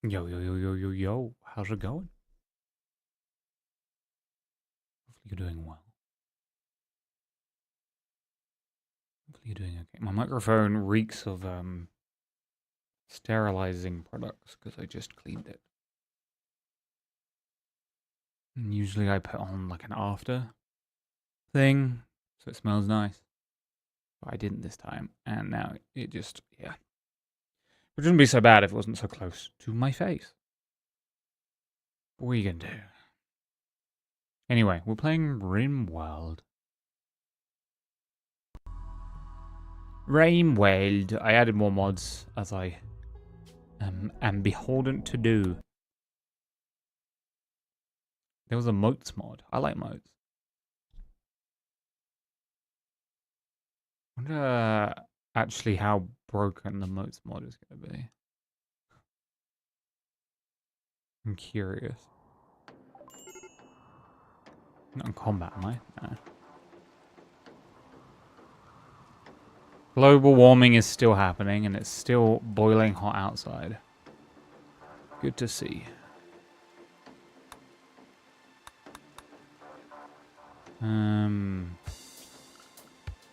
Yo, yo, yo, yo, yo, yo. How's it going? Hopefully you're doing well. Hopefully you're doing okay. My microphone reeks of sterilizing products because I just cleaned it. And usually I put on like an after thing so it smells nice. But I didn't this time, and now it just, yeah. It wouldn't be so bad if it wasn't so close to my face. What are you gonna do? Anyway, we're playing Rimworld. Rimworld. I added more mods as I am beholden to do. There was a moats mod. I like moats. I wonder actually how broken the moats mod is going to be. I'm curious. Not in combat, am I? No. Global warming is still happening and it's still boiling hot outside. Good to see.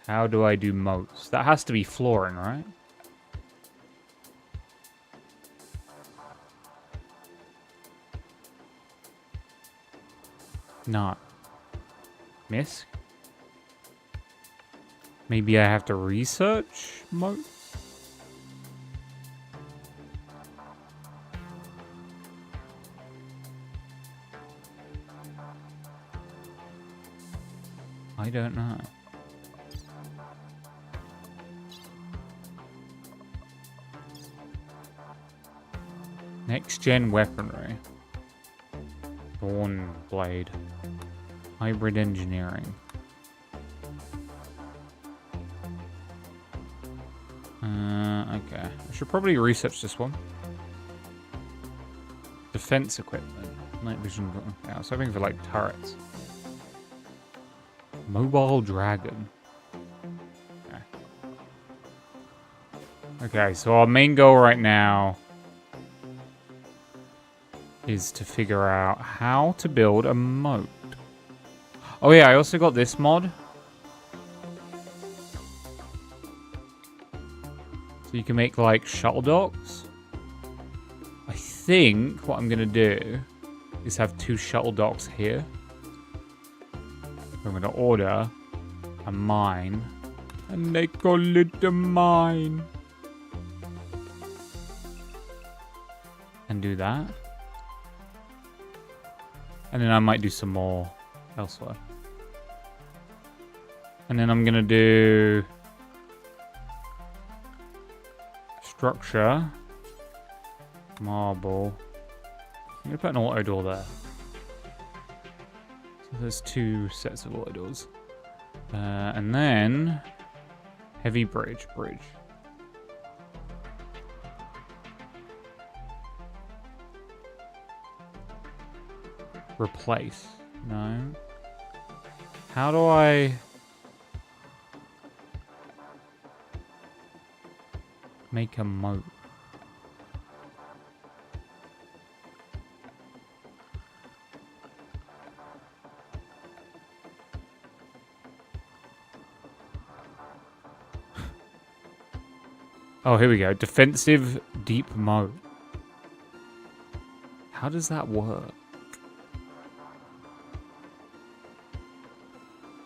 How do I do moats? That has to be flooring, right? Not. Miss? Maybe I have to research moats? I don't know. Next gen weaponry. Thorn blade. Hybrid engineering. Okay. I should probably research this one. Defense equipment. Night vision. Okay, I was hoping for like turrets. Mobile dragon. Okay. Okay, so our main goal right now is to figure out how to build a moat. Oh yeah, I also got this mod. So you can make like shuttle docks. I think what I'm gonna do is have 2 shuttle docks here. I'm gonna order a mine. And they call it a mine. And do that. And then I might do some more elsewhere. And then I'm gonna do structure, marble. I'm gonna put an auto door there. So there's 2 sets of auto doors. And then heavy bridge. Replace. No. How do I make a moat? Oh, here we go. Defensive deep moat. How does that work?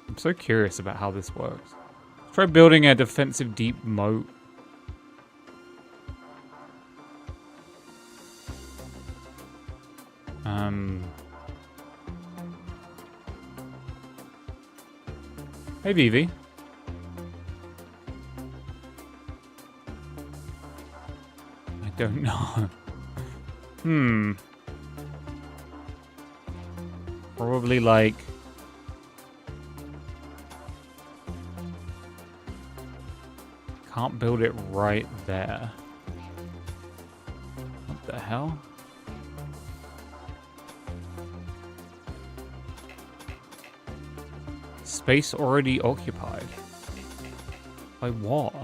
I'm so curious about how this works. Let's try building a defensive deep moat. Hey, Vivi. I don't know. Probably like... Can't build it right there. What the hell? Space already occupied. By what?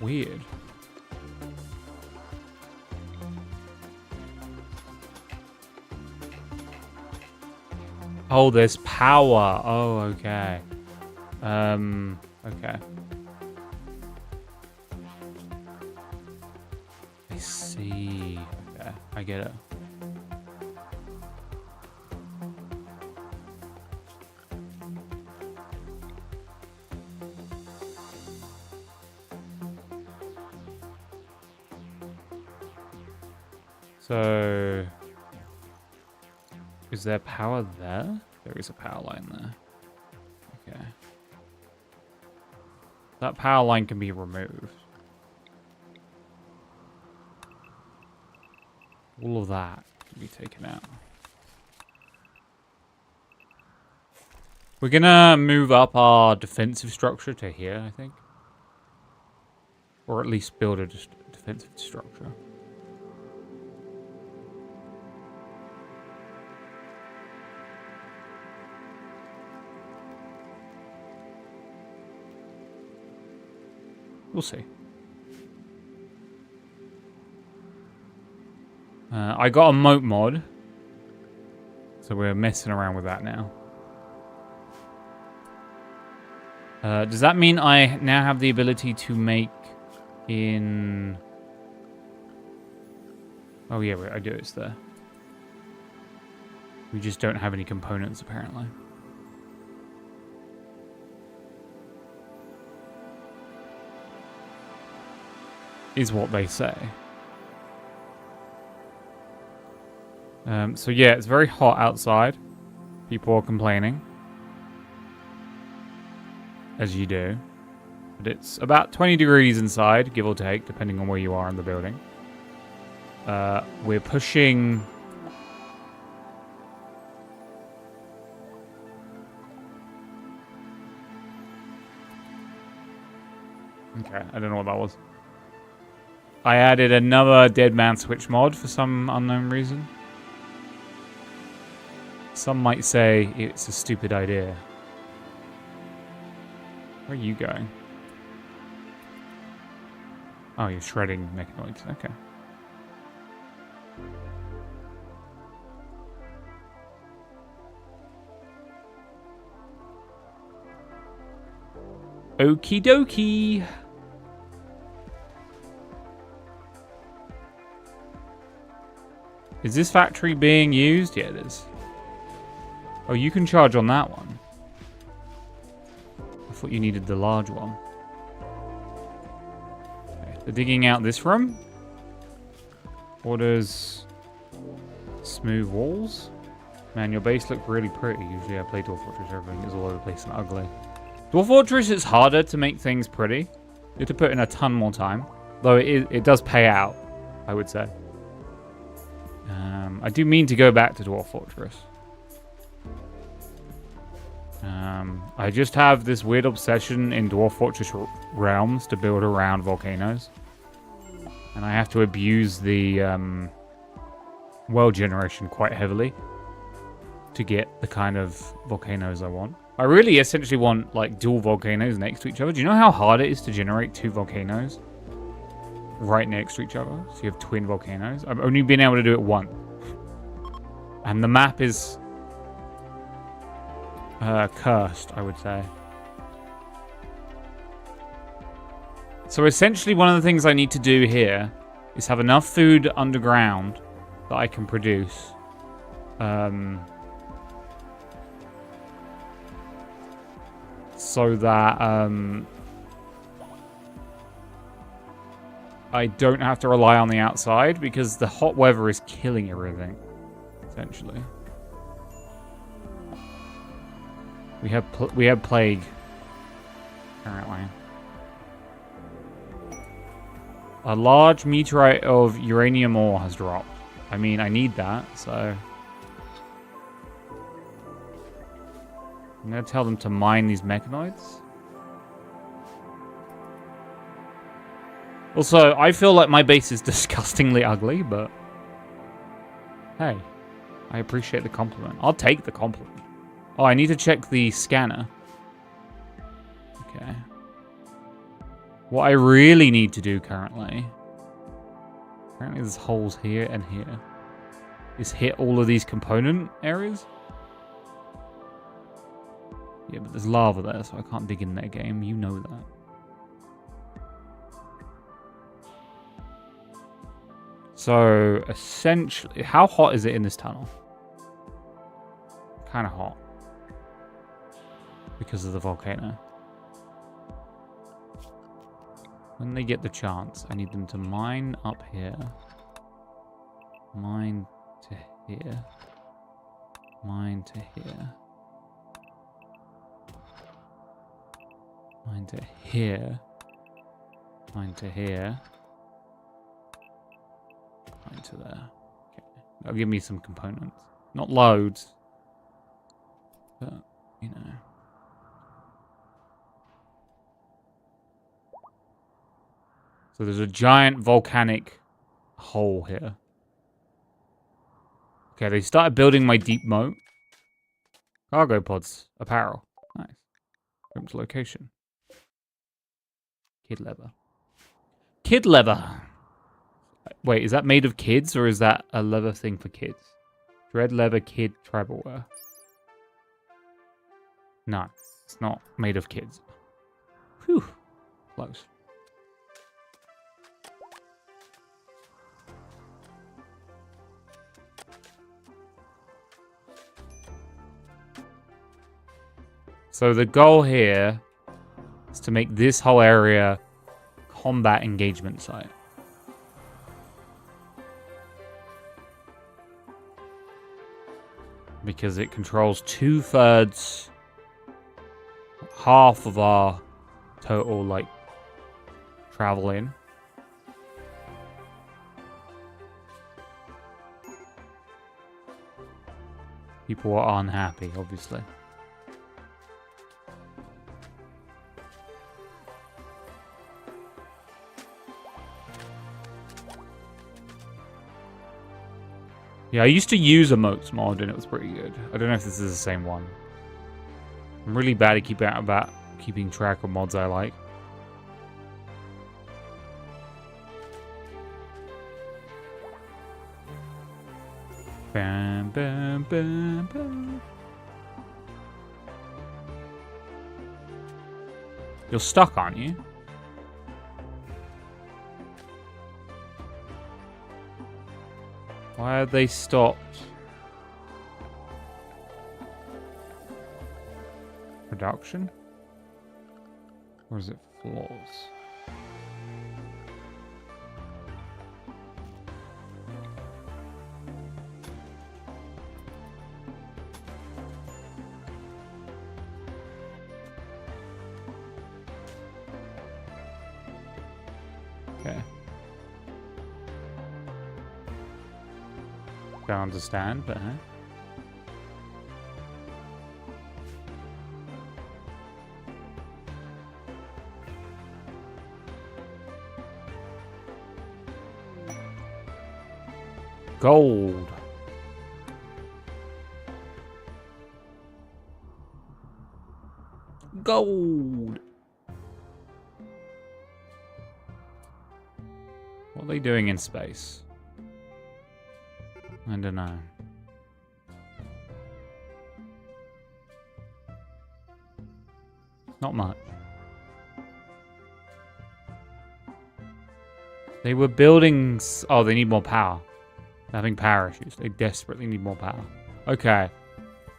Weird. Oh, there's power. Oh, okay. Okay. I see. Okay, I get it. So, is there power there? There is a power line there. Okay. That power line can be removed. All of that can be taken out. We're gonna move up our defensive structure to here, I think. Or at least build a defensive structure. We'll see. I got a moat mod. So we're messing around with that now. Does that mean I now have the ability to make in... Oh yeah, wait, I do, it's there. We just don't have any components apparently. Is what they say. So yeah, it's very hot outside. People are complaining. As you do. But it's about 20 degrees inside, give or take, depending on where you are in the building. We're pushing... Okay, I don't know what that was. I added another Dead Man Switch mod for some unknown reason. Some might say it's a stupid idea. Where are you going? Oh, you're shredding mechanoids. Okay. Okie dokie. Is this factory being used? Yeah, it is. Oh, you can charge on that one. I thought you needed the large one. Okay, they're digging out this room. Orders smooth walls. Man, your base looked really pretty. Usually I play Dwarf Fortress, everything is all over the place and ugly. Dwarf Fortress is harder to make things pretty. You have to put in a ton more time. Though it does pay out, I would say. I do mean to go back to Dwarf Fortress. I just have this weird obsession in Dwarf Fortress realms to build around volcanoes. And I have to abuse the world generation quite heavily to get the kind of volcanoes I want. I really essentially want like dual volcanoes next to each other. Do you know how hard it is to generate two volcanoes right next to each other? So you have twin volcanoes. I've only been able to do it once. And the map is cursed, I would say. So essentially one of the things I need to do here is have enough food underground that I can produce. So that I don't have to rely on the outside because the hot weather is killing everything, essentially. We have plague, apparently. A large meteorite of uranium ore has dropped. I mean, I need that, so... I'm going to tell them to mine these mechanoids. Also, I feel like my base is disgustingly ugly, but... Hey, I appreciate the compliment. I'll take the compliment. Oh, I need to check the scanner. Okay. What I really need to do currently... Apparently there's holes here and here. Is hit all of these component areas. Yeah, but there's lava there, so I can't dig in that game. You know that. So, essentially... How hot is it in this tunnel? Kind of hot. Because of the volcano. When they get the chance, I need them to mine up here. Mine to here. Mine to here. Mine to here. Mine to here. Mine to there. Okay. That'll give me some components. Not loads. But, you know. So there's a giant volcanic hole here. Okay, they started building my deep moat. Cargo pods. Apparel. Nice. Room's location. Kid leather. Kid leather! Wait, is that made of kids or is that a leather thing for kids? Dread leather kid tribal wear. No, it's not made of kids. Whew. Close. So the goal here is to make this whole area combat engagement site. Because it controls 2/3, half of our total, like, travel in. People are unhappy, obviously. Yeah, I used to use emotes mod and it was pretty good. I don't know if this is the same one. I'm really bad at keeping track of mods I like. Bam, bam, bam, bam. You're stuck, aren't you? Why are they stopped? Production? Or is it floors? Okay. Don't understand, but huh? Gold. Gold. What are they doing in space? I don't know. Not much. They were building... Oh, they need more power. They're having power issues. They desperately need more power. Okay.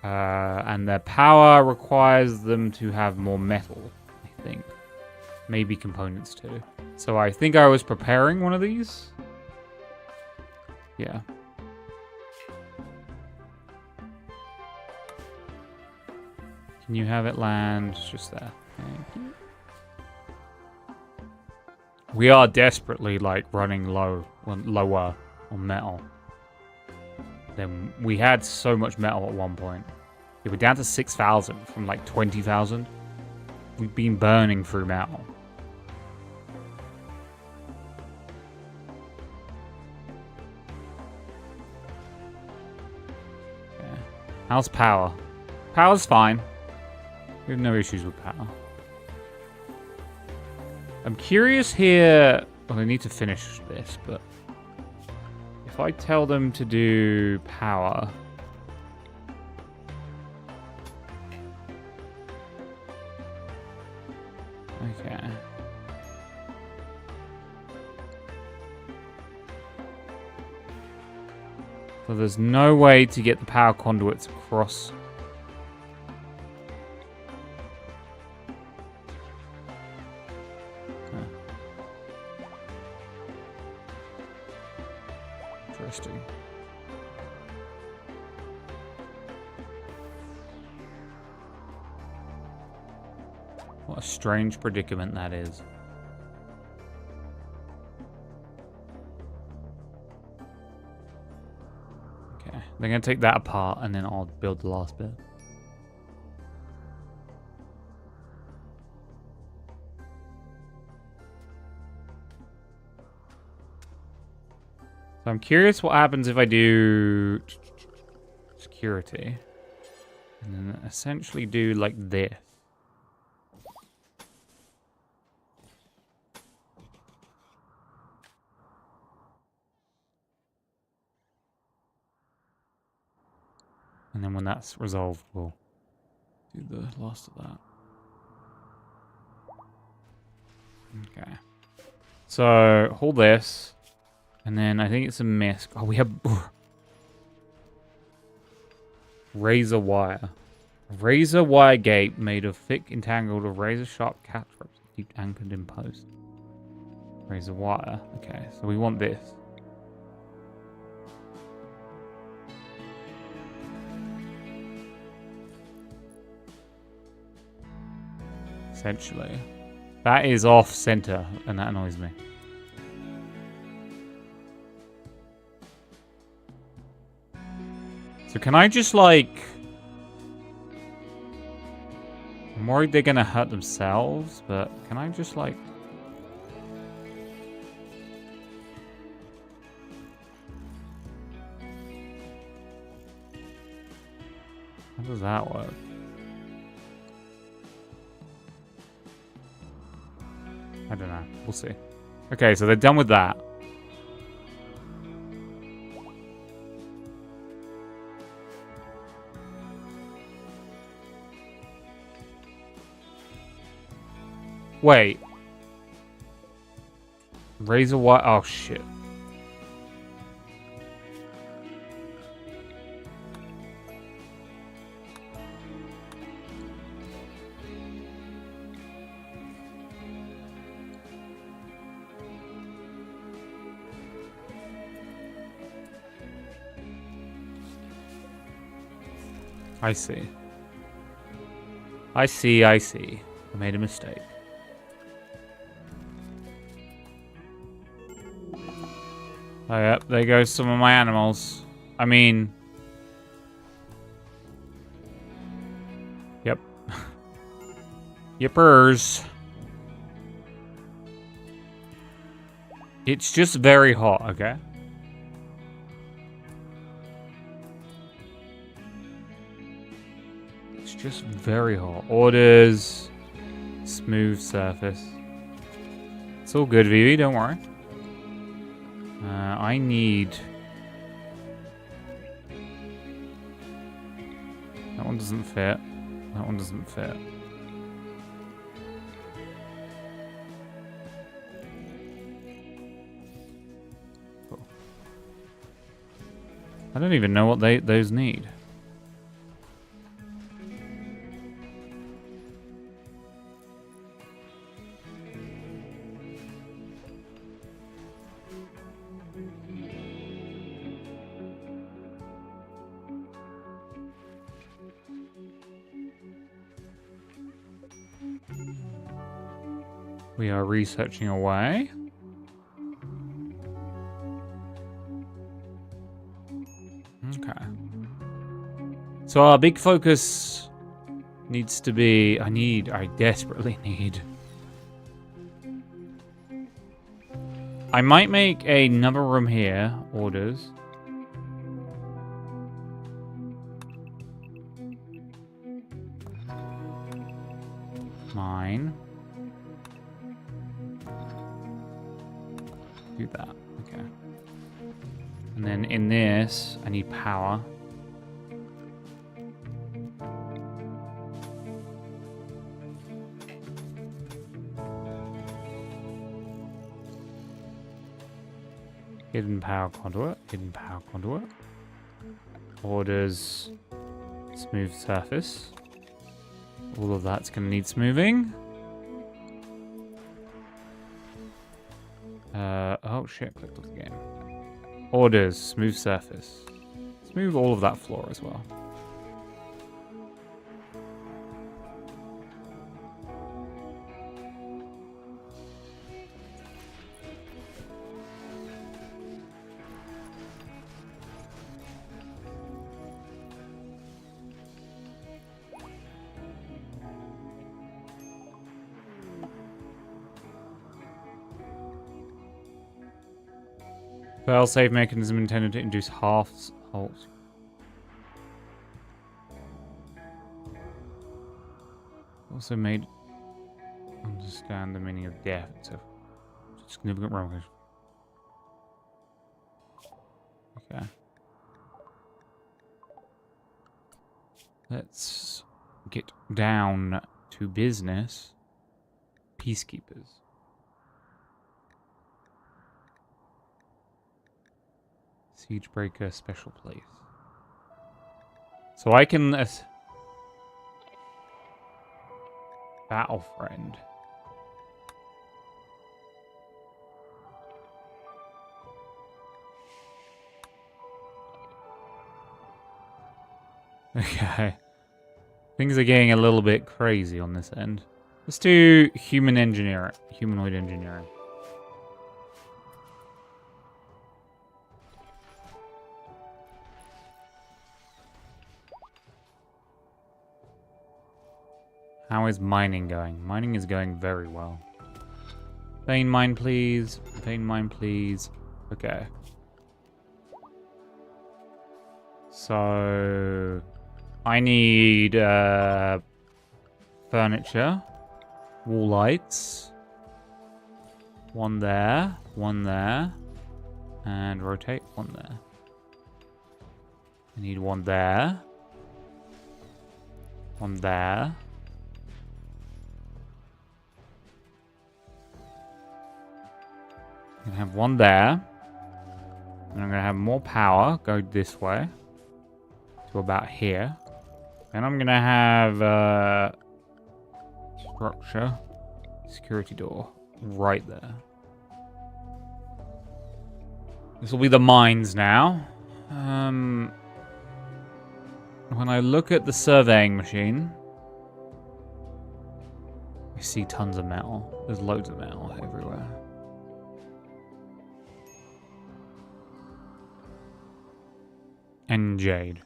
And their power requires them to have more metal, I think. Maybe components too. So I think I was preparing one of these. Yeah. Can you have it land just there? Thank you. We are desperately, like, running lower on metal. Then we had so much metal at one point. Yeah, we're down to 6,000 from, like, 20,000. We've been burning through metal. Yeah. How's power? Power's fine. We have no issues with power. I'm curious here. Well, I need to finish this, but if I tell them to do power. Okay. So there's no way to get the power conduits across. Interesting. What a strange predicament that is. Okay, they're going to take that apart and then I'll build the last bit. So I'm curious what happens if I do security and then essentially do like this. And then when that's resolved, we'll do the last of that. Okay. So, hold this. And then I think it's a misc. Oh, we have... razor wire. Razor wire gate made of thick, entangled, or razor-sharp catch ropes deep anchored in post. Razor wire. Okay, so we want this. Essentially. That is off center, and that annoys me. So can I just like... I'm worried they're gonna hurt themselves, but can I just like... How does that work? I don't know. We'll see. Okay, so they're done with that. Wait. Razor wire. Oh, shit. I see. I see, I see. I made a mistake. Oh, yep, there goes some of my animals. I mean... Yep. Yippers. It's just very hot, okay? It's just very hot. Orders. Smooth surface. It's all good, Vivi, don't worry. I need... That one doesn't fit. That one doesn't fit. Cool. I don't even know what those need. We are researching away. Okay. So our big focus needs to be... I desperately need... I might make another room here. Orders. Mine. do that. Okay. And then in this, I need power. Hidden power conduit. Hidden power conduit. Orders. Smooth surface. All of that's going to need smoothing. Oh shit, clicked off the game. Orders, smooth surface. Smooth all of that floor as well. Fail-safe mechanism intended to induce halves halt. Also made understand the meaning of death. So significant ramifications. Okay. Let's get down to business. Peacekeepers. Siegebreaker special place. So I can... Battle friend. Okay. Things are getting a little bit crazy on this end. Let's do humanoid engineering. How is mining going? Mining is going very well. Vein mine, please. Vein mine, please. Okay. So... I need furniture. Wall lights. One there. One there. And rotate one there. I need one there. One there. I'm going to have one there. And I'm going to have more power go this way. To about here. And I'm going to have structure. Security door. Right there. This will be the mines now. When I look at the surveying machine, I see tons of metal. There's loads of metal everywhere. And jade.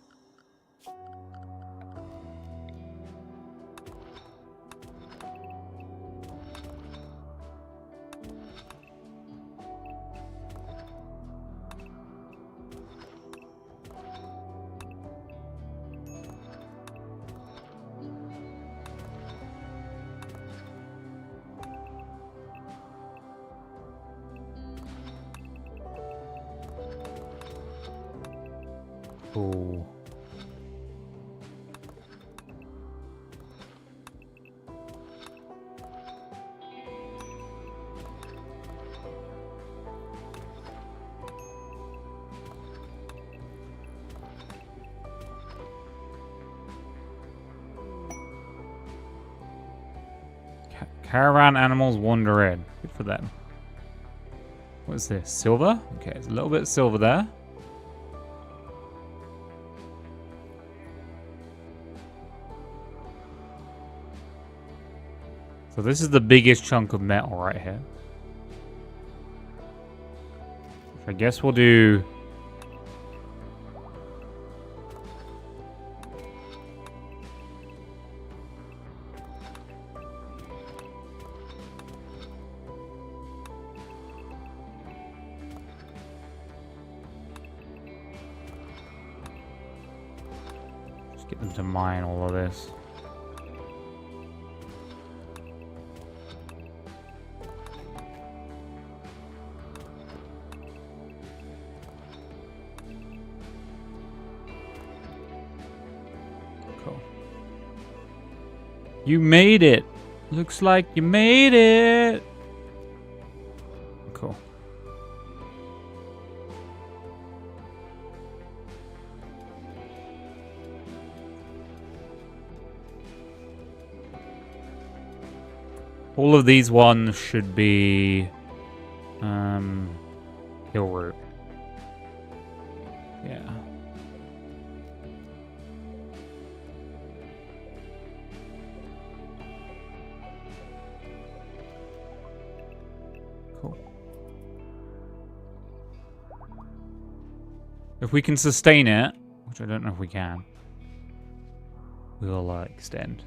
Ooh. Caravan animals wander in. Good for them. What is this? Silver? Okay, there's a little bit of silver there. So this is the biggest chunk of metal right here. Which I guess we'll do... Just get them to mine all of this. You made it. Looks like you made it. Cool. All of these ones should be hill route. Yeah. Cool. If we can sustain it, which I don't know if we can, we'll extend.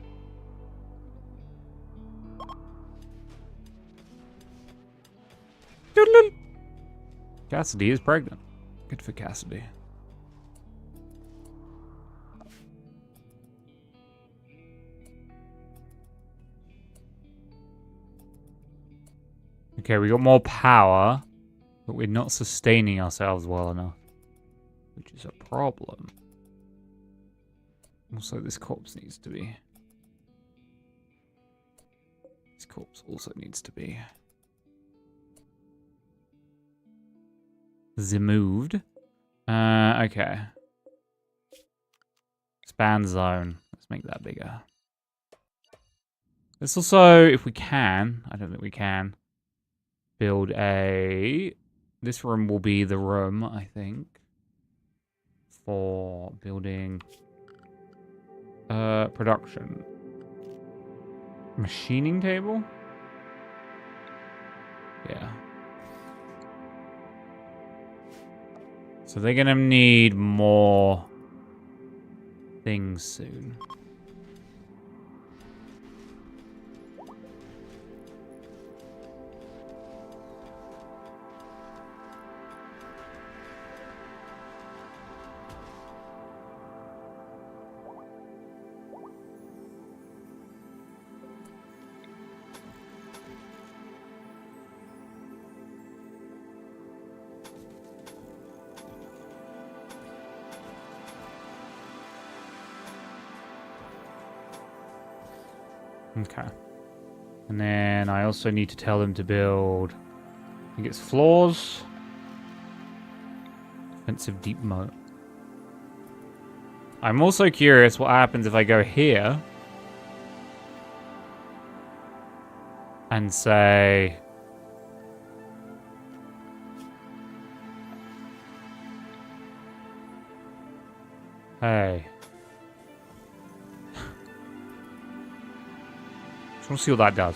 Cassidy is pregnant. Good for Cassidy. Okay, we got more power, but we're not sustaining ourselves well enough, which is a problem. Also, this corpse needs to be... This corpse also needs to be... removed. Okay. Expand zone. Let's make that bigger. Let's also, if we can, I don't think we can, build a... This room will be the room, I think, for building production. Machining table? Yeah. So they're gonna need more things soon. Okay. And then I also need to tell them to build, I think it's floors. Defensive deep moat. I'm also curious what happens if I go here and say... Hey. I want to see what that does.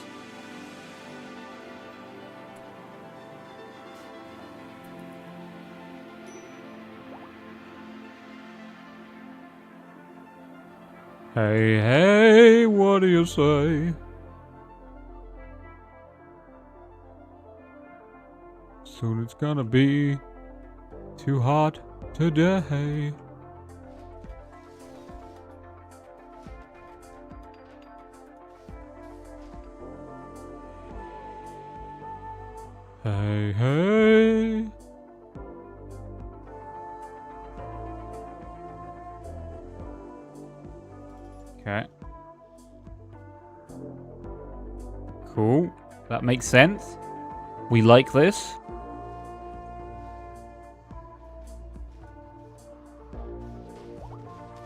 Hey, hey, what do you say? Soon it's gonna be too hot today. Hey, hey. Okay. Cool. That makes sense. We like this.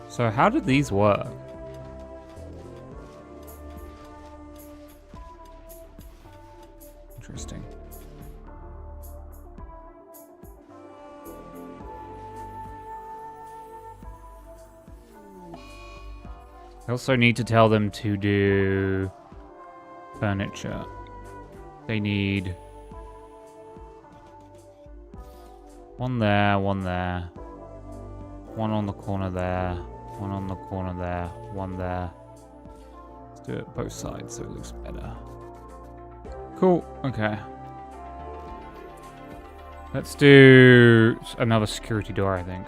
So how did these work? Interesting. I also need to tell them to do furniture. They need one there, one there, one on the corner there, one on the corner there, one there. Let's do it both sides so it looks better. Cool, okay. Let's do another security door, I think.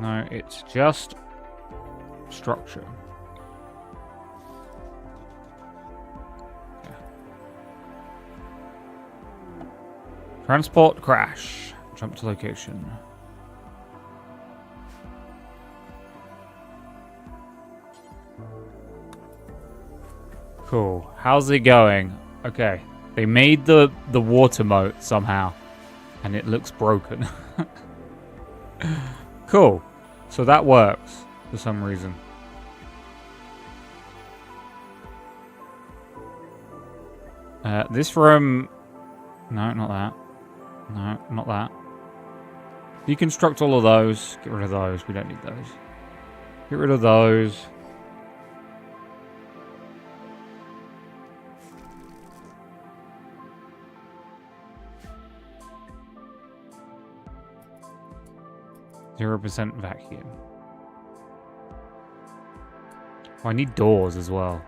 No, it's just structure. Okay. Transport crash. Jump to location. Cool. How's it going? Okay. They made the water moat somehow. And it looks broken. Cool. So that works for some reason. This room... No, not that. No, not that. Deconstruct all of those. Get rid of those. We don't need those. Get rid of those. %0 vacuum. Oh, I need doors as well.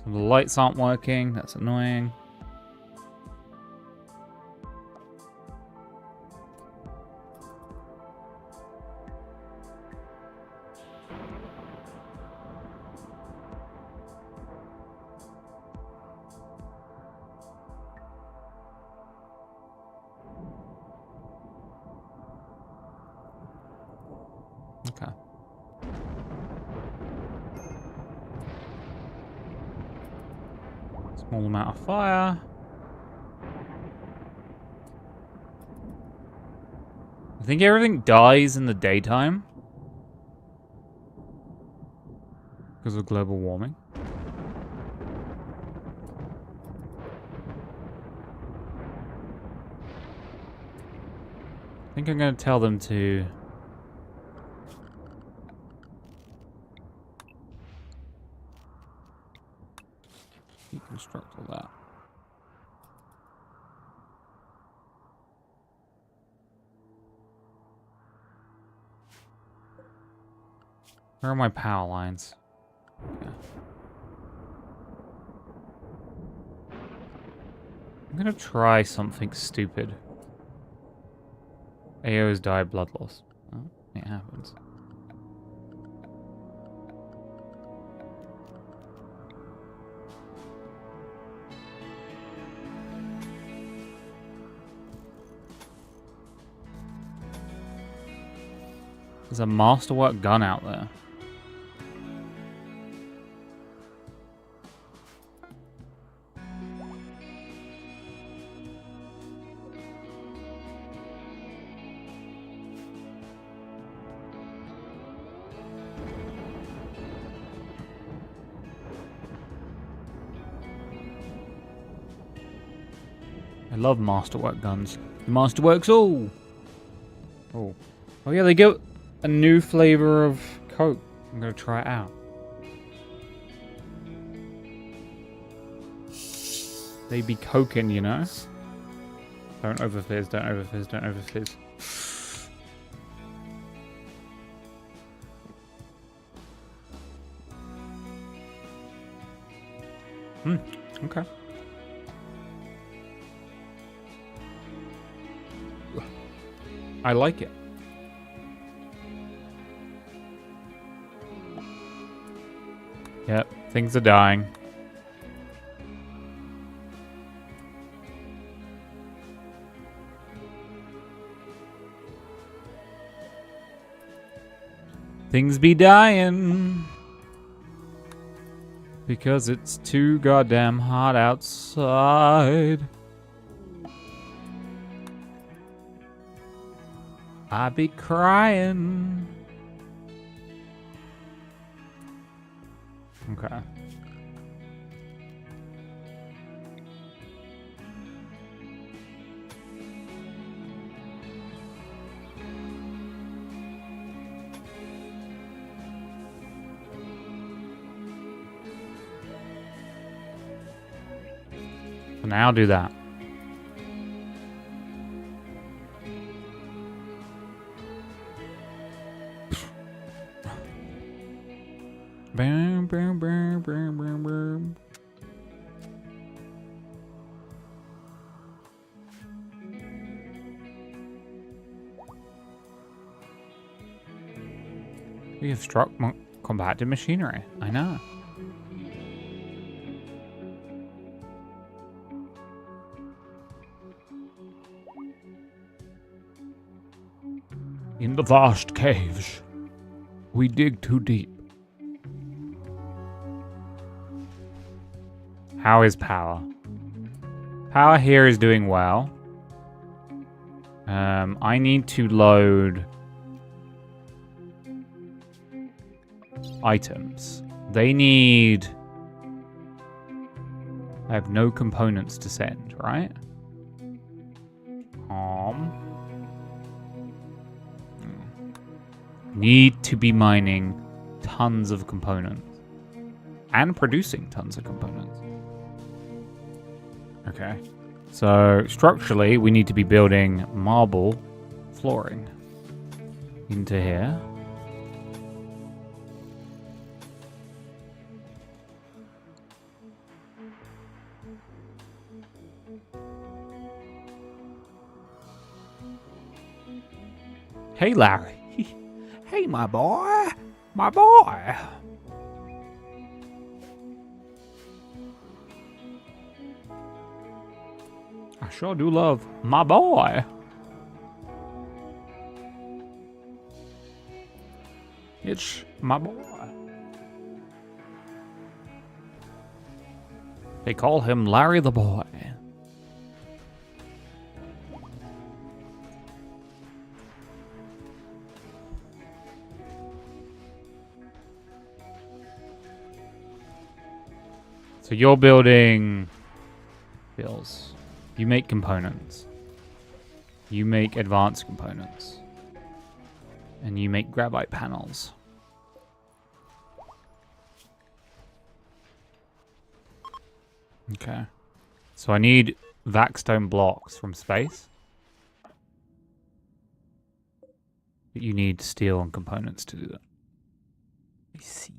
The lights aren't working. That's annoying. Okay. Small amount of fire. I think everything dies in the daytime because of global warming. I think I'm going to tell them to deconstruct all that. Where are my power lines? Okay. I'm gonna try something stupid. AOs die blood loss. Oh, it happens. There's a masterwork gun out there. I love masterwork guns. The masterworks all. Oh. Oh yeah, they get a new flavor of Coke. I'm gonna try it out. They be coking, you know? Don't overfizz, don't overfizz, don't overfizz. Okay. I like it. Yep, things are dying. Things be dying. Because it's too goddamn hot outside. I be crying. Okay. So now do that. Bam, bam, bam, bam, bam, bam. We have struck combated machinery. I know. the vast caves, we dig too deep. How is power? Power here is doing well. I need to load items. They need... I have no components to send, right? Need to be mining tons of components. And producing tons of components. Okay. So, structurally, we need to be building marble flooring into here. Hey, Larry. Hey, my boy. My boy. I sure do love my boy. It's my boy. They call him Larry the Boy. So you're building bills. You make components. You make advanced components. And you make graphite panels. Okay. So I need vaxstone blocks from space. But you need steel and components to do that. I see.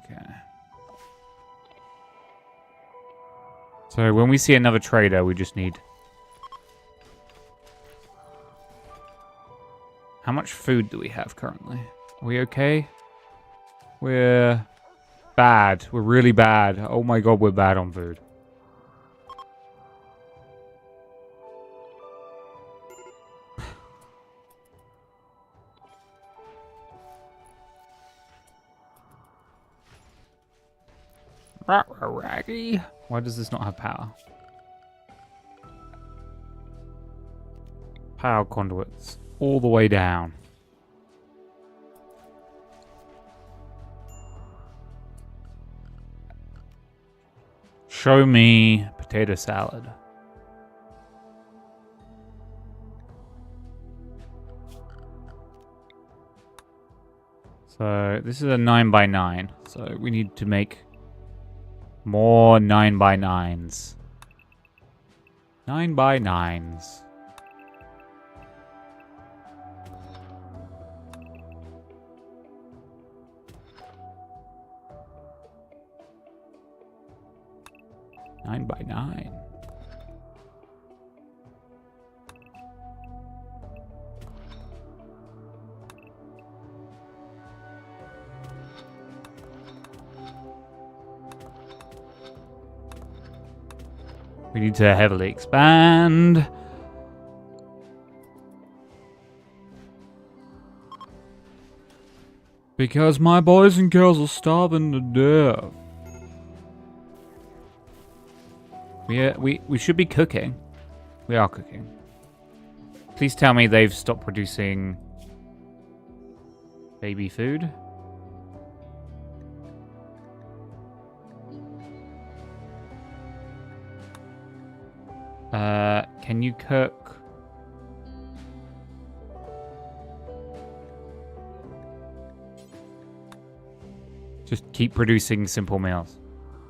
Okay. So when we see another trader, we just need... How much food do we have currently? Are we okay? We're bad. We're really bad. Oh my god, we're bad on food. Raggy. Why does this not have power? Power conduits all the way down. Show me potato salad. So this is a 9x9. So we need to make more 9x9s. 9x9s. Nine by 9. We need to heavily expand. Because my boys and girls are starving to death. We should be cooking. We are cooking. Please tell me they've stopped producing baby food. Can you cook? Just keep producing simple meals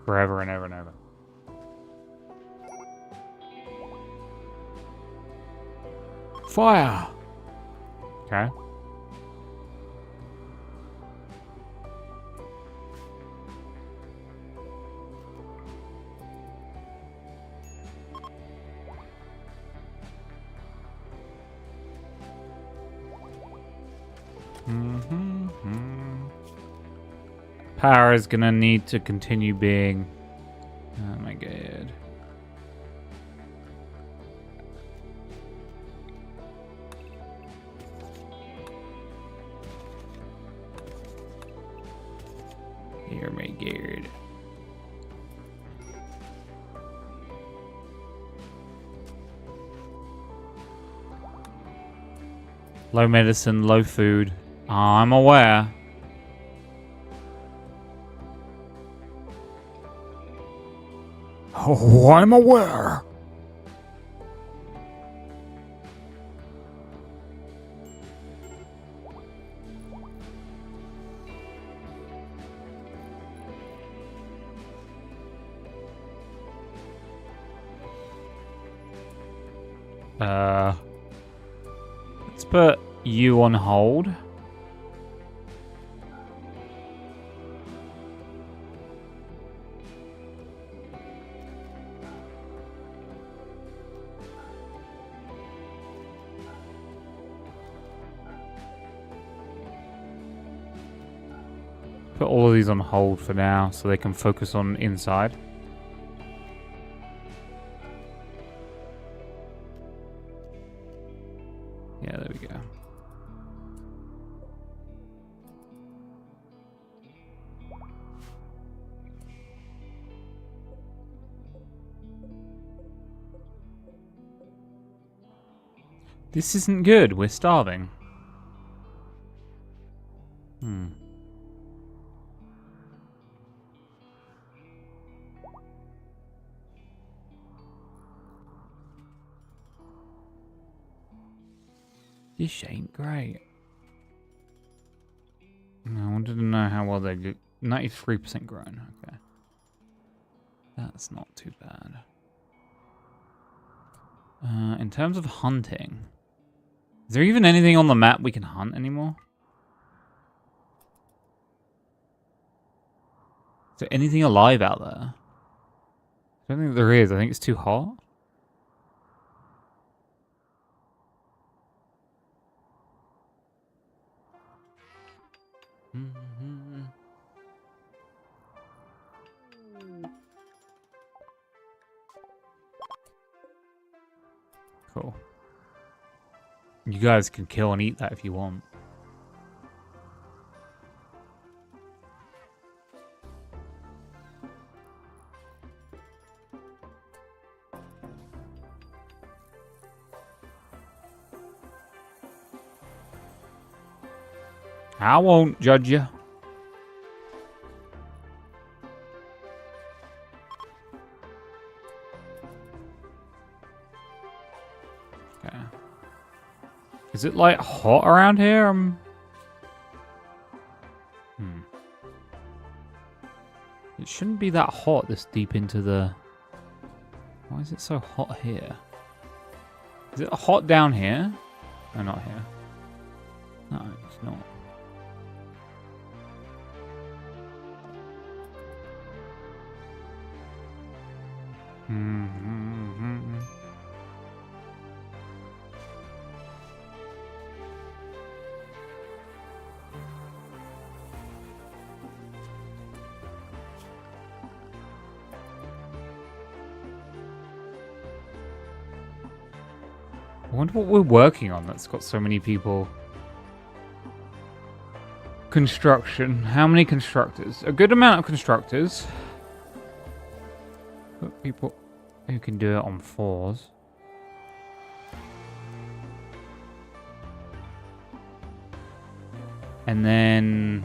forever and ever and ever. Fire! Okay. Power is gonna need to continue being... Oh my god. good. Low medicine, low food. I'm aware. Oh, I'm aware. Let's put you on hold. Put all of these on hold for now so they can focus on inside. Yeah, there we go. This isn't good. We're starving. This ain't great. I wanted to know how well they do. 93% grown. Okay. That's not too bad. In terms of hunting, is there even anything on the map we can hunt anymore? Is there anything alive out there? I don't think there is. I think it's too hot. Cool. You guys can kill and eat that if you want. I won't judge you. Okay. Is it like hot around here? It shouldn't be that hot this deep into the... Why is it so hot here? Is it hot down here? No, not here. No, it's not. I wonder what we're working on that's got so many people. Construction. How many constructors? A good amount of constructors. But people who can do it on 4s. And then...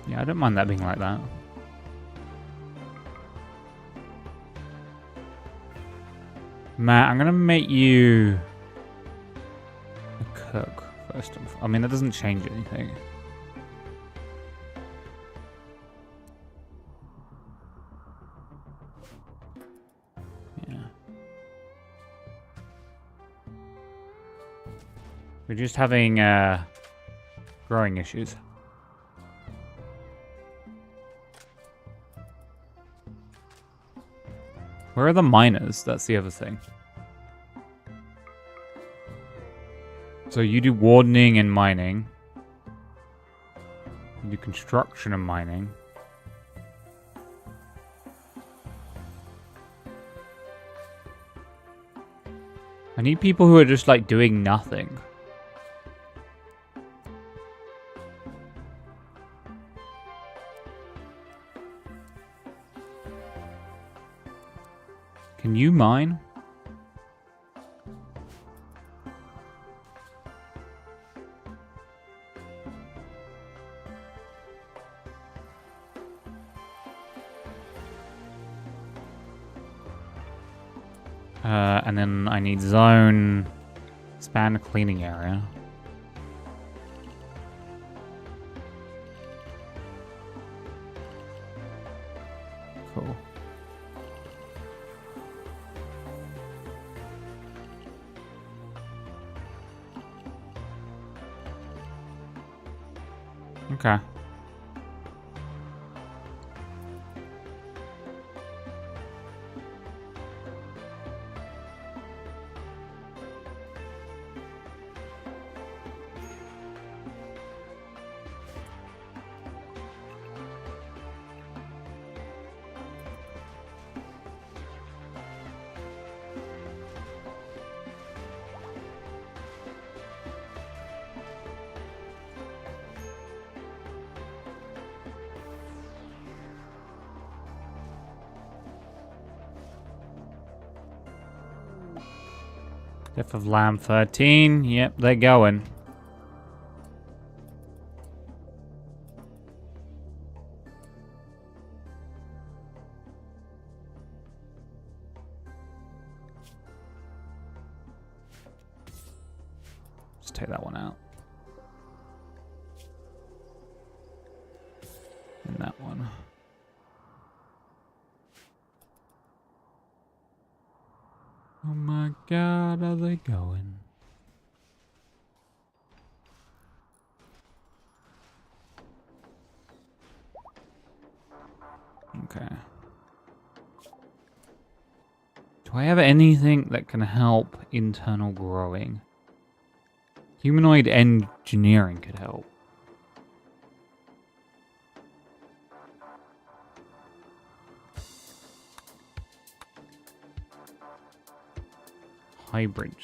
Yeah, I don't mind that being like that. Matt, I'm gonna make you a cook first. I mean, that doesn't change anything. Yeah. We're just having growing issues. Where are the miners? That's the other thing. So you do wardening and mining. can do construction and mining. I need people who are just like doing nothing. Can you mine? And then I need zone, expand cleaning area. Cool. Okay. Death of Lamb 13. Yep, they're going. Just take that one out. And that one. Oh my god, are they going? Okay. Do I have anything that can help internal growing? Humanoid engineering could help. Hybrid.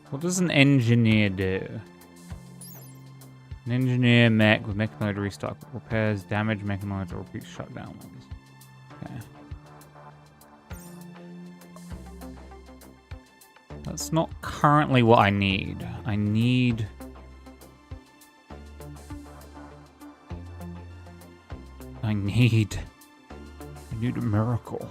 What does an engineer do? An engineer mech with mechanoid restock repairs damaged mechanoids or repeat shutdown ones. Okay. That's not currently what I need. I need a miracle.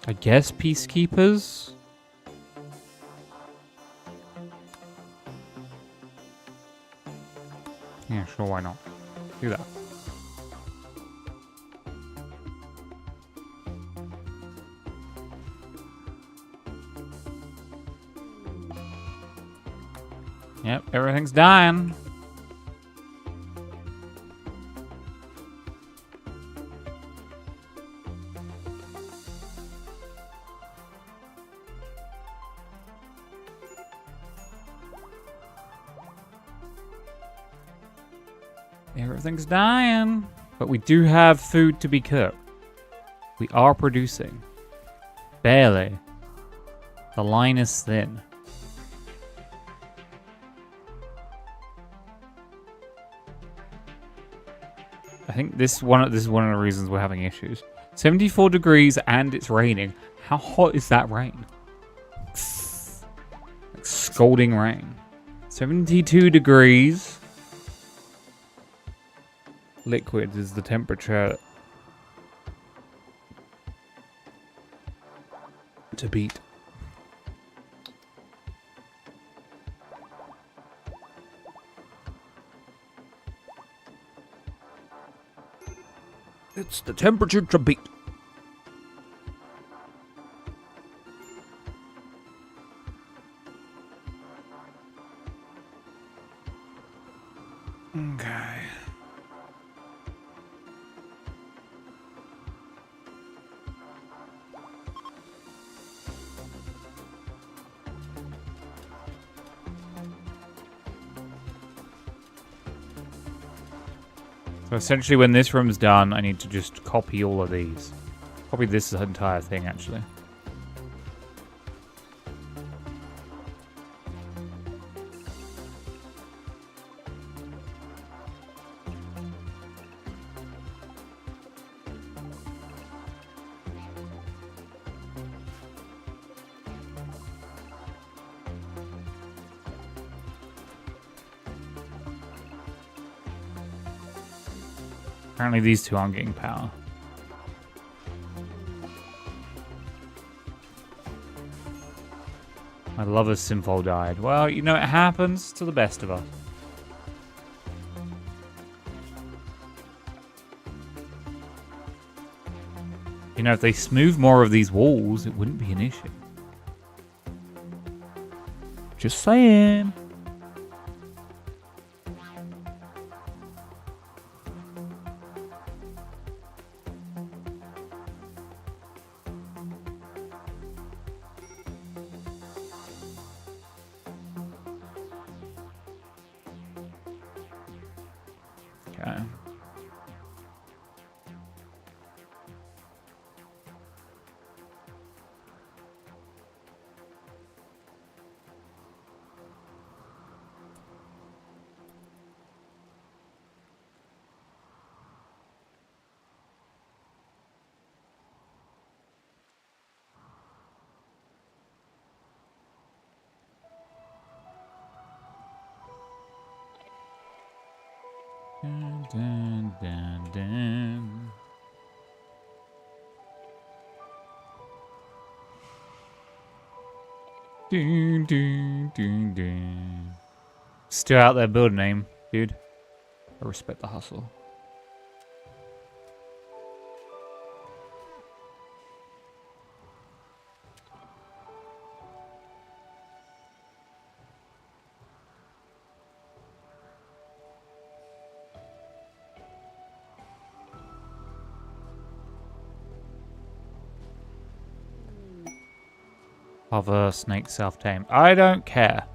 I guess peacekeepers? Yeah, sure, why not? Do that. Yep, everything's dying. Everything's dying. But we do have food to be cooked. We are producing. Barely. The line is thin. I think this is one of the reasons we're having issues. 74 degrees and it's raining. How hot is that rain? Like scalding rain. 72 degrees. Liquid is the temperature to beat. It's the temperature to beat. Okay. So essentially when this room's done, I need to just copy all of these. Copy this entire thing, actually. Apparently these two aren't getting power. My lover's Simfol died. Well, you know, it happens to the best of us. You know, if they smooth more of these walls, it wouldn't be an issue. Just saying. Okay. Dun, dun, dun, dun. Dun, dun, dun, dun. Still out there building aim, dude. I respect the hustle. Other snake self-tame. I don't care.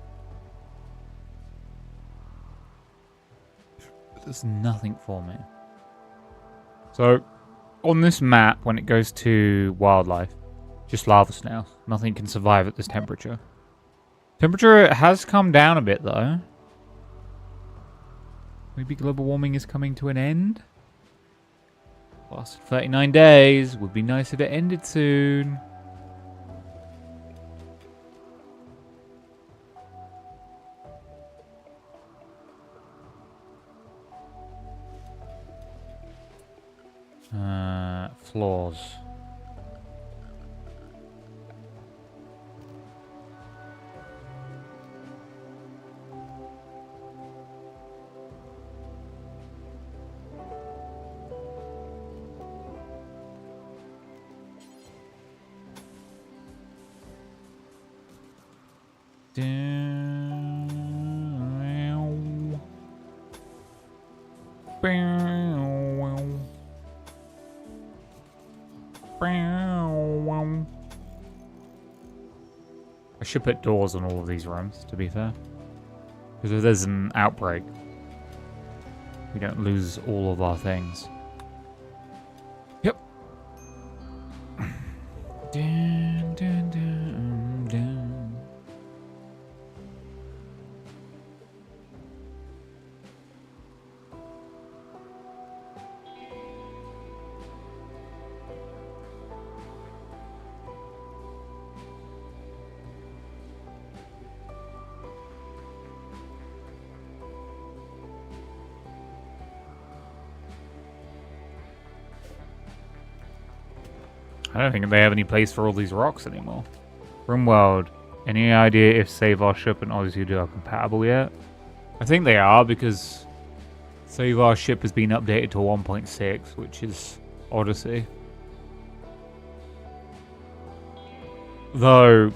There's nothing for me. So, on this map, when it goes to wildlife, just lava snails. Nothing can survive at this temperature. Temperature has come down a bit, though. Maybe global warming is coming to an end? Lasted 39 days. Would be nice if it ended soon. Floors. I should put doors on all of these rooms, to be fair. Because if there's an outbreak, we don't lose all of our things. Yep. Dun, dun, dun, dun. I don't think they have any place for all these rocks anymore. Rimworld, any idea if Save Our Ship and Odyssey are compatible yet? I think they are because Save Our Ship has been updated to 1.6, which is Odyssey. Though,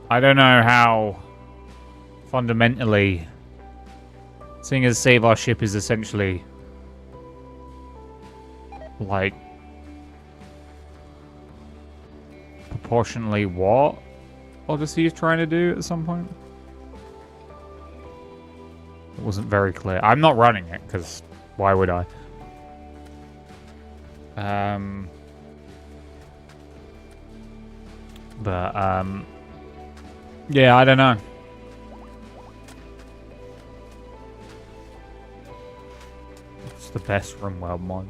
I don't know how fundamentally, seeing as Save Our Ship is essentially like proportionally what Odyssey is trying to do at some point. It wasn't very clear. I'm not running it because why would I? Yeah, I don't know. It's the best Rimworld mod.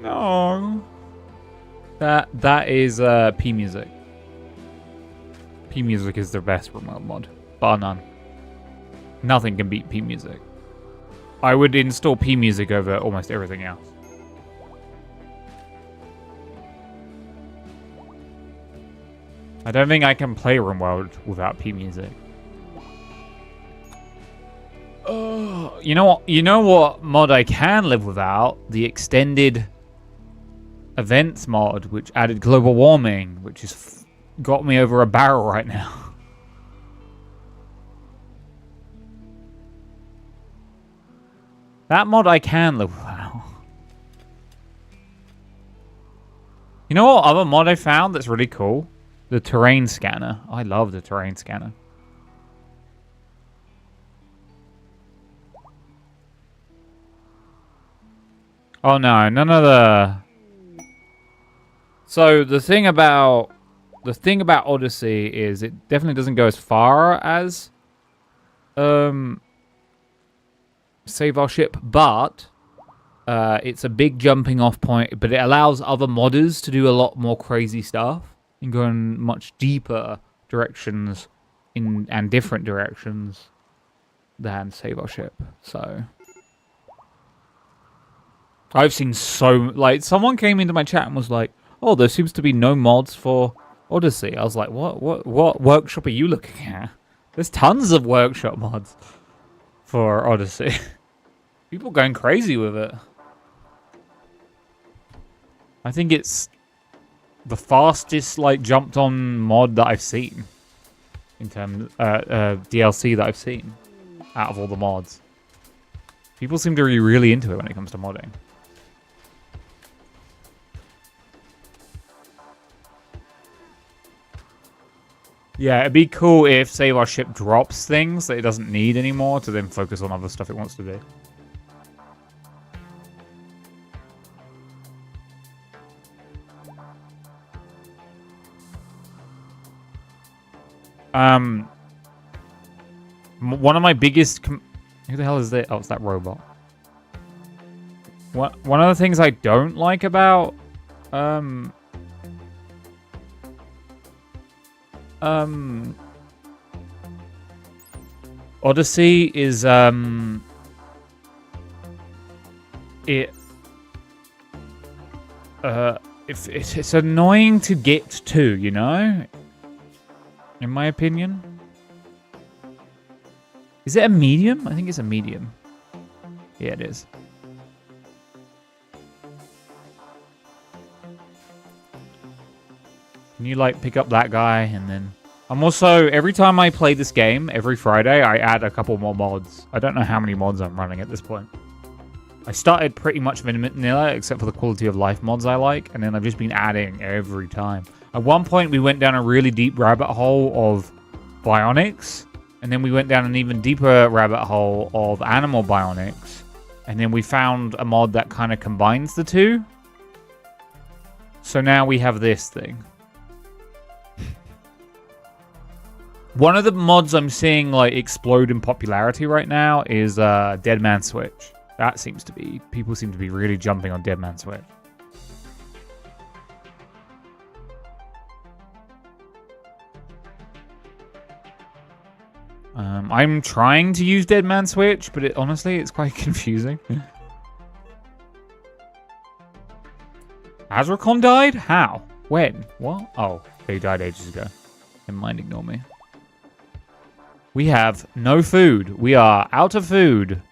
No. That is P Music. P Music is the best Rimworld mod, bar none. Nothing can beat P Music. I would install P Music over almost everything else. I don't think I can play Rimworld without P Music. Oh, you know what? You know what mod I can live without? The extended events mod, which added global warming, which has got me over a barrel right now. That mod I can live without. You know what other mod I found that's really cool? The terrain scanner. I love the terrain scanner. Oh no, none of the... So the thing about Odyssey is it definitely doesn't go as far as Save Our Ship, but it's a big jumping off point, but it allows other modders to do a lot more crazy stuff and go in much deeper directions and different directions than Save Our Ship. So I've seen like someone came into my chat and was like, "Oh, there seems to be no mods for Odyssey." I was like, "What workshop are you looking at? There's tons of workshop mods for Odyssey." People going crazy with it. I think it's the fastest like jumped on mod that I've seen in terms DLC that I've seen out of all the mods. People seem to be really into it when it comes to modding. Yeah, it'd be cool if Save Our Ship drops things that it doesn't need anymore to then focus on other stuff it wants to do. One of my biggest... Who the hell is that? Oh, it's that robot. One of the things I don't like about... Odyssey is, it's annoying to get to, you know? In my opinion. Is it a medium? I think it's a medium. Yeah, it is. Can you, like, pick up that guy and then... I'm also... Every time I play this game, every Friday, I add a couple more mods. I don't know how many mods I'm running at this point. I started pretty much vanilla, except for the quality of life mods I like, and then I've just been adding every time. At one point, we went down a really deep rabbit hole of bionics, and then we went down an even deeper rabbit hole of animal bionics, and then we found a mod that kind of combines the two. So now we have this thing. One of the mods I'm seeing like explode in popularity right now is Dead Man Switch. That seems to be... People seem to be really jumping on Dead Man Switch. I'm trying to use Dead Man Switch, but honestly, it's quite confusing. Azrakon died? How? When? What? Oh, they died ages ago. Never mind, ignore me. We have no food. We are out of food.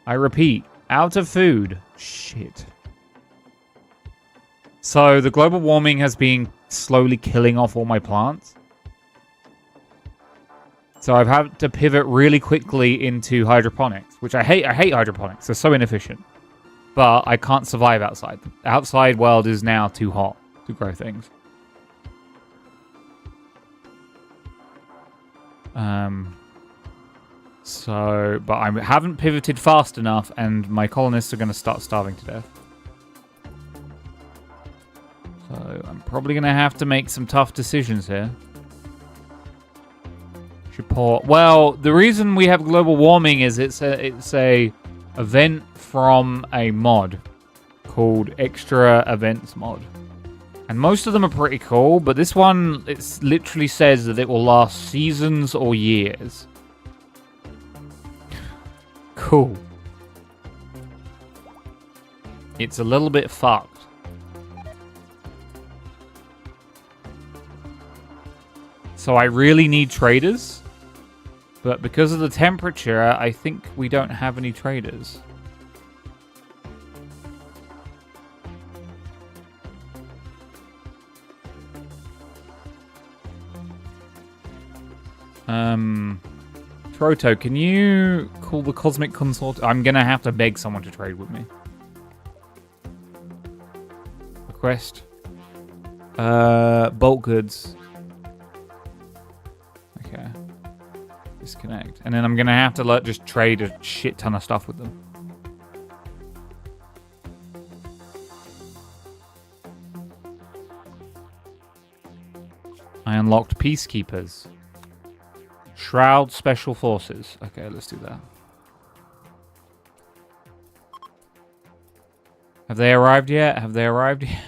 I repeat, out of food. Shit. So the global warming has been slowly killing off all my plants. So I've had to pivot really quickly into hydroponics, which I hate. I hate hydroponics. They're so inefficient. But I can't survive outside. The outside world is now too hot to grow things. But I haven't pivoted fast enough, and my colonists are going to start starving to death. So I'm probably going to have to make some tough decisions here. Well, the reason we have global warming is it's a event from a mod called Extra Events Mod. And most of them are pretty cool, but this one, it literally says that it will last seasons or years. Cool. It's a little bit fucked. So I really need traders. But because of the temperature, I think we don't have any traders. Troto, can you call the Cosmic Consort? I'm gonna have to beg someone to trade with me. Request. Bulk goods. Okay. Disconnect. And then I'm gonna have to just trade a shit ton of stuff with them. I unlocked Peacekeepers. Shroud Special Forces. Okay, let's do that. Have they arrived yet? Have they arrived yet?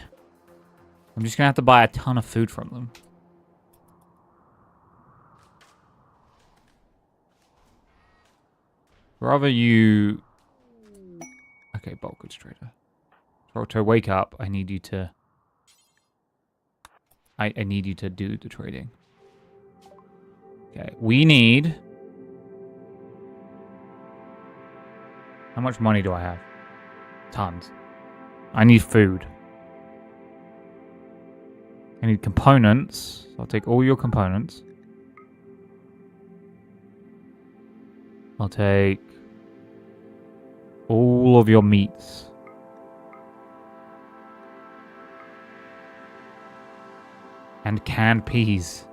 I'm just gonna have to buy a ton of food from them. Rather you... Okay, bulk goods trader. Troto, wake up. I need you to... I need you to do the trading. Okay, we need... How much money do I have? Tons. I need food. I need components. I'll take all your components. I'll take all of your meats. And canned peas.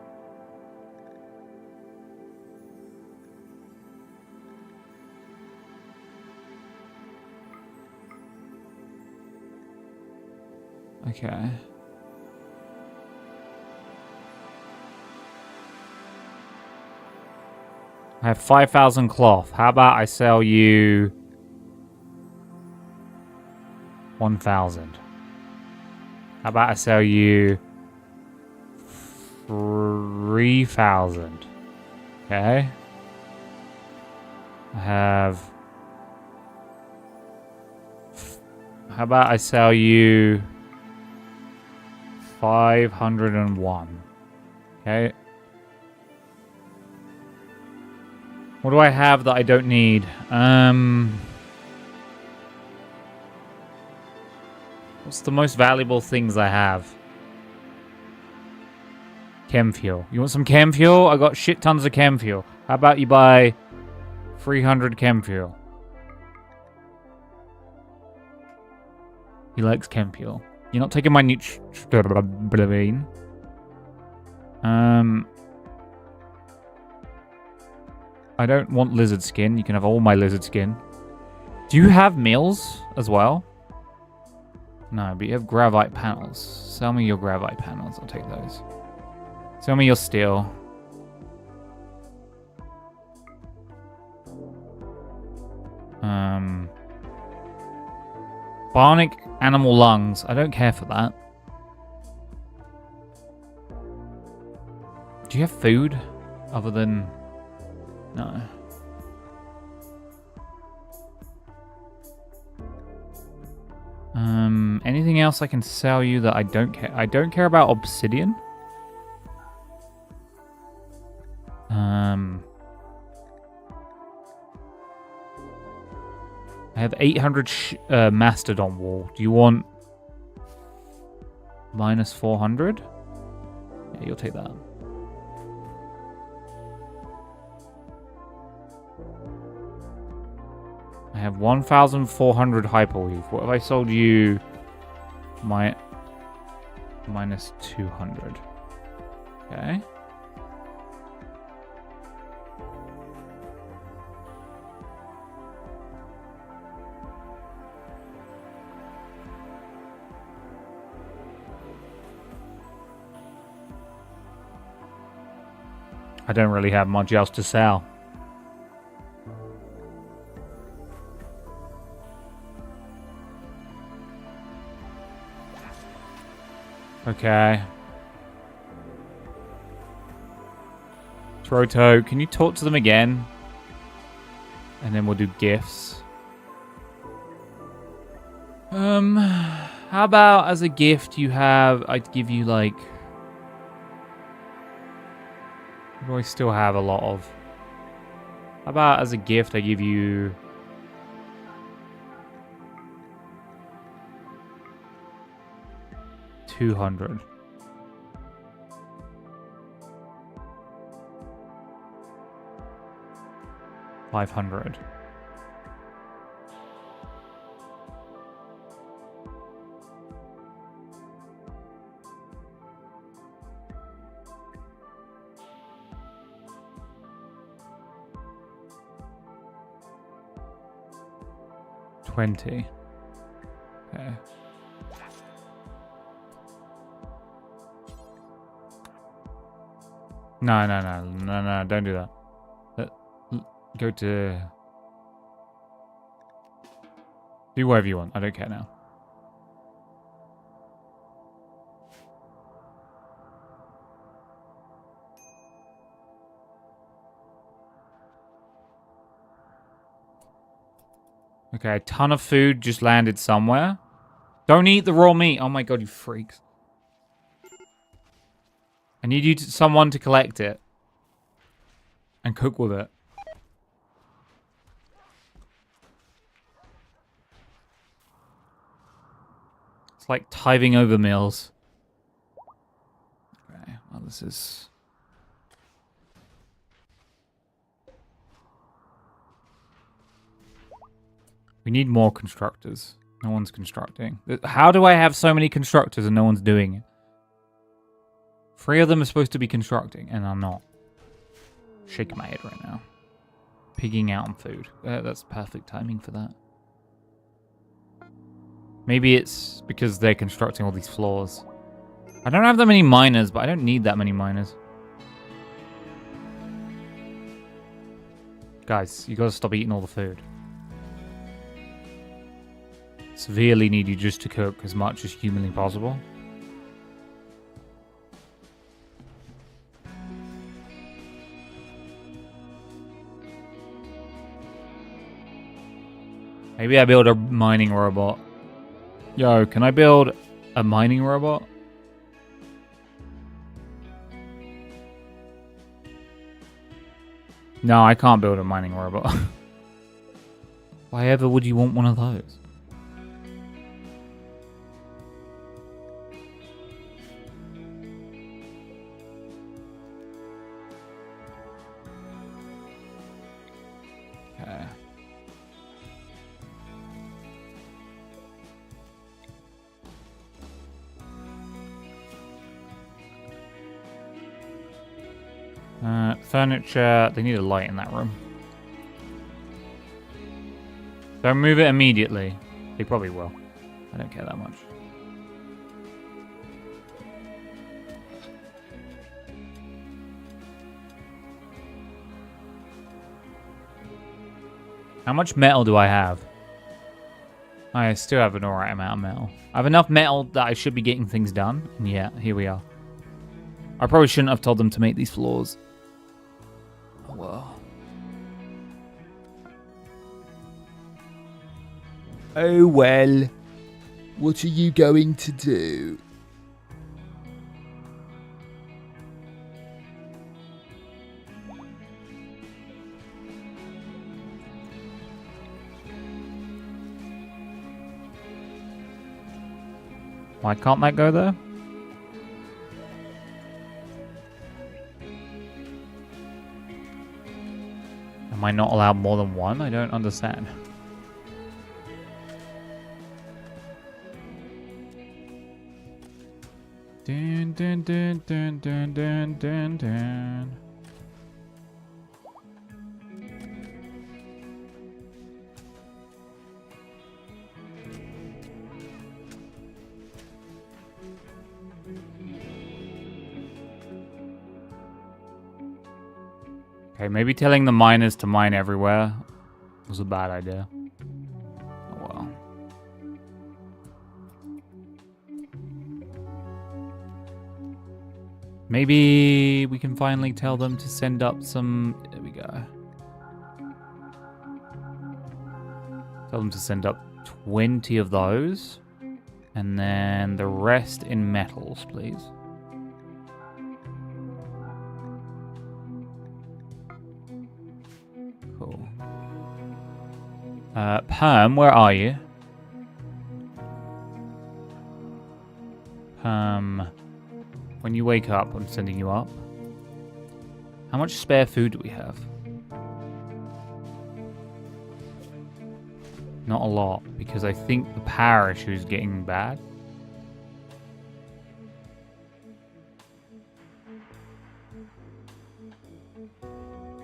Okay. I have 5,000 cloth. How about I sell you 1,000? How about I sell you 3,000? Okay. I have... How about I sell you 501? Okay. What do I have that I don't need? What's the most valuable things I have? Chem fuel. You want some chem fuel? I got shit tons of chem fuel. How about you buy 300 chem fuel? He likes chem fuel. You're not taking my nutrient. I don't want lizard skin. You can have all my lizard skin. Do you have meals as well? No, but you have gravite panels. Sell me your gravite panels. I'll take those. Sell me your steel. Banrik animal lungs. I don't care for that. Do you have food other than... No. Anything else I can sell you that I don't care? I don't care about obsidian. I have 800 mastodon wool. Do you want minus 400? Yeah, you'll take that. I have 1,400 hyperweave. What if I sold you minus 200? Okay. I don't really have much else to sell. Okay. Troto, can you talk to them again? And then we'll do gifts. How about as a gift you have, I'd give you like... What do I still have a lot of? How about as a gift I give you... $200. $500. $20. Okay. No, don't do that. Go to... Do whatever you want. I don't care now. Okay, a ton of food just landed somewhere. Don't eat the raw meat. Oh my god, you freaks. I need you someone to collect it. And cook with it. It's like tithing over meals. Okay, well this is... We need more constructors. No one's constructing. How do I have so many constructors and no one's doing it? 3 of them are supposed to be constructing, and I'm not. Shaking my head right now. Pigging out on food. That's perfect timing for that. Maybe it's because they're constructing all these floors. I don't have that many miners, but I don't need that many miners. Guys, you gotta stop eating all the food. Severely need you just to cook as much as humanly possible. Maybe I build a mining robot. Yo, can I build a mining robot? No, I can't build a mining robot. Why ever would you want one of those? Okay. Furniture. They need a light in that room. Don't move it immediately. They probably will. I don't care that much. How much metal do I have? I still have an alright amount of metal. I have enough metal that I should be getting things done. And yeah, here we are. I probably shouldn't have told them to make these floors. Oh well. Oh well. What are you going to do? Why can't that go there? Am I not allowed more than one? I don't understand. Dun, dun, dun, dun, dun, dun, dun, dun. Okay, maybe telling the miners to mine everywhere was a bad idea. Oh well. Maybe we can finally tell them to send up some... There we go. Tell them to send up 20 of those. And then the rest in metals, please. Cool. Perm, where are you? When you wake up, I'm sending you up. How much spare food do we have? Not a lot, because I think the power issue is getting bad.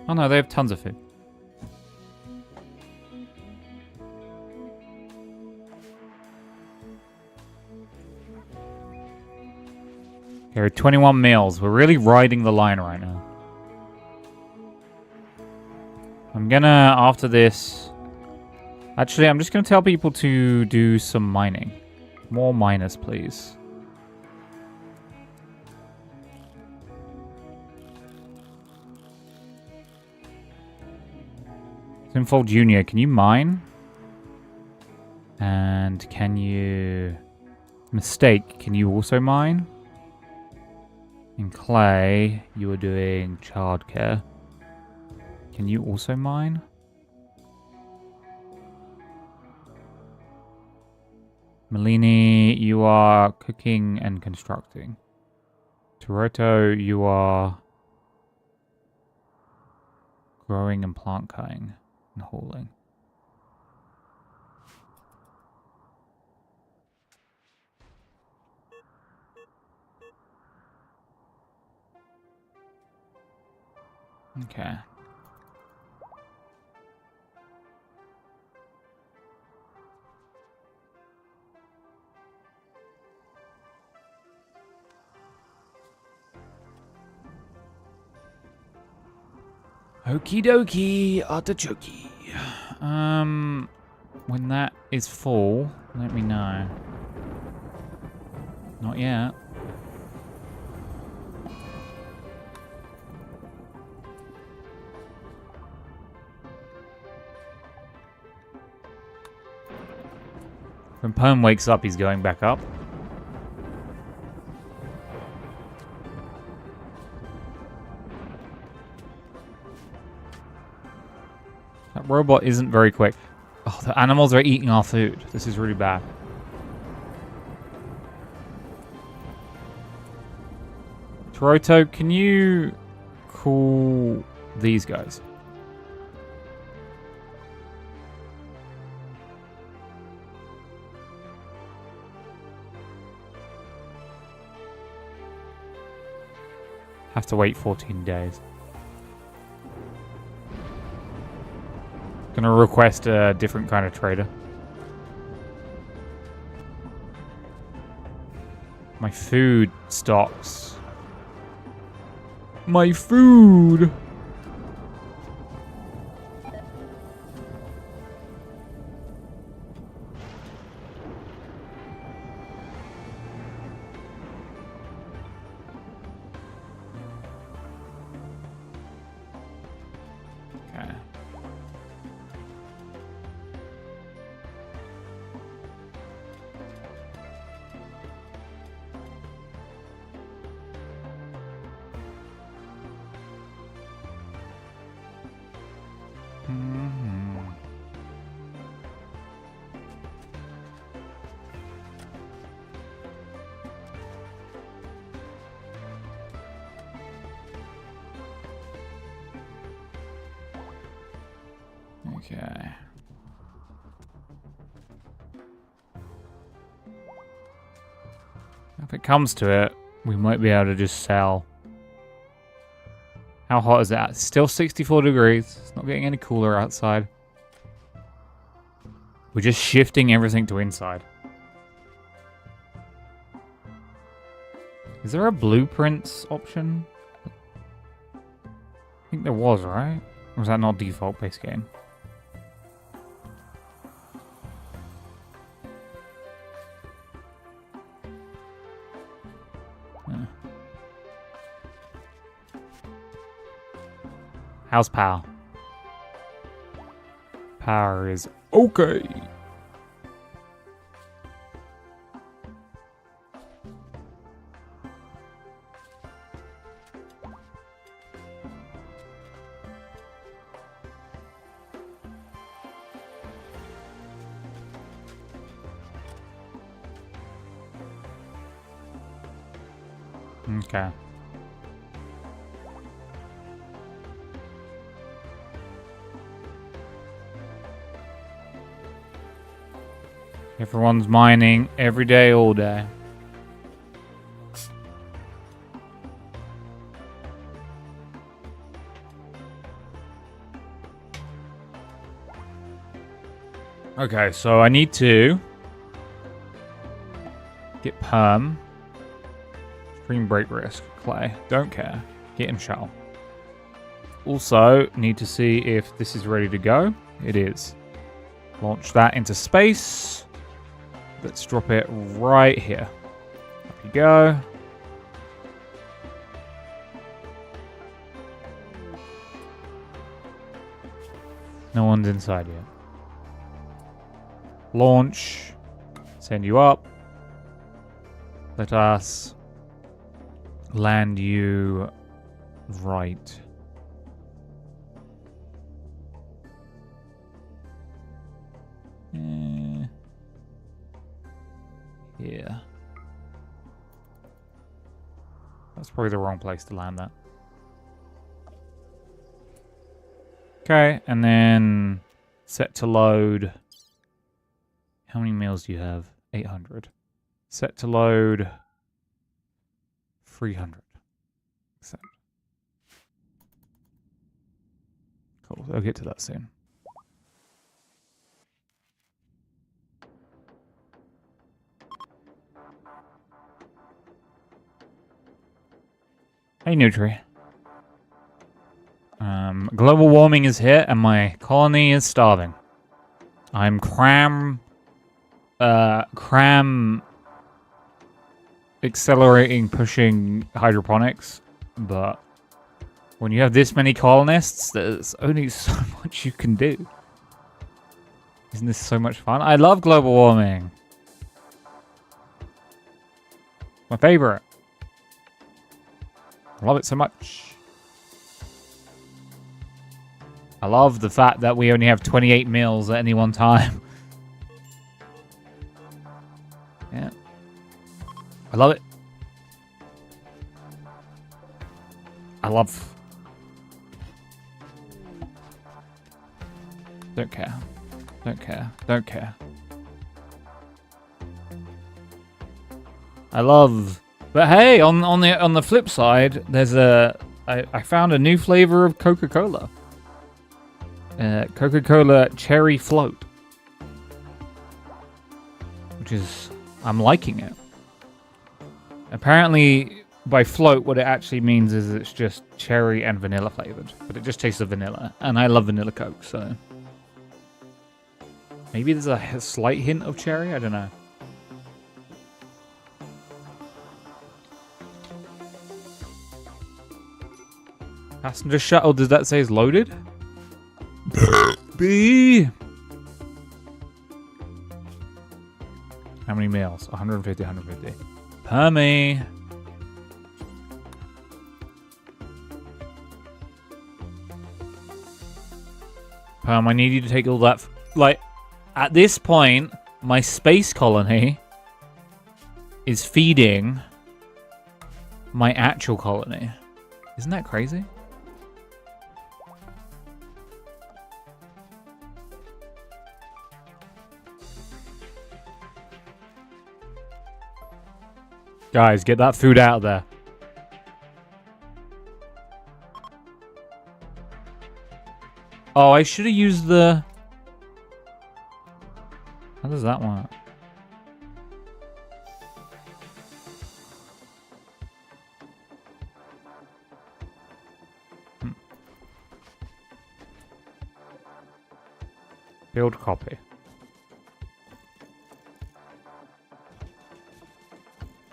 Oh no, they have tons of food. Here are 21 meals. We're really riding the line right now. I'm gonna, after this... Actually, I'm just gonna tell people to do some mining. More miners, please. Sinfold Jr., can you mine? And can you... Mistake, can you also mine? In Clay, you were doing childcare. Can you also mine? Malini, you are cooking and constructing. Toronto, you are growing and plant cutting and hauling. Okay. Okie dokie, artichoke. When that is full, let me know. Not yet. When Perm wakes up, he's going back up. That robot isn't very quick. Oh, the animals are eating our food. This is really bad. Toronto, can you call these guys? Have to wait 14 days. Gonna request a different kind of trader. My food stocks. My food! Okay. If it comes to it, we might be able to just sell. How hot is that? It's still 64 degrees. It's not getting any cooler outside. We're just shifting everything to inside. Is there a blueprints option? I think there was, right? Or was that not default base game? Yeah. How's power? Power is okay. Okay. Everyone's mining every day, all day. Okay, so I need to get perm. Extreme break risk. Clay. Don't care. Get in shell. Also, need to see if this is ready to go. It is. Launch that into space. Let's drop it right here. There we go. No one's inside yet. Launch. Send you up. Let us land you right. Yeah. That's probably the wrong place to land that. Okay, and then set to load. How many meals do you have? 800. Set to load 300. Accept. Cool, I'll get to that soon. Hey, Nutri. Global warming is here, and my colony is starving. I'm cram accelerating, pushing hydroponics, but when you have this many colonists, there's only so much you can do. Isn't this so much fun? I love global warming. My favorite. I love it so much. I love the fact that we only have 28 meals at any one time. Yeah. I love it. I love... Don't care. Don't care. Don't care. I love... But hey, on the flip side, there's I found a new flavor of Coca-Cola. Coca-Cola Cherry Float. Which is... I'm liking it. Apparently, by float, what it actually means is it's just cherry and vanilla flavored. But it just tastes of vanilla. And I love vanilla Coke, so... Maybe there's a slight hint of cherry? I don't know. Passenger shuttle, does that say is loaded? B. How many meals? 150, 150. Permy. I need you to take all that... Like, at this point, my space colony is feeding my actual colony. Isn't that crazy? Guys, get that food out of there. Oh, I should have used the... How does that work? Build copy.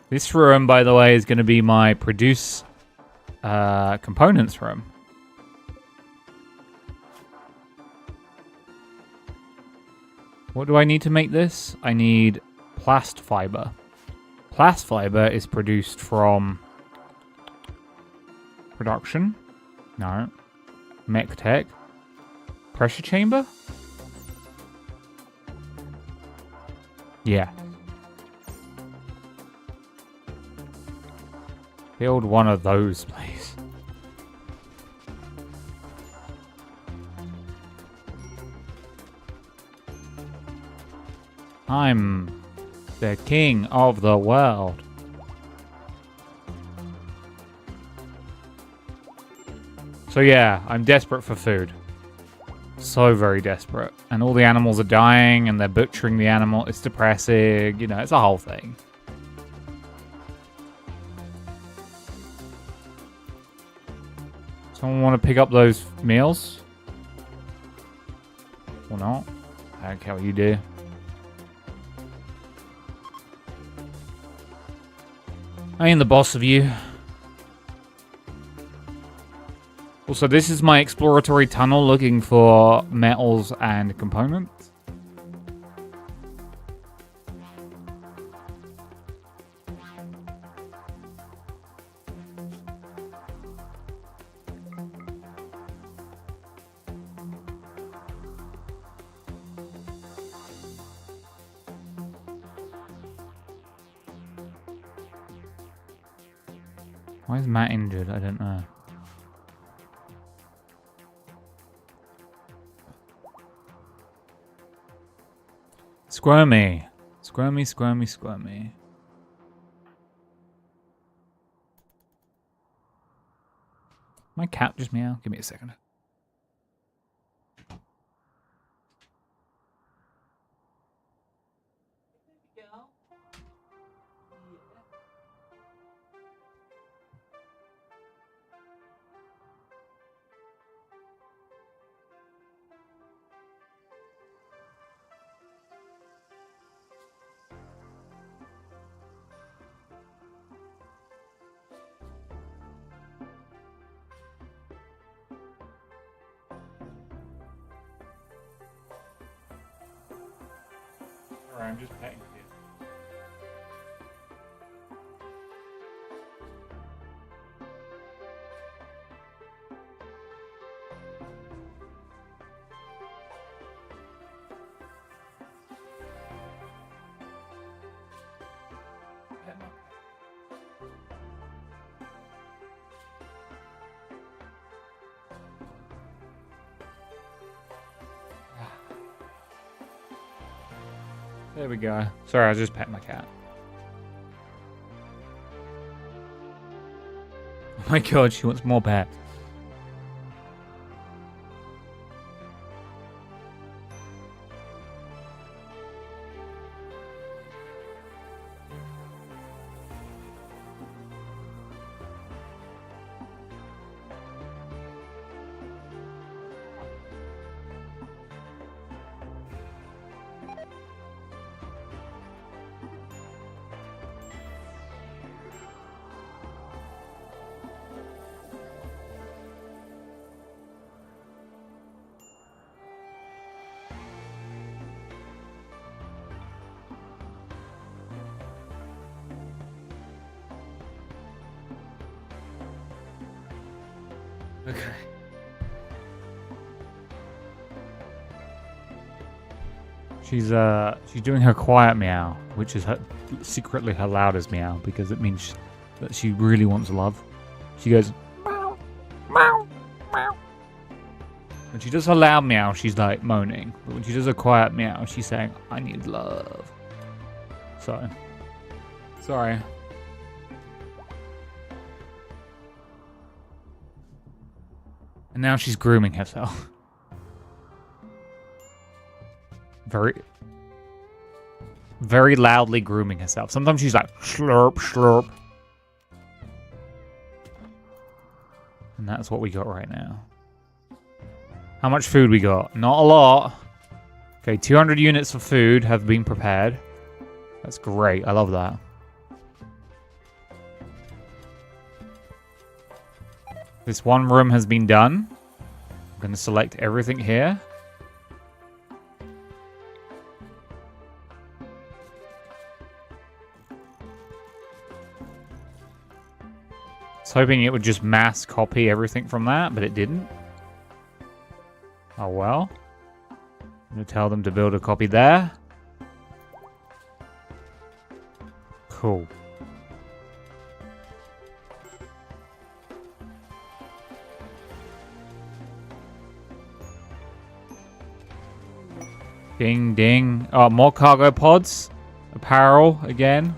This room, by the way, is going to be my produce components room. What do I need to make this? I need plast fiber. Plast fiber is produced from production. No. Mech tech. Pressure chamber? Yeah. Build one of those, please. I'm the king of the world. So yeah, I'm desperate for food. So very desperate. And all the animals are dying and they're butchering the animal. It's depressing. You know, it's a whole thing. Someone want to pick up those meals? Or not? I don't care what you do. I am the boss of you. Also, this is my exploratory tunnel looking for metals and components. Why is Matt injured? I don't know. Squirmy. Squirmy, squirmy, squirmy. My cat just meow? Give me a second. I'm just petting you. There we go. Sorry, I was just petting my cat. Oh my god, she wants more pets. Okay. She's doing her quiet meow, which is secretly her loudest meow because it means that she really wants love. She goes meow, meow, meow. When she does her loud meow, she's like moaning, but when she does a quiet meow, she's saying, "I need love." So, sorry. And now she's grooming herself. Very loudly grooming herself. Sometimes she's like, slurp, slurp. And that's what we got right now. How much food we got? Not a lot. Okay, 200 units of food have been prepared. That's great. I love that. This one room has been done. I'm going to select everything here. I was hoping it would just mass copy everything from that, but it didn't. Oh well. I'm going to tell them to build a copy there. Cool. Ding, ding. Oh, more cargo pods. Apparel, again.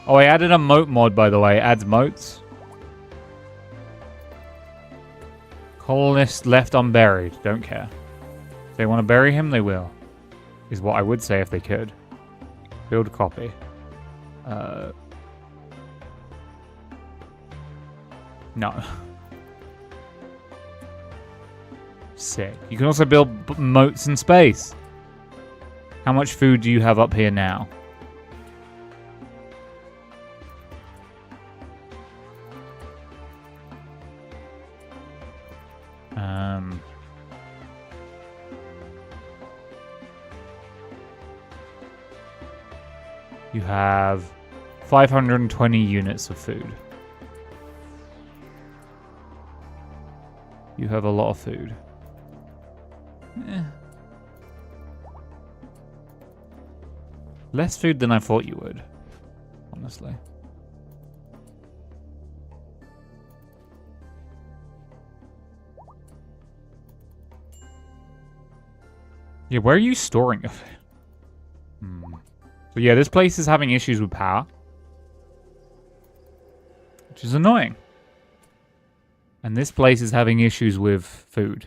Oh, I added a moat mod, by the way. It adds moats. Colonist left unburied. Don't care. If they want to bury him, they will. Is what I would say if they could. Build a copy. No. Sick. You can also build moats in space. How much food do you have up here now? You have 520 units of food. You have a lot of food. Less food than I thought you would, honestly. Yeah, where are you storing it? So yeah, this place is having issues with power. Which is annoying. And this place is having issues with food.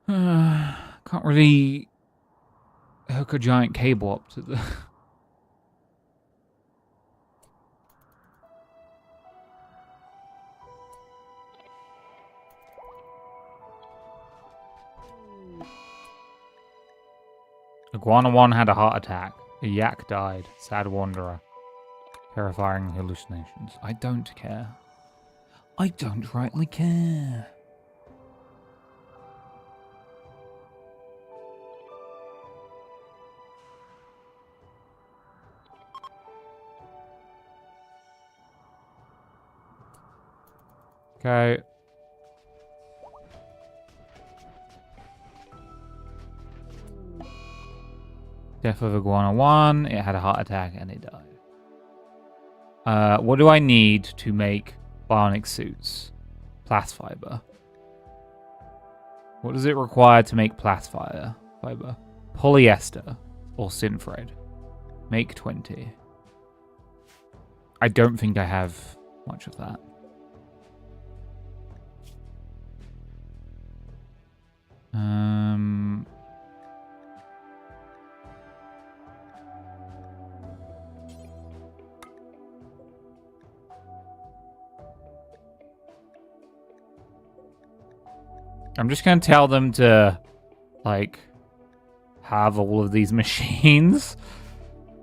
Can't really hook a giant cable up to the... Iguana 1 had a heart attack. A yak died. Sad wanderer. Terrifying hallucinations. I don't care. I don't rightly care. Okay. Death of Iguana 1. It had a heart attack and it died. What do I need to make bionic suits? Plast fiber. What does it require to make plast fiber? Polyester or synthread. Make 20. I don't think I have much of that. I'm just going to tell them to, like, have all of these machines.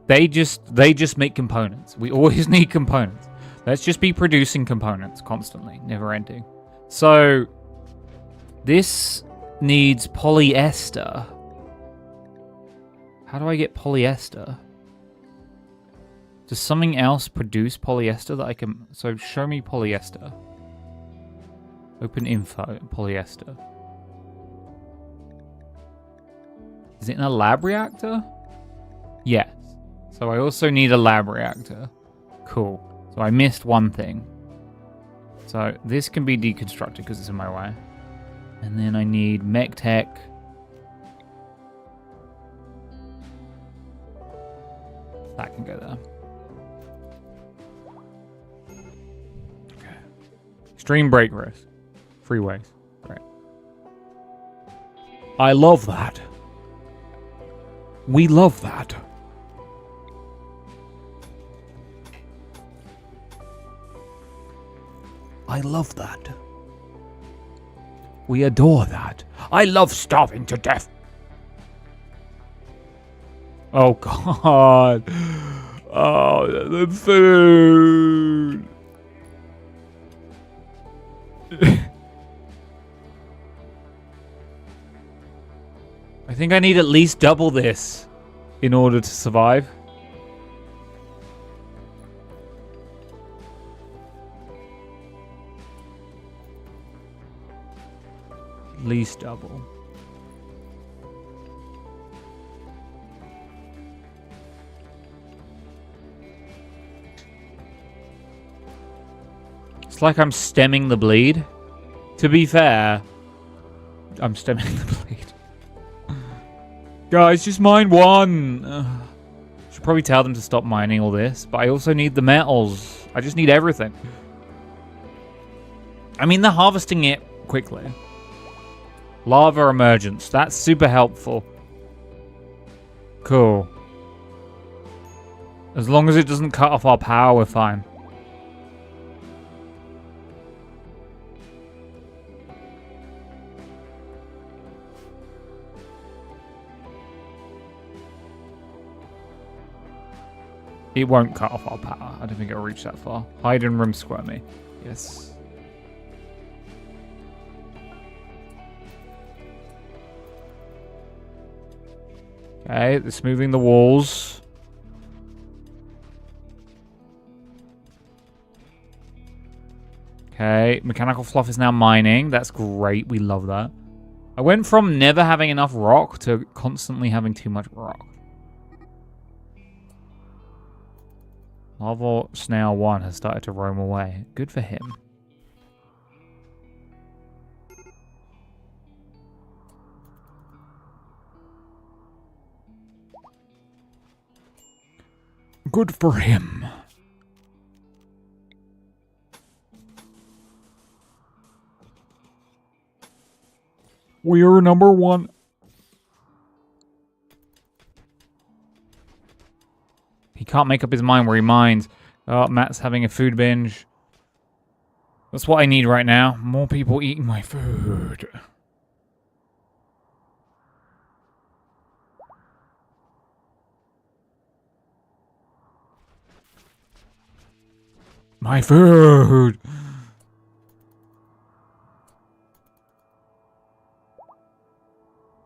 They just make components. We always need components. Let's just be producing components constantly, never ending. So, this needs polyester. How do I get polyester? Does something else produce polyester that I can... So, show me polyester. Open info, polyester. Is it in a lab reactor? Yes. So I also need a lab reactor. Cool. So I missed one thing. So this can be deconstructed because it's in my way. And then I need mech tech. That can go there. Okay. Extreme break risk. Freeways. Right. I love that. We love that. I love that. We adore that. I love starving to death. Oh, God. Oh, the food. I think I need at least double this in order to survive. At least double. It's like I'm stemming the bleed. To be fair, I'm stemming the bleed. Guys, just mine one. Should probably tell them to stop mining all this, but I also need the metals. I just need everything. I mean, they're harvesting it quickly. Lava emergence. That's super helpful. Cool. As long as it doesn't cut off our power, we're fine. It won't cut off our power. I don't think it'll reach that far. Hide in room squirmy. Yes. Okay, it's moving the walls. Okay, mechanical fluff is now mining. That's great. We love that. I went from never having enough rock to constantly having too much rock. Lava Snail 1 has started to roam away. Good for him. Good for him. We are number one. He can't make up his mind where he mines. Oh, Matt's having a food binge. That's what I need right now. More people eating my food. My food!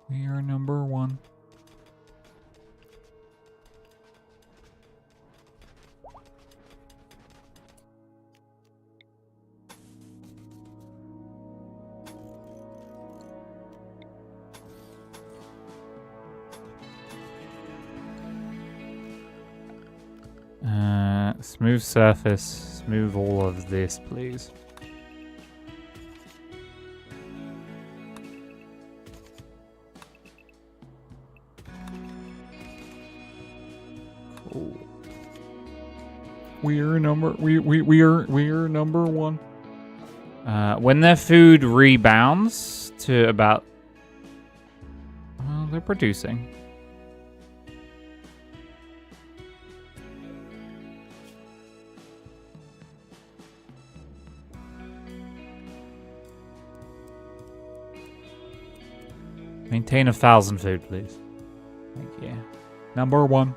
We are number one. Smooth surface. Smooth all of this, please. Cool. We are number one. When their food rebounds to about, well, they're producing. Maintain 1,000 food, please. Thank you. Number one.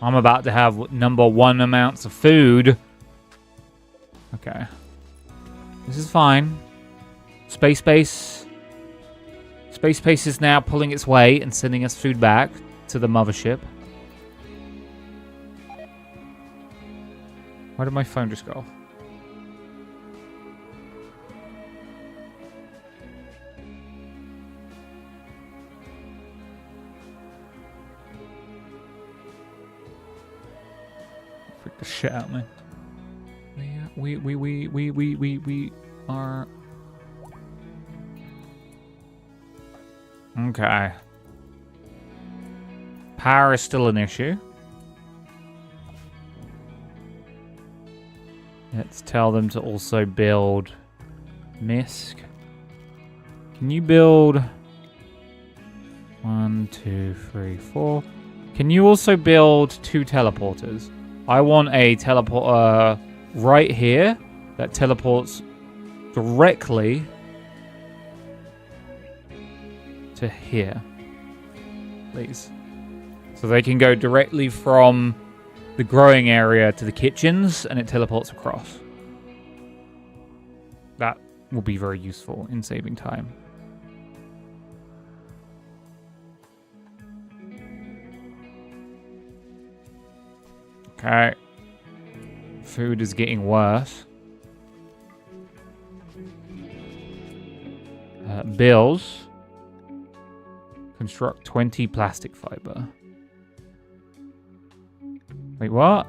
I'm about to have number one amounts of food. Okay. This is fine. Space base. Space base is now pulling its way and sending us food back to the mothership. Why did my phone just go off? The shit out of me. We are okay. Power is still an issue. Let's tell them to also build Misk. Can you build 1, 2, 3, 4? Can you also build 2 teleporters? I want a teleporter right here that teleports directly to here, please. So they can go directly from the growing area to the kitchens and it teleports across. That will be very useful in saving time. Okay. Food is getting worse. Bills. Construct 20 plastic fiber. Wait, what?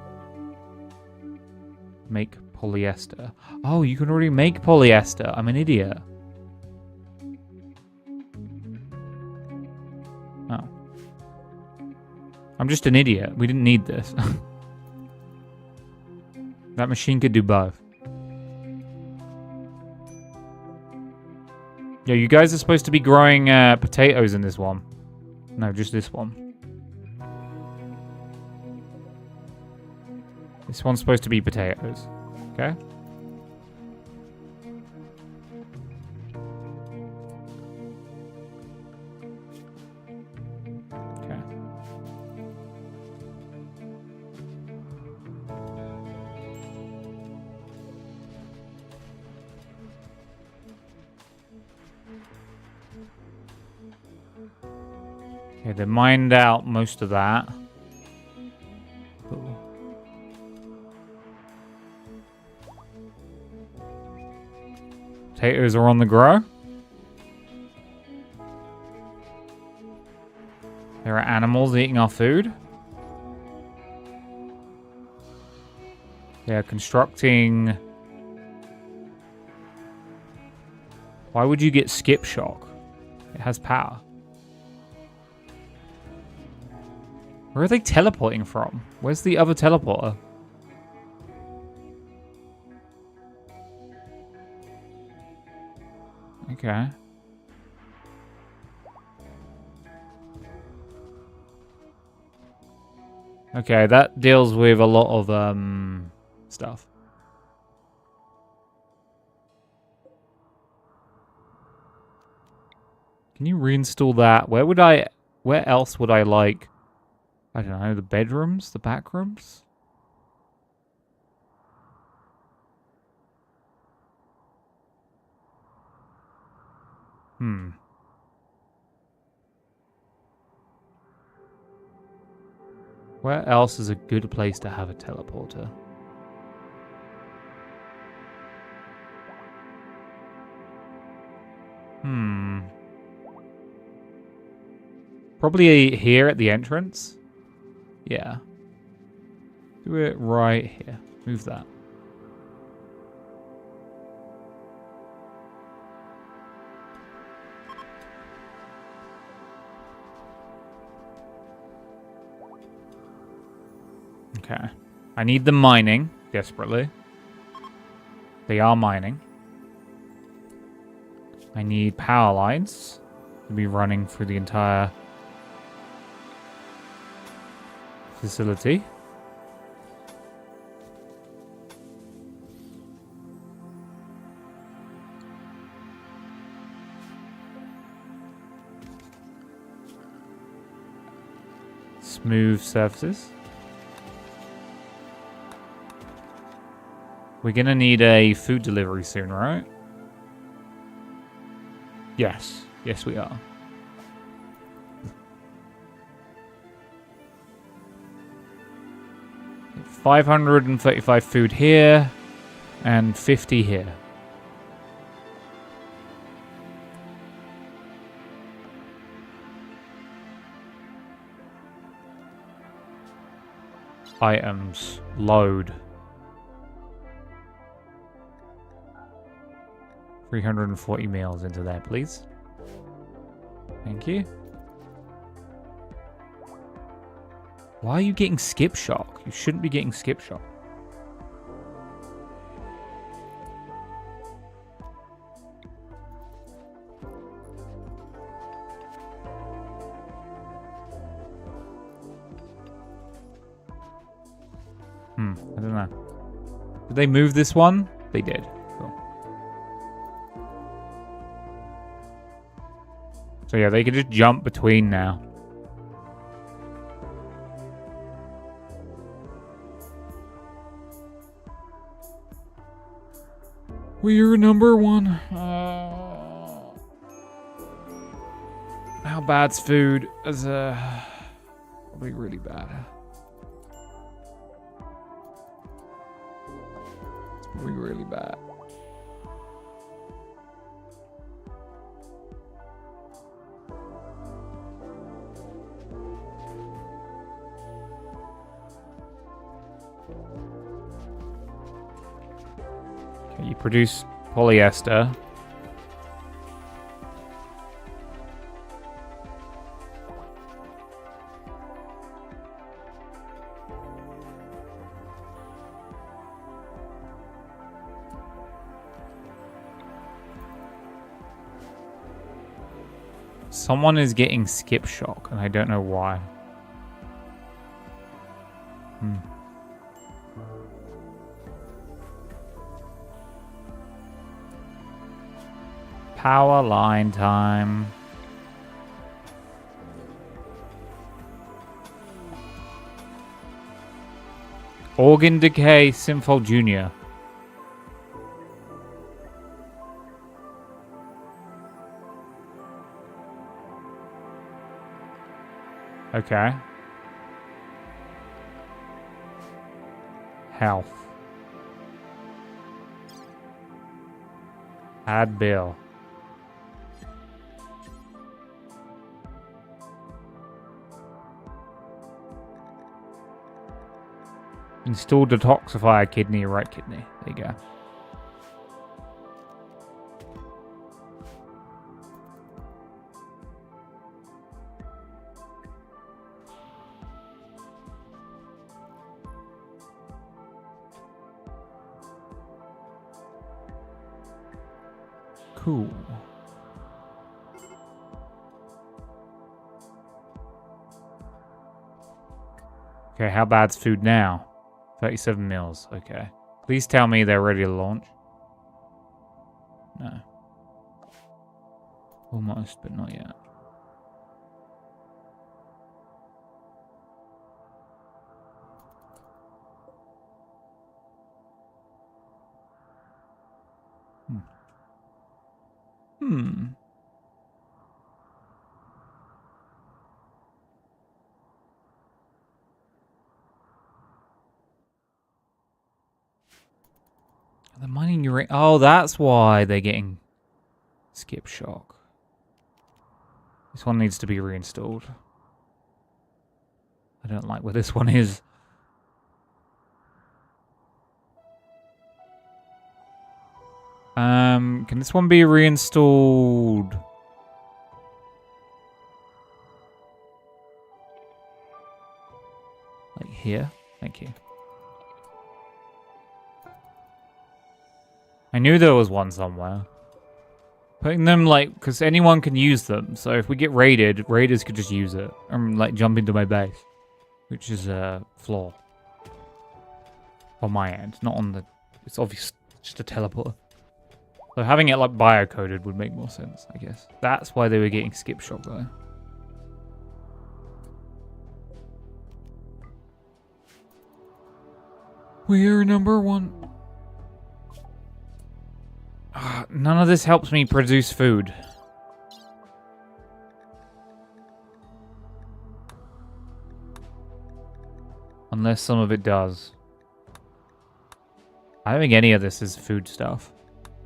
Make polyester. Oh, you can already make polyester. I'm an idiot. Oh. I'm just an idiot. We didn't need this. That machine could do both. Yeah, you guys are supposed to be growing potatoes in this one. No, just this one. This one's supposed to be potatoes. Okay? Okay. Okay, they mined out most of that. Cool. Potatoes are on the grow. There are animals eating our food. They are constructing... Why would you get skip shock? It has power. Where are they teleporting from? Where's the other teleporter? Okay. Okay, that deals with a lot of stuff. Can you reinstall that? Where else would I like, I don't know, the bedrooms, the back rooms? Where else is a good place to have a teleporter? Probably here at the entrance. Yeah. Do it right here. Move that. Okay. I need them mining desperately. They are mining. I need power lines to be running through the entire facility. Smooth surfaces. We're gonna need a food delivery soon, right? Yes. Yes, we are. $535 food here and 50 here. Items. Load. 340 meals into there, please. Thank you. Why are you getting skip shock? You shouldn't be getting skip shock. I don't know. Did they move this one? They did. Cool. So yeah, they can just jump between now. We're number one. How bad's food? As probably really bad. It's probably really bad. Okay, you produce polyester. Someone is getting skip shock, and I don't know why. Power line time. Organ decay, Simfol Jr. Okay. Health. Add bill. Install detoxifier kidney, right kidney. There you go. Cool. Okay, how bad's food now? 37 mils, okay. Please tell me they're ready to launch. No. Almost, but not yet. The mining uranium. Oh, that's why they're getting skip shock. This one needs to be reinstalled. I don't like where this one is. Can this one be reinstalled? Like here? Thank you. I knew there was one somewhere. Putting them like, because anyone can use them. So if we get raided, raiders could just use it and like jump into my base, which is a flaw on my end, not on the. It's obvious, just a teleporter. So having it like biocoded would make more sense, I guess. That's why they were getting skip shock though. We're number one. None of this helps me produce food. Unless some of it does. I don't think any of this is food stuff.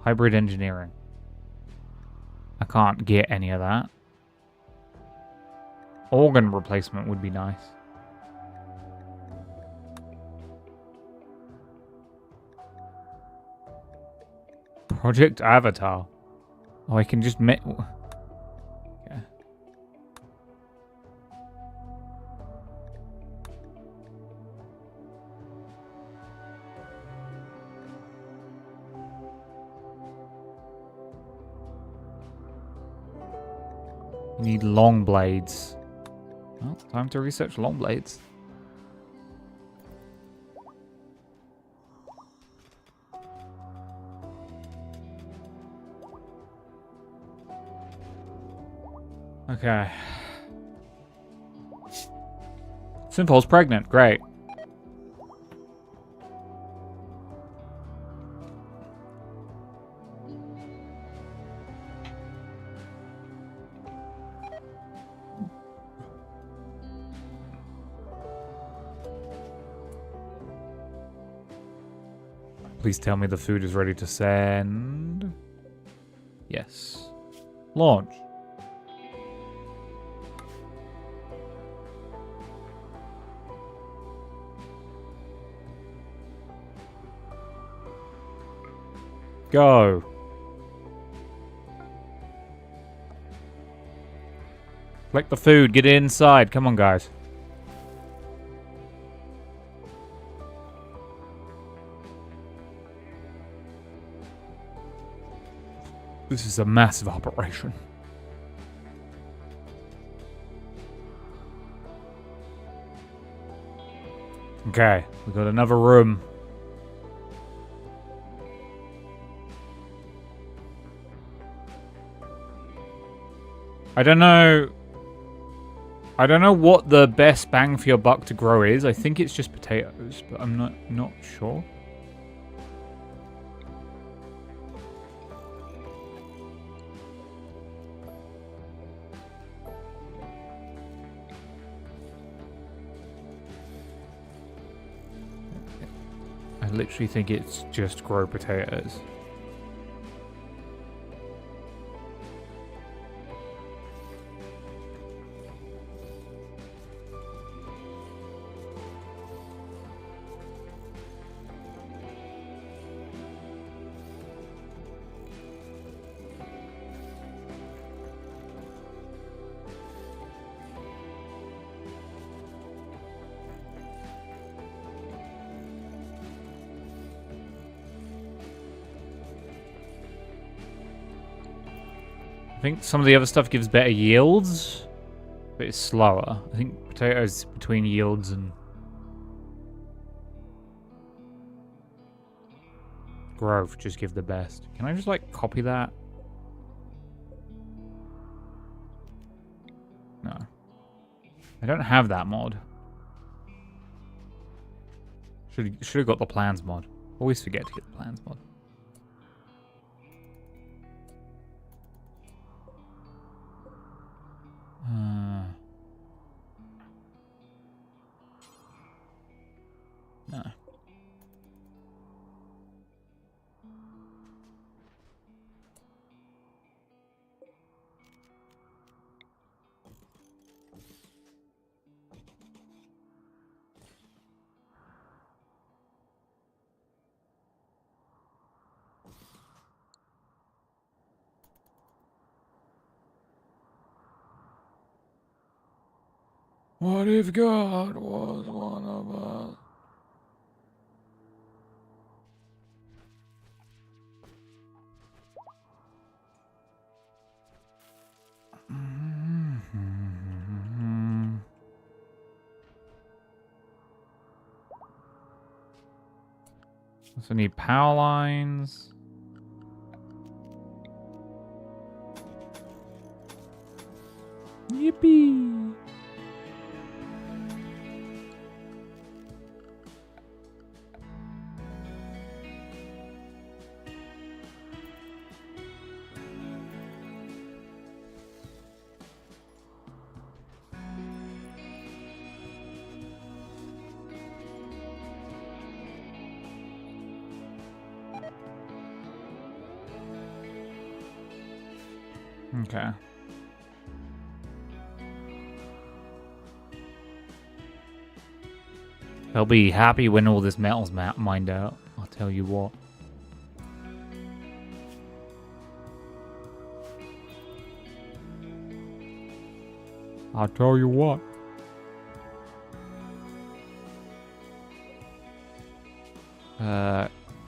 Hybrid engineering. I can't get any of that. Organ replacement would be nice. Project Avatar. Oh, I can just make. Okay. You need long blades. Well, time to research long blades. Okay. Simple's pregnant. Great. Please tell me the food is ready to send. Yes. Launch. Go. Collect the food. Get inside. Come on, guys. This is a massive operation. Okay, we got another room. I don't know what the best bang for your buck to grow is. I think it's just potatoes, but I'm not sure. I literally think it's just grow potatoes. I think some of the other stuff gives better yields, but it's slower. I think potatoes between yields and growth just give the best. Can I just like copy that? No. I don't have that mod. Should have got the plans mod. Always forget to get the plans mod. No. What if God was one of us? Also need power lines. Yippee! Okay. They'll be happy when all this metal's mined out. I'll tell you what. I'll tell you what.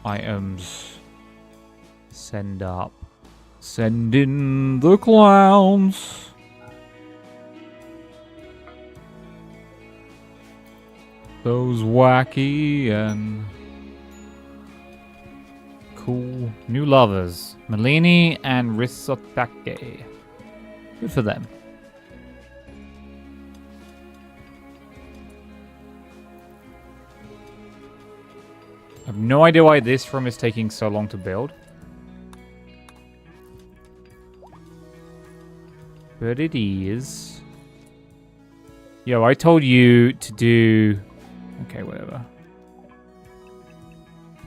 Items. Send up. Send in the clowns. Those wacky and cool new lovers. Malini and Risotake. Good for them. I have no idea why this room is taking so long to build. But it is. Yo, I told you to do... Okay, whatever.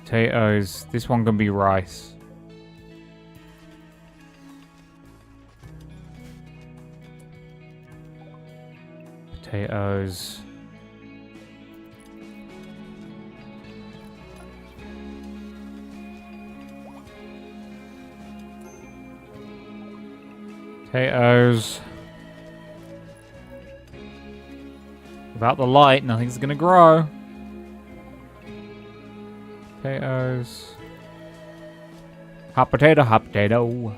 Potatoes. This one can be rice. Potatoes. Potatoes. Without the light, nothing's gonna grow. Potatoes. Hot potato, hot potato.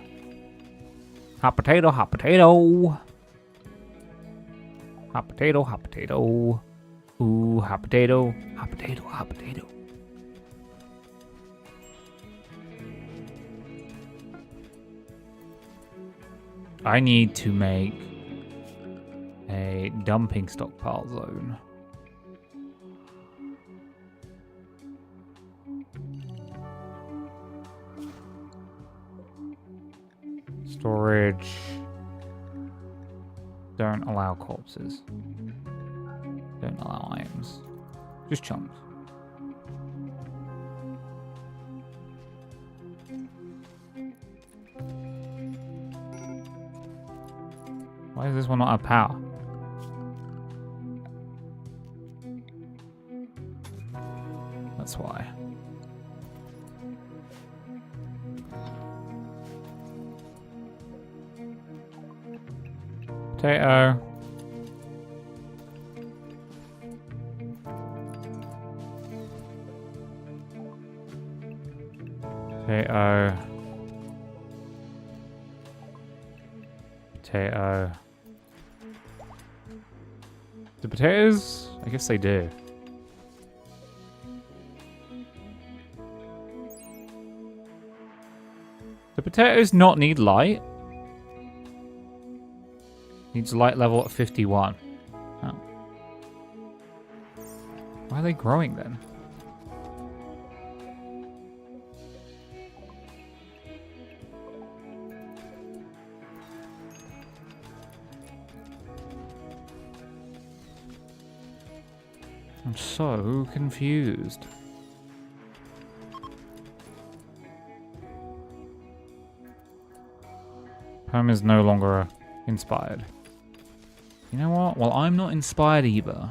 Hot potato, hot potato. Hot potato, hot potato. Ooh, hot potato, hot potato, hot potato. I need to make a dumping stockpile zone. Storage. Don't allow corpses. Don't allow items. Just chunks. Why does this one not have power? That's why. Potato. Potato. Potato. The potatoes? I guess they do. The potatoes not need light? Needs light level at 51. Oh. Why are they growing then? I'm so confused. Poem is no longer inspired. You know what? Well, I'm not inspired either.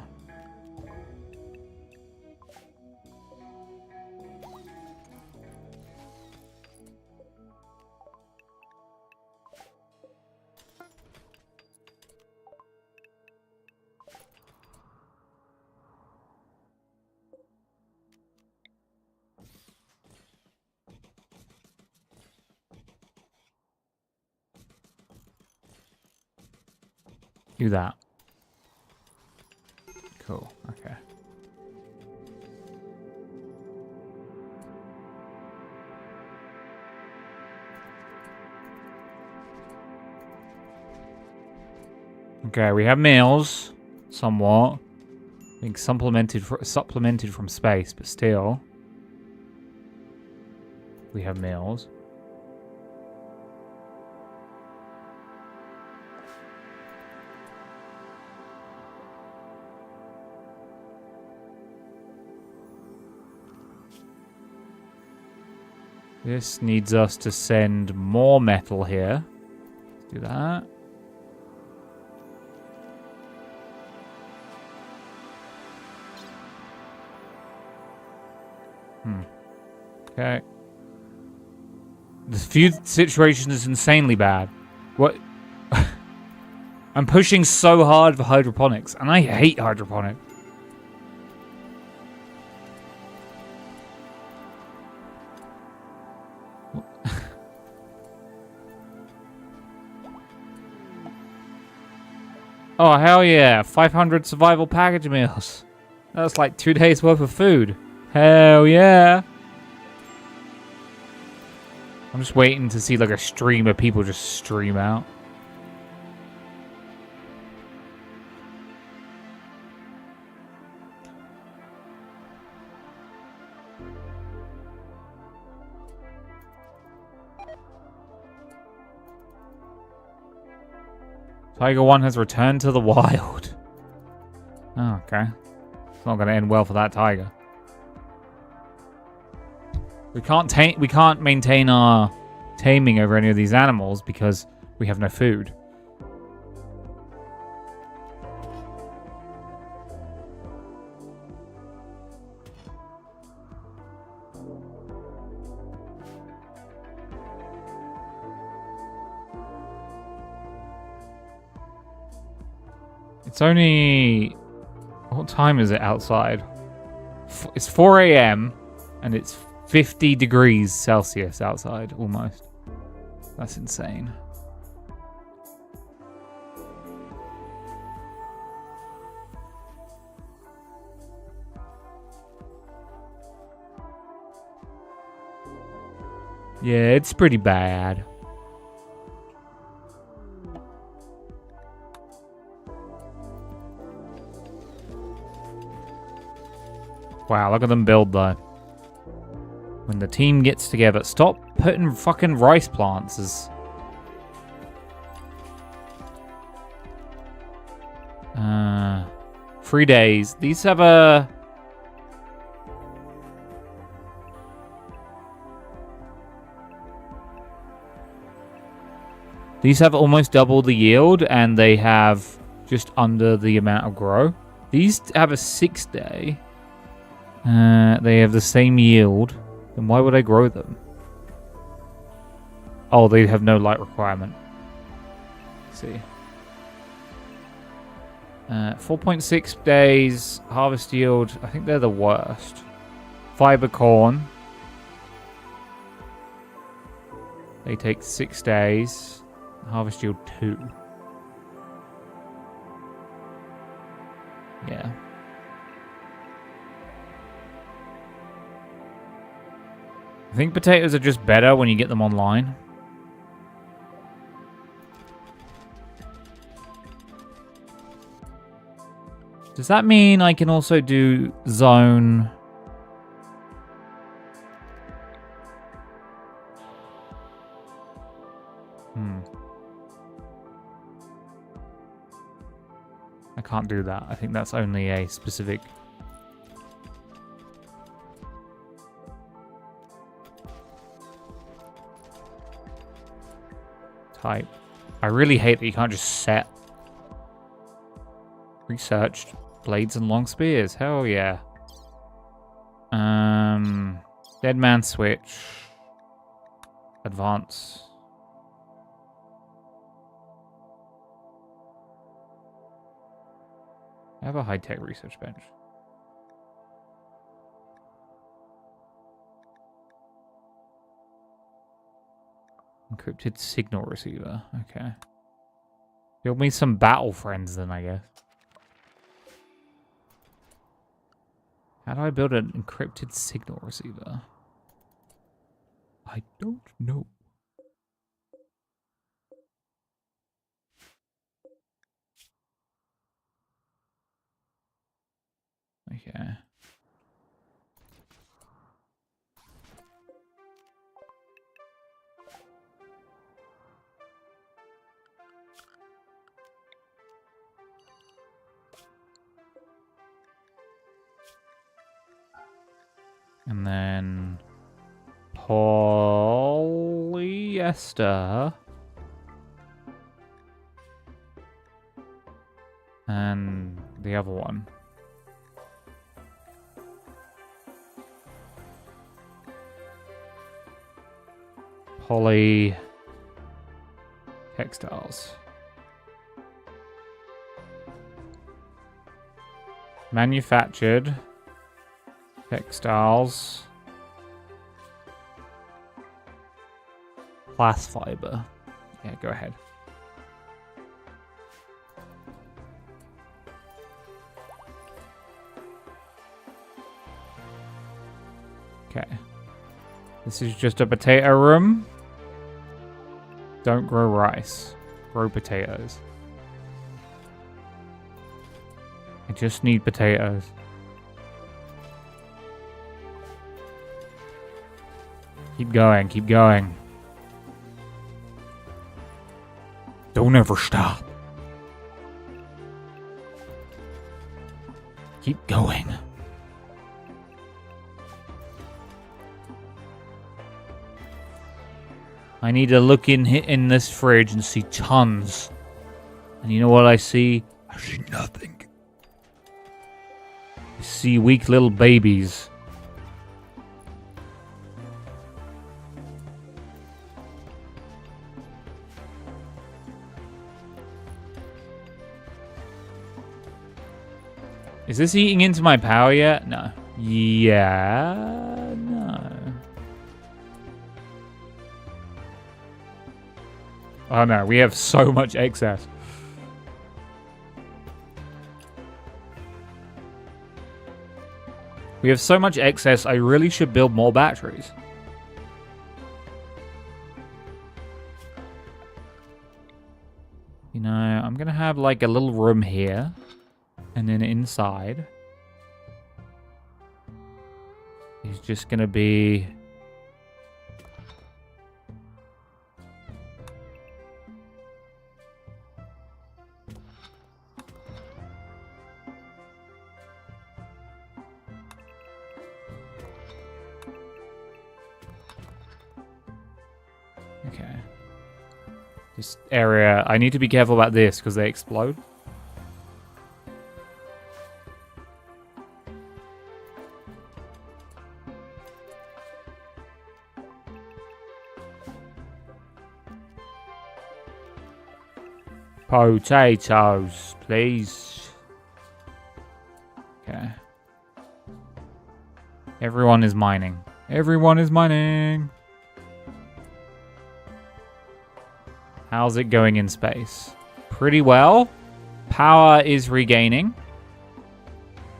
Do that. Cool, okay. Okay, we have meals, somewhat. Being supplemented from space, but still. We have meals. This needs us to send more metal here. Let's do that. Okay. The food situation is insanely bad. What? I'm pushing so hard for hydroponics, and I hate hydroponics. Oh, hell yeah. 500 survival package meals. That's like 2 days worth of food. Hell yeah. I'm just waiting to see like a stream of people just stream out. Tiger 1 has returned to the wild. Oh, okay. It's not going to end well for that tiger. We can't maintain our taming over any of these animals because we have no food. It's only... What time is it outside? It's 4 a.m. and it's 50 degrees Celsius outside, almost. That's insane. Yeah, it's pretty bad. Wow, look at them build, though. When the team gets together. Stop putting fucking rice plants as... 3 days. These have a... These have almost double the yield, and they have just under the amount of grow. These have a 6-day. They have the same yield. Then why would I grow them? Oh, they have no light requirement. Let's see. 4.6 days. Harvest yield. I think they're the worst. Fiber corn. They take 6 days. Harvest yield 2. Yeah. I think potatoes are just better when you get them online. Does that mean I can also do zone? I can't do that. I think that's only a specific... type. I really hate that you can't just set. Researched blades and long spears. Hell yeah. Dead man switch. Advance. I have a high-tech research bench. Encrypted signal receiver. Okay. Build me some battle friends then, I guess. How do I build an encrypted signal receiver? I don't know. Okay. And then polyester. And the other one. Poly textiles. Manufactured textiles. Glass fiber. Yeah, go ahead. Okay. This is just a potato room. Don't grow rice. Grow potatoes. I just need potatoes. Keep going, keep going. Don't ever stop. keep going. I need to look in this fridge and see tons. And you know what I see? I see nothing. I see weak little babies. Is this eating into my power yet? No. Yeah, no. Oh no, we have so much excess. We have so much excess, I really should build more batteries. You know, I'm gonna have like a little room here. And then inside is just gonna be okay. This area, I need to be careful about this because they explode. Potatoes, please. Okay. Everyone is mining. Everyone is mining. How's it going in space? Pretty well. Power is regaining.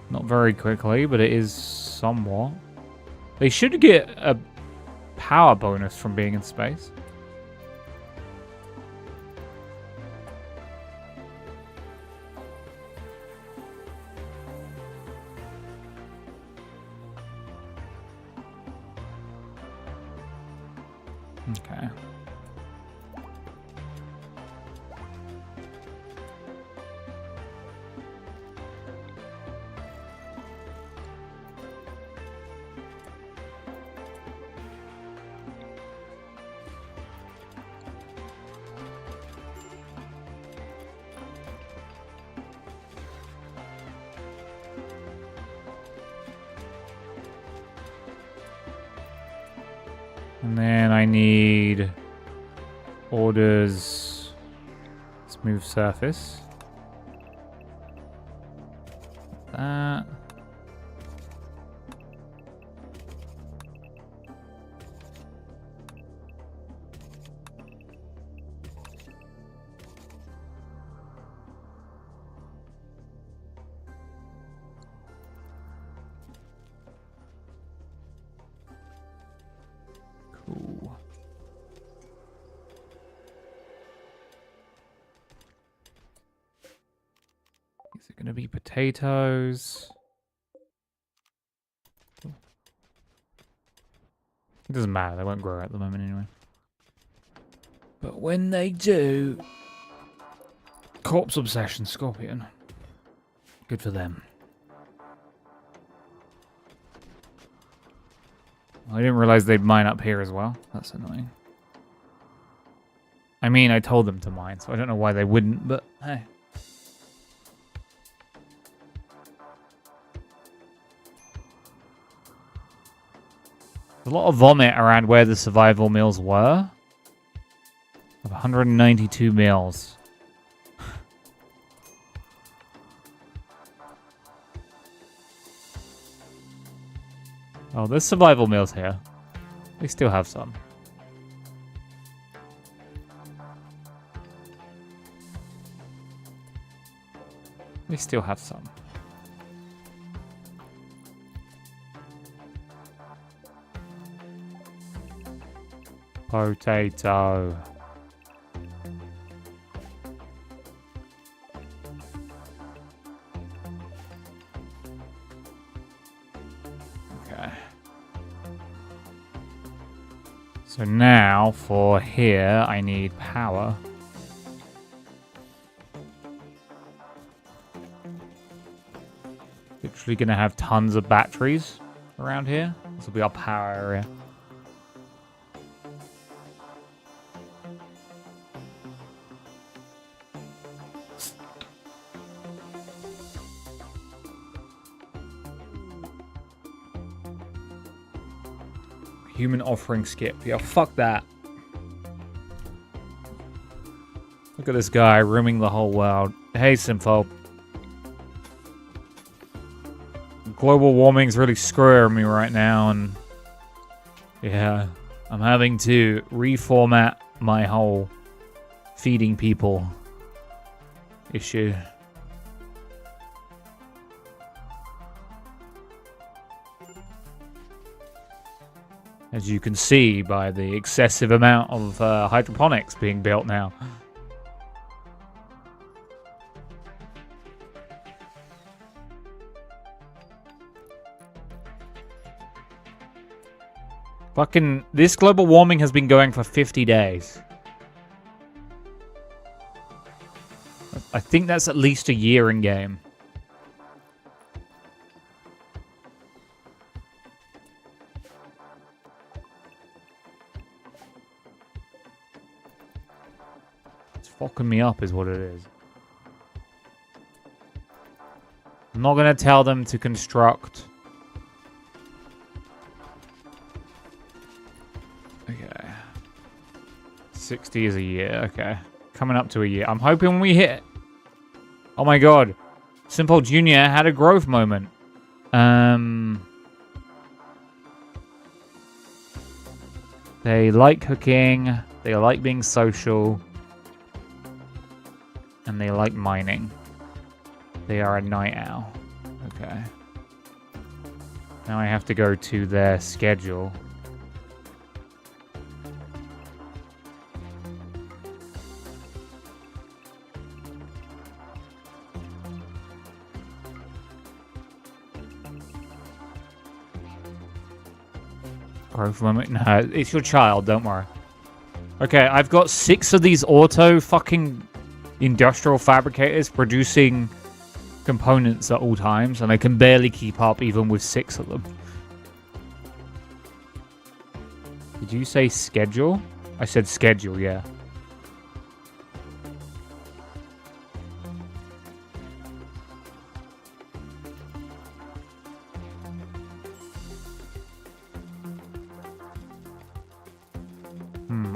Not very quickly, but it is somewhat. They should get a power bonus from being in space. Okay. And then I need orders smooth surface. That. Cool. Is it going to be potatoes? It doesn't matter, they won't grow at the moment anyway. But when they do... Corpse Obsession Scorpion. Good for them. I didn't realize they'd mine up here as well. That's annoying. I mean, I told them to mine, so I don't know why they wouldn't, but hey. There's a lot of vomit around where the survival meals were. Of 192 meals. Oh, there's survival meals here. They still have some. They still have some. Potato. Okay. So now for here, I need power. literally going to have tons of batteries around here. This will be our power area. Human offering skip. Yeah, fuck that. Look at this guy roaming the whole world. Hey, Sympho. Global warming's really screwing me right now, and yeah, I'm having to reformat my whole feeding people issue. As you can see by the excessive amount of hydroponics being built now. Fucking, this global warming has been going for 50 days. I think that's at least a year in game. It's fucking me up is what it is. I'm not going to tell them to construct... Okay. 60 is a year, okay. Coming up to a year. I'm hoping we hit... Oh my god. Simple Jr. had a growth moment. They like cooking. They like being social. And they like mining. They are a night owl. Okay. Now I have to go to their schedule. Growth moment? No, it's your child, don't worry. Okay, I've got 6 of these auto fucking industrial fabricators producing components at all times, and I can barely keep up even with 6 of them. Did you say schedule? I said schedule, yeah.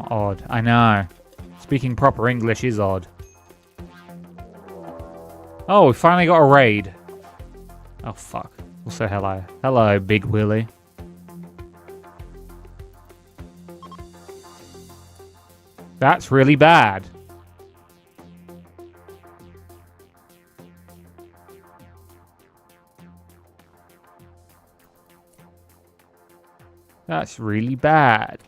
Odd. I know. Speaking proper English is odd. Oh, we finally got a raid. Oh, fuck. Also, hello. Hello, Big Willy. That's really bad. That's really bad.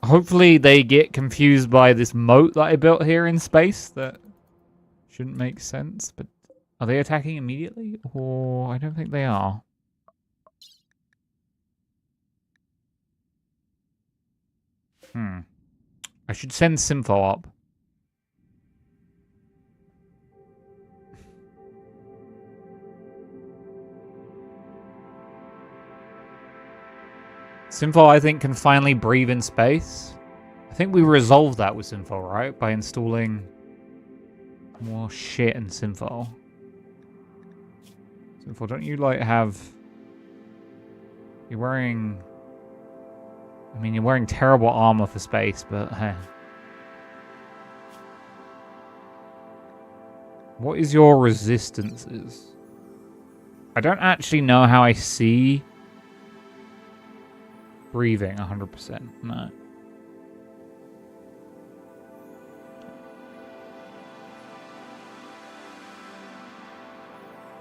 Hopefully they get confused by this moat that I built here in space that shouldn't make sense, but are they attacking immediately? Or I don't think they are. I should send Sympho up. Sympho, I think, can finally breathe in space. I think we resolved that with Sympho, right? By installing more shit in Sympho. Sympho, don't you, like, have... You're wearing... I mean, you're wearing terrible armor for space, but hey. What is your resistances? I don't actually know how I see... breathing 100%. No.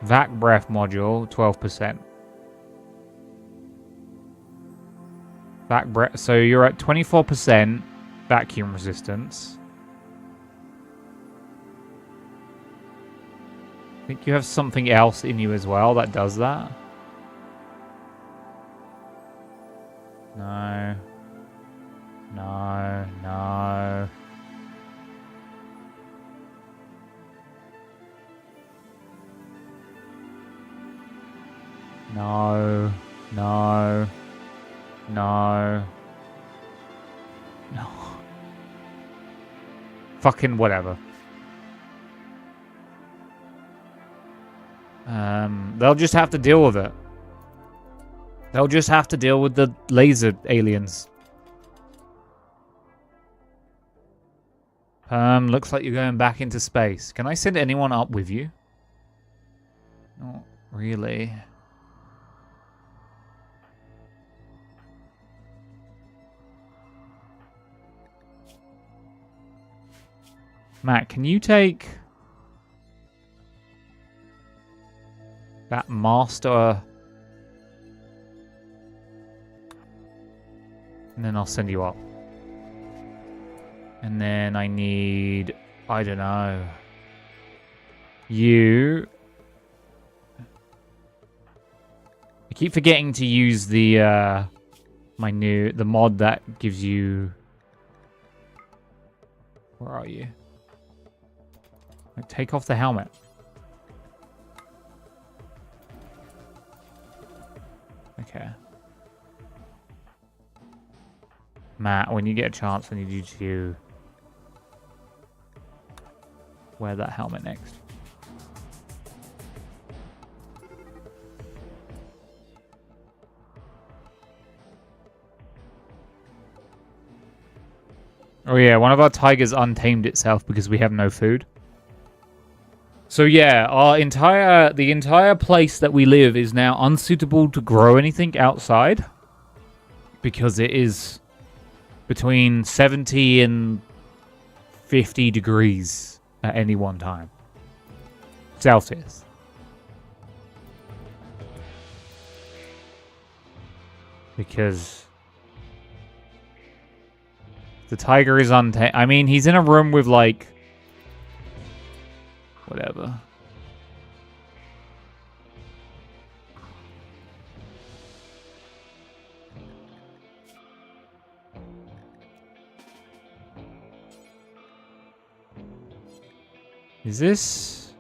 Vac breath module 12%. Vac breath. So you're at 24% vacuum resistance. I think you have something else in you as well that does that. No. No. No. No. No. No. No. Fucking whatever. They'll just have to deal with it. They'll just have to deal with the laser aliens. Looks like you're going back into space. Can I send anyone up with you? Not really. Matt, can you take that master? And then I'll send you up. And then I need, I don't know, you. I keep forgetting to use the the mod that gives you. Where are you? Like, take off the helmet. Okay. Matt, when you get a chance, I need you to wear that helmet next. Oh yeah, one of our tigers untamed itself because we have no food. So yeah, the entire place that we live is now unsuitable to grow anything outside because it is between 70 and 50 degrees at any one time. Celsius. Because the tiger is untamed. I mean, he's in a room with like whatever. Is this?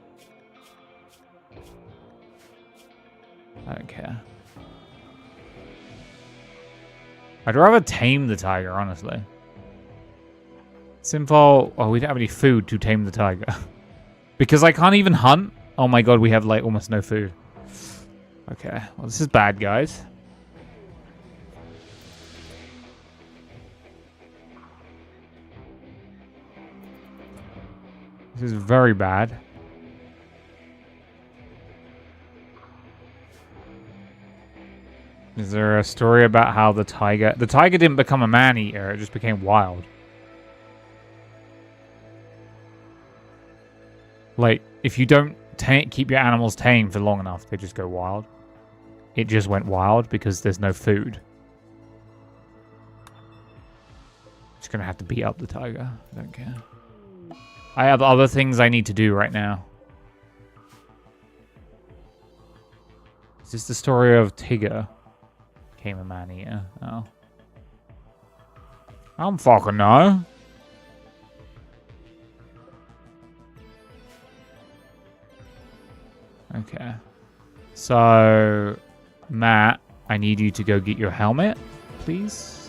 I don't care. I'd rather tame the tiger, honestly. Simple. Oh, we don't have any food to tame the tiger. Because I can't even hunt. Oh my god, we have like almost no food. Okay, well this is bad, guys. This is very bad. Is there a story about how the tiger didn't become a man-eater, it just became wild? Like, if you don't keep your animals tame for long enough, they just go wild. It just went wild because there's no food. Just gonna have to beat up the tiger. I don't care. I have other things I need to do right now. Is this the story of Tigger? Became a man-eater. Oh. I don't fucking know. Okay. So, Matt, I need you to go get your helmet, please.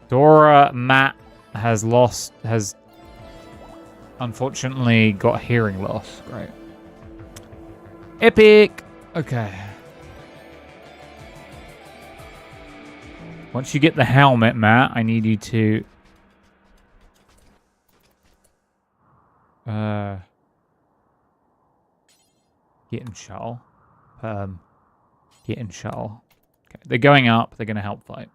Dora, Matt has unfortunately got hearing loss. Great. Epic! Okay. Once you get the helmet, Matt, I need you to... get in shuttle. Get in shuttle. Okay. They're going up. They're going to help fight.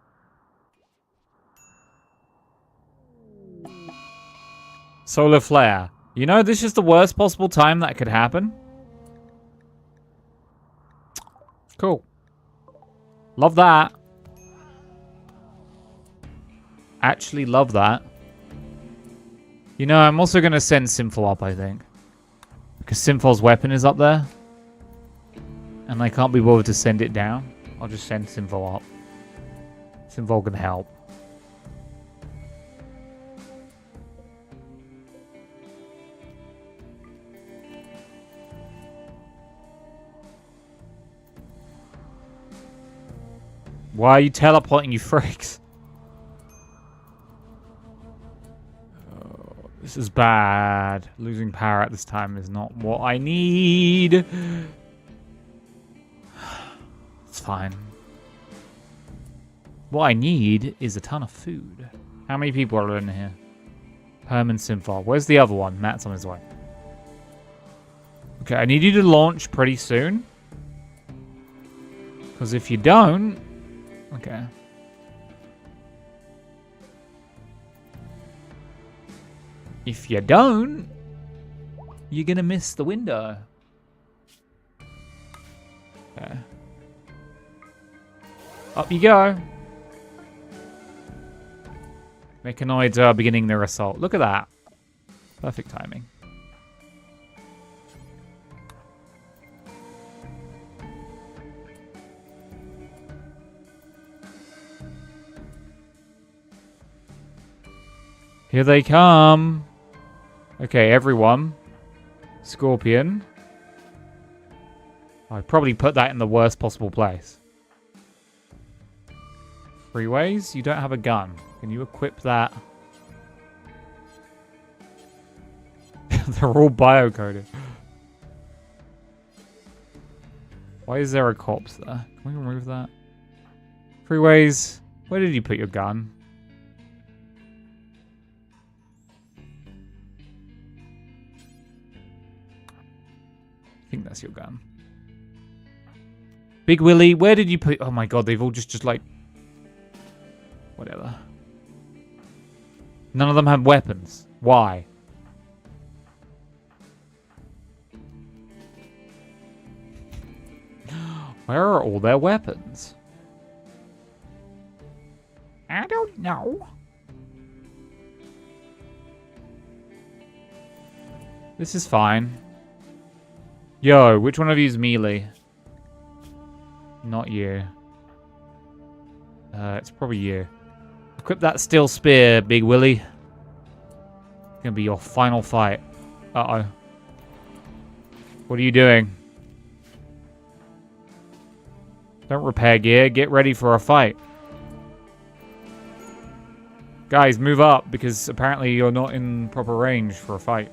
Solar flare. You know, this is the worst possible time that could happen. Cool. Love that. Actually love that. You know, I'm also going to send Sinful up, I think. Because Sinful's weapon is up there. And I can't be bothered to send it down. I'll just send Sinful up. Sinful can help. Why are you teleporting, you freaks? Oh, this is bad. Losing power at this time is not what I need. It's fine. What I need is a ton of food. How many people are in here? Herman Simfar. Where's the other one? Matt's on his way. Okay, I need you to launch pretty soon. Because if you don't... Okay. If you don't, you're going to miss the window. Okay. Up you go. Mechanoids are beginning their assault. Look at that. Perfect timing. Here they come. Okay, everyone. Scorpion. I'd probably put that in the worst possible place. Freeways, you don't have a gun. Can you equip that? They're all biocoded. Why is there a corpse there? Can we remove that? Freeways, where did you put your gun? I think that's your gun. Big Willie, where did you put... Oh my god, they've all just like... Whatever. None of them have weapons. Why? Where are all their weapons? I don't know. This is fine. Yo, which one of you is melee? Not you. It's probably you. Equip that steel spear, Big Willie. It's gonna be your final fight. Uh-oh. What are you doing? Don't repair gear. Get ready for a fight. Guys, move up, because apparently you're not in proper range for a fight.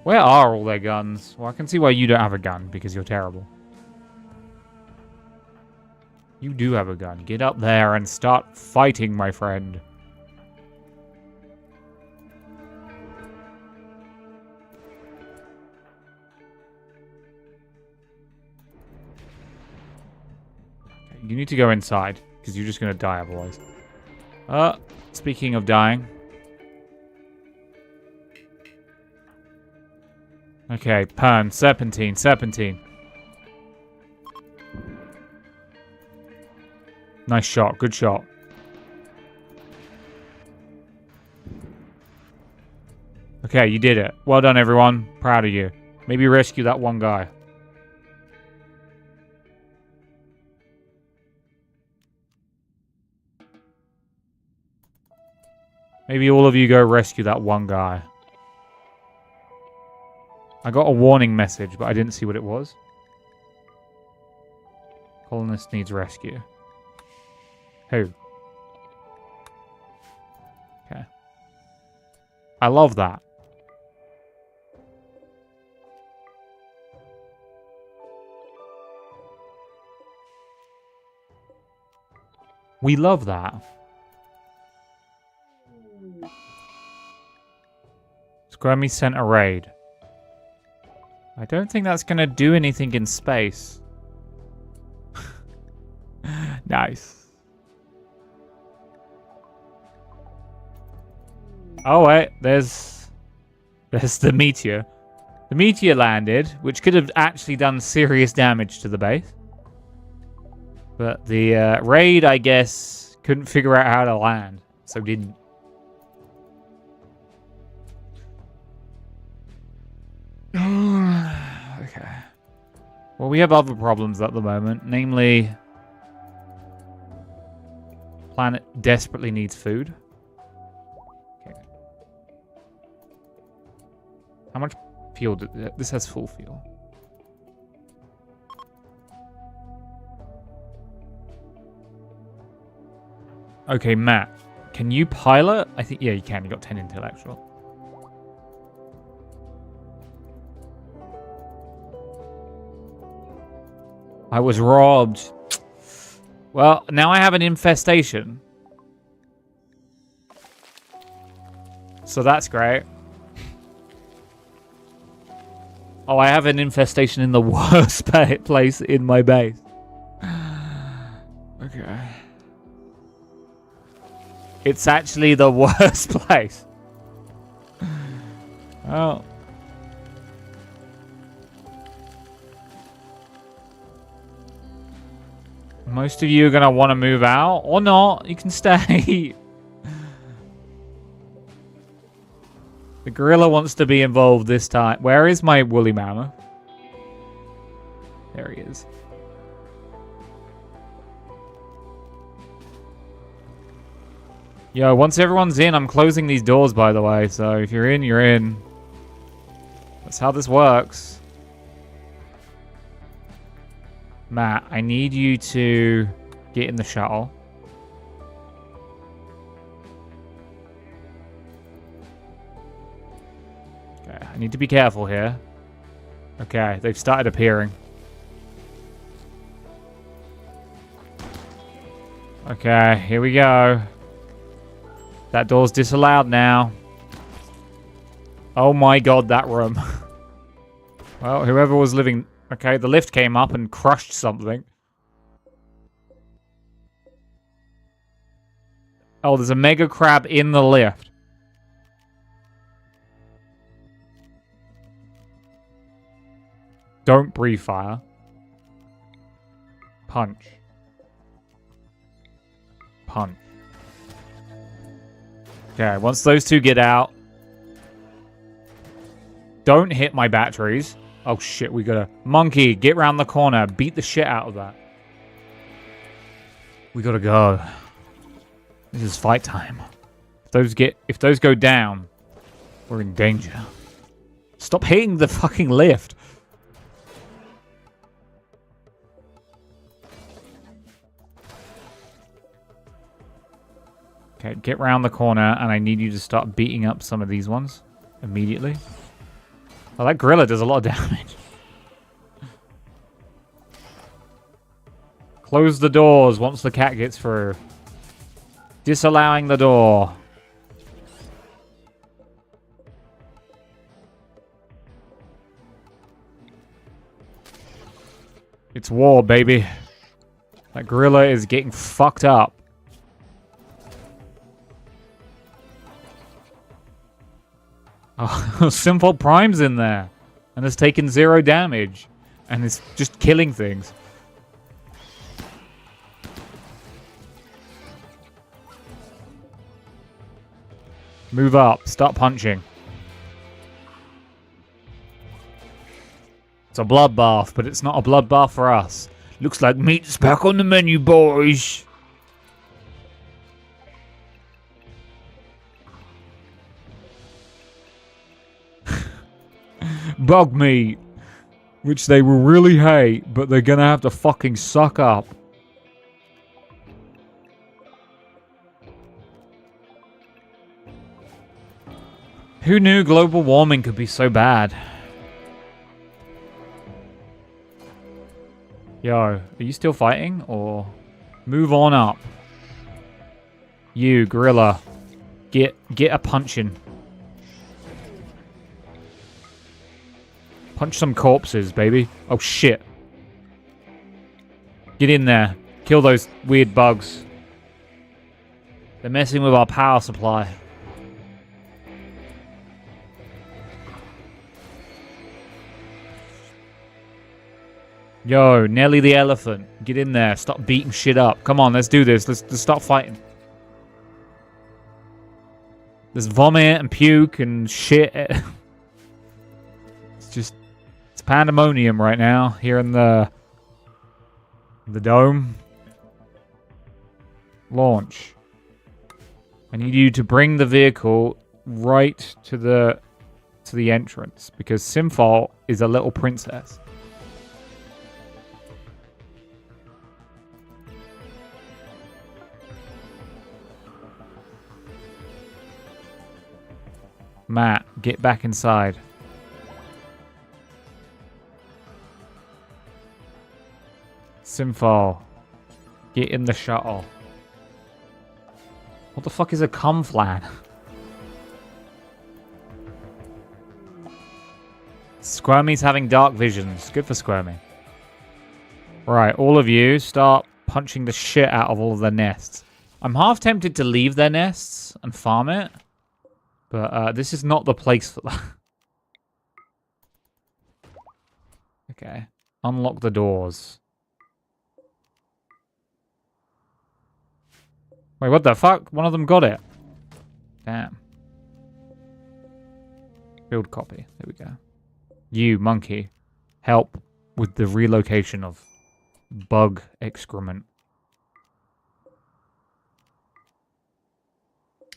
Where are all their guns? Well, I can see why you don't have a gun, because you're terrible. You do have a gun. Get up there and start fighting, my friend. Okay, you need to go inside, because you're just going to die otherwise. Speaking of dying... Okay, Pan, Serpentine, Serpentine. Nice shot, good shot. Okay, you did it. Well done, everyone. Proud of you. Maybe rescue that one guy. Maybe all of you go rescue that one guy. I got a warning message, but I didn't see what it was. Colonist needs rescue. Who? Okay. I love that. We love that. Squirmy sent a raid. I don't think that's going to do anything in space. Nice. Oh, wait. There's the meteor. The meteor landed, which could have actually done serious damage to the base. But the raid, I guess, couldn't figure out how to land, so didn't. Okay. Well, we have other problems at the moment, namely, planet desperately needs food. Okay. How much fuel? This has full fuel. Okay, Matt. Can you pilot? I think, yeah, you can. You got 10 intellectual. I was robbed. Well, now I have an infestation. So that's great. Oh, I have an infestation in the worst place in my base. Okay. It's actually the worst place. Oh. Most of you are going to want to move out. Or not. You can stay. The gorilla wants to be involved this time. Where is my woolly mammoth? There he is. Yo, once everyone's in, I'm closing these doors, by the way. So if you're in, you're in. That's how this works. Matt, I need you to get in the shuttle. Okay, I need to be careful here. Okay, they've started appearing. Okay, here we go. That door's disallowed now. Oh my god, that room. Well, whoever was living... Okay, the lift came up and crushed something. Oh, there's a mega crab in the lift. Don't breathe fire. Punch. Punch. Okay, once those two get out. Don't hit my batteries. Oh shit, we gotta... Monkey, get round the corner. Beat the shit out of that. We gotta go. This is fight time. If those go down, we're in danger. Stop hitting the fucking lift. Okay, get round the corner, and I need you to start beating up some of these ones immediately. Oh, that gorilla does a lot of damage. Close the doors once the cat gets through. Disallowing the door. It's war, baby. That gorilla is getting fucked up. Oh, Simple Prime's in there. And has taken 0 damage. And is just killing things. Move up. Start punching. It's a bloodbath, but it's not a bloodbath for us. Looks like meat's back on the menu, boys. Bug meat, which they will really hate, but they're gonna have to fucking suck up. Who knew global warming could be so bad? Yo, are you still fighting, or move on up? You, gorilla, get a punching. Punch some corpses, baby. Oh, shit. Get in there. Kill those weird bugs. They're messing with our power supply. Yo, Nelly the elephant. Get in there. Stop beating shit up. Come on, let's do this. Let's start fighting. There's vomit and puke and shit. It's just... It's pandemonium right now here in the dome. Launch. I need you to bring the vehicle right to to the entrance because Simfal is a little princess. Matt, get back inside. Simfal, get in the shuttle. What the fuck is a cum flan? Squirmy's having dark visions. Good for Squirmy. Right, all of you start punching the shit out of all of their nests. I'm half tempted to leave their nests and farm it. But this is not the place for that. Okay. Unlock the doors. Wait, what the fuck? One of them got it. Damn. Build copy. There we go. You, monkey, help with the relocation of bug excrement.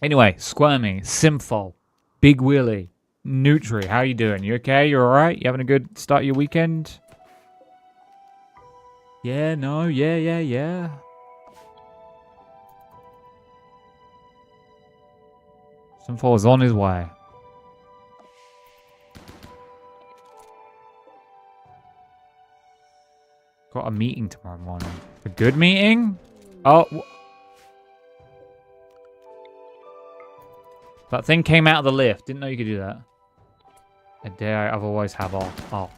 Anyway, Squirmy, Simfal, Big Willy, Nutri, how you doing? You okay? You alright? You having a good start of your weekend? Yeah, no, yeah. Simfal is on his way. Got a meeting tomorrow morning. A good meeting? Oh, that thing came out of the lift. Didn't know you could do that. A day I otherwise have off. Oh.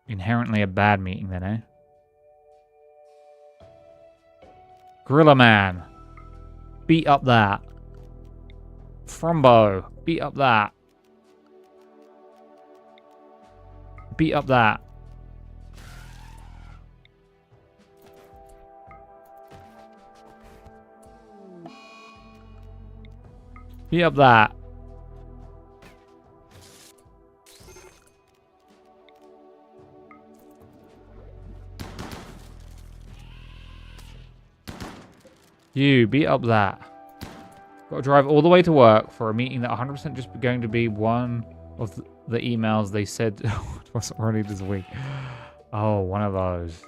Inherently a bad meeting then, eh? Gorilla Man. Beat up that. Frumbo. Beat up that. Beat up that. Beat up that. You beat up that. Got to drive all the way to work for a meeting that 100% just going to be one of the emails they said was already this week. Oh, one of those.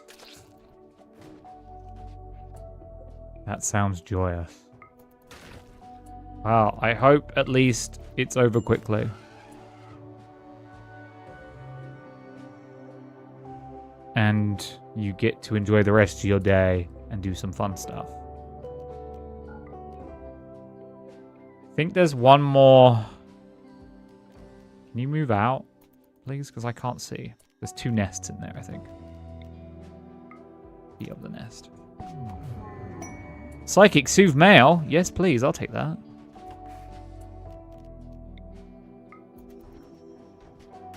That sounds joyous. Wow, I hope at least it's over quickly. And you get to enjoy the rest of your day and do some fun stuff. I think there's one more. Can you move out, please? Because I can't see. There's 2 nests in there, I think. Beat up the nest. Psychic soothe mail. Yes, please. I'll take that.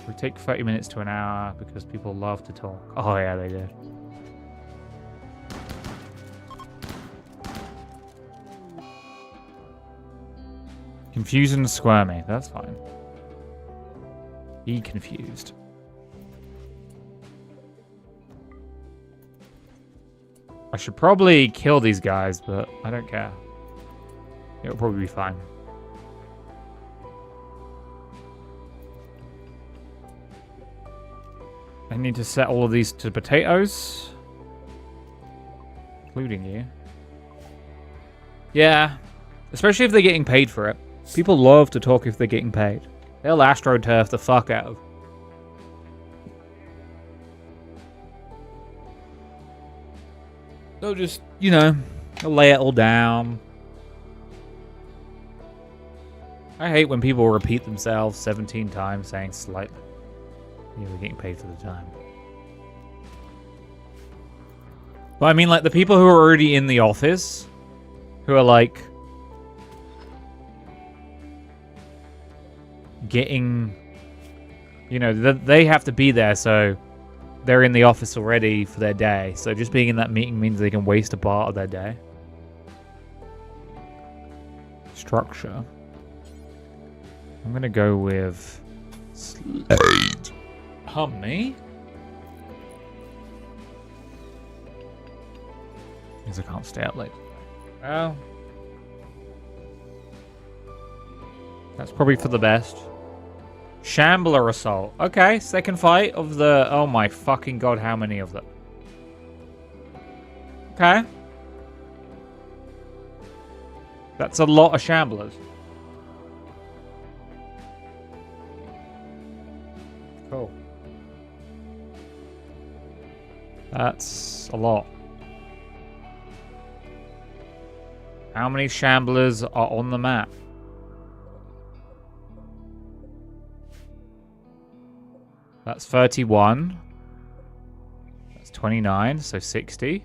We take 30 minutes to an hour because people love to talk. Oh, yeah, they do. Confused and squirmy. That's fine. Be confused. I should probably kill these guys, but I don't care. It'll probably be fine. I need to set all of these to potatoes. Including you. Yeah. Especially if they're getting paid for it. People love to talk if they're getting paid. They'll astroturf the fuck out of. They'll just, you know, they'll lay it all down. I hate when people repeat themselves 17 times saying slightly. Yeah, we're getting paid for the time. But I mean, like, the people who are already in the office, who are, like, getting, you know, they have to be there, so they're in the office already for their day. So just being in that meeting means they can waste a part of their day. Structure. I'm going to go with Slade. Me? Means I can't stay out late. Well, that's probably for the best. Shambler assault. Okay, second fight of the... Oh my fucking god, how many of them? Okay. That's a lot of shamblers. Cool. That's a lot. How many shamblers are on the map? That's 31. That's 29, so 60.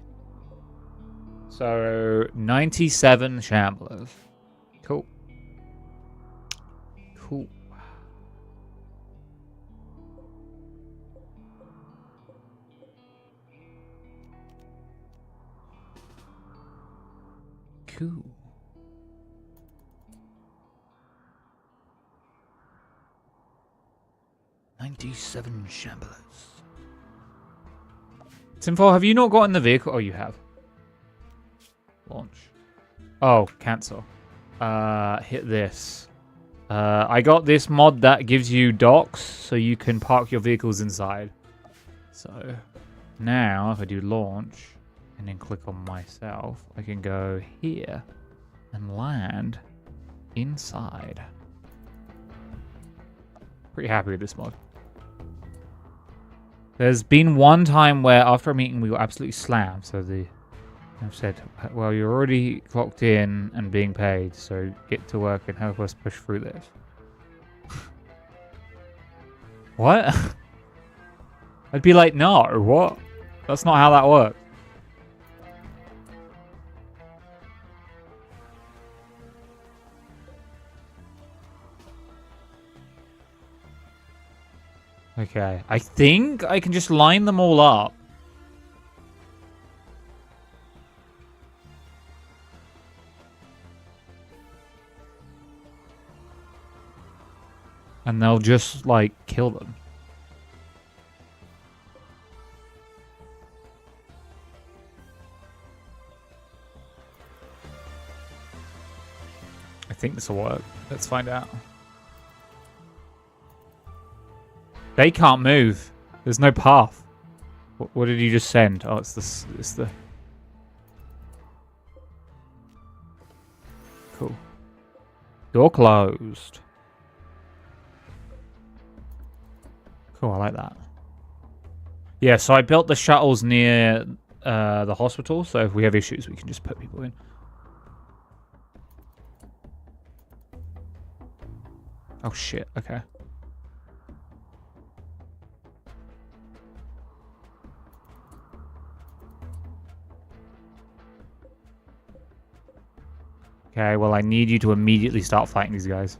So 97 shamblers. Cool. Cool. Cool. "97 shamblers. Tinfoil, have you not gotten the vehicle? Oh, you have. Launch. Oh, cancel. Hit this. I got this mod that gives you docks, so you can park your vehicles inside. So, now, if I do launch, and then click on myself, I can go here, and land inside. Pretty happy with this mod. There's been one time where after a meeting we got absolutely slammed, so I've said, well, you're already clocked in and being paid, so get to work and help us push through this. What? I'd be like, no, what? That's not how that works. Okay, I think I can just line them all up. And they'll just, like, kill them. I think this will work. Let's find out. They can't move. There's no path. What did you just send? Oh, it's this. It's the. Cool. Door closed. Cool, I like that. Yeah, so I built the shuttles near the hospital, so if we have issues, we can just put people in. Oh shit, okay. Okay, well, I need you to immediately start fighting these guys.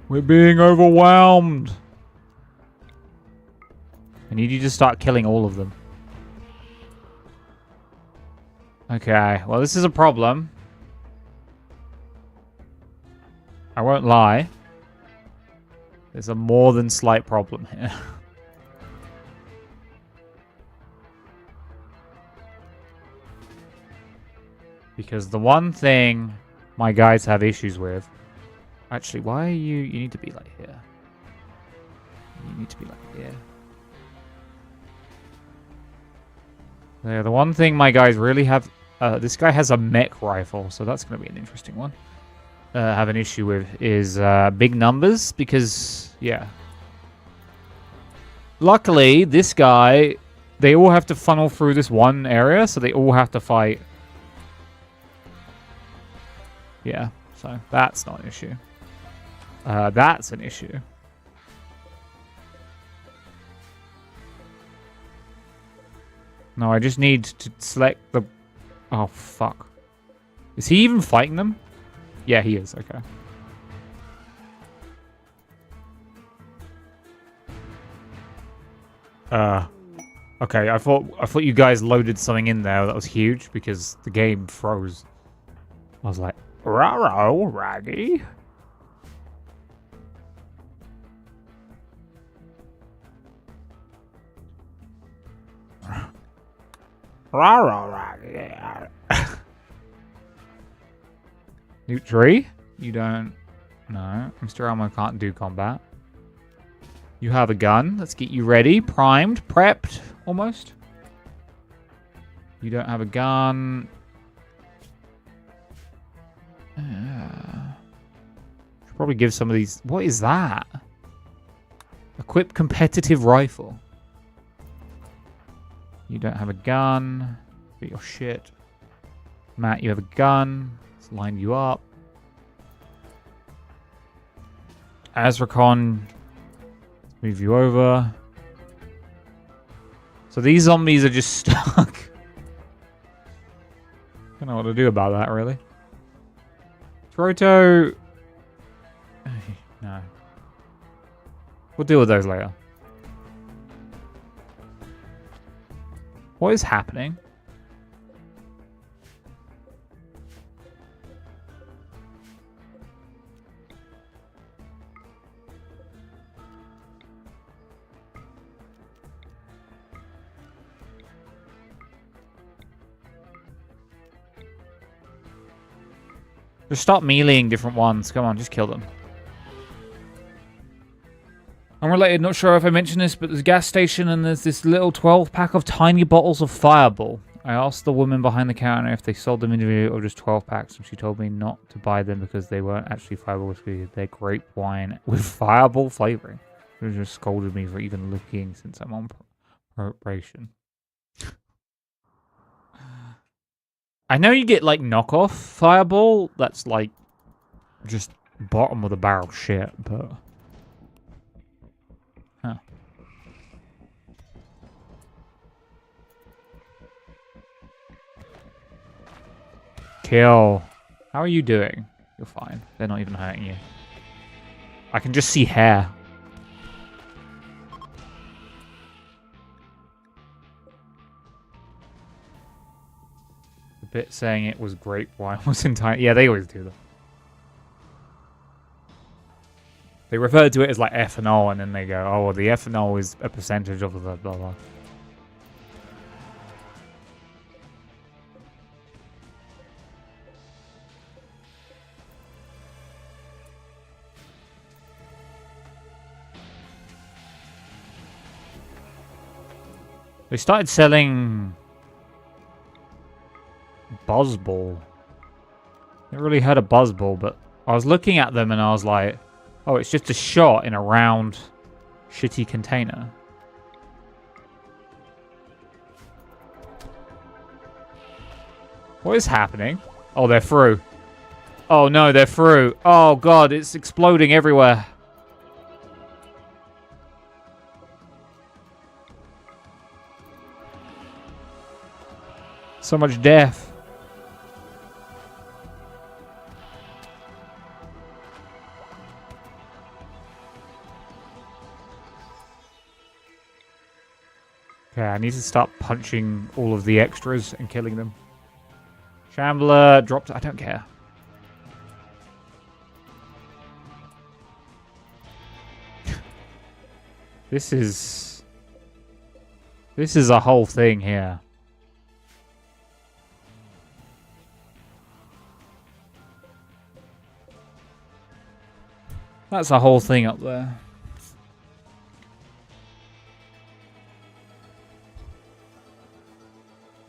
We're being overwhelmed. I need you to start killing all of them. Okay, well, this is a problem. I won't lie. There's a more than slight problem here. Because the one thing my guys have issues with... Actually, why are you... You need to be like here. You need to be like here. Yeah, the one thing my guys really have... this guy has a mech rifle, so that's going to be an interesting one. Have an issue with is big numbers, because, yeah. Luckily, this guy, they all have to funnel through this one area, so they all have to fight. Yeah, so that's not an issue. That's an issue. No, I just need to select the... Oh, fuck. Is he even fighting them? Yeah, he is. Okay. Okay, I thought you guys loaded something in there that was huge because the game froze. I was like, "Raro, Raggy." Loot tree? You don't... No. Mr. Elmo can't do combat. You have a gun. Let's get you ready. Primed. Prepped. Almost. You don't have a gun. Should probably give some of these... What is that? Equip competitive rifle. You don't have a gun. Get your shit. Matt, you have a gun. Let's line you up. Azrakon, move you over. So these zombies are just stuck. Don't know what to do about that, really. Troto. No. We'll deal with those later. What is happening? Just stop meleeing different ones. Come on, just kill them. Unrelated, not sure if I mentioned this, but there's a gas station and there's this little 12-pack of tiny bottles of Fireball. I asked the woman behind the counter if they sold them individually or just 12 packs, and she told me not to buy them because they weren't actually Fireball whiskey. They're grape wine with Fireball flavoring. She just scolded me for even looking since I'm on probation. I know you get, like, knockoff Fireball. That's, like, just bottom of the barrel shit, but... Huh. Kill. How are you doing? You're fine. They're not even hurting you. I can just see hair. Bit saying it was grape wine was entirely... Yeah, they always do that. They refer to it as like ethanol, and then they go, oh, well, the ethanol is a percentage of the blah, blah, blah. They started selling... Buzzball. Never really heard of Buzzball, but I was looking at them and I was like, oh, it's just a shot in a round, shitty container. What is happening? Oh, they're through. Oh, no, they're through. Oh, God, it's exploding everywhere. So much death. Okay, I need to start punching all of the extras and killing them. Shambler dropped... I don't care. This is a whole thing here. That's a whole thing up there.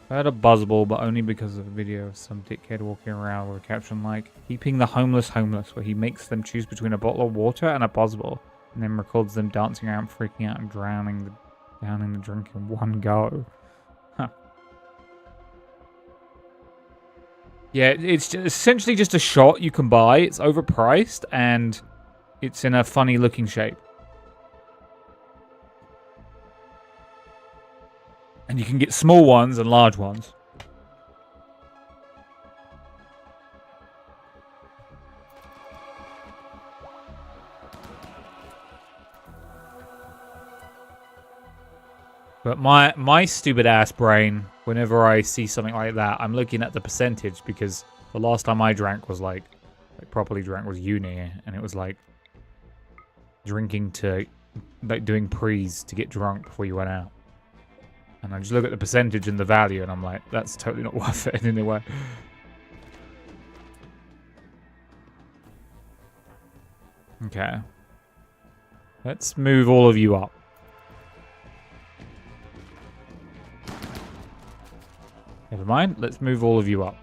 I had a buzzball, but only because of a video of some dickhead walking around with a caption like, keeping the homeless homeless, where he makes them choose between a bottle of water and a buzzball, and then records them dancing around, freaking out, and drowning the drink in one go. Huh. Yeah, it's essentially just a shot you can buy. It's overpriced, and it's in a funny looking shape. And you can get small ones and large ones. But my stupid ass brain, whenever I see something like that, I'm looking at the percentage, because the last time I drank was like properly drank was uni, and it was like drinking to, like, doing prees to get drunk before you went out. And I just look at the percentage and the value, and I'm like, that's totally not worth it in any way. Okay. Let's move all of you up. Never mind. Let's move all of you up.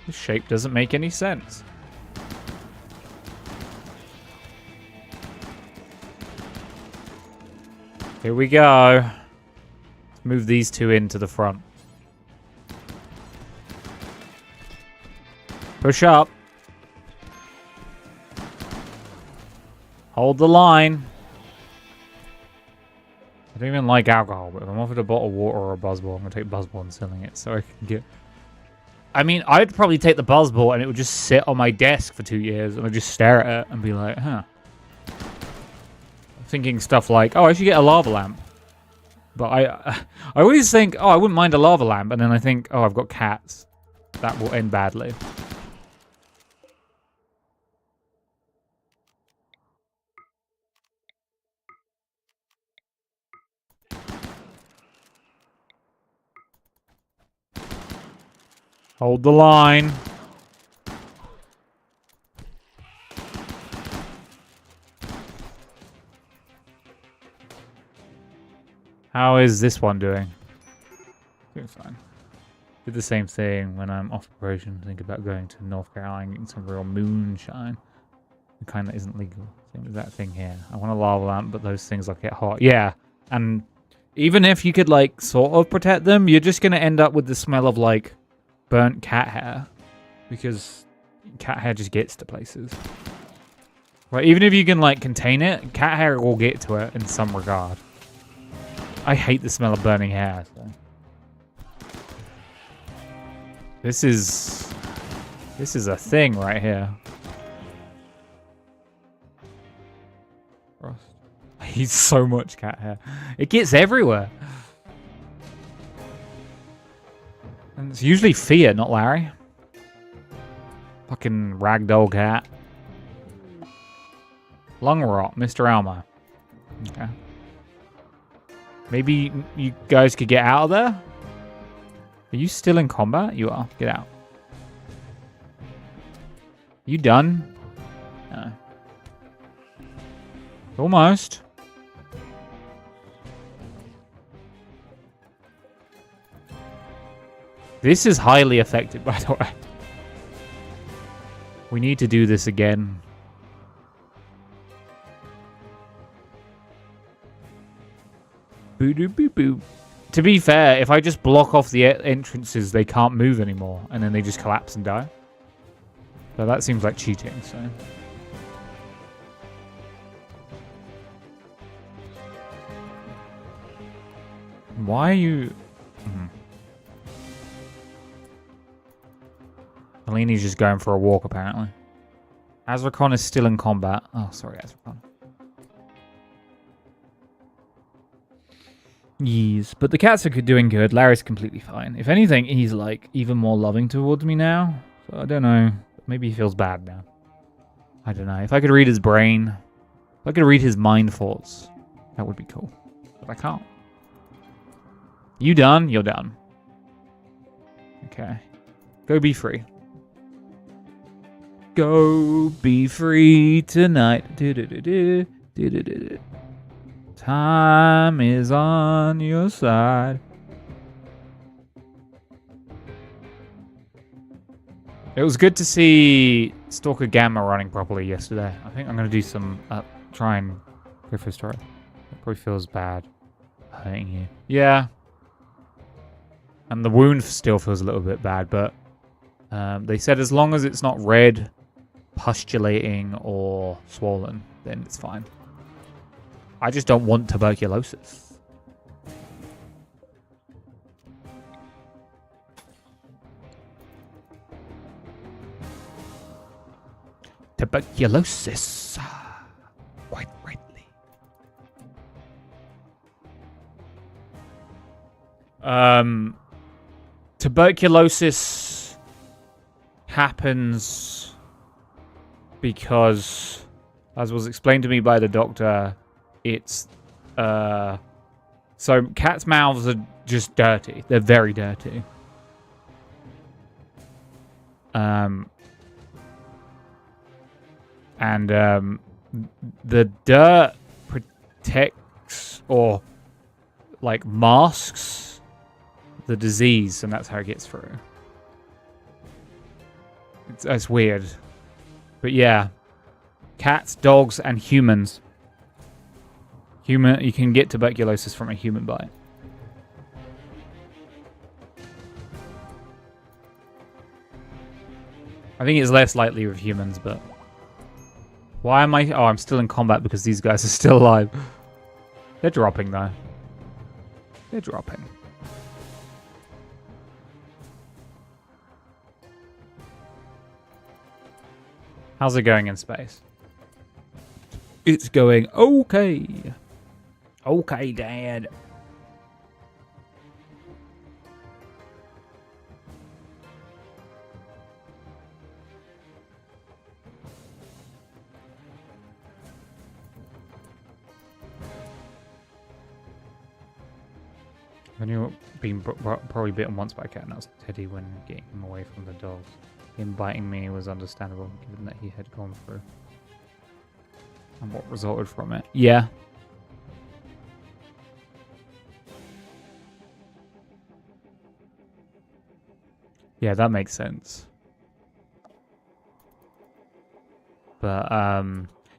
This shape doesn't make any sense. Here we go. Let's move these two into the front. Push up. Hold the line. I don't even like alcohol, but if I'm offered a bottle of water or a buzzball, I'm going to take buzzball and selling it so I can get... I mean, I'd probably take the buzzball and it would just sit on my desk for 2 years and I'd just stare at it and be like, huh. Thinking stuff like, oh, I should get a lava lamp. But I always think, oh, I wouldn't mind a lava lamp. And then I think, oh, I've got cats. That will end badly. Hold the line. How is this one doing? Doing fine. Did the same thing when I'm off probation. Think about going to North Carolina and getting some real moonshine. The kind that isn't legal. Same as that thing here. I want a lava lamp, but those things like get hot. Yeah, and even if you could like sort of protect them, you're just gonna end up with the smell of like burnt cat hair, because cat hair just gets to places. Right, even if you can like contain it, cat hair will get to it in some regard. I hate the smell of burning hair. So. This is a thing right here. Frost. I hate so much cat hair. It gets everywhere. And it's usually Fia, not Larry. Fucking ragdoll cat. Lung rot, Mr. Elmo. Okay. Maybe you guys could get out of there? Are you still in combat? You are. Get out. You done? No. Almost. This is highly affected, by the way. We need to do this again. Boo-doo-boo-boo. To be fair, if I just block off the entrances, they can't move anymore, and then they just collapse and die. So that seems like cheating, so... Why are you... Alini's just going for a walk, apparently. Azrakon is still in combat. Oh, sorry, Azrakon. Yes, but the cats are doing good. Larry's completely fine. If anything, he's like even more loving towards me now. So I don't know. Maybe he feels bad now. I don't know. If I could read his brain, if I could read his mind thoughts, that would be cool. But I can't. You done? You're done. Okay. Go be free. Go be free tonight. Do-do-do-do. Do-do-do-do. Time is on your side. It was good to see Stalker Gamma running properly yesterday. I think I'm going to do some... try and go for a story. It probably feels bad hurting you. Yeah. And the wound still feels a little bit bad, but they said as long as it's not red, pustulating, or swollen, then it's fine. I just don't want tuberculosis. Tuberculosis. Quite rightly. Tuberculosis happens because, as was explained to me by the doctor, it's So cats' mouths are just dirty. They're very dirty. The dirt protects or like masks the disease, and that's how it gets through. It's weird, but yeah, cats, dogs, and humans. You can get tuberculosis from a human bite. I think it's less likely with humans, but why am I? Oh, I'm still in combat because these guys are still alive. They're dropping though. They're dropping. How's it going in space? It's going okay. Okay, Dad. I've only been probably bitten once by a cat, and that was Teddy when getting him away from the dogs. Him biting me was understandable, given that he had gone through and what resulted from it. Yeah. Yeah, that makes sense. But,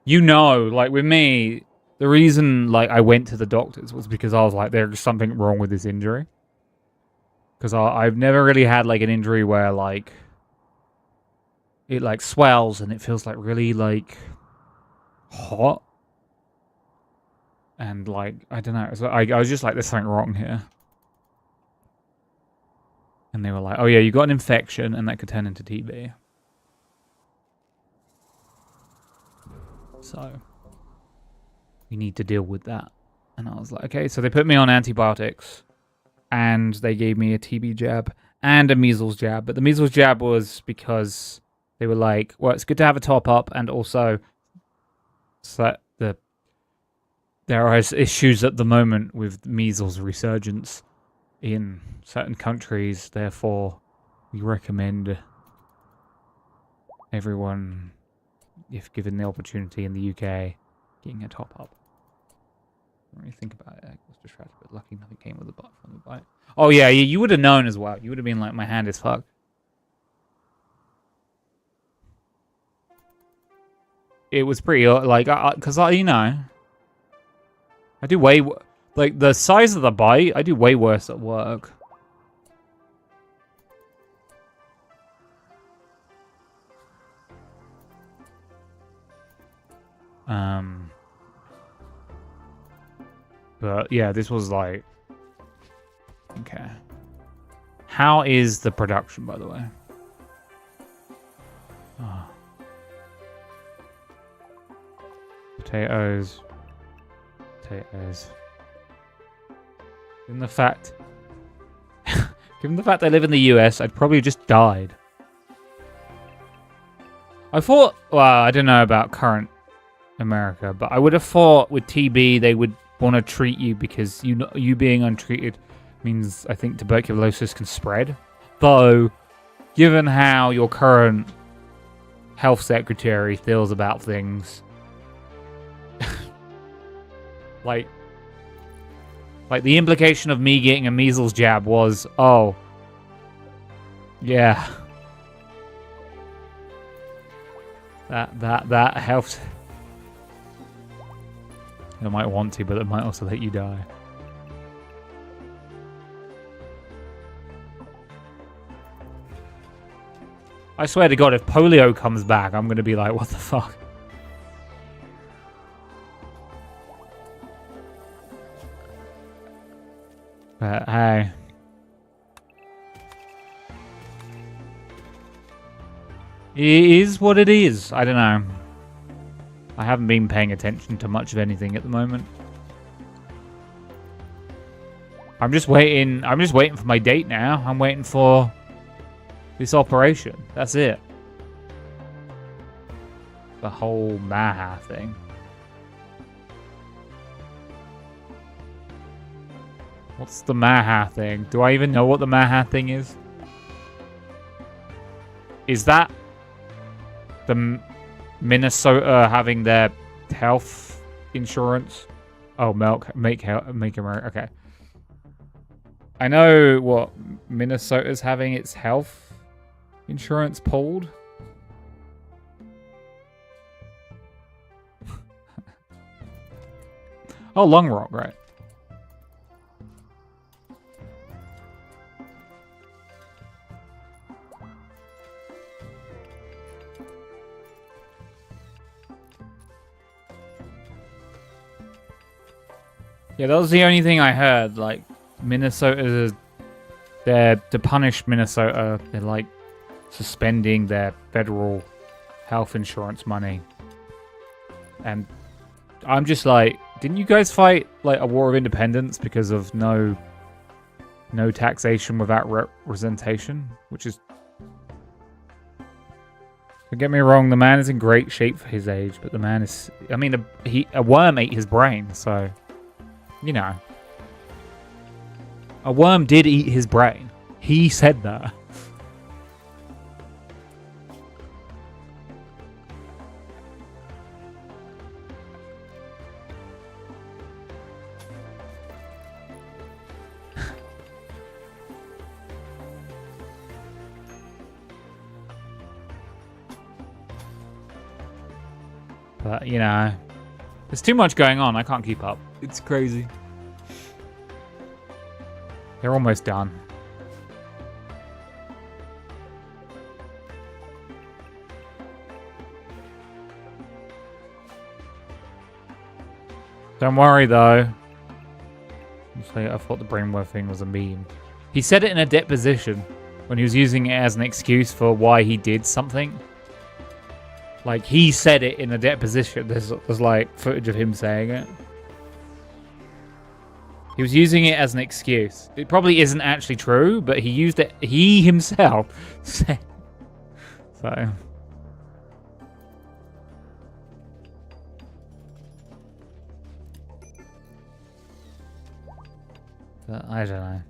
you know, like with me, the reason like I went to the doctors was because I was like, there's something wrong with this injury. Because I've never really had like an injury where like it like swells and it feels like really like hot. And like, I don't know. So I was just like, there's something wrong here. And they were like, oh yeah, you got an infection and that could turn into TB. So we need to deal with that. And I was like, okay, so they put me on antibiotics and they gave me a TB jab and a measles jab. But the measles jab was because they were like, well, it's good to have a top up, and also so there are issues at the moment with measles resurgence in certain countries. Therefore, we recommend everyone, if given the opportunity in the UK, getting a top up. I don't really think about it. I was distracted, but lucky nothing came with the butt from the bite. Oh yeah, you would have known as well. You would have been like, my hand is fucked. It was pretty like, because you know, I do way like the size of the bite. I do way worse at work. But yeah, this was like, okay. How is the production, by the way? Oh. Potatoes. Given the fact I live in the US, I'd probably just died. I thought, well, I don't know about current America, but I would have thought with TB they would want to treat you because you being untreated means, I think, tuberculosis can spread. Though, given how your current health secretary feels about things, like the implication of me getting a measles jab was, oh, yeah, that helps. It might want to, but it might also let you die. I swear to God, if polio comes back, I'm going to be like, what the fuck? But hey. It is what it is. I don't know. I haven't been paying attention to much of anything at the moment. I'm just waiting for my date now. I'm waiting for this operation. That's it. The whole Maha thing. What's the Maha thing? Do I even know what the Maha thing is? Is that the Minnesota having their health insurance? Oh, make America. Okay. I know what Minnesota's having its health insurance pulled. Oh, Long Rock, right. Yeah, that was the only thing I heard. Like, Minnesota, to punish Minnesota, they're like suspending their federal health insurance money. And I'm just like, didn't you guys fight like a war of independence because of no taxation without representation? Which is, don't get me wrong, the man is in great shape for his age, but the man is, I mean, a worm ate his brain, so, you know. A worm did eat his brain. He said that. But, you know, there's too much going on. I can't keep up. It's crazy. They're almost done. Don't worry, though. I thought the brainwave thing was a meme. He said it in a deposition when he was using it as an excuse for why he did something. Like, he said it in a deposition. There's like, footage of him saying it. He was using it as an excuse. It probably isn't actually true, but he used it. He himself said. So. But I don't know.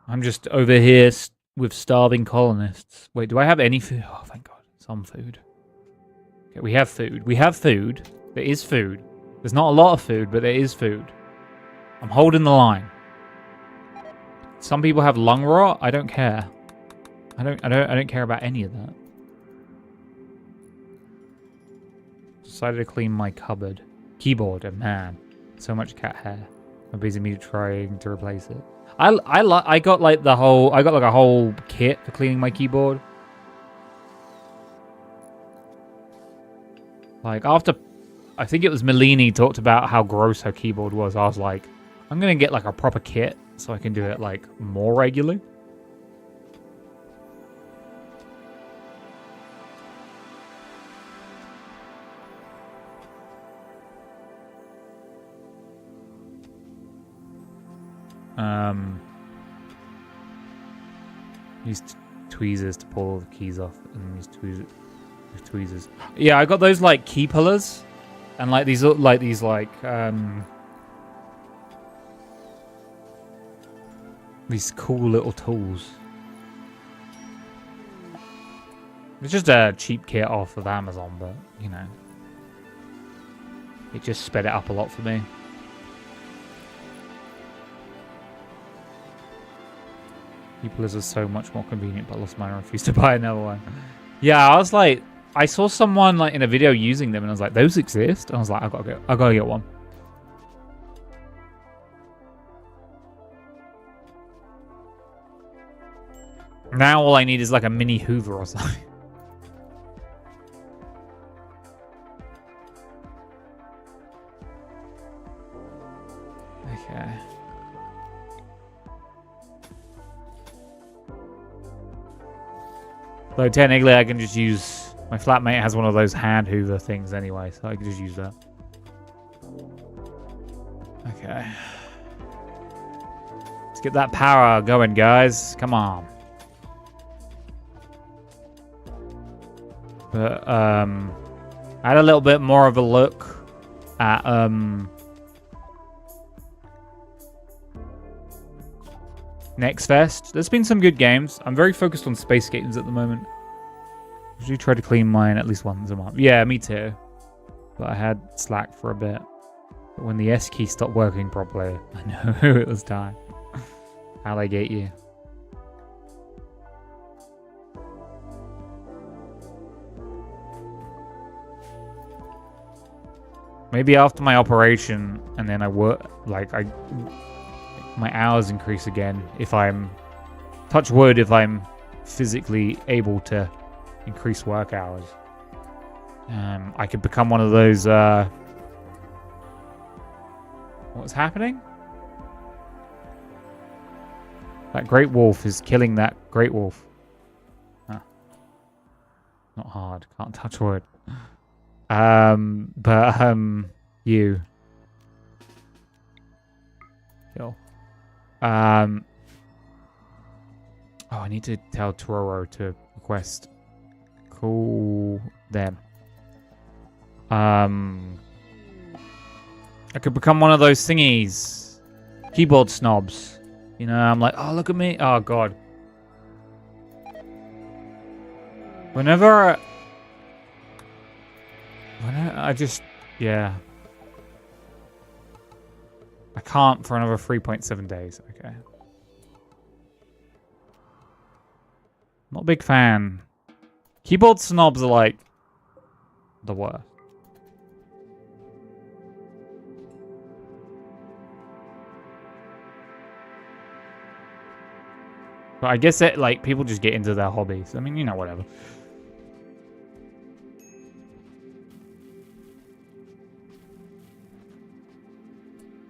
I'm just over here with starving colonists. Wait, do I have any food? Oh, thank God. Some food. Okay, we have food. We have food. There is food. There's not a lot of food, but there is food. I'm holding the line. Some people have lung rot. I don't care. I don't care about any of that. Decided to clean my cupboard. Keyboard, and man, so much cat hair. I'm busy me trying to replace it. I got like a whole kit for cleaning my keyboard. Like after, I think it was Melini talked about how gross her keyboard was. I was like, I'm gonna get like a proper kit so I can do it like more regularly. Use tweezers to pull the keys off, and use tweezers. Yeah, I got those like key pullers, and like these cool little tools. It's just a cheap kit off of Amazon, but you know, it just sped it up a lot for me. Keepers are so much more convenient, but I lost mine and refused to buy another one. Yeah, I was like, I saw someone like in a video using them, and I was like, those exist? And I was like, I gotta get one. Now all I need is like a mini Hoover or something. Okay. Though technically I can just use My flatmate has one of those hand hoover things anyway, so I could just use that. Okay. Let's get that power going, guys. Come on. But, I had a little bit more of a look at, Next Fest. There's been some good games. I'm very focused on space games at the moment. Usually try to clean mine at least once a month. Yeah, me too. But I had Slack for a bit. But when the S key stopped working properly, I know it was time. How they get you. Maybe after my operation, and then I work, my hours increase again if I'm, touch wood, if I'm physically able to increase work hours. I could become one of those, what's happening? That great wolf is killing that great wolf. Huh. Not hard, can't touch wood. You. Kill. Oh, I need to tell Tororo to request. Call them. I could become one of those thingies. Keyboard snobs. You know, I'm like, oh, look at me. Oh, God. Whenever I just, yeah. I can't for another 3.7 days. Okay. Not a big fan. Keyboard snobs are like the worst. But I guess that, like, people just get into their hobbies. I mean, you know, whatever.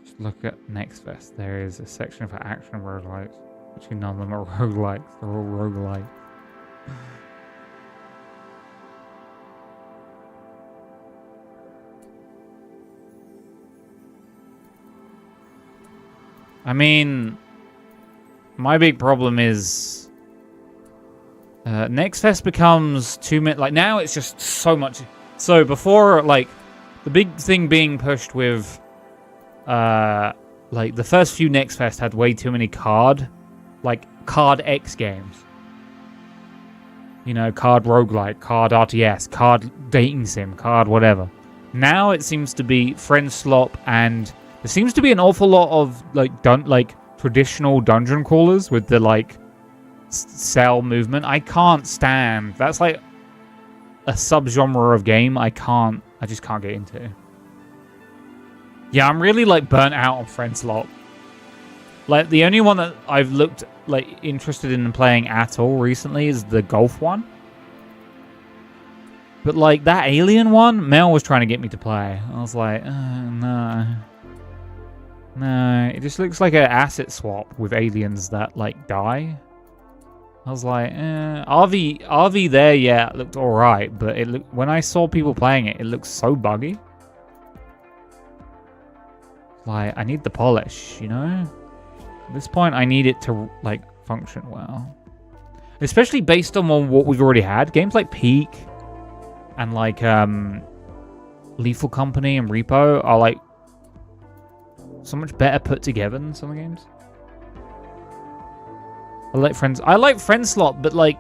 Just look at Next Fest. There is a section for action roguelikes. Actually, none of them are roguelikes. They're all roguelikes. I mean, my big problem is Next Fest becomes too many. Like, now it's just so much. So before, like, the big thing being pushed with, like, the first few Next Fest had way too many card X games. You know, card roguelike, card RTS, card dating sim, card whatever. Now it seems to be friend slop, and there seems to be an awful lot of traditional dungeon crawlers with the like cell movement. I can't stand. That's like a subgenre of game I just can't get into. Yeah, I'm really like burnt out on friend slop. Like, the only one that I've looked like interested in playing at all recently is the golf one. But like that alien one, Mel was trying to get me to play. I was like, no. No, it just looks like an asset swap with aliens that like die. I was like, RV there, yeah, it looked alright, but when I saw people playing it, it looked so buggy. Like, I need the polish, you know? At this point, I need it to, like, function well. Especially based on what we've already had. Games like Peak and, like, Lethal Company and Repo are, like, so much better put together than some games. I like Friend Slop, but, like,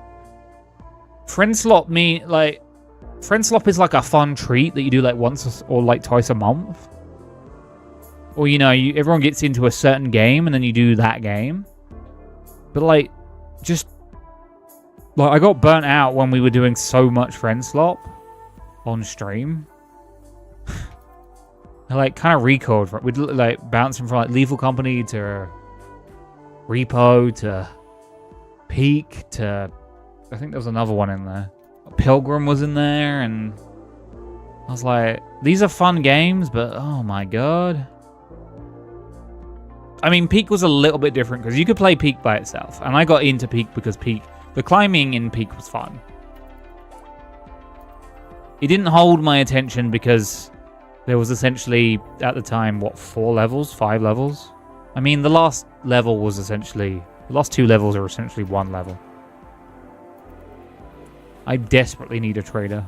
Friend Slop is, like, a fun treat that you do, like, once or, like, twice a month. Or, you know, everyone gets into a certain game and then you do that game. But, like, just... Like, I got burnt out when we were doing so much Friend Slop on stream. I, like, kind of recoiled from it. We'd, like, bouncing from, like, Lethal Company to Repo to Peak to... I think there was another one in there. Pilgrim was in there, and... I was like, these are fun games, but oh my god... I mean, Peak was a little bit different because you could play Peak by itself. And I got into Peak because the climbing in Peak was fun. It didn't hold my attention because there was essentially, at the time, what, 4 levels? 5 levels? I mean, the last level was essentially... The last 2 levels are essentially 1 level. I desperately need a trader.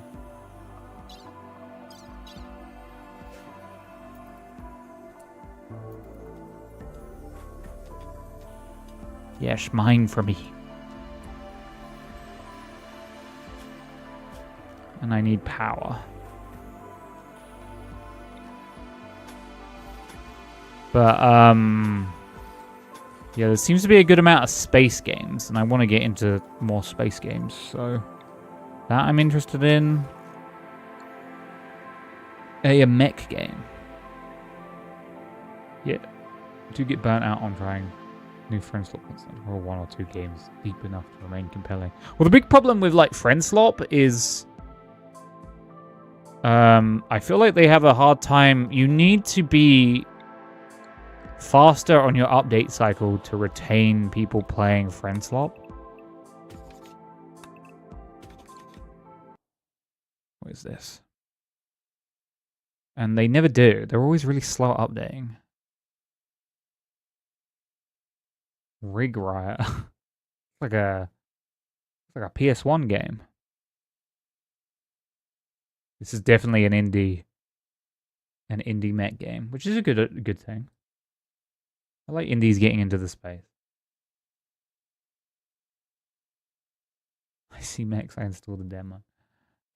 Yes, mine for me. And I need power. But, yeah, there seems to be a good amount of space games, and I want to get into more space games, so that I'm interested in. A mech game. Yeah, do get burnt out on trying new friend slot or 1 or 2 games deep enough to remain compelling. Well, the big problem with like friend slop is I feel like they have a hard time. You need to be faster on your update cycle to retain people playing friend slop. What is this? And they never do. They're always really slow at updating. Rig Riot. like a PS1 game. This is definitely an indie mech game, which is a good thing. I like indies getting into the space. I see mechs. I installed the demo.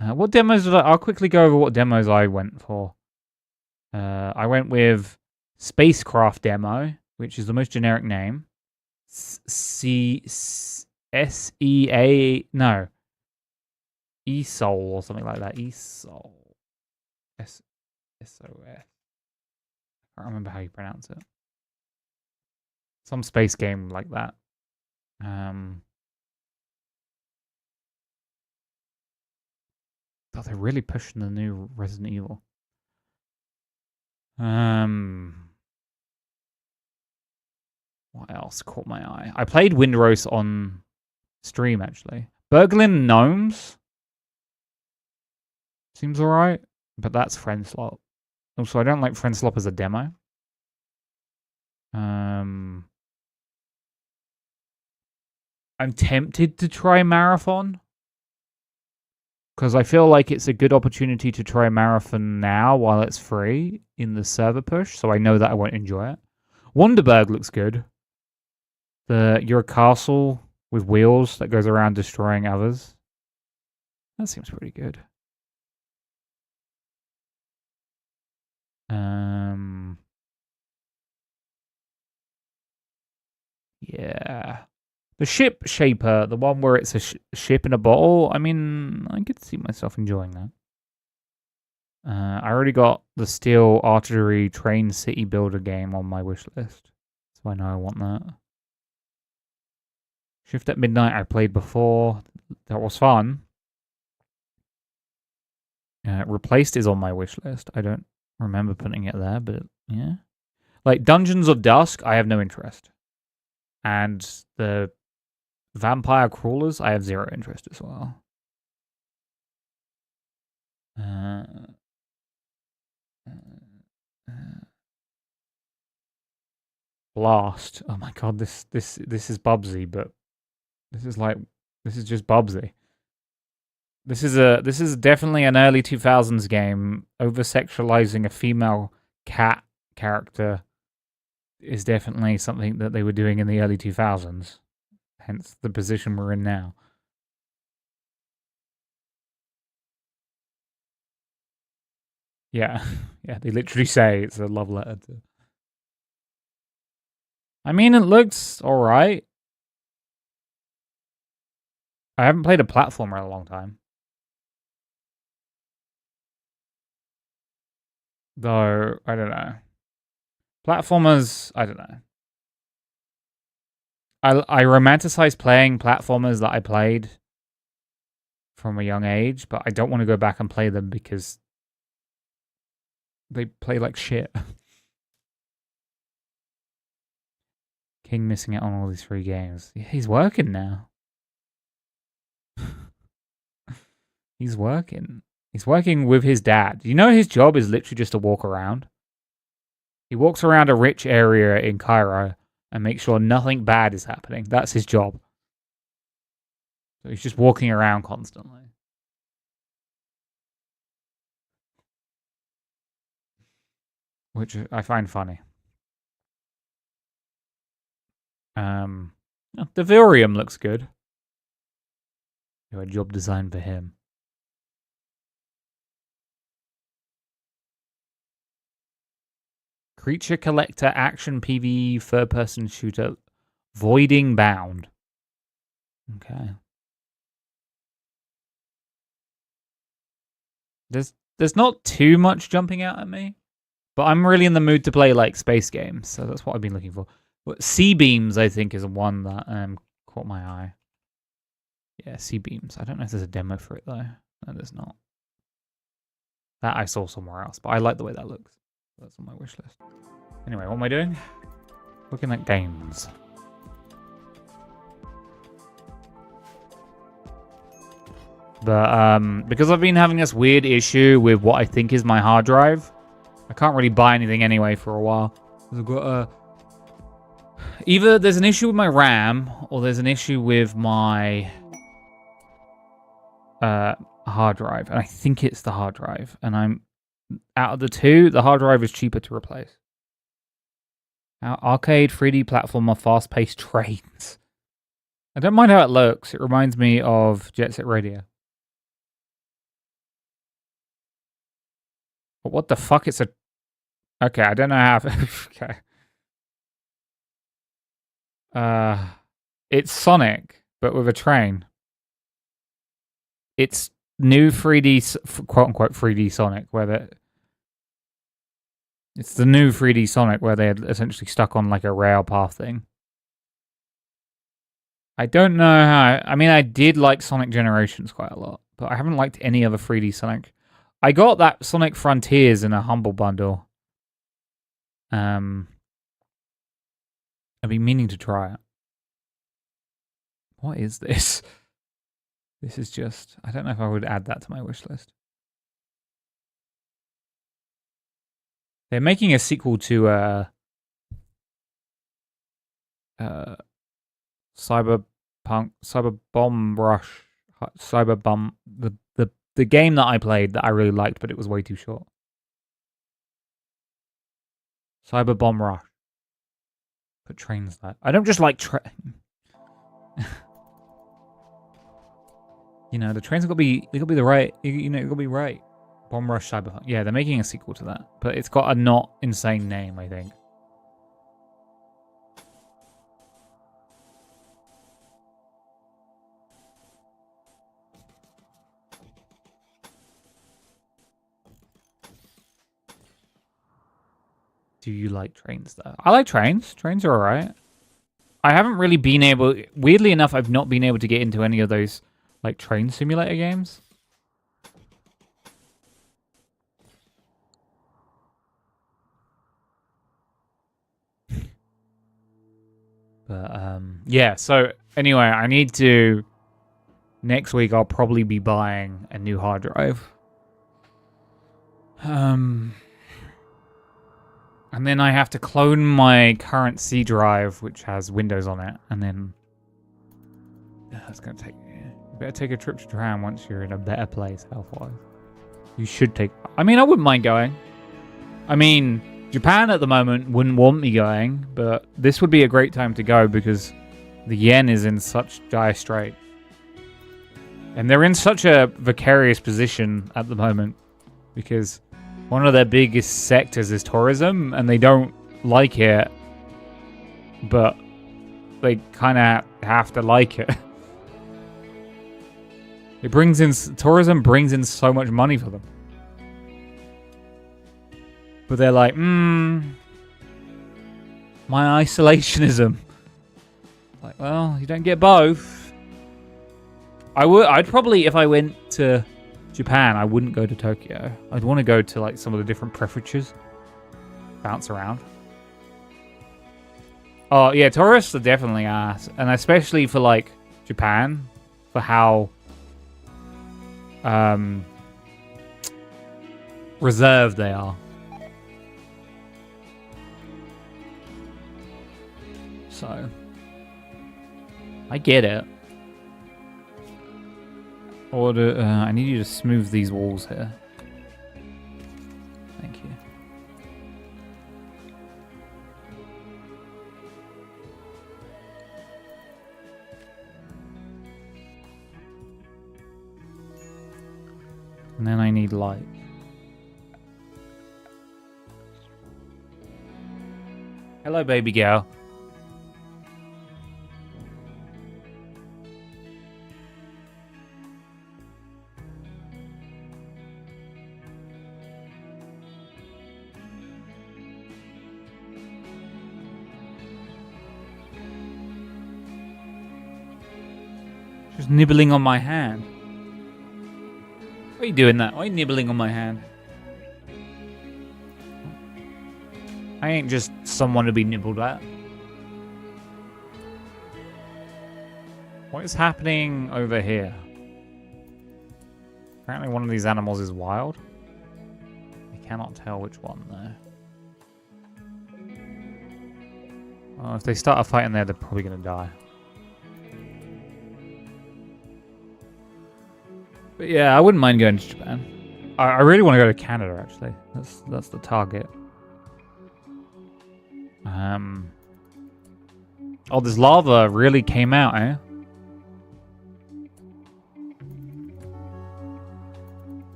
What demos did I'll quickly go over what demos I went for. I went with Spacecraft Demo, which is the most generic name. ESOL or something like that. ESOL. SOS. I can't remember how you pronounce it. Some space game like that. God, they're really pushing the new Resident Evil. What else caught my eye? I played Windrose on stream, actually. Burglin Gnomes. Seems alright, but that's Friend Slop. Also, I don't like Friend Slop as a demo. I'm tempted to try Marathon. Because I feel like it's a good opportunity to try Marathon now while it's free in the server push, so I know that I won't enjoy it. Wonderberg looks good. You're a castle with wheels that goes around destroying others. That seems pretty good. Yeah. The Ship Shaper, the one where it's a ship in a bottle, I mean, I could see myself enjoying that. I already got the Steel Artillery Train City Builder game on my wish list, so I know I want that. Shift at Midnight I played before. That was fun. Replaced is on my wish list. I don't remember putting it there, but yeah. Like Dungeons of Dusk, I have no interest. And the Vampire Crawlers, I have 0 interest as well. Blast. Oh my god, this is Bubsy, but this is just Bubsy. This is definitely an early 2000s game. Over-sexualizing a female cat character is definitely something that they were doing in the early 2000s. Hence the position we're in now. Yeah, yeah, they literally say it's a love letter to... I mean, it looks alright. I haven't played a platformer in a long time. Though, I don't know. Platformers, I don't know. I romanticize playing platformers that I played from a young age, but I don't want to go back and play them because they play like shit. King missing out on all these free games. Yeah, he's working now. He's working. He's working with his dad. You know his job is literally just to walk around? He walks around a rich area in Cairo and makes sure nothing bad is happening. That's his job. So he's just walking around constantly. Which I find funny. The Virium looks good. A job designed for him. Creature collector action PvE third person shooter Voiding Bound. Okay. There's not too much jumping out at me, but I'm really in the mood to play like space games, so that's what I've been looking for. But Sea Beams, I think, is one that caught my eye. Yeah, Sea Beams. I don't know if there's a demo for it though. No, there's not. That I saw somewhere else, but I like the way that looks. That's on my wish list. Anyway, what am I doing? Looking at games. But because I've been having this weird issue with what I think is my hard drive, I can't really buy anything anyway for a while. I've got either there's an issue with my RAM or there's an issue with my hard drive, and I think it's the hard drive. And I'm out of the two, the hard drive is cheaper to replace. Arcade 3D platformer, fast-paced trains. I don't mind how it looks. It reminds me of Jet Set Radio. But what the fuck? It's a... Okay, I don't know how... Okay. It's Sonic, but with a train. It's new 3D, quote-unquote 3D Sonic, where the... It's the new 3D Sonic where they had essentially stuck on like a rail path thing. I don't know how... I mean, I did like Sonic Generations quite a lot, but I haven't liked any other 3D Sonic. I got that Sonic Frontiers in a Humble Bundle. I've been meaning to try it. What is this? This is just... I don't know if I would add that to my wish list. They're making a sequel to Cyber Bomb Rush, the game that I played that I really liked, but it was way too short. Cyber Bomb Rush. Put trains there. I don't just like train. You know, the trains have got to be. They got to be the right. You know, it got to be right. Bomb Rush Cyberpunk. Yeah, they're making a sequel to that, but it's got a not insane name, I think. Do you like trains, though? I like trains. Trains are alright. I haven't really been able... Weirdly enough, I've not been able to get into any of those, like, train simulator games. But, yeah, so, anyway, I need to... Next week, I'll probably be buying a new hard drive. And then I have to clone my current C drive, which has Windows on it, and then... That's going to take... You better take a trip to Japan once you're in a better place, health-wise. You should take... I mean, I wouldn't mind going. I mean... Japan at the moment wouldn't want me going, but this would be a great time to go because the yen is in such dire strait. And they're in such a precarious position at the moment because one of their biggest sectors is tourism and they don't like it, but they kind of have to like it. Tourism brings in so much money for them. But they're like, my isolationism. Like, well, you don't get both. I'd probably, if I went to Japan, I wouldn't go to Tokyo. I'd want to go to like some of the different prefectures. Bounce around. Oh, yeah, tourists are definitely ass. And especially for like Japan, for how reserved they are. So, I get it. Order. I need you to smooth these walls here. Thank you. And then I need light. Hello, baby girl. She's nibbling on my hand. Why are you doing that? Why are you nibbling on my hand? I ain't just someone to be nibbled at. What is happening over here? Apparently one of these animals is wild. I cannot tell which one though. Oh, if they start a fight in there, they're probably going to die. But yeah, I wouldn't mind going to Japan. I really want to go to Canada, actually. That's the target. Oh, this lava really came out, eh?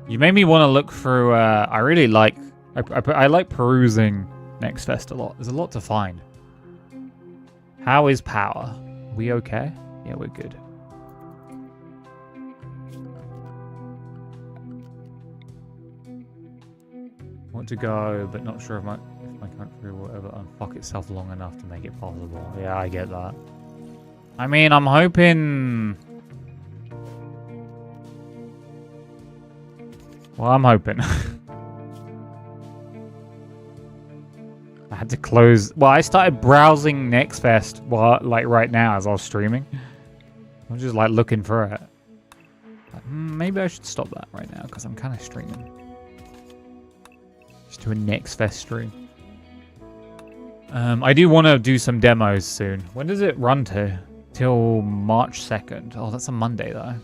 You made me want to look through. I really like. I like perusing Next Fest a lot. There's a lot to find. How is power? We okay? Yeah, we're good. Want to go, but not sure if my country will ever unfuck itself long enough to make it possible. Yeah, I get that. I mean, I'm hoping. Well, I'm hoping. I had to close. Well, I started browsing Next Fest like right now as I was streaming. I was just like looking for it. Like, maybe I should stop that right now because I'm kind of streaming. Just do a Next Fest stream. I do want to do some demos soon. When does it run to? Till March 2nd. Oh, that's a Monday though.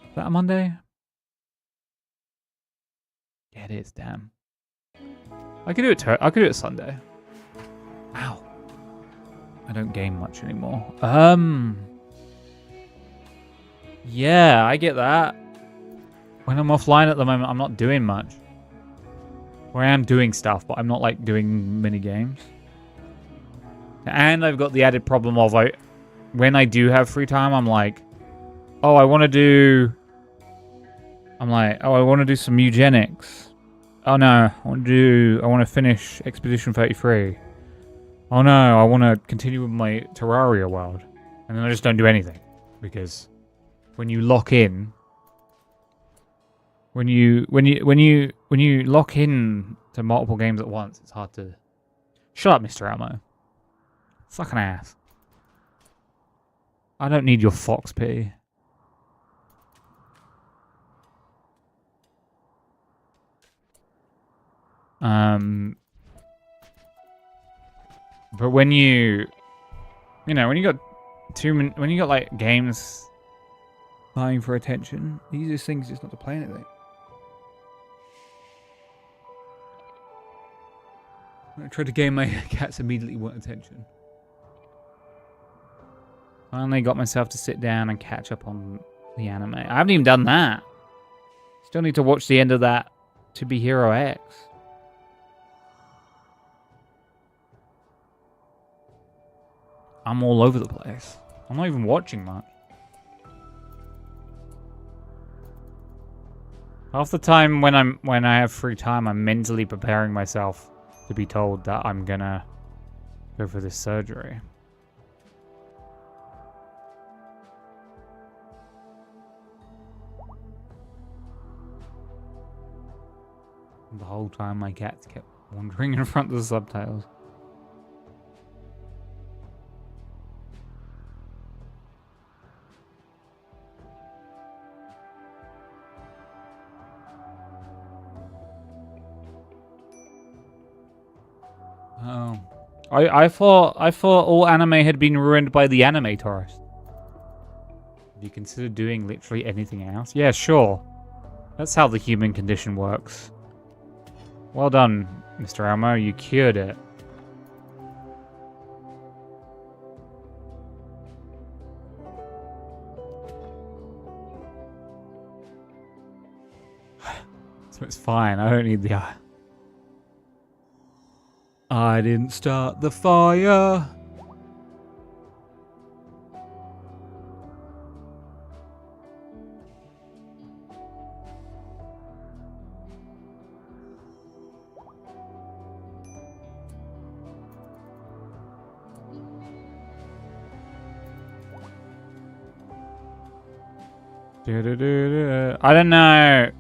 Is that a Monday? Yeah, it is. Damn. I could do it. I could do it Sunday. Ow. I don't game much anymore. Yeah, I get that. When I'm offline at the moment, I'm not doing much. Or I am doing stuff, but I'm not like doing mini games. And I've got the added problem of when I do have free time, I'm like, oh, I want to do. I'm like, oh, I want to do some eugenics. Oh no, I want to finish Expedition 33. Oh no, I want to continue with my Terraria world. And then I just don't do anything. Because when you lock in, when you lock in to multiple games at once, it's hard to. Shut up, Mr. Elmo. Suck an ass. I don't need your fox pity. But when you know, when you got like games vying for attention, the easiest thing is just not to play anything. When I tried to game, my cats immediately want attention. Finally got myself to sit down and catch up on the anime. I haven't even done that. Still need to watch the end of that To Be Hero X. I'm all over the place. I'm not even watching much. Half the time when I have free time, I'm mentally preparing myself to be told that I'm gonna go for this surgery. The whole time my cats kept wandering in front of the subtitles. Oh. I thought all anime had been ruined by the anime tourist. Have you considered doing literally anything else? Yeah, sure. That's how the human condition works. Well done, Mr. Elmo. You cured it. So it's fine. I don't need the eye. I didn't start the fire. I don't know.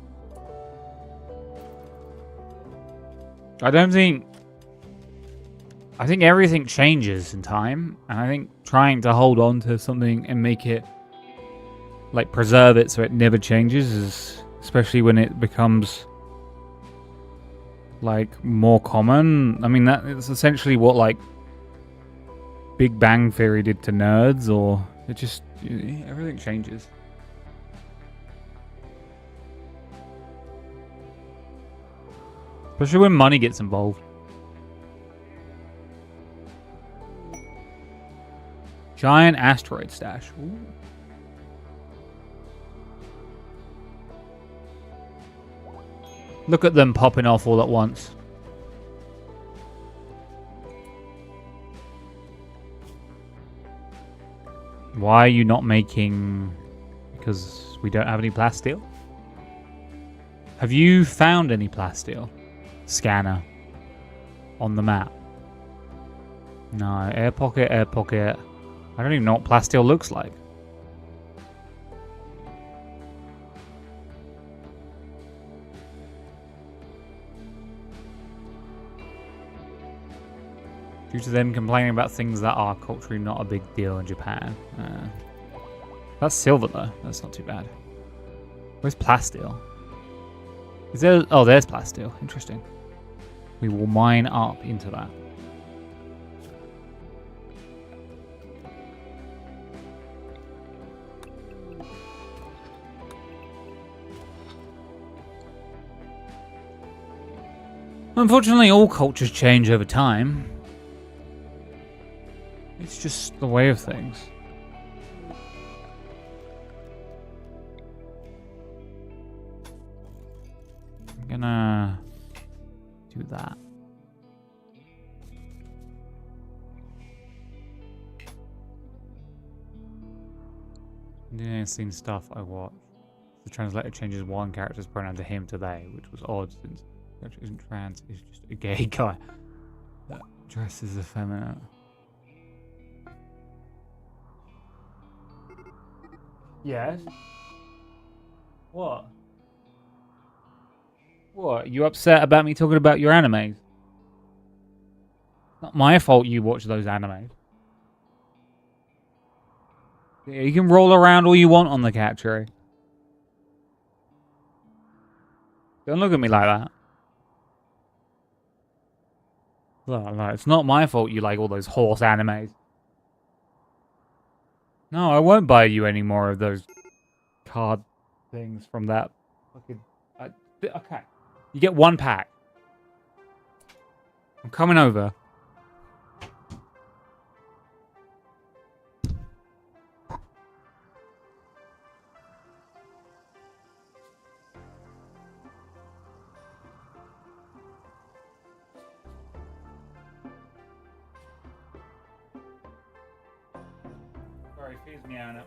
I think everything changes in time, and I think trying to hold on to something and make it, like, preserve it so it never changes is, especially when it becomes, like, more common. I mean, that is essentially what, like, Big Bang Theory did to nerds, or it just, everything changes. Especially when money gets involved. Giant asteroid stash. Ooh. Look at them popping off all at once. Why are you not making... Because we don't have any plasteel? Have you found any plasteel? Scanner. On the map. No, air pocket, air pocket. I don't even know what plasteel looks like. Due to them complaining about things that are culturally not a big deal in Japan. That's silver though. That's not too bad. Where's plasteel? Is there... Oh, there's plasteel. Interesting. We will mine up into that. Unfortunately, all cultures change over time. It's just the way of things. I'm gonna do that. Yeah, seen stuff I watched. The translator changes one character's pronoun to him to they, which was odd since the character isn't trans, he's just a gay guy that dresses effeminate. Yes? What? What? You upset about me talking about your animes? Not my fault you watch those animes. Yeah, you can roll around all you want on the cat tree. Don't look at me like that. Look, it's not my fault you like all those horse animes. No, I won't buy you any more of those card things from that fucking... okay. You get one pack. I'm coming over. Sorry, feeds me out at me.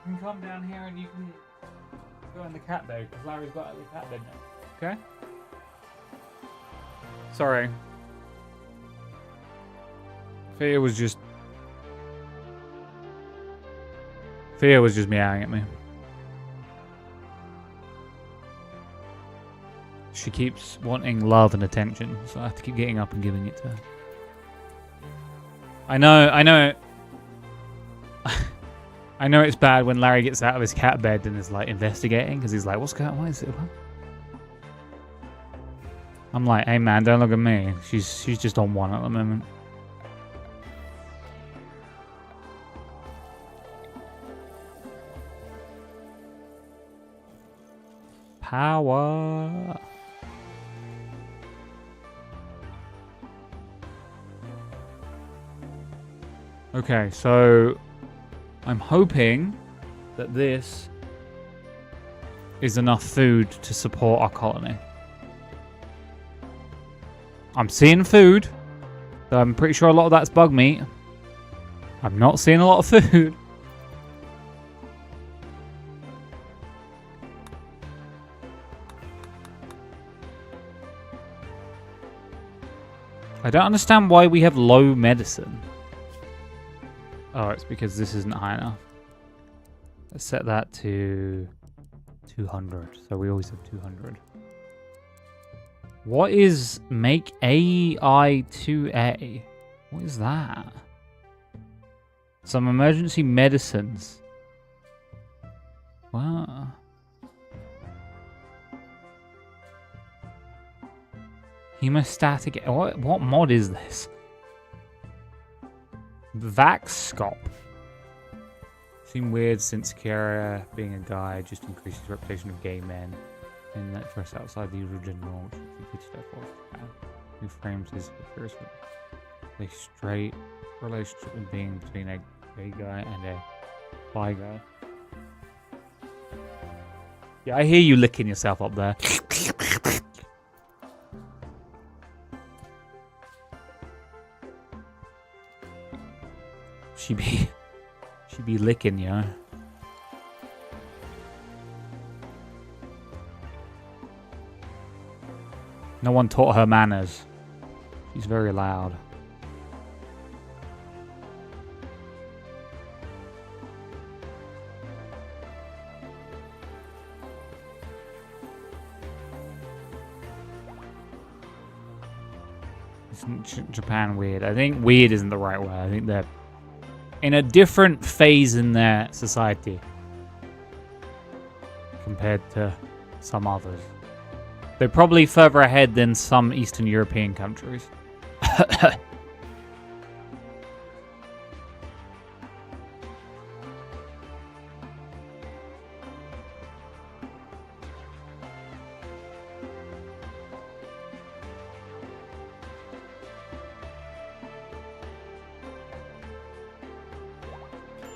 You can come down here and you can go in the cat bed, because Larry's got the cat bed now. Okay? Sorry. It was just... Fear was just meowing at me. She keeps wanting love and attention, so I have to keep getting up and giving it to her. I know. I know it's bad when Larry gets out of his cat bed and is like investigating because he's like, "What's going on? What is it about?" I'm like, "Hey man, don't look at me. She's just on one at the moment." Power. Okay, so I'm hoping that this is enough food to support our colony. I'm seeing food, though I'm pretty sure a lot of that's bug meat. I'm not seeing a lot of food. I don't understand why we have low medicine. Oh, it's because this isn't high enough. Let's set that to 200. So we always have 200. What is make AI2A? What is that? Some emergency medicines. Wow. Hemostatic. What mod is this? Vaxscop. Seemed weird since Kiara, being a guy, just increases the reputation of gay men in that dress outside the usual norm. Who frames his appearance with a straight relationship and being between a gay guy and a bi guy. Yeah, I hear you licking yourself up there. She be licking, yo. No one taught her manners. She's very loud. Isn't Japan weird? I think weird isn't the right word. I think they're in a different phase in their society compared to some others. They're probably further ahead than some Eastern European countries.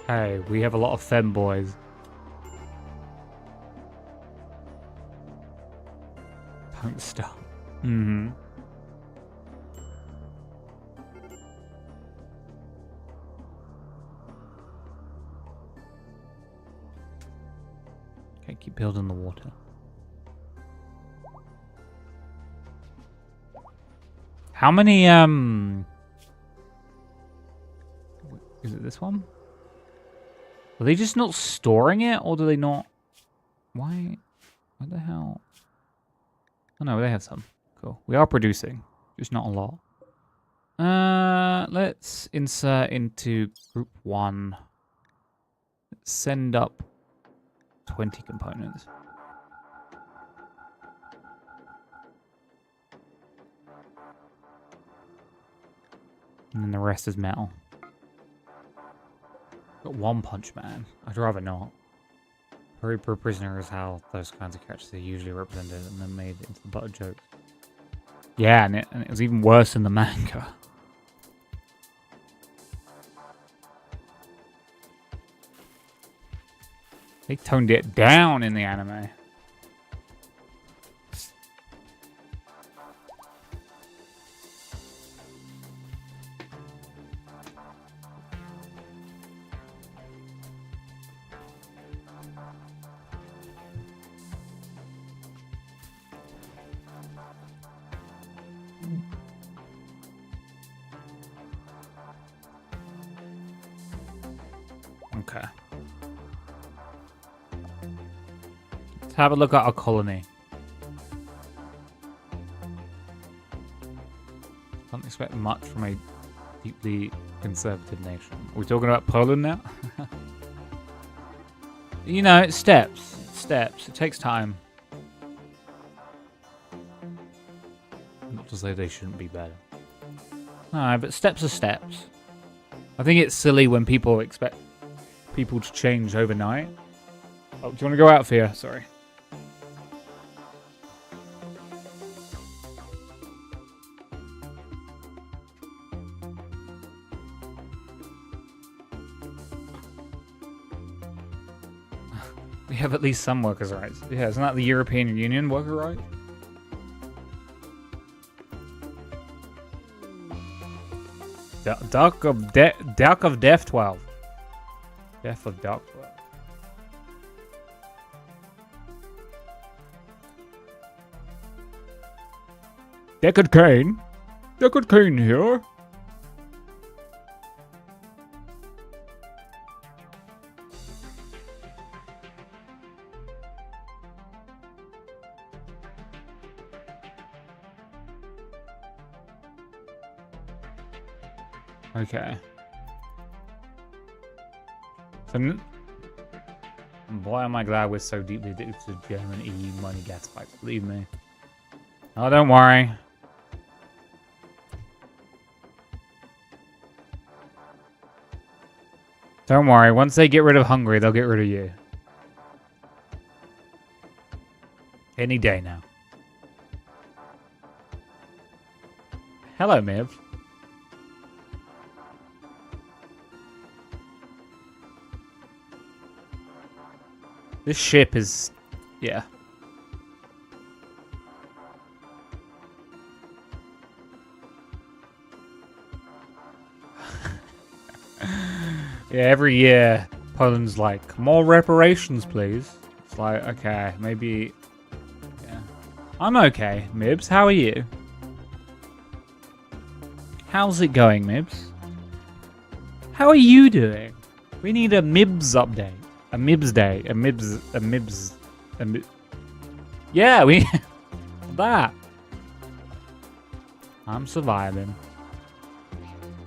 Hey, we have a lot of femboys. Don't stop. Mm-hmm. Okay, keep building the water. How many, is it this one? Are they just not storing it, or do they not? Why? What the hell? Oh no, they have some. Cool. We are producing, just not a lot. Let's insert into group 1. Let's send up 20 components. And then the rest is metal. Got One Punch Man. I'd rather not. Hurry per prisoner is how those kinds of characters are usually represented and then made into the butt of jokes. Yeah, and it was even worse in the manga. They toned it down in the anime. Okay. Let's have a look at our colony. Can't expect much from a deeply conservative nation. Are we talking about Poland now? You know, it's steps. It's steps. It takes time. Not to say they shouldn't be better. No, but steps are steps. I think it's silly when people expect people to change overnight. Oh, do you want to go out, Thea? Sorry. We have at least some workers' rights. Yeah, isn't that the European Union worker rights? Duck of Death 12. Death of Duck 12. Deckard Cain? Deckard Cain here? Okay. So, boy, am I glad we're so deeply addicted to German EU money gas pipes. Believe me. Oh, don't worry. Don't worry. Once they get rid of Hungary, they'll get rid of you. Any day now. Hello, Miv. This ship is... yeah. Yeah, every year, Poland's like, more reparations, please. It's like, okay, maybe... yeah. I'm okay, Mibs. How are you? How's it going, Mibs? How are you doing? We need a Mibs update. A Mibs day. A Mibs... yeah, we... that. I'm surviving.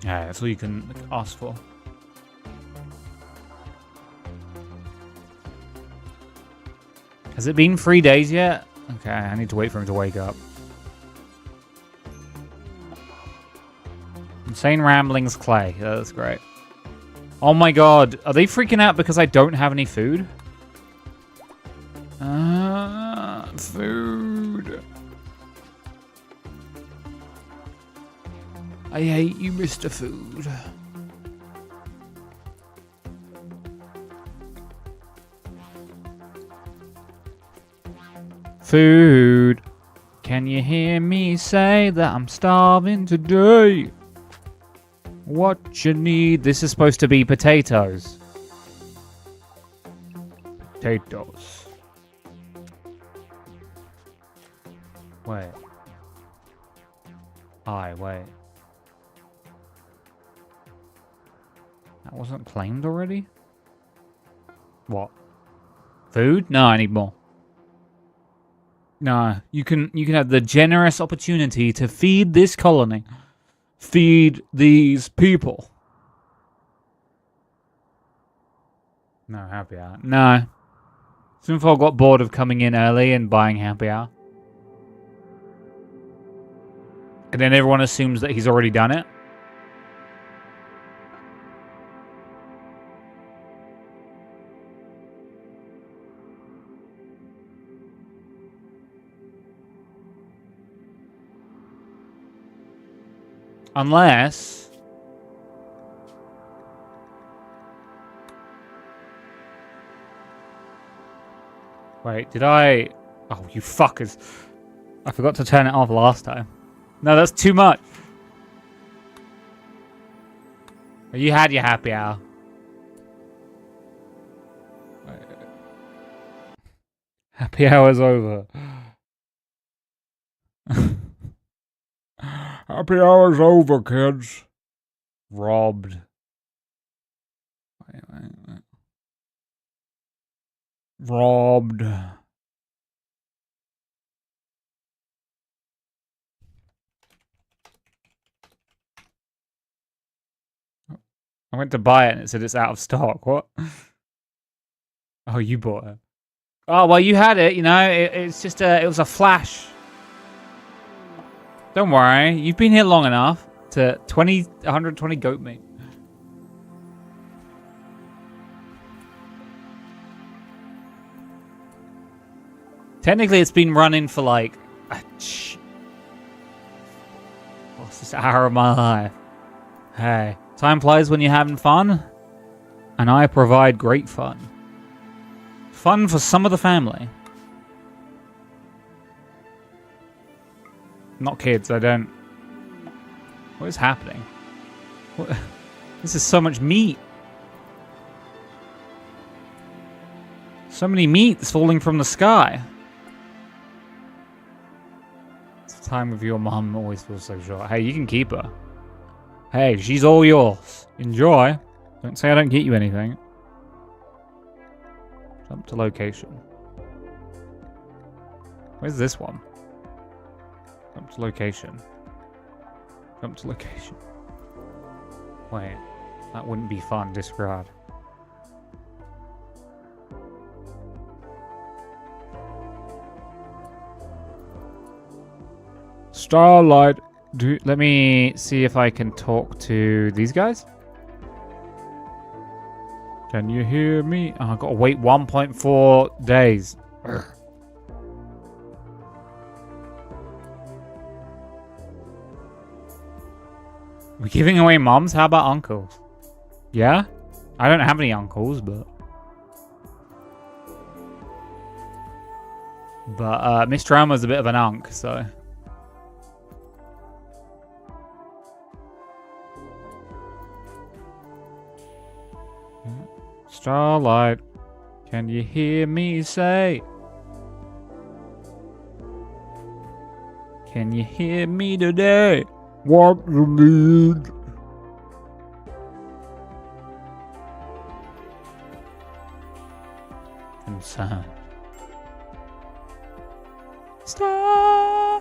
Yeah, that's all you can ask for. Has it been 3 days yet? Okay, I need to wait for him to wake up. Insane Ramblings Clay. Yeah, that's great. Oh my god. Are they freaking out because I don't have any food? Food. I hate you, Mr. Food. Food. Can you hear me say that I'm starving today? What you need? This is supposed to be potatoes. Potatoes. Wait. Wait. That wasn't claimed already? What? Food? No, I need more. No, you can have the generous opportunity to feed this colony. Feed these people. No, happy hour. No. Sinful got bored of coming in early and buying happy hour. And then everyone assumes that he's already done it. Unless... wait, did I... oh, you fuckers. I forgot to turn it off last time. No, that's too much. You had your happy hour. Happy hour's over. Happy hour's over, kids. Robbed. Wait. Robbed. I went to buy it and it said it's out of stock. What? Oh, you bought it. Oh, well, you had it, you know. It's just it was a flash. Don't worry. You've been here long enough to 120 goat meat. Technically, it's been running for like what's this hour of my life? Hey, time flies when you're having fun, and I provide great fun. Fun for some of the family. Not kids, I don't... What is happening? What? This is so much meat. So many meats falling from the sky. It's the time with your mum always feels so short. Hey, you can keep her. Hey, she's all yours. Enjoy. Don't say I don't get you anything. Jump to location. Where's this one? Jump to location. Jump to location. Wait, that wouldn't be fun. Disregard. Starlight. Let me see if I can talk to these guys. Can you hear me? Oh, I've got to wait 1.4 days. Ugh. We're giving away mums? How about uncles? Yeah? I don't have any uncles, but... Mr. Elmer's a bit of an unk, so... Starlight, can you hear me say? Can you hear me today? What you need? Concern. Starlight,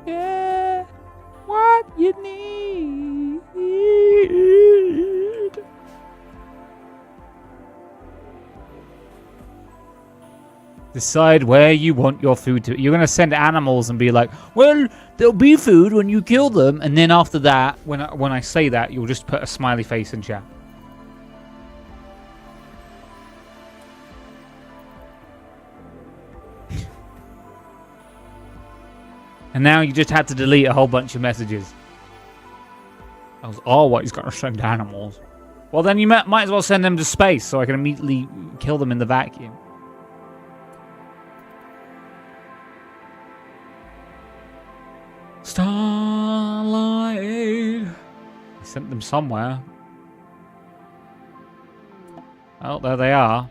yeah, what you need? Decide where you want your food to. You're going to send animals and be like, well, there'll be food when you kill them. And then after that, when I say that, you'll just put a smiley face in chat. And now you just had to delete a whole bunch of messages. I was always going to send animals. Well, then you might as well send them to space so I can immediately kill them in the vacuum. Starlight. I sent them somewhere. Oh, there they are.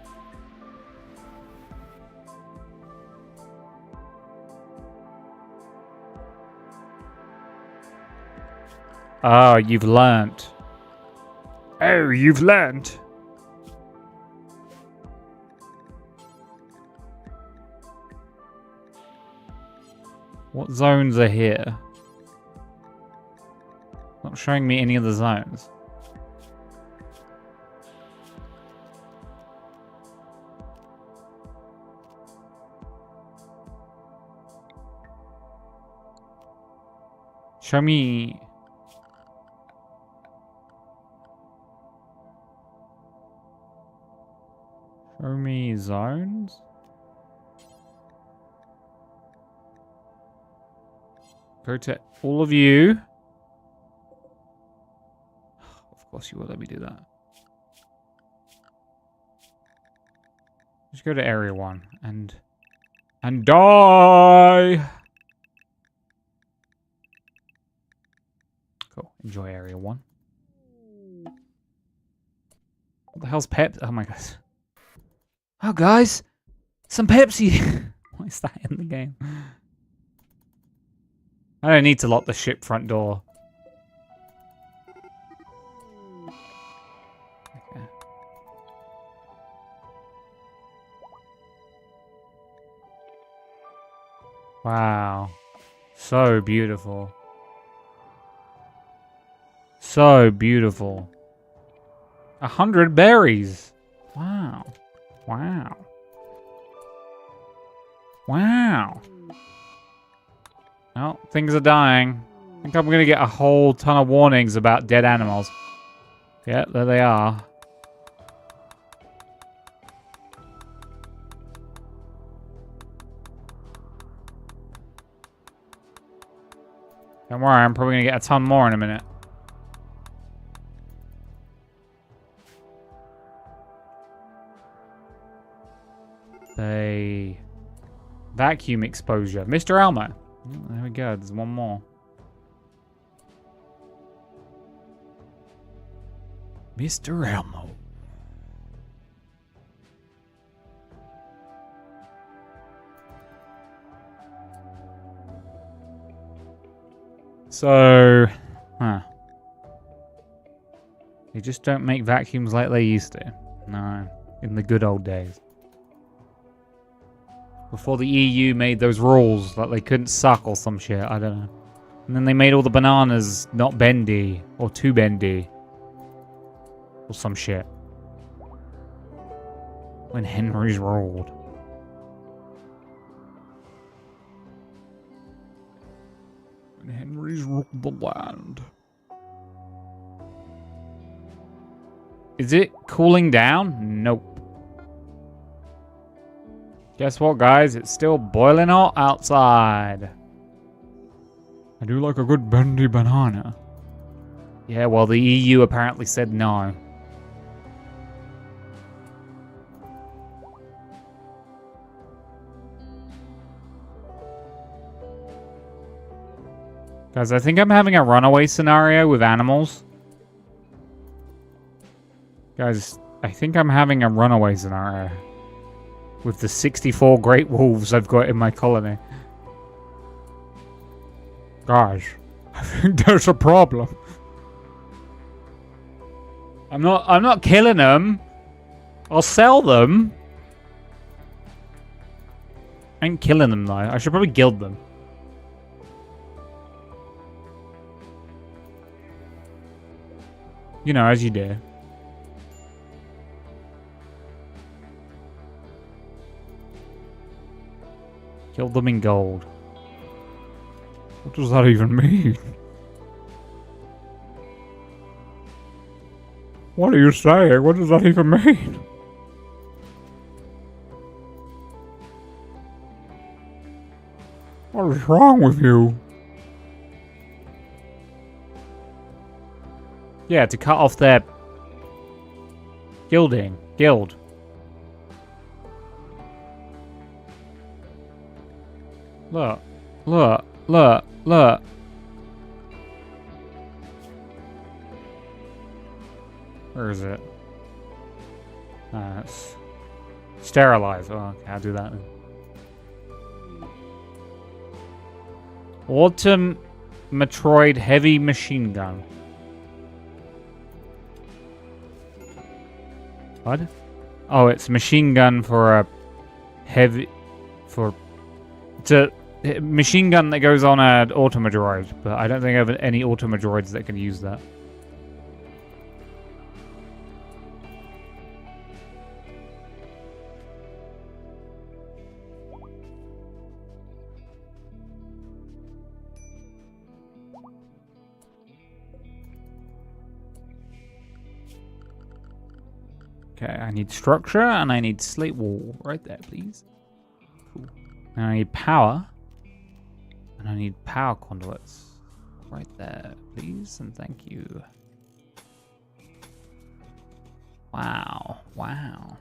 Oh, you've learnt. Oh, you've learnt. What zones are here? Not showing me any of the zones. Show me... Show me zones? Go to all of you. Of course you will let me do that. Just go to area 1 and die. Cool. Enjoy area 1. What the hell's Pep? Oh my god. Oh guys, some Pepsi. Why is that in the game? I don't need to lock the ship front door. Okay. Wow. So beautiful. So beautiful. 100 berries. Wow. Wow. Wow. Oh, things are dying. I think I'm going to get a whole ton of warnings about dead animals. Yeah, there they are. Don't worry, I'm probably going to get a ton more in a minute. They... Vacuum exposure. Mr. Elmo. Oh, there we go, there's one more. Mr. Elmo. So, they just don't make vacuums like they used to. No, in the good old days. Before the EU made those rules that they couldn't suck or some shit, I don't know. And then they made all the bananas not bendy, or too bendy. Or some shit. When Henry's ruled. When Henry's ruled the land. Is it cooling down? Nope. Guess what, guys? It's still boiling hot outside. I do like a good bendy banana. Yeah, well, the EU apparently said no. Guys, I think I'm having a runaway scenario with animals. Guys, I think I'm having a runaway scenario. With the 64 great wolves I've got in my colony. Gosh, I think there's a problem. I'm not killing them. I'll sell them. I ain't killing them though. I should probably gild them. You know, as you do. Kill them in gold. What does that even mean? What are you saying? What does that even mean? What is wrong with you? Yeah, to cut off their gilding. Gild. Look, look, look, look. Where is it? It's sterilize. Oh, okay, I'll do that then. Autumn Metroid Heavy Machine Gun. What? Oh, it's machine gun for a heavy... It's a machine gun that goes on an Automodroid, but I don't think I have any Automodroids that can use that. Okay, I need structure and I need slate wall right there, please. Cool. And I need power. And I need power conduits right there, please, and thank you. Wow. Wow.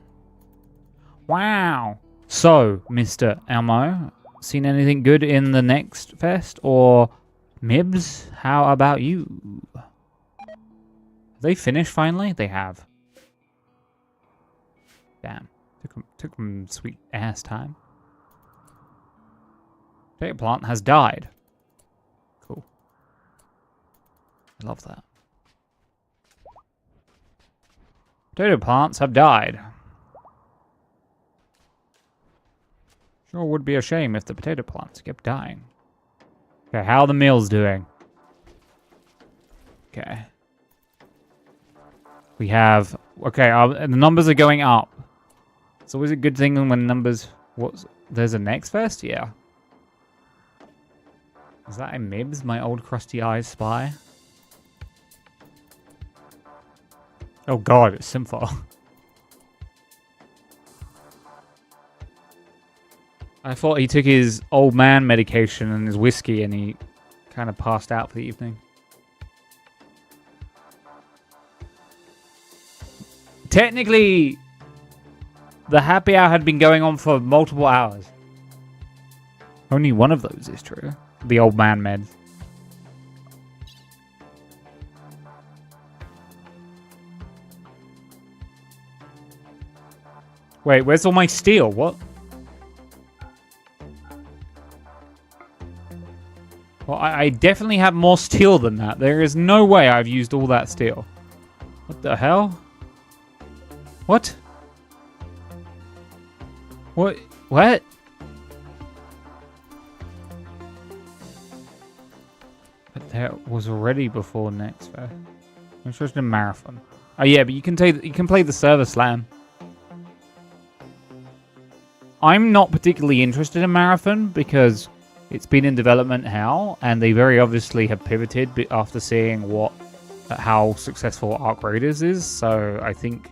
Wow. So, Mr. Elmo, seen anything good in the next fest? Or Mibs, how about you? Have they finished finally? They have. Damn. Took them sweet ass time. Potato plant has died. Cool. I love that. Potato plants have died. Sure would be a shame if the potato plants kept dying. Okay, how are the meals doing? Okay. We have... Okay, the numbers are going up. It's always a good thing when numbers... There's a next fest? Yeah. Is that a Mibs, my old crusty eyes spy? Oh god, it's Simfar. I thought he took his old man medication and his whiskey and he kind of passed out for the evening. Technically, the happy hour had been going on for multiple hours. Only one of those is true. The old man meds. Wait, where's all my steel? What? Well, I definitely have more steel than that. There is no way I've used all that steel. What the hell? What? What? What? But that was already before next fair. I'm supposed to do marathon. Oh yeah, but you can play the server slam. I'm not particularly interested in marathon because it's been in development hell, and they very obviously have pivoted after seeing how successful Arc Raiders is. So I think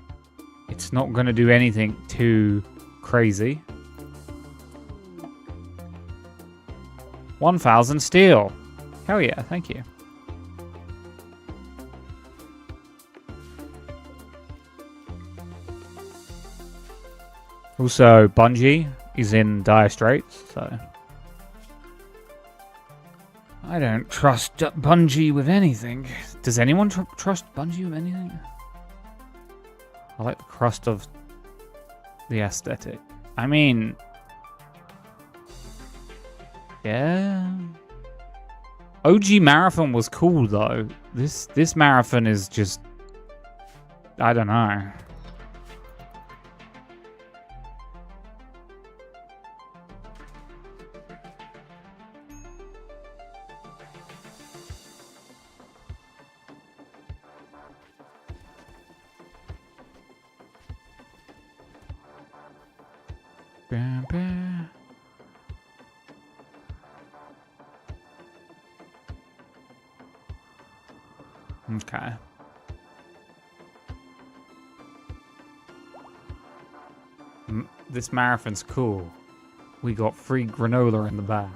it's not going to do anything too crazy. 1,000 steel. Hell yeah, thank you. Also, Bungie is in dire straits, so... I don't trust Bungie with anything. Does anyone trust Bungie with anything? I like the crust of the aesthetic. I mean... Yeah... OG Marathon was cool, though. This Marathon is just... I don't know. Okay. This marathon's cool. We got free granola in the back.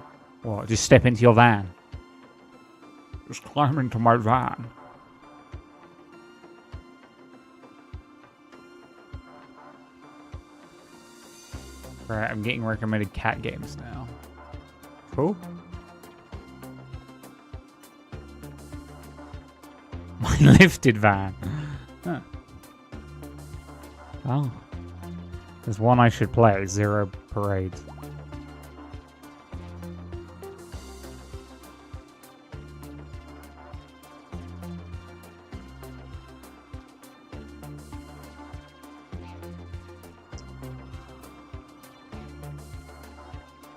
What? Just step into your van. Just climb into my van. Right, I'm getting recommended cat games now. Cool. My lifted van. Huh. Oh. There's one I should play. Zero Parades.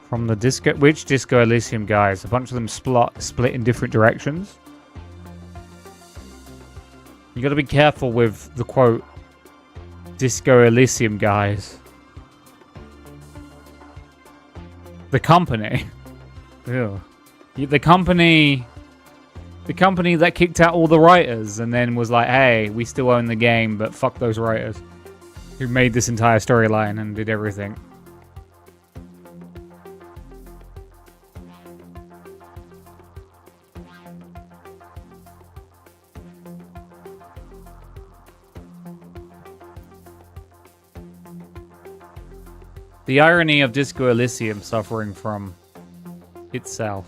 From the Disco... Which Disco Elysium guys? A bunch of them split in different directions. You gotta be careful with the quote, Disco Elysium guys. The company. Ew. The company that kicked out all the writers and then was like, hey, we still own the game, but fuck those writers who made this entire storyline and did everything. The irony of Disco Elysium suffering from itself.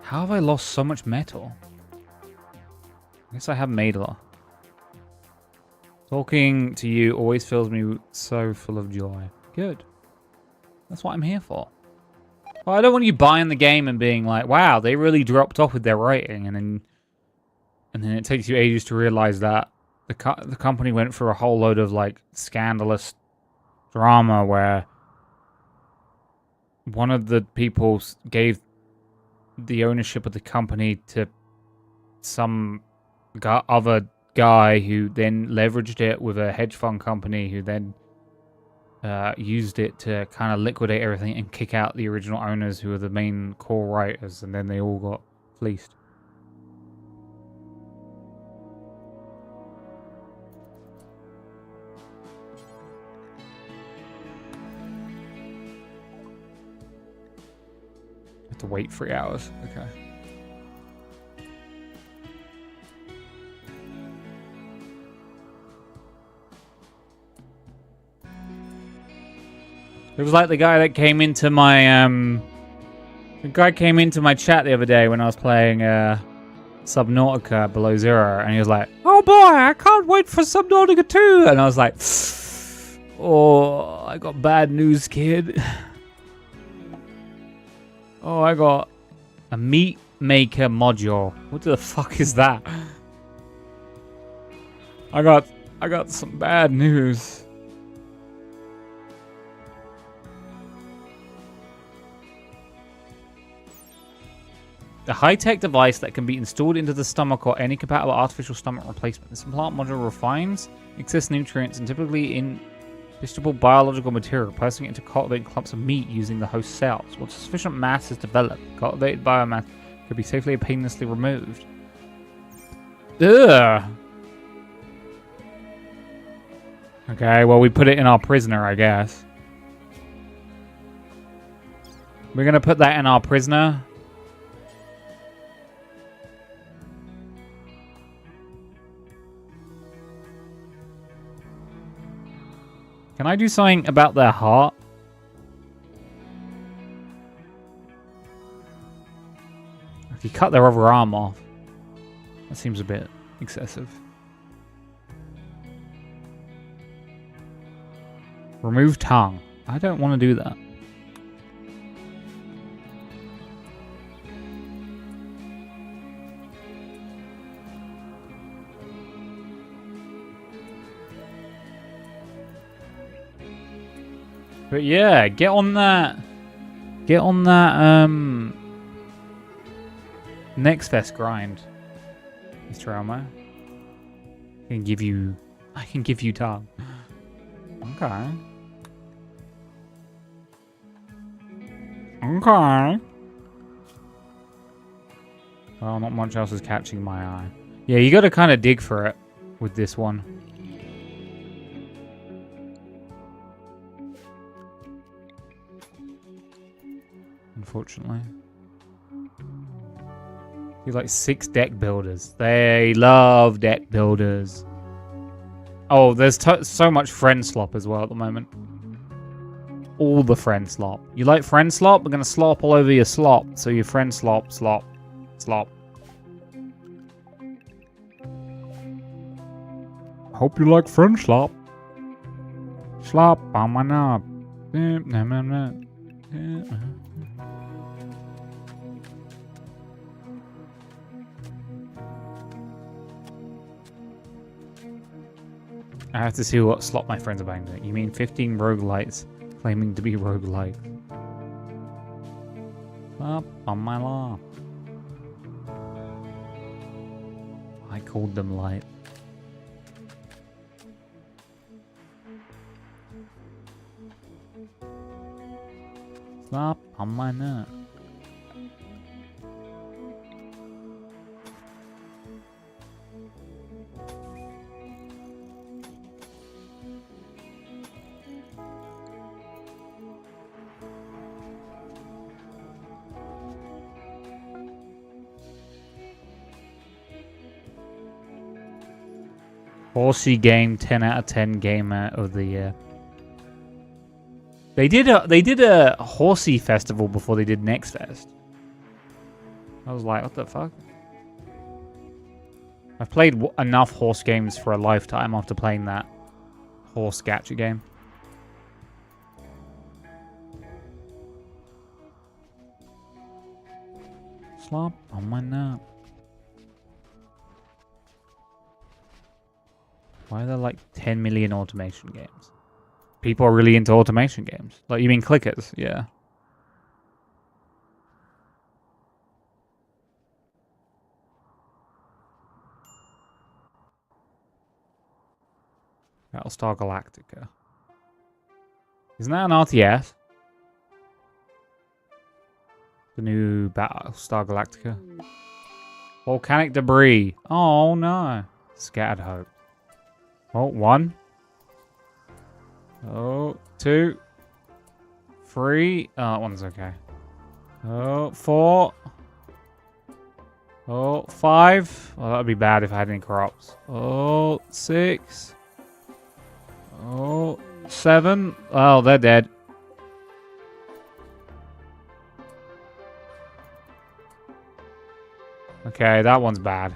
How have I lost so much metal? I guess I have made a lot. Talking to you always fills me so full of joy. Good. That's what I'm here for. Well, I don't want you buying the game and being like, wow, they really dropped off with their writing, and then it takes you ages to realize that the company went through a whole load of like scandalous drama where one of the people gave the ownership of the company to some other guy who then leveraged it with a hedge fund company who then used it to kind of liquidate everything and kick out the original owners who were the main core writers, and then they all got fleeced. Have to wait 3 hours. Okay. It was like the guy that came into my chat the other day when I was playing Subnautica Below Zero, and he was like, "Oh boy, I can't wait for Subnautica 2." And I was like, "Oh, I got bad news, kid. Oh, I got a meat maker module. What the fuck is that? I got some bad news." A high-tech device that can be installed into the stomach or any compatible artificial stomach replacement. This implant module refines excess nutrients and typically in digestible biological material, placing it into cultivated clumps of meat using the host cells. Once sufficient mass is developed, cultivated biomass could be safely and painlessly removed. Ugh. Okay, well, we put it in our prisoner, I guess. We're gonna put that in our prisoner. Can I do something about their heart? If you cut their other arm off, that seems a bit excessive. Remove tongue. I don't want to do that. But yeah, get on that. Get on that next fest grind, Mr. Elmo. I can give you tongue. Okay. Okay. Well, not much else is catching my eye. Yeah, you got to kind of dig for it with this one. Unfortunately. You like 6 deck builders. They love deck builders. Oh, there's so much friend slop as well at the moment. All the friend slop. You like friend slop? We're going to slop all over your slop. So your friend slop, slop, slop. Hope you like friend slop. Slop on my knob. I have to see what slot my friends are buying. You mean 15 roguelites claiming to be roguelite? Up on my law. I called them light. Slop on my nut. Horsey game, 10 out of 10 gamer of the year. They did a Horsey festival before they did Next Fest. I was like, what the fuck? I've played enough horse games for a lifetime after playing that horse gacha game. Slop on my nut. Why are there like 10 million automation games? People are really into automation games. Like, you mean clickers? Yeah. Battlestar Galactica. Isn't that an RTS? The new Battlestar Galactica. Volcanic debris. Oh no. Scattered hope. Oh, 1. Oh, 2. 3. Oh, that one's okay. Oh, 4. Oh, 5. Well, that would be bad if I had any crops. Oh, 6. Oh, 7. Oh, they're dead. Okay, that one's bad.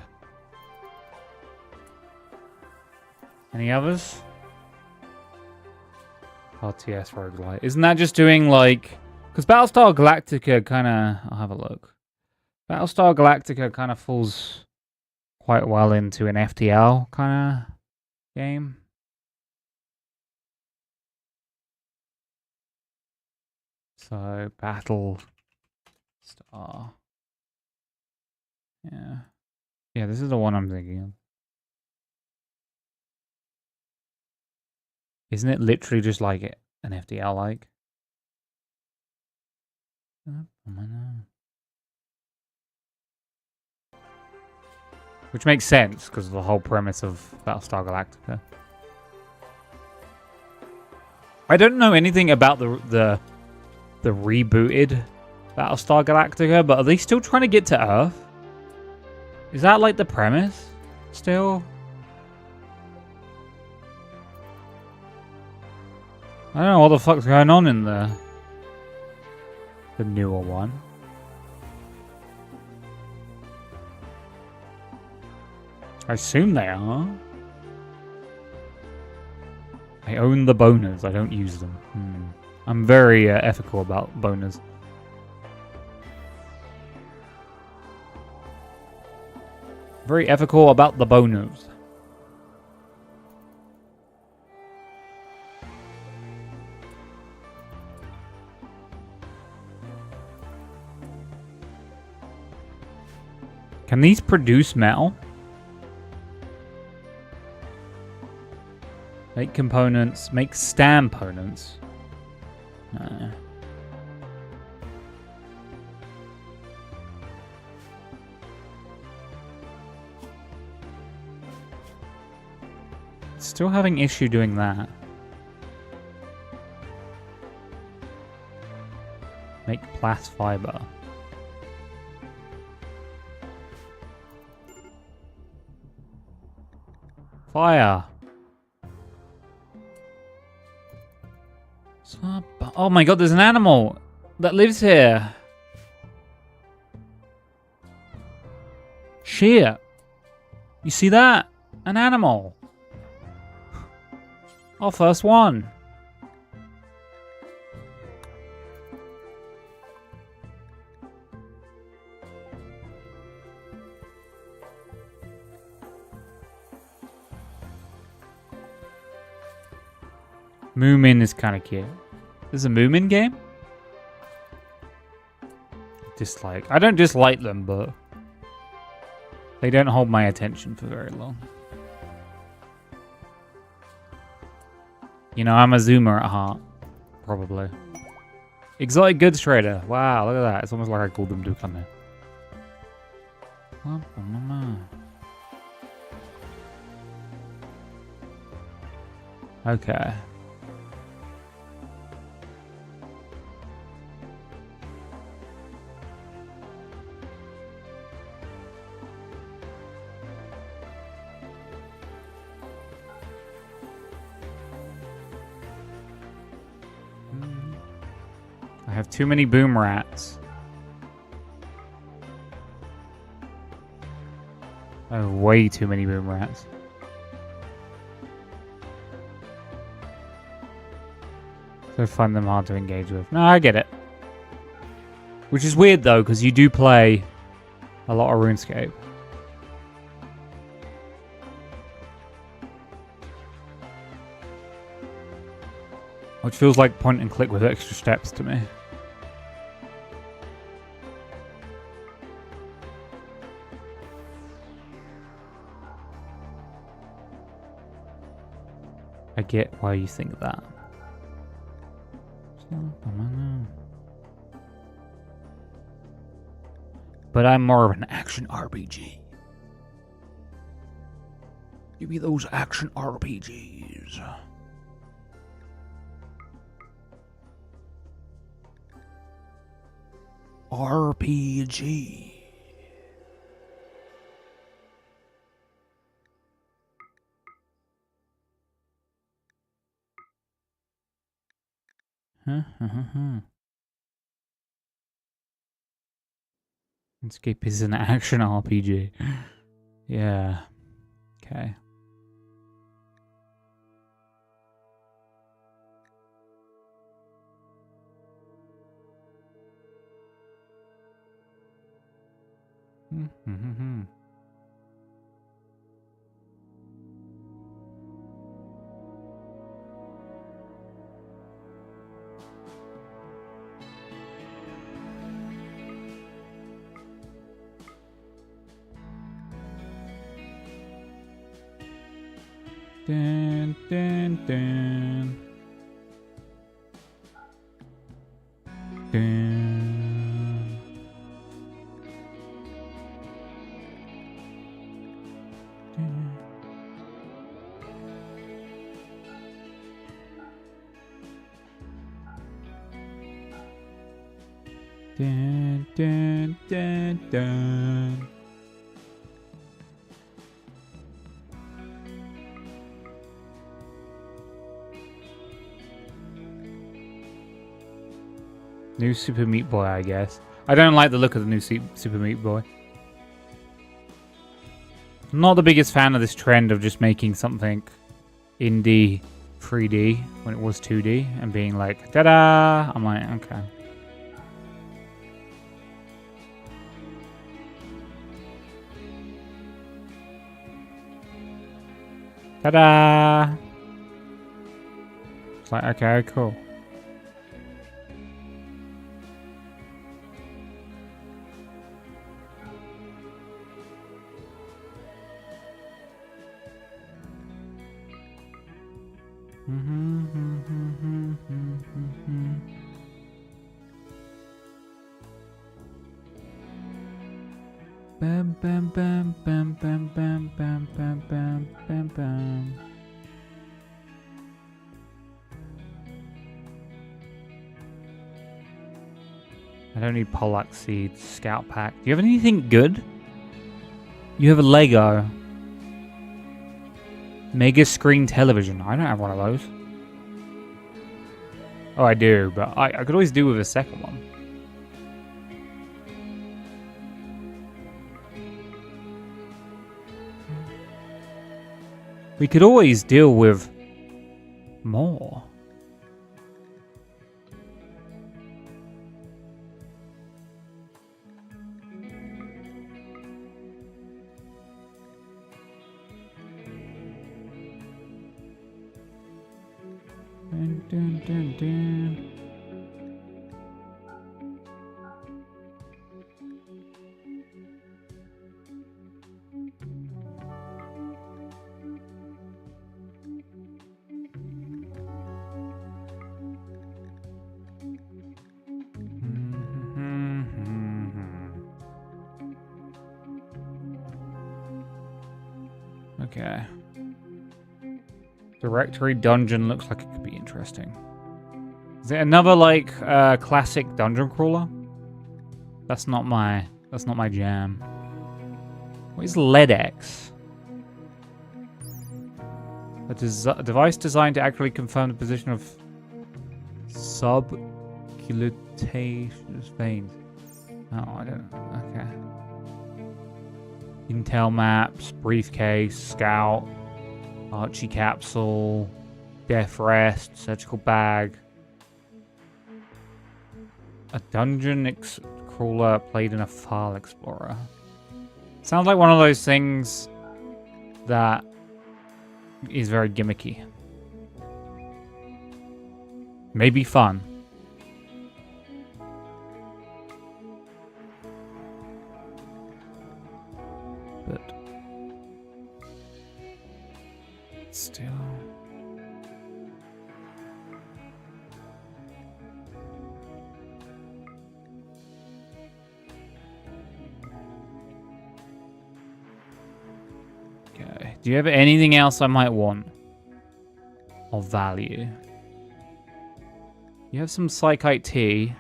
Any others? RTS roguelite. Isn't that just doing like... Because Battlestar Galactica kind of... I'll have a look. Battlestar Galactica kind of falls quite well into an FTL kind of game. So, Battlestar. Yeah. Yeah, this is the one I'm thinking of. Isn't it literally just like it, an FTL like? Which makes sense because of the whole premise of Battlestar Galactica. I don't know anything about the rebooted Battlestar Galactica, but are they still trying to get to Earth? Is that like the premise still? I don't know what the fuck's going on in the newer one. I assume they are. I own the boners, I don't use them. I'm very ethical about boners. Very ethical about the boners. Can these produce metal? Make components. Make stam components. Still having issue doing that. Make plast fiber. Fire. Oh my god, there's an animal that lives here. Shit. You see that? An animal. Our first one. Moomin is kind of cute. There's a Moomin game? Dislike. I don't dislike them, but they don't hold my attention for very long. You know, I'm a zoomer at heart. Probably. Exotic goods trader. Wow, look at that. It's almost like I called them Duke on there. Okay. I have too many boom rats. I have way too many boom rats. So I find them hard to engage with. No, I get it. Which is weird though, because you do play a lot of RuneScape. Which feels like point and click with extra steps to me. I get why you think that. But I'm more of an action RPG. Give me those action RPGs. RPG. Escape is an action RPG. Yeah. Okay. Dun, dun, dun. Dun. Dun, dun, dun, dun. New Super Meat Boy, I guess. I don't like the look of the new Super Meat Boy. I'm not the biggest fan of this trend of just making something indie 3D when it was 2D and being like, ta-da! I'm like, okay. Ta-da! It's like, okay, cool. Bam bam bam bam bam bam bam bam bam bam bam. I don't need Pollack Seeds, Scout Pack. Do you have anything good? You have a Lego. Mega Screen Television. I don't have one of those. Oh, I do, but I could always do with a second one. We could always deal with more. Dun, dun, dun, dun. Okay. Directory dungeon looks like it could be interesting. Is it another like classic dungeon crawler? That's not my jam. What is LEDX? A device designed to accurately confirm the position of subcutaneous veins. Oh, I don't know. Okay. Intel maps, briefcase, scout, Archie capsule, death rest, surgical bag. A dungeon crawler played in a file explorer. Sounds like one of those things that is very gimmicky. Maybe fun. But still. Do you have anything else I might want of value? You have some psychite tea.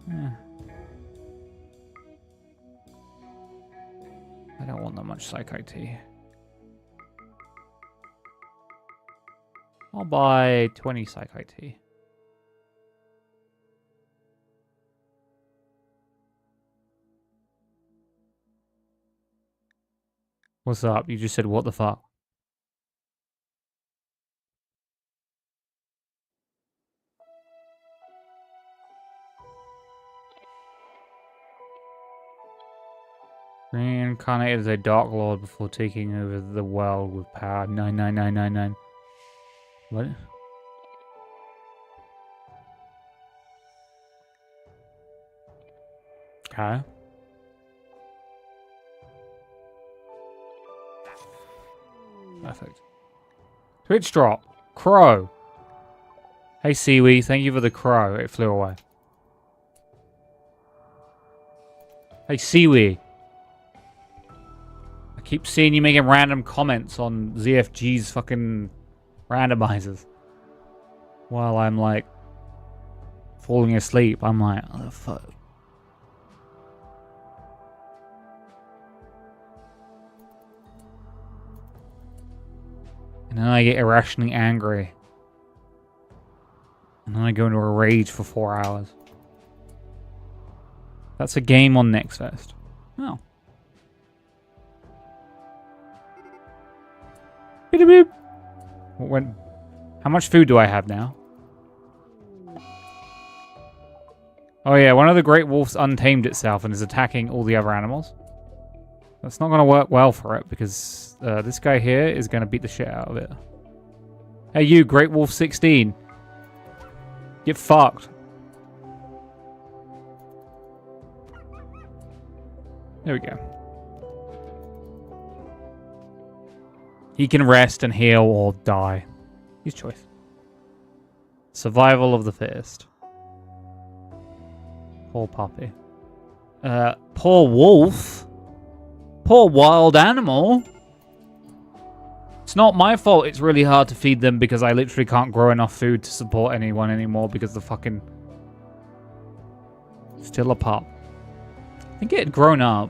Yeah. I don't want that much psychite tea. I'll buy 20 psychite tea. What's up? You just said what the fuck? Reincarnated as a Dark Lord before taking over the world with power 99999. What? Okay. Perfect. Twitch drop. Crow. Hey, Seaweed. Thank you for the crow. It flew away. Hey, Seaweed. I keep seeing you making random comments on ZFG's fucking randomizers. While I'm, like, falling asleep. I'm like, oh, fuck. And then I get irrationally angry. And then I go into a rage for 4 hours. That's a game on Nextfest. Oh. When, how much food do I have now? Oh yeah, one of the great wolves untamed itself and is attacking all the other animals. That's not going to work well for it because this guy here is going to beat the shit out of it. Hey you, Great Wolf 16. Get fucked. There we go. He can rest and heal or die. His choice. Survival of the fittest. Poor puppy. Poor wolf. Poor wild animal. It's not my fault it's really hard to feed them because I literally can't grow enough food to support anyone anymore because the fucking... Still a pup. I think it had grown up.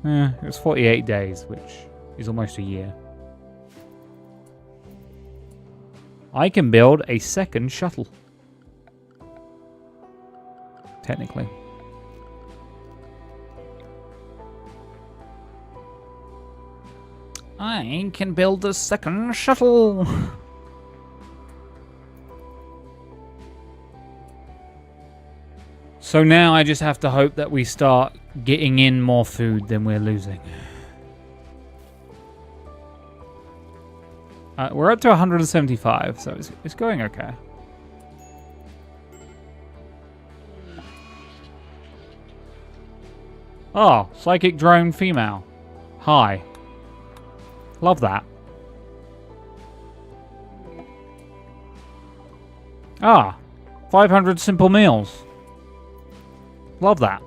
It was 48 days, which is almost a year. I can build a second shuttle. Technically. I can build a second shuttle. So now I just have to hope that we start getting in more food than we're losing. We're up to 175, so it's going okay. Oh, psychic drone female. Hi. Love that. Ah, 500 simple meals. Love that.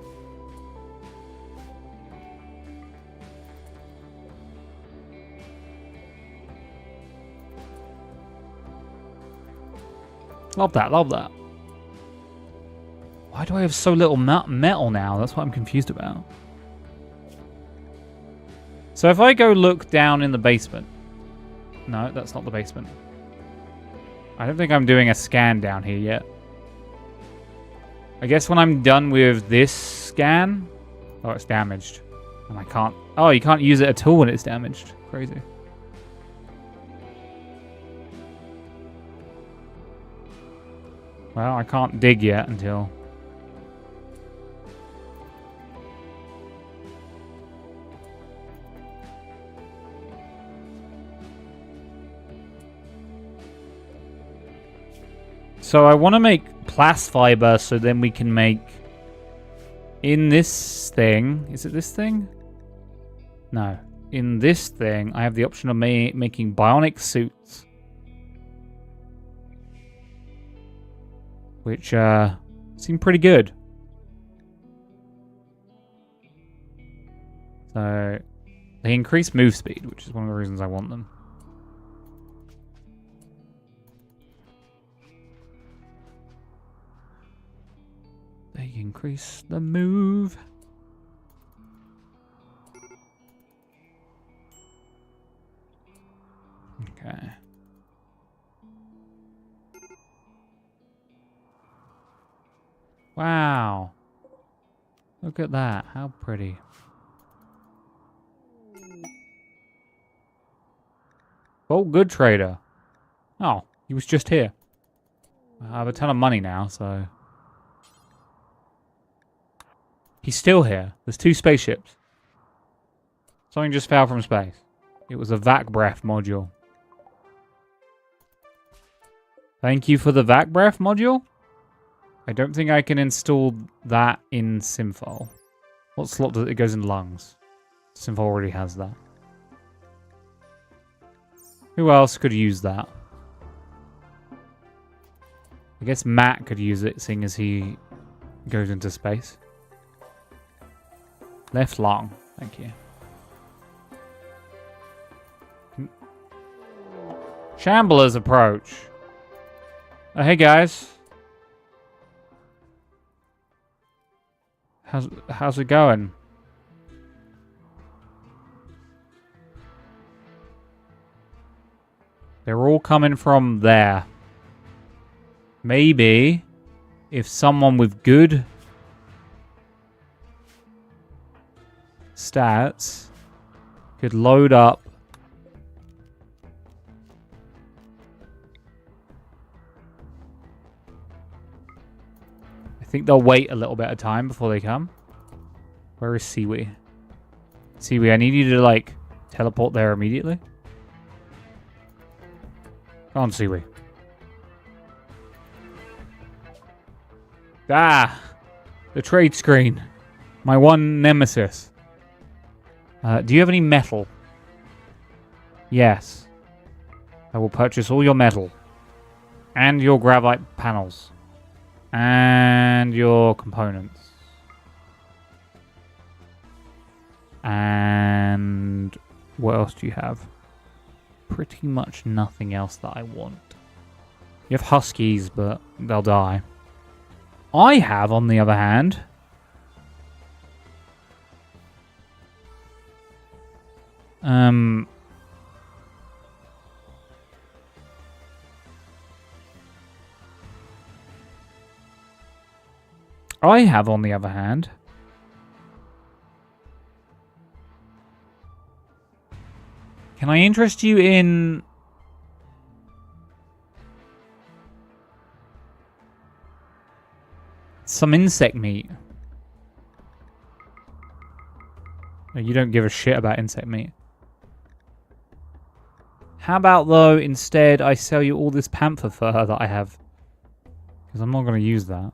Love that, love that. Why do I have so little metal now? That's what I'm confused about. So if I go look down in the basement... No, that's not the basement. I don't think I'm doing a scan down here yet. I guess when I'm done with this scan... Oh, it's damaged. And I can't... Oh, you can't use it at all when it's damaged. Crazy. Well, I can't dig yet until... So I want to make plast fiber so then we can make... In this thing... Is it this thing? No. In this thing, I have the option of making bionic suits. Which seem pretty good. So they increase move speed, which is one of the reasons I want them. They increase the move. Okay. Wow. Look at that. How pretty. Oh, good trader. Oh, he was just here. I have a ton of money now, so... He's still here. There's 2 spaceships. Something just fell from space. It was a vac breath module. Thank you for the vac breath module. I don't think I can install that in Simfol. What slot does it goes in lungs? Simfol already has that. Who else could use that? I guess Matt could use it, seeing as he goes into space. Left lung. Thank you. Shambler's approach. Oh, hey guys. How's it going? They're all coming from there. Maybe if someone with good stats could load up I think they'll wait a little bit of time before they come. Where is Siwi? Siwi, I need you to like teleport there immediately. Come on, Siwi. Ah! The trade screen. My one nemesis. Do you have any metal? Yes. I will purchase all your metal. And your gravite panels. And your components. And what else do you have? Pretty much nothing else that I want. You have huskies, but they'll die. I have, on the other hand... I have, on the other hand... Can I interest you in... some insect meat? No, you don't give a shit about insect meat. How about, though, instead I sell you all this panther fur that I have? Because I'm not going to use that.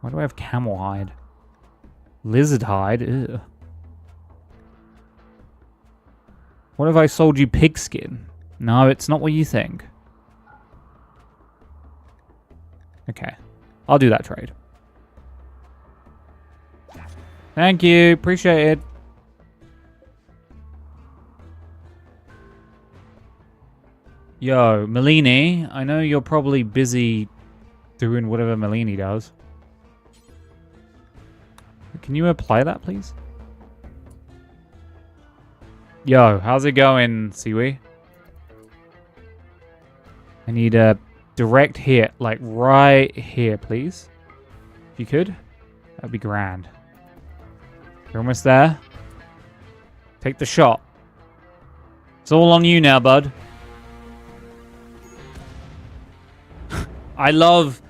Why do I have camel hide? Lizard hide? Ew. What if I sold you pigskin? No, it's not what you think. Okay. I'll do that trade. Thank you. Appreciate it. Yo, Melini, I know you're probably busy doing whatever Melini does. Can you apply that, please? Yo, how's it going, Siwi? I need a direct hit, like right here, please. If you could, that'd be grand. You're almost there. Take the shot. It's all on you now, bud. I love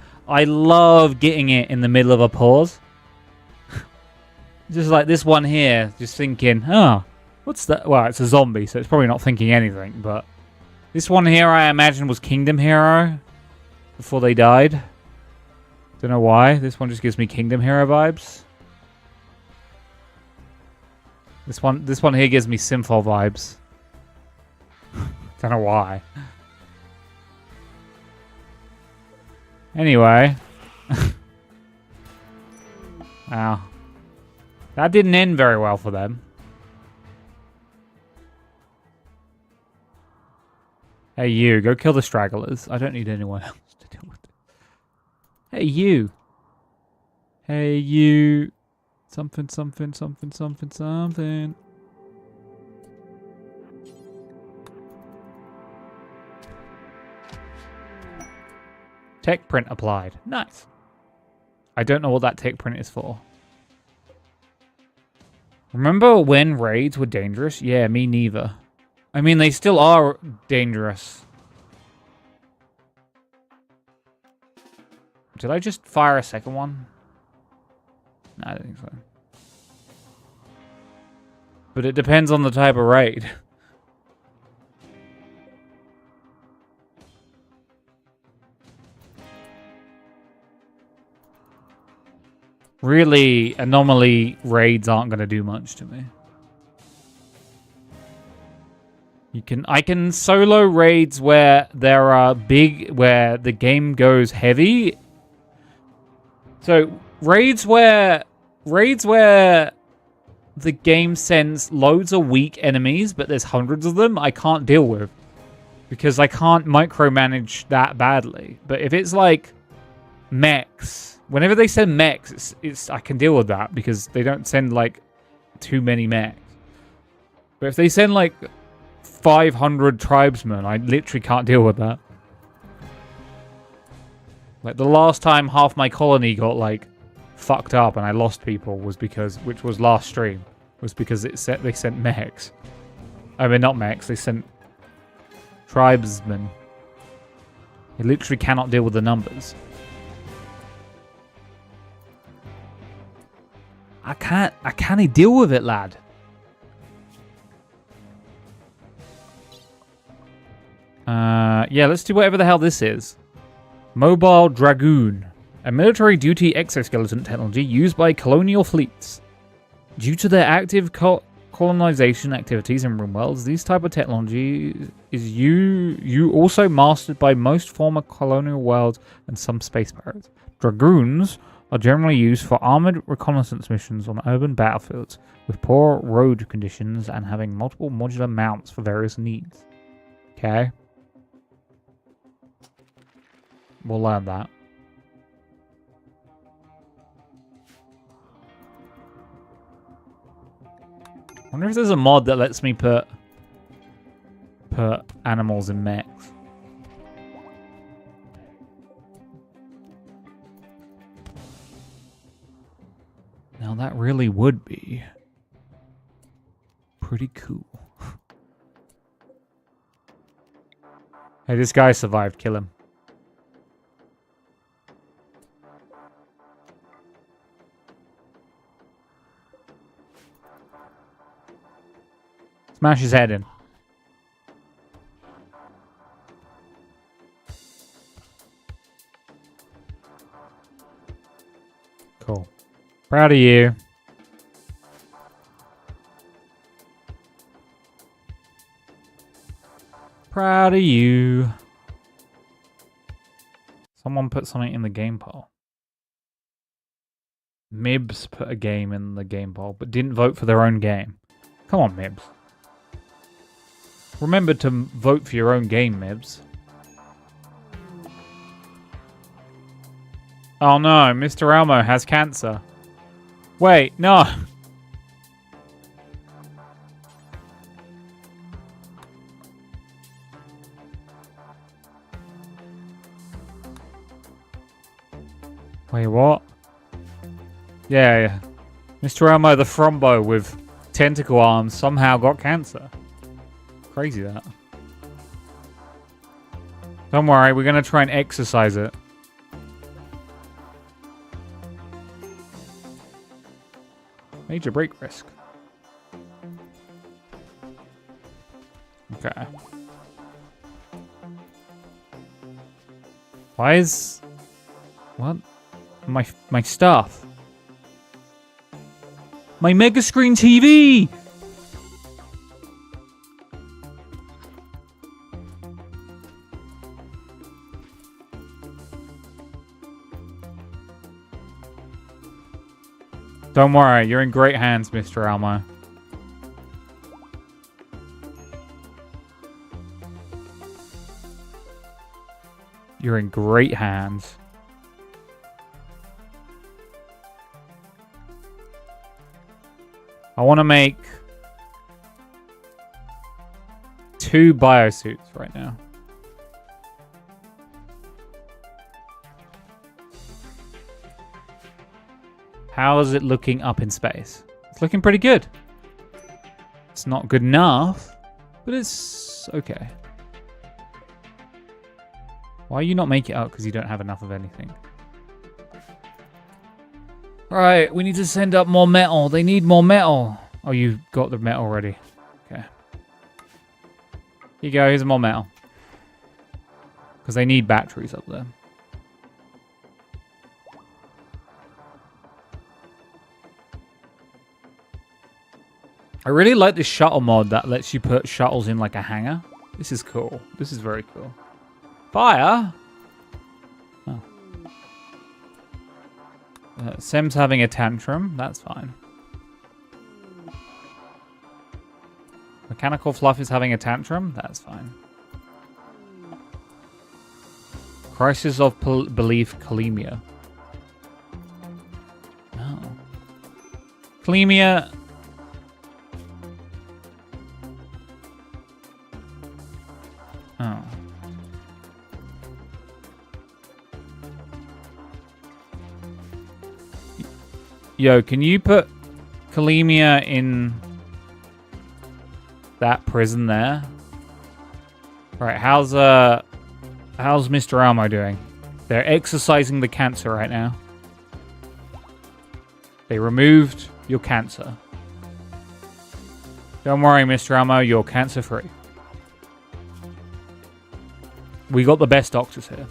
getting it in the middle of a pause. Just like this one here, just thinking, oh, what's that? Well, it's a zombie, so it's probably not thinking anything, but this one here I imagine was Kingdom Hero before they died. Don't know why. This one just gives me Kingdom Hero vibes. This one here gives me Simfol vibes. Don't know why. Anyway. Ow. That didn't end very well for them. Hey, you. Go kill the stragglers. I don't need anyone else to deal with it. Hey, you. Hey, you. Something, something, something, something, something. Tech print applied. Nice. I don't know what that tech print is for. Remember when raids were dangerous? Yeah, me neither. I mean, they still are dangerous. Did I just fire a second one? No, I don't think so. But it depends on the type of raid. Really, anomaly raids aren't going to do much to me. I can solo raids where there are where the game goes heavy. So raids where the game sends loads of weak enemies, but there's hundreds of them, I can't deal with. Because I can't micromanage that badly. But if it's like mechs, whenever they send mechs, I can deal with that because they don't send like too many mechs. But if they send like 500 tribesmen, I literally can't deal with that. Like the last time half my colony got like fucked up and I lost people was because, which was last stream, was because they sent mechs. I mean, not mechs, they sent tribesmen. You literally cannot deal with the numbers. I can't deal with it, lad. Yeah, let's do whatever the hell this is. Mobile Dragoon. A military duty exoskeleton technology used by colonial fleets. Due to their active colonization activities in Rimworld, this type of technology is you also mastered by most former colonial worlds and some space pirates. Dragoons are generally used for armored reconnaissance missions on urban battlefields with poor road conditions and having multiple modular mounts for various needs. Okay. We'll learn that. I wonder if there's a mod that lets me put animals in mechs. Now that really would be pretty cool. Hey, this guy survived. Kill him. Smash his head in. Cool. Proud of you. Proud of you. Someone put something in the game poll. Mibs put a game in the game poll, but didn't vote for their own game. Come on, Mibs. Remember to vote for your own game, Mibs. Oh no, Mr. Elmo has cancer. Wait, no. Wait, what? Yeah. Mr. Elmo the Frombo with tentacle arms somehow got cancer. Crazy that. Don't worry, we're gonna try and exercise it. Major break risk. Okay. Why is... What? My stuff. My mega screen TV! Don't worry, you're in great hands, Mr. Elmo. You're in great hands. I want to make 2 biosuits right now. How is it looking up in space? It's looking pretty good. It's not good enough, but it's okay. Why you not make it up? Because you don't have enough of anything. Right, we need to send up more metal. They need more metal. Oh, you got the metal ready. Okay. Here you go, here's more metal. Because they need batteries up there. I really like this shuttle mod that lets you put shuttles in like a hangar. This is cool. This is very cool. Fire? Oh. Sem's having a tantrum. That's fine. Mechanical Fluff is having a tantrum. That's fine. Crisis of Belief Kalemia. Oh. Kalemia... Oh. Yo, can you put Kalemia in that prison there? Right, how's Mr. Elmo doing? They're exercising the cancer right now. They removed your cancer. Don't worry, Mr. Elmo, you're cancer free. We got the best doctors here.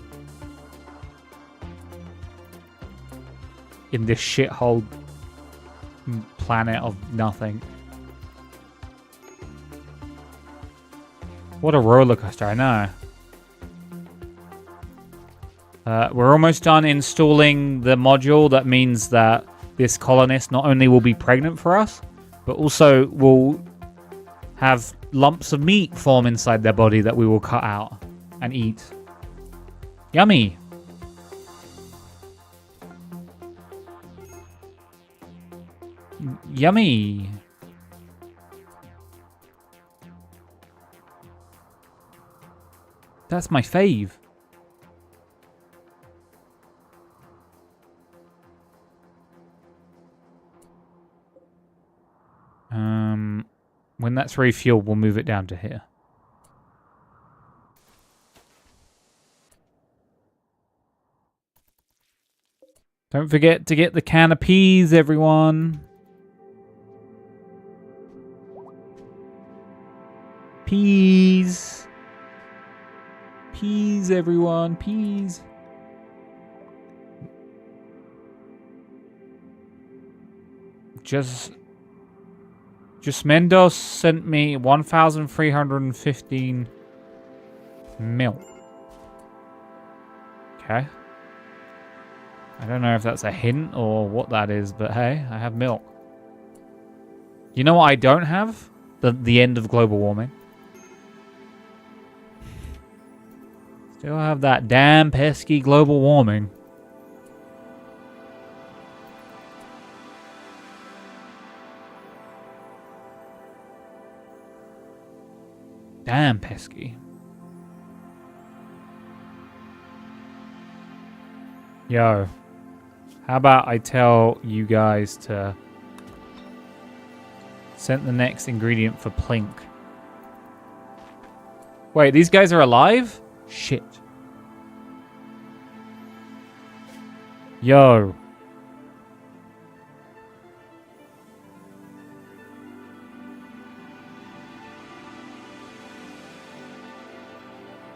In this shithole planet of nothing. What a roller coaster, I know. We're almost done installing the module. That means that this colonist not only will be pregnant for us, but also will have lumps of meat form inside their body that we will cut out and eat. Yummy. Yummy. That's my fave. When that's refueled, we'll move it down to here. Don't forget to get the can of peas, everyone. Peas. Peas, everyone. Peas. Just Mendos sent me 1,315 milk. Okay. I don't know if that's a hint or what that is, but hey, I have milk. You know what I don't have? The end of global warming. Still have that damn pesky global warming. Damn pesky. Yo. How about I tell you guys to send the next ingredient for Plink. Wait, these guys are alive? Shit. Yo.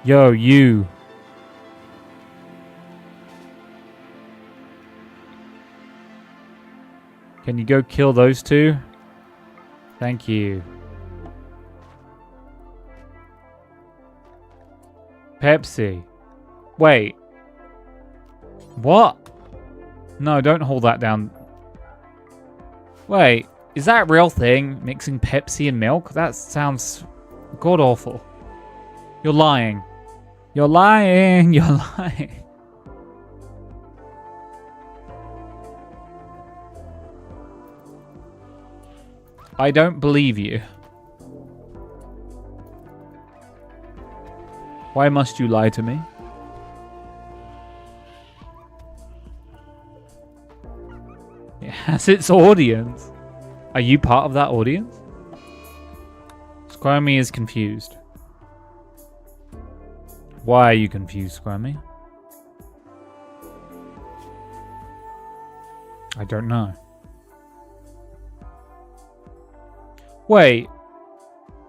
Yo, you. Can you go kill those two? Thank you. Pepsi. Wait. What? No, don't hold that down. Wait, is that a real thing? Mixing Pepsi and milk? That sounds god-awful. You're lying. You're lying. You're lying. I don't believe you. Why must you lie to me? It has its audience. Are you part of that audience? Squirmy is confused. Why are you confused, Squirmy? I don't know. Wait.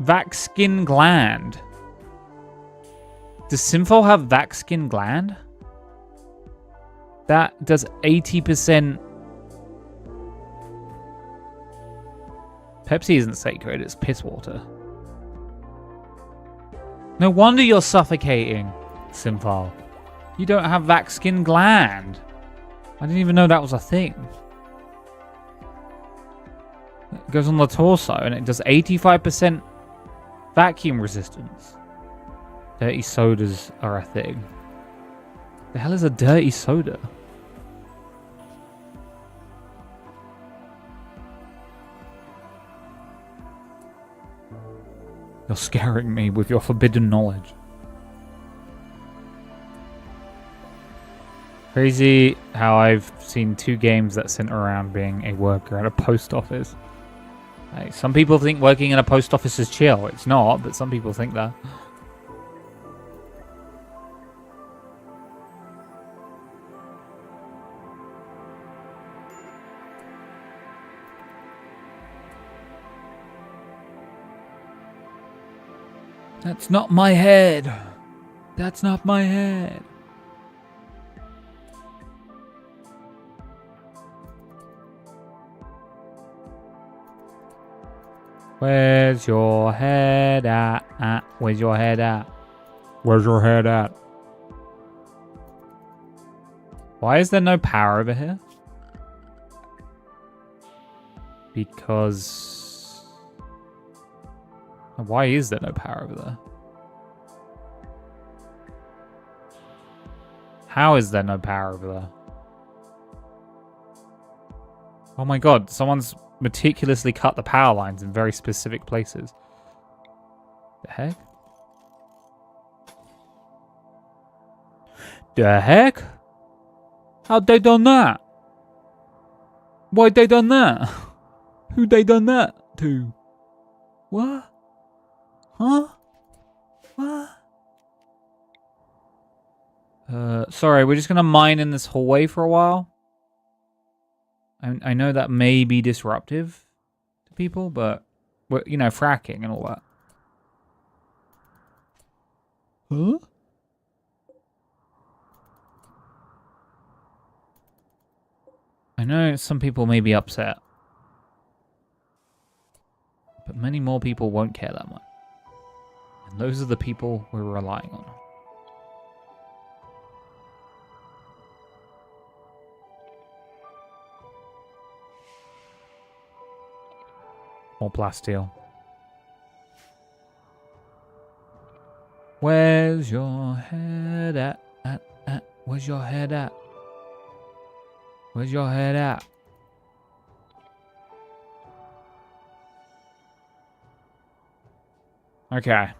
Vax-skin gland. Does Simfol have Vax-skin gland? That does 80%. Pepsi isn't sacred, it's piss water. No wonder you're suffocating, Simfol. You don't have Vax-skin gland. I didn't even know that was a thing. It goes on the torso and it does 85% vacuum resistance. Dirty sodas are a thing. The hell is a dirty soda? You're scaring me with your forbidden knowledge. Crazy how I've seen 2 games that center around being a worker at a post office. Like, some people think working in a post office is chill. It's not, but some people think that. That's not my head. That's not my head. Where's your head at? Where's your head at? Where's your head at? Why is there no power over here? Because... Why is there no power over there? How is there no power over there? Oh my god, someone's meticulously cut the power lines in very specific places. The heck? The heck? How'd they done that? Why'd they done that? Who'd they done that to? What? Huh? What? Sorry, we're just gonna mine in this hallway for a while. I know that may be disruptive to people, but we're, you know, fracking and all that. Huh? I know some people may be upset, but many more people won't care that much. And those are the people we're relying on. More plasteel. Where's your head at? Where's your head at? Where's your head at? Okay.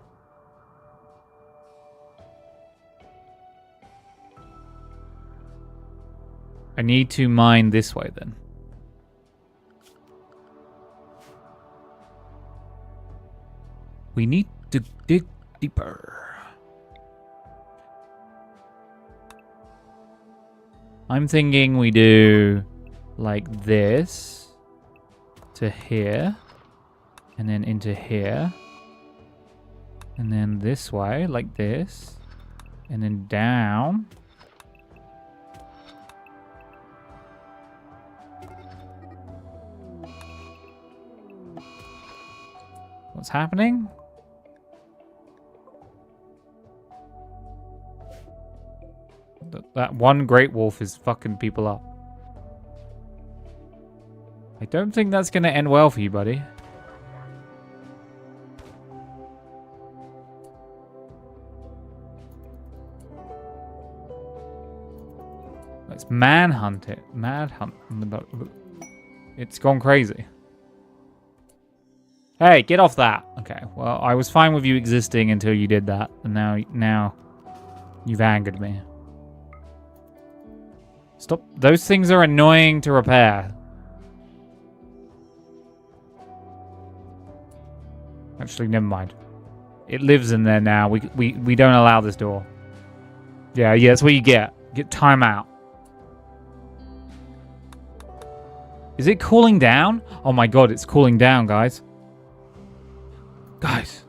I need to mine this way then. We need to dig deeper. I'm thinking we do like this to here and then into here and then this way like this and then down. What's happening? That one great wolf is fucking people up. I don't think that's going to end well for you, buddy. Let's manhunt it. Manhunt. It's gone crazy. Hey, get off that. Okay, well, I was fine with you existing until you did that. And now you've angered me. Stop. Those things are annoying to repair. Actually, never mind. It lives in there now. We don't allow this door. Yeah, that's what you get. Get time out. Is it cooling down? Oh my god, it's cooling down, guys. Guys.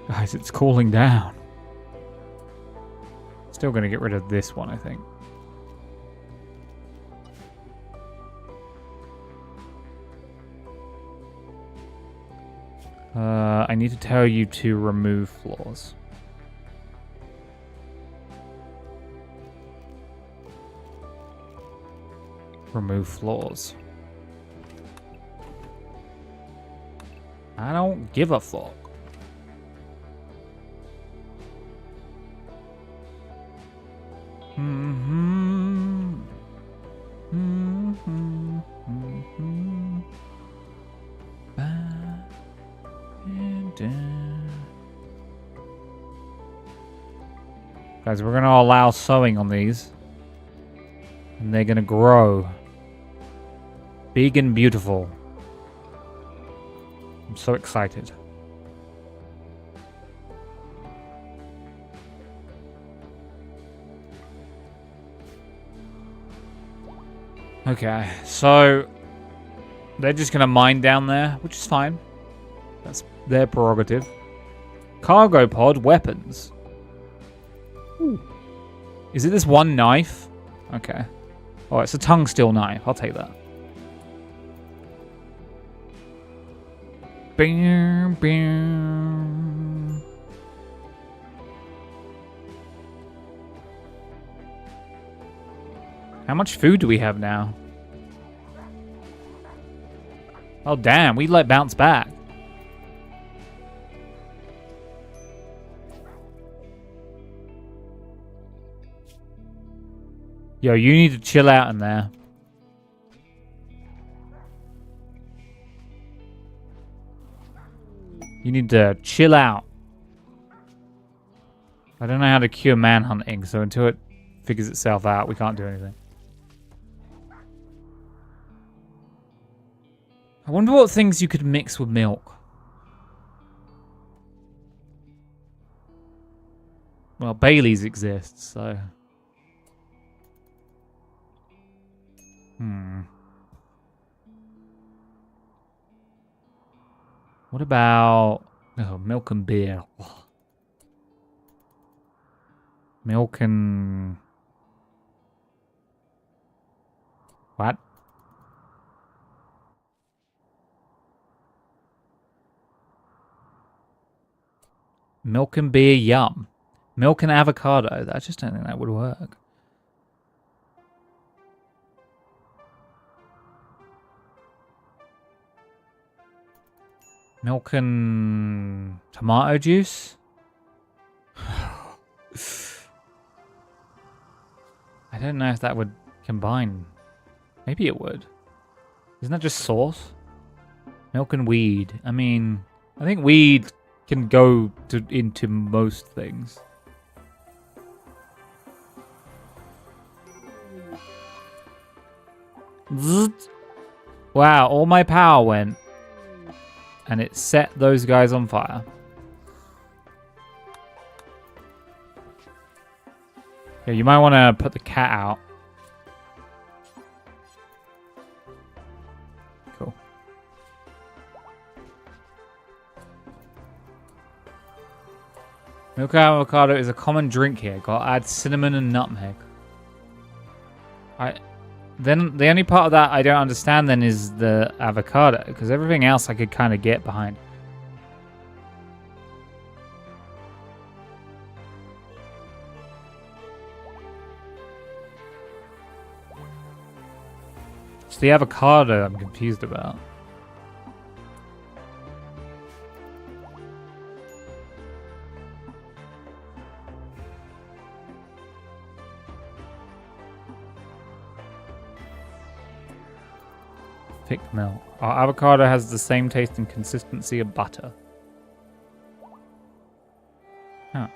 Guys, it's cooling down. Still gonna get rid of this one, I think. I need to tell you to remove floors. Remove floors. I don't give a fuck. Guys, we're going to allow sewing on these. And they're going to grow. Big and beautiful. I'm so excited. Okay, so they're just going to mine down there, which is fine. That's their prerogative. Cargo pod weapons. Ooh. Is it this one knife? Okay. Oh, it's a tungsteel knife. I'll take that. Bam, bam. How much food do we have now? Oh, damn. We like bounce back. Yo, you need to chill out in there. You need to chill out. I don't know how to cure manhunting, so until it figures itself out, we can't do anything. I wonder what things you could mix with milk. Well, Bailey's exists, so... What about... Oh, milk and beer. Ugh. Milk and... What? Milk and beer, yum. Milk and avocado. I just don't think that would work. Milk and tomato juice? I don't know if that would combine. Maybe it would. Isn't that just sauce? Milk and weed. I mean, I think weed can go into most things. Zzz. Wow, all my power went. And it set those guys on fire. Yeah, you might want to put the cat out. Cool. Milk avocado is a common drink here. Got to add cinnamon and nutmeg. Then the only part of that I don't understand then is the avocado, because everything else I could kind of get behind. It's the avocado I'm confused about. Thick milk. Our avocado has the same taste and consistency of butter. Huh.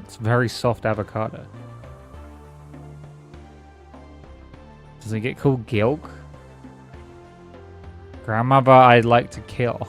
It's very soft avocado. Does it get called gilk? Grandmother I'd like to kill.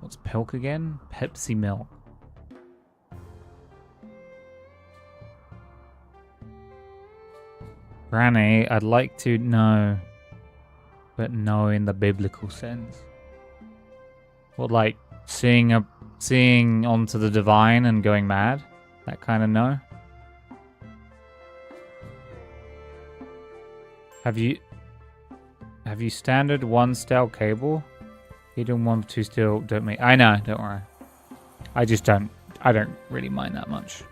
What's milk again? Pepsi milk. Granny, I'd like to know, but know in the biblical sense. What, like seeing onto the divine and going mad? That kind of no? Have you standard one style cable? Hidden 1 2 still don't make. I know, don't worry. I don't really mind that much.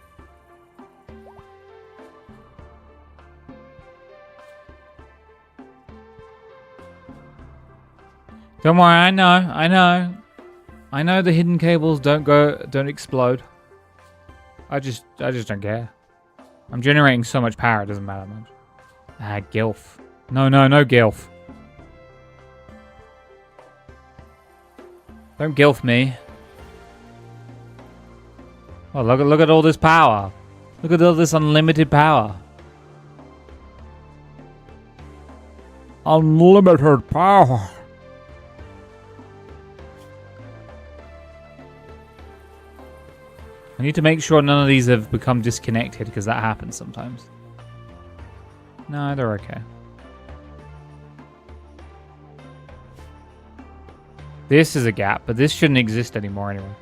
Don't worry, I know the hidden cables don't explode. I just don't care. I'm generating so much power, it doesn't matter much. Ah, Gilf. No, Gilf. Don't Gilf me. Oh, look at all this power. Look at all this unlimited power. Unlimited power. I need to make sure none of these have become disconnected because that happens sometimes. No, they're okay. This is a gap, but this shouldn't exist anymore anyway.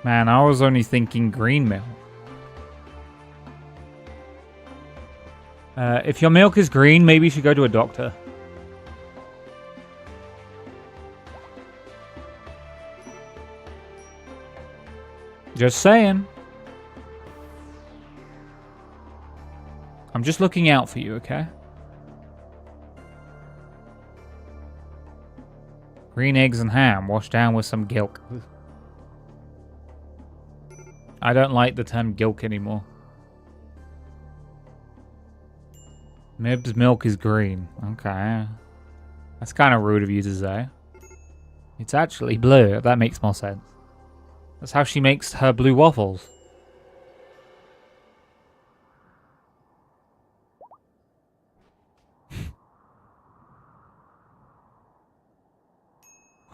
Man, I was only thinking green milk. If your milk is green, maybe you should go to a doctor. Just saying. I'm just looking out for you, okay? Green eggs and ham washed down with some gilk. I don't like the term gilk anymore. Mib's milk is green. Okay. That's kind of rude of you to say. It's actually blue. That makes more sense. That's how she makes her blue waffles.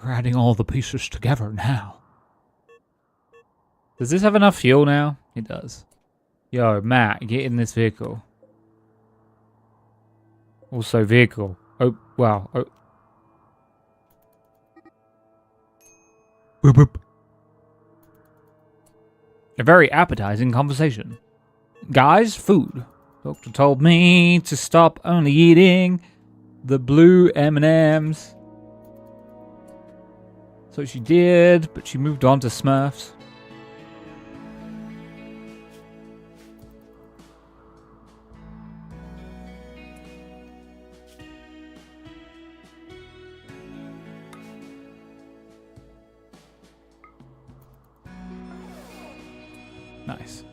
We're adding all the pieces together now. Does this have enough fuel now? It does. Yo, Matt, get in this vehicle. Also, vehicle. Oh, wow. Oh. Boop, boop. A very appetizing conversation. Guys, food. Doctor told me to stop only eating the blue M&Ms. So she did, but she moved on to Smurfs. Nice.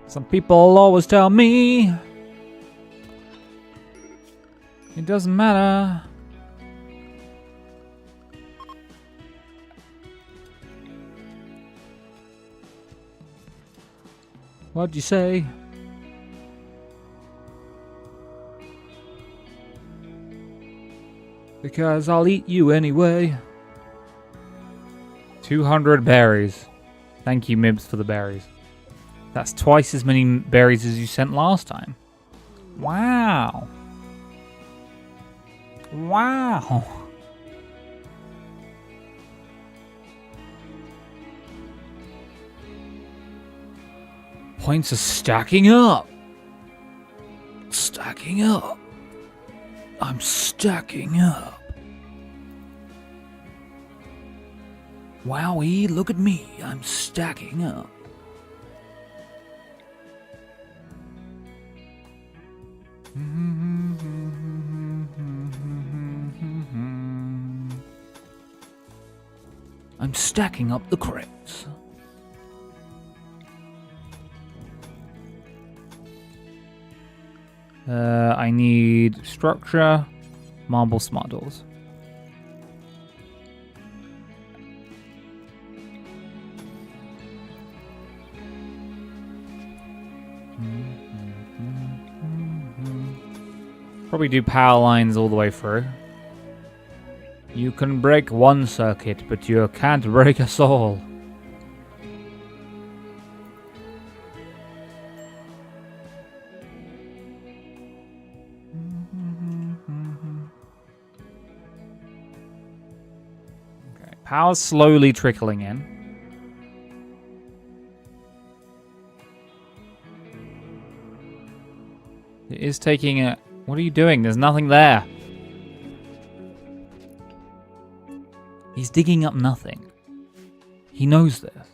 Some people always tell me it doesn't matter. What'd you say? The Because I'll eat you anyway. 200 berries. Thank you, Mibs, for the berries. That's twice as many berries as you sent last time. Wow. Wow. Points are stacking up. Stacking up. I'm stacking up. Wowie, look at me. I'm stacking up. I'm stacking up the crates. I need structure, marble smart doors. Probably do power lines all the way through. You can break one circuit, but you can't break us all. Okay, power's slowly trickling in. It is taking a... What are you doing? There's nothing there. He's digging up nothing. He knows this.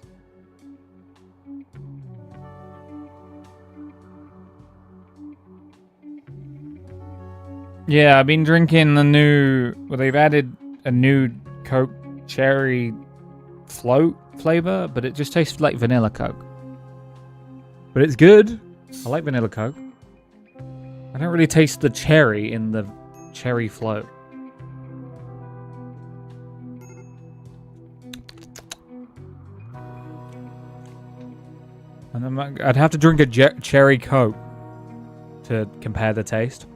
Yeah, I've been drinking the new... Well, they've added a new Coke cherry float flavor, but it just tastes like vanilla Coke. But it's good. I like vanilla Coke. I don't really taste the cherry in the cherry float. And I'd have to drink a cherry Coke to compare the taste.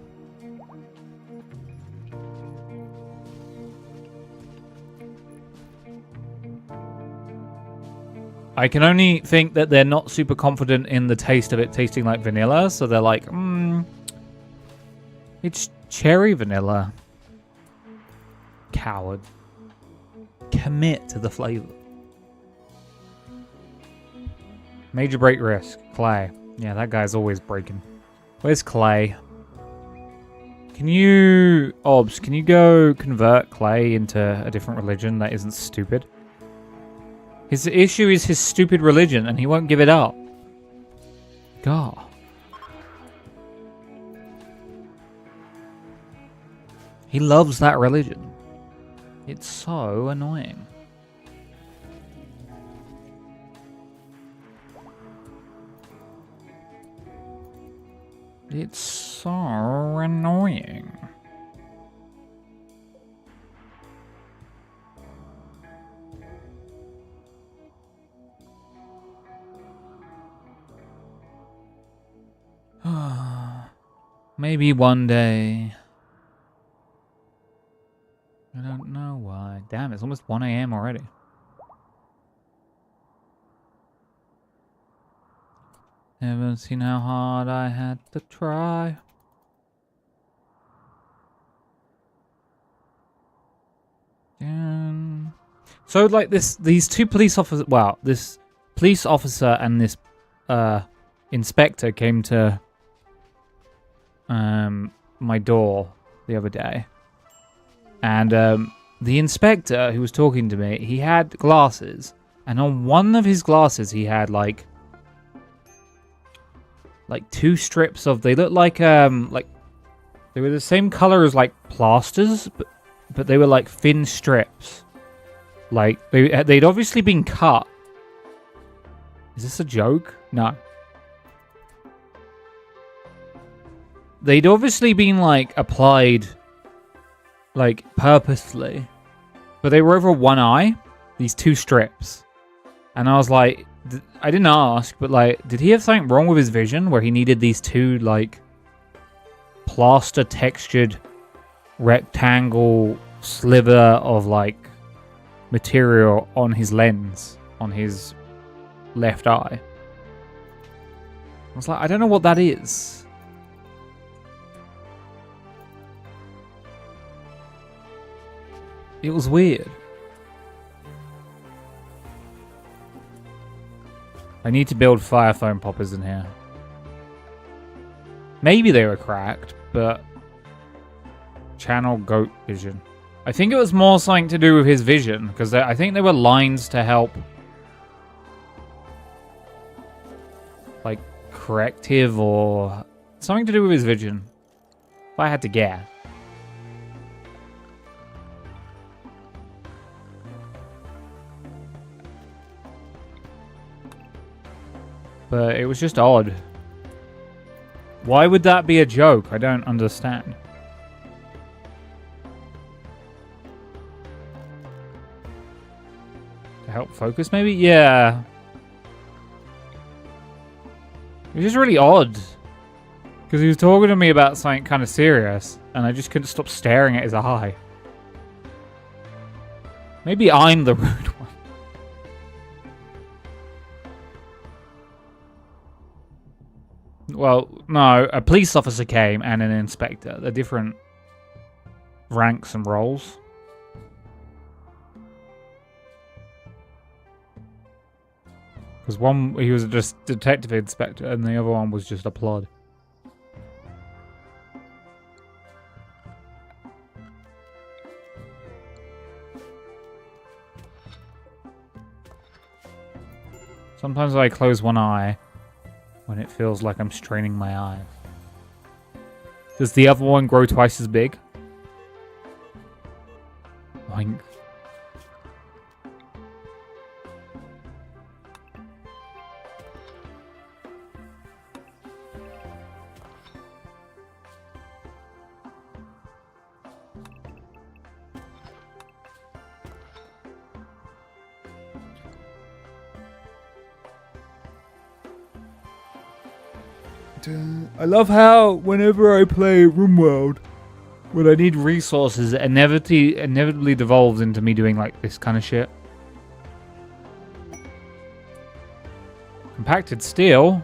I can only think that they're not super confident in the taste of it tasting like vanilla, so they're like, it's cherry vanilla. Coward. Commit to the flavor. Major break risk. Clay. Yeah, that guy's always breaking. Where's Clay? Can you... Obs, can you go convert Clay into a different religion that isn't stupid? His issue is his stupid religion, and he won't give it up. God. He loves that religion. It's so annoying. It's so annoying. Maybe one day. I don't know why. Damn, it's almost 1 AM already. Haven't seen how hard I had to try. So, like, these two police officers... Wow, this police officer and this inspector came to my door the other day. And the inspector who was talking to me, he had glasses. And on one of his glasses, he had, like 2 strips of... They looked like they were the same color as, like, plasters, but they were, like, thin strips. Like, they'd obviously been cut. Is this a joke? No. They'd obviously been, like, applied, like, purposely. But they were over one eye. These 2 strips. And I was like... I didn't ask, but, like, did he have something wrong with his vision where he needed these 2, like, plaster textured rectangle sliver of like material on his lens, on his left eye. I was like, I don't know what that is. It was weird. I need to build fire foam poppers in here. Maybe they were cracked, but... Channel goat vision. I think it was more something to do with his vision, because I think there were lines to help... like, corrective or... something to do with his vision. If I had to guess. But it was just odd. Why would that be a joke? I don't understand. To help focus, maybe? Yeah. It was just really odd. Because he was talking to me about something kind of serious, and I just couldn't stop staring at his eye. Maybe I'm the rude one. Well, no, a police officer came and an inspector. They're different ranks and roles. Because one, he was just detective inspector, and the other one was just a plod. Sometimes I close one eye when it feels like I'm straining my eyes. Does the other one grow twice as big? Oink. I love how whenever I play Rimworld, when I need resources, it inevitably devolves into me doing like this kind of shit. Compacted steel?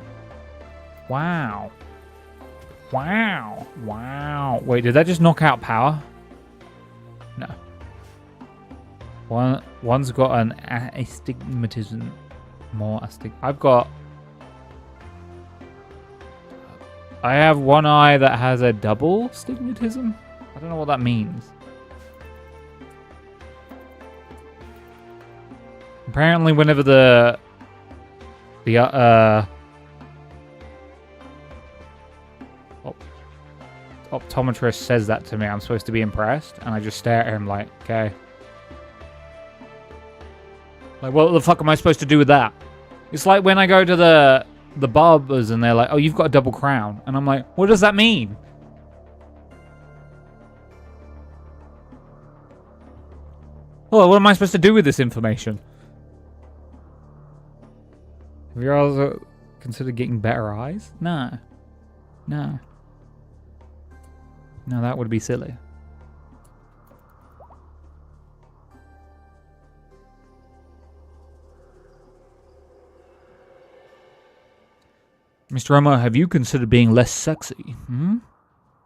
Wow. Wow. Wow. Wait, did that just knock out power? No. One's got an astigmatism. More astig. I have one eye that has a double stigmatism. I don't know what that means. Apparently, whenever the optometrist says that to me, I'm supposed to be impressed, and I just stare at him like, okay. Like, what the fuck am I supposed to do with that? It's like when I go to the barbers and they're like, oh, you've got a double crown. And I'm like, what does that mean? Well, what am I supposed to do with this information? Have you also considered getting better eyes? No. No. No, that would be silly. Mr. Emma, have you considered being less sexy? Hmm?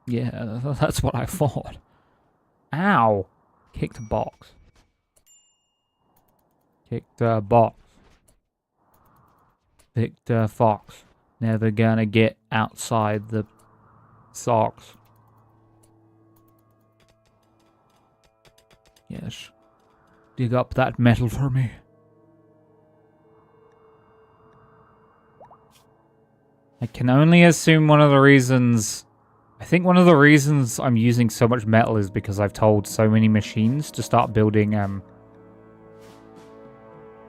Yeah, that's what I thought. Ow. Kicked a box. Kicked a box. Picked a fox. Never gonna get outside the socks. Yes. Dig up that metal for me. I can only assume one of the reasons... I think one of the reasons I'm using so much metal is because I've told so many machines to start building...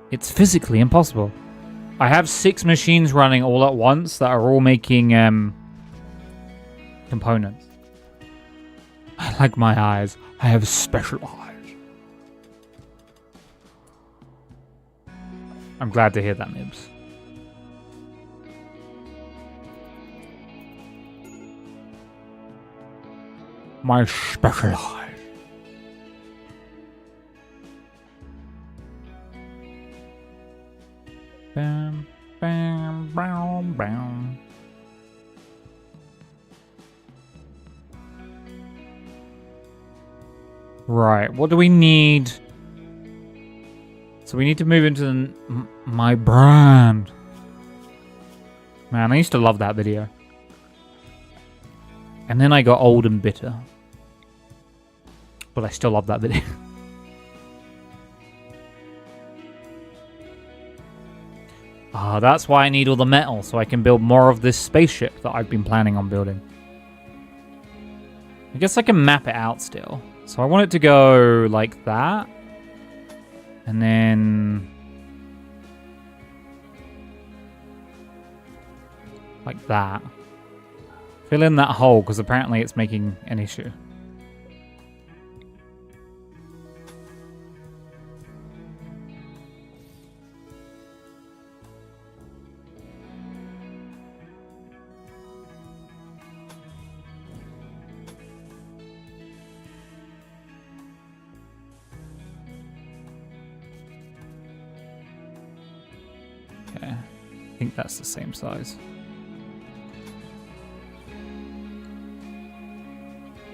It's physically impossible. I have 6 machines running all at once that are all making components. I like my eyes. I have special eyes. I'm glad to hear that, Nibs. My special eyes. Bam, bam, bam, bam. Right, what do we need? So we need to move into my brand. Man, I used to love that video. And then I got old and bitter. But I still love that video. Ah, that's why I need all the metal, so I can build more of this spaceship that I've been planning on building. I guess I can map it out still. So I want it to go like that. And then... like that. Fill in that hole, because apparently it's making an issue. Okay, I think that's the same size.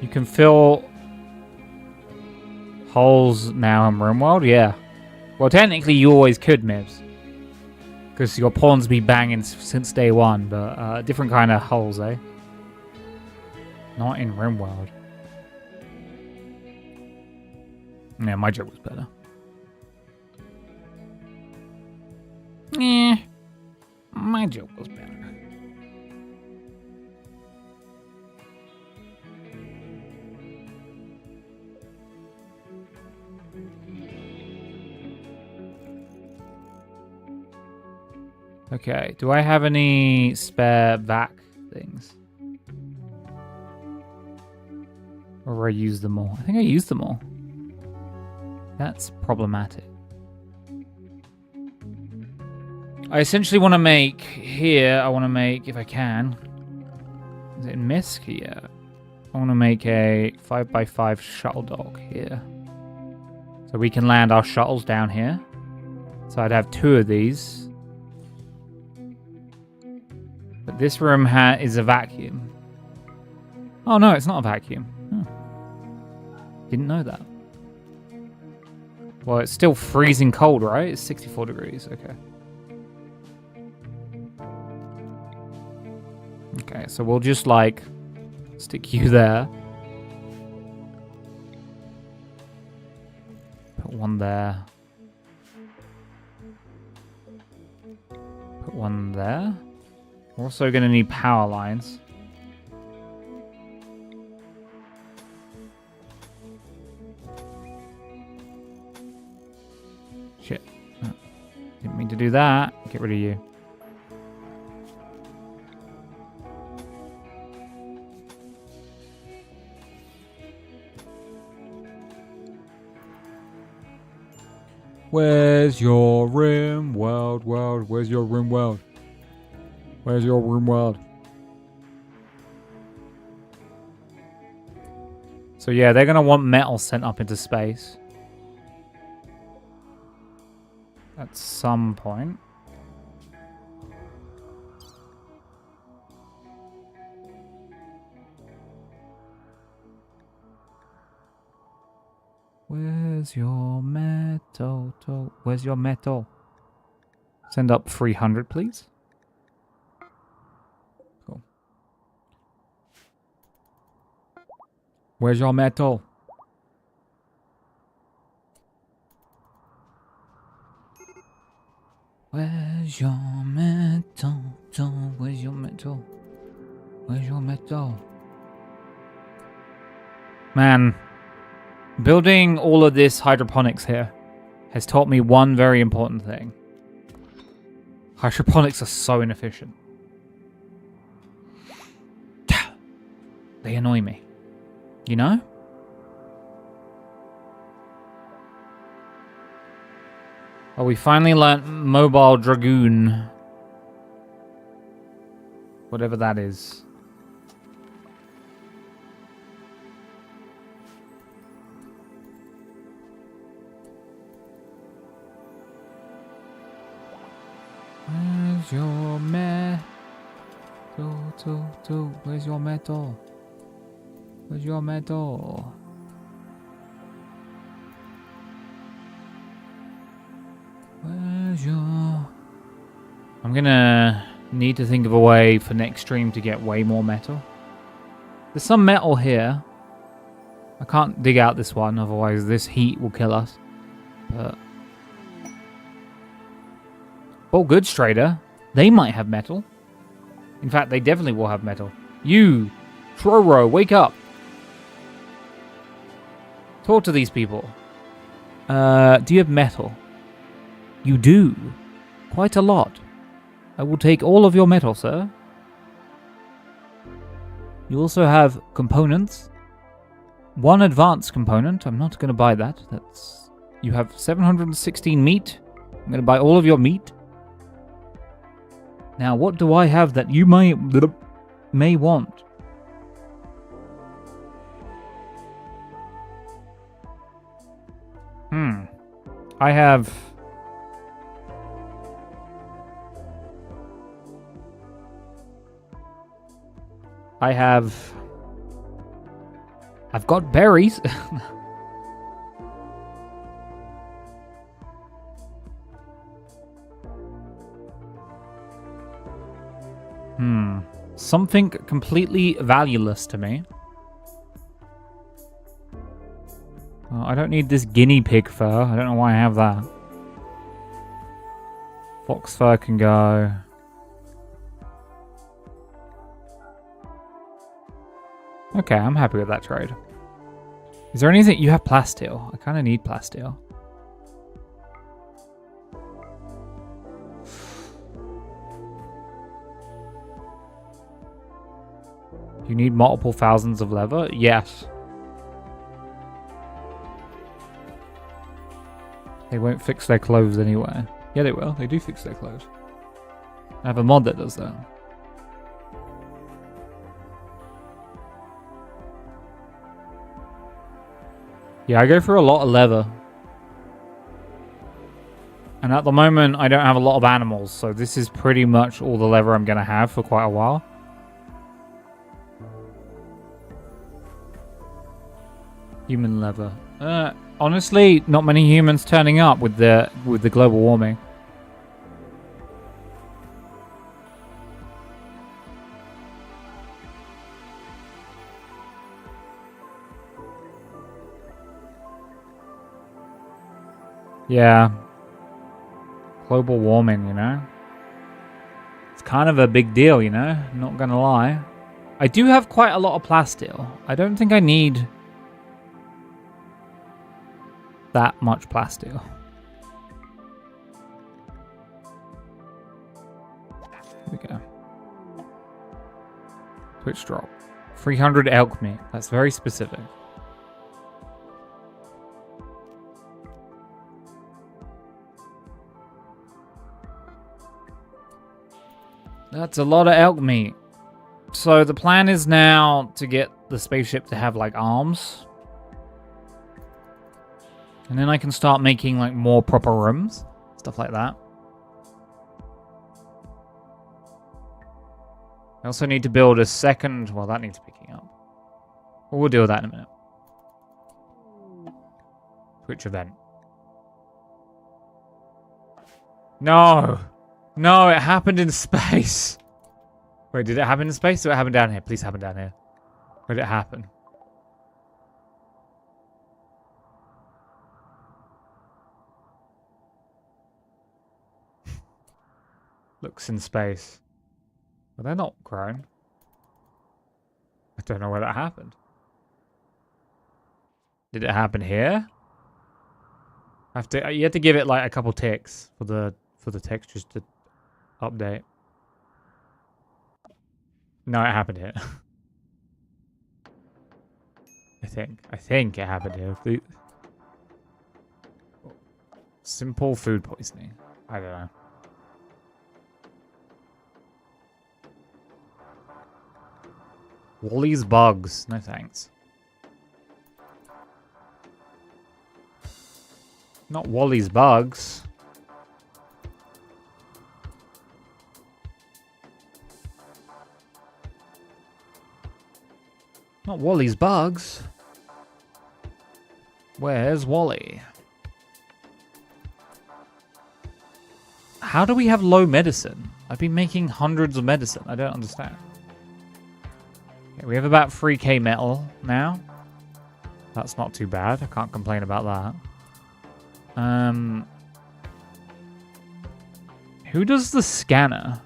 You can fill holes now in Rimworld? Yeah. Well, technically you always could, Mibs. Because your pawn's been banging since day one, but different kind of holes, eh? Not in Rimworld. Yeah, my joke was better. My joke was better. Okay, do I have any spare vac things? Or I used them all? I think I used them all. That's problematic. I essentially want to make here, I want to make, if I can, is it in Misk? Yeah. I want to make a 5x5 shuttle dock here. So we can land our shuttles down here. So I'd have 2 of these. But this room is a vacuum. Oh no, it's not a vacuum. Oh. Didn't know that. Well, it's still freezing cold, right? It's 64 degrees, okay. Okay, so we'll just, like, stick you there. Put one there. Put one there. We're also going to need power lines. Shit. Oh, didn't mean to do that. Get rid of you. Where's your Rimworld world? Where's your Rimworld? Where's your Rimworld? So yeah, they're gonna want metal sent up into space. At some point. Where's your metal? Where's your metal? Send up 300, please. Cool. Where's your metal? Where's your metal? Where's your metal? Where's your metal? Man, building all of this hydroponics here has taught me one very important thing. Hydroponics are so inefficient. They annoy me. You know? Oh, we finally learnt Mobile Dragoon. Whatever that is. Where's your metal? Where's your metal? Where's your metal? Where's your... I'm gonna need to think of a way for next stream to get way more metal. There's some metal here. I can't dig out this one, otherwise this heat will kill us. But... oh, goods trader. They might have metal. In fact, they definitely will have metal. You, Troro, wake up. Talk to these people. Do you have metal? You do. Quite a lot. I will take all of your metal, sir. You also have components. One advanced component. I'm not going to buy that. That's... you have 716 meat. I'm going to buy all of your meat. Now, what do I have that you may want? I have... I've got berries. Something completely valueless to me. Oh, I don't need this guinea pig fur. I don't know why I have that. Fox fur can go. Okay, I'm happy with that trade. Is there anything... you have plasteel. I kind of need plasteel. You need multiple thousands of leather? Yes. They won't fix their clothes anyway. Yeah, they will. They do fix their clothes. I have a mod that does that. Yeah, I go for a lot of leather. And at the moment, I don't have a lot of animals, so this is pretty much all the leather I'm going to have for quite a while. Human leather. Honestly, not many humans turning up with the global warming. Yeah. Global warming, you know? It's kind of a big deal, you know? Not gonna lie. I do have quite a lot of plasteel. I don't think I need that much plasteel. Here we go. Twitch drop. 300 elk meat. That's very specific. That's a lot of elk meat. So the plan is now to get the spaceship to have like arms. And then I can start making like more proper rooms. Stuff like that. I also need to build a second... well, that needs picking up. We'll deal with that in a minute. Twitch event. No! No, it happened in space. Wait, did it happen in space or it happened down here? Please happen down here. Where did it happen? Looks in space. Well, they're not grown. I don't know where that happened. Did it happen here? You have to give it like a couple ticks for the textures to update. No, it happened here. I think it happened here. Simple food poisoning. I don't know. Wally's bugs. No thanks. Not Wally's bugs. Not Wally's bugs. Where's Wally? How do we have low medicine? I've been making hundreds of medicine. I don't understand. Okay, we have about 3k metal now. That's not too bad. I can't complain about that. Who does the scanner?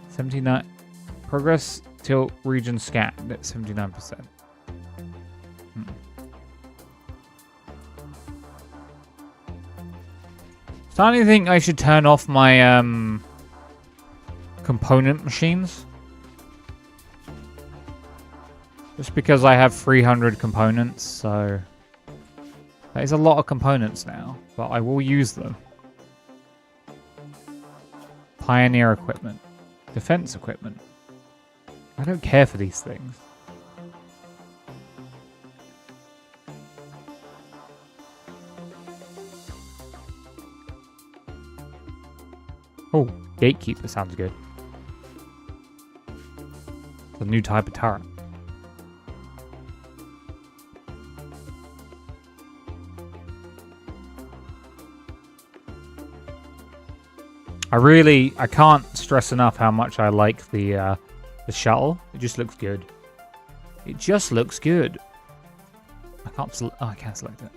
79. Progress tilt region scan at 79%. Starting to think I should turn off my component machines. Just because I have 300 components, so that is a lot of components now, but I will use them. Pioneer equipment. Defense equipment. I don't care for these things. Oh, Gatekeeper sounds good. It's a new type of turret. I can't stress enough how much I like the shuttle. It just looks good. It just looks good. I can't select it.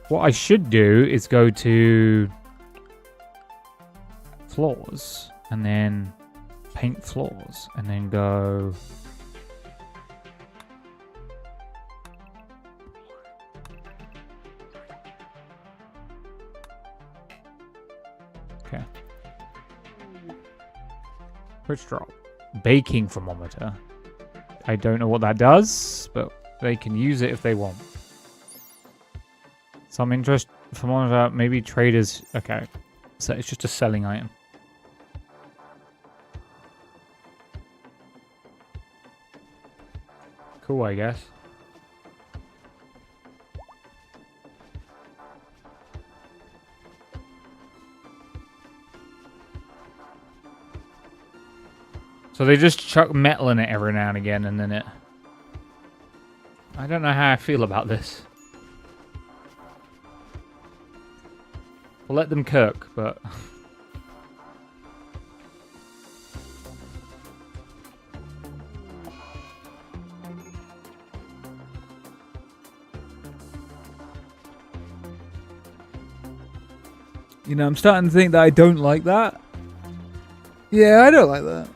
What I should do is go to floors and then paint floors and then go okay. Which drop? Baking thermometer. I don't know what that does, but they can use it if they want. Some interest thermometer, maybe traders. Okay, so it's just a selling item. Cool, I guess. So they just chuck metal in it every now and again, and then it... I don't know how I feel about this. We'll let them cook, but... You know, I'm starting to think that I don't like that. Yeah, I don't like that.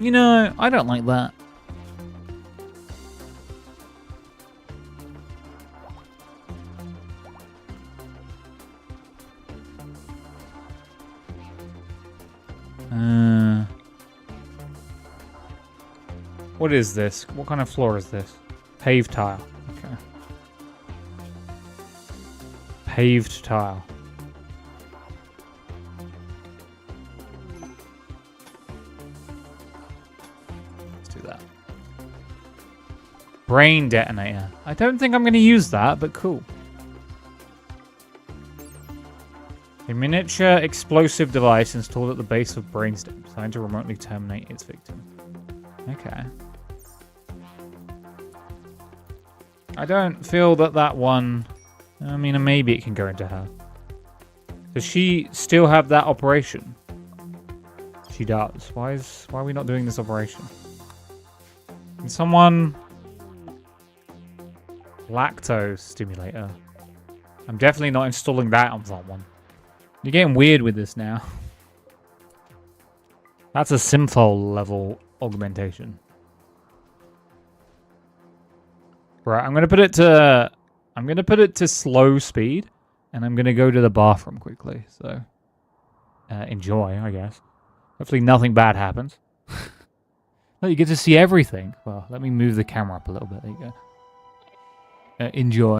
You know, I don't like that. What is this? What kind of floor is this? Paved tile. Okay. Paved tile. Brain detonator. I don't think I'm going to use that, but cool. A miniature explosive device installed at the base of brainstem, designed to remotely terminate its victim. Okay. I don't feel that one... I mean, maybe it can go into her. Does she still have that operation? She does. Why are we not doing this operation? Can someone... Lactose stimulator. I'm definitely not installing that on someone. You're getting weird with this now. That's a Simfol level augmentation. Right, I'm gonna put it to slow speed, and I'm gonna go to the bathroom quickly. So enjoy, I guess. Hopefully nothing bad happens. Oh, you get to see everything. Well, let me move the camera up a little bit. There you go. Enjoy.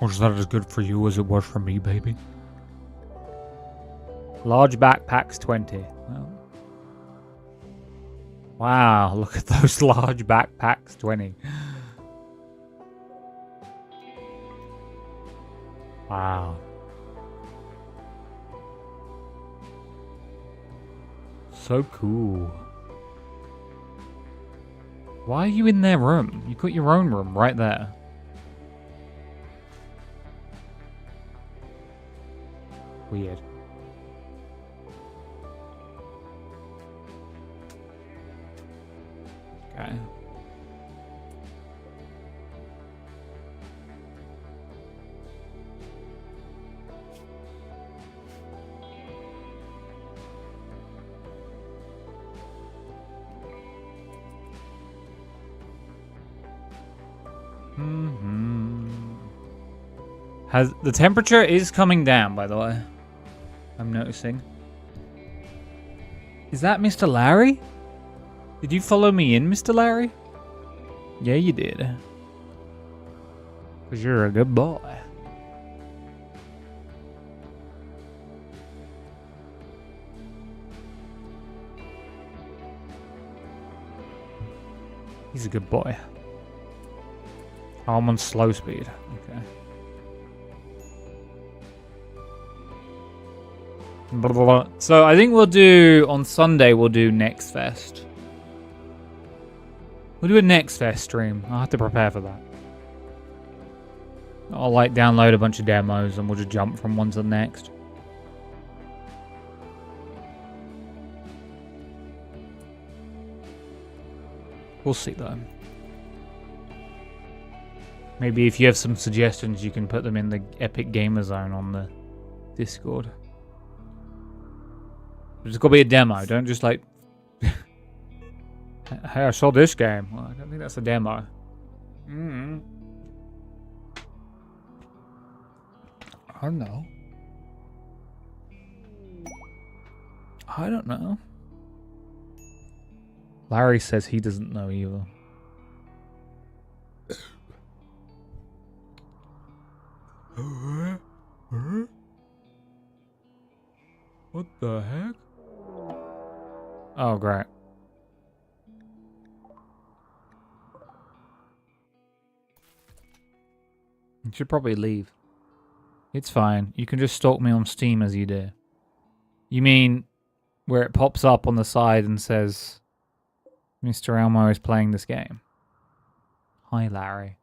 Was that as good for you as it was for me, baby? Large backpacks 20. Well, wow, look at those large backpacks 20. Wow. So cool. Why are you in their room? You got your own room right there. Weird. Okay. Has the temperature is coming down, by the way. I'm noticing. Is that Mr. Larry? Did you follow me in, Mr. Larry? Yeah, you did. Because you're a good boy. He's a good boy. Oh, I'm on slow speed. Okay. Blah, blah, blah. So I think we'll do on Sunday. We'll do Next Fest. We'll do a Next Fest stream. I'll have to prepare for that. I'll like download a bunch of demos and we'll just jump from one to the next. We'll see though. Maybe if you have some suggestions, you can put them in the Epic Gamer Zone on the Discord. There's got to be a demo. Don't just like, hey, I saw this game. Well, I don't think that's a demo. I don't know. I don't know. Larry says he doesn't know either. What the heck? Oh, great. You should probably leave. It's fine. You can just stalk me on Steam as you do. You mean where it pops up on the side and says, Mr. Elmo is playing this game? Hi, Larry.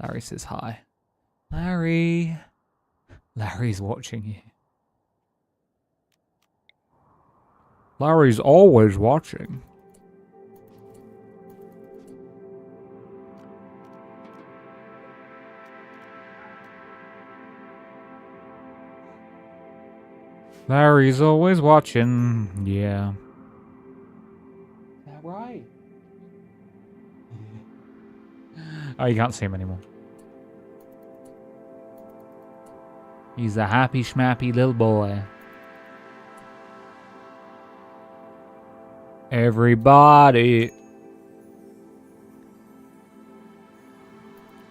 Larry says hi. Larry. Larry's watching you. Larry's always watching. Larry's always watching. Yeah. Is that right? Oh, you can't see him anymore. He's a happy schmappy little boy. Everybody,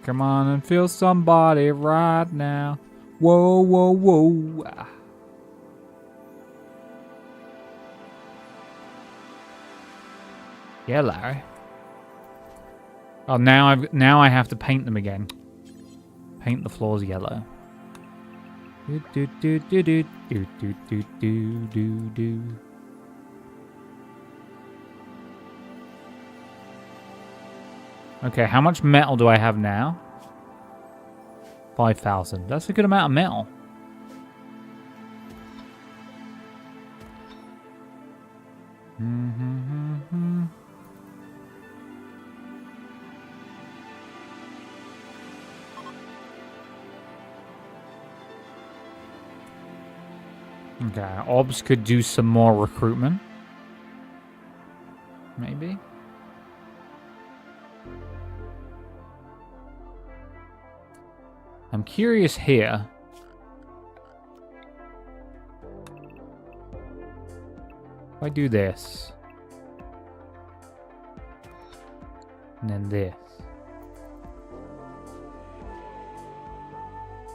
come on and feel somebody right now. Whoa, whoa, whoa. Yeah, Larry. Oh, now I have to paint them again. Paint the floors yellow. Do do do do do do do do do do do. Okay, how much metal do I have now? 5,000. That's a good amount of metal. Okay, Obs could do some more recruitment. Maybe. I'm curious here. If I do this. And then this.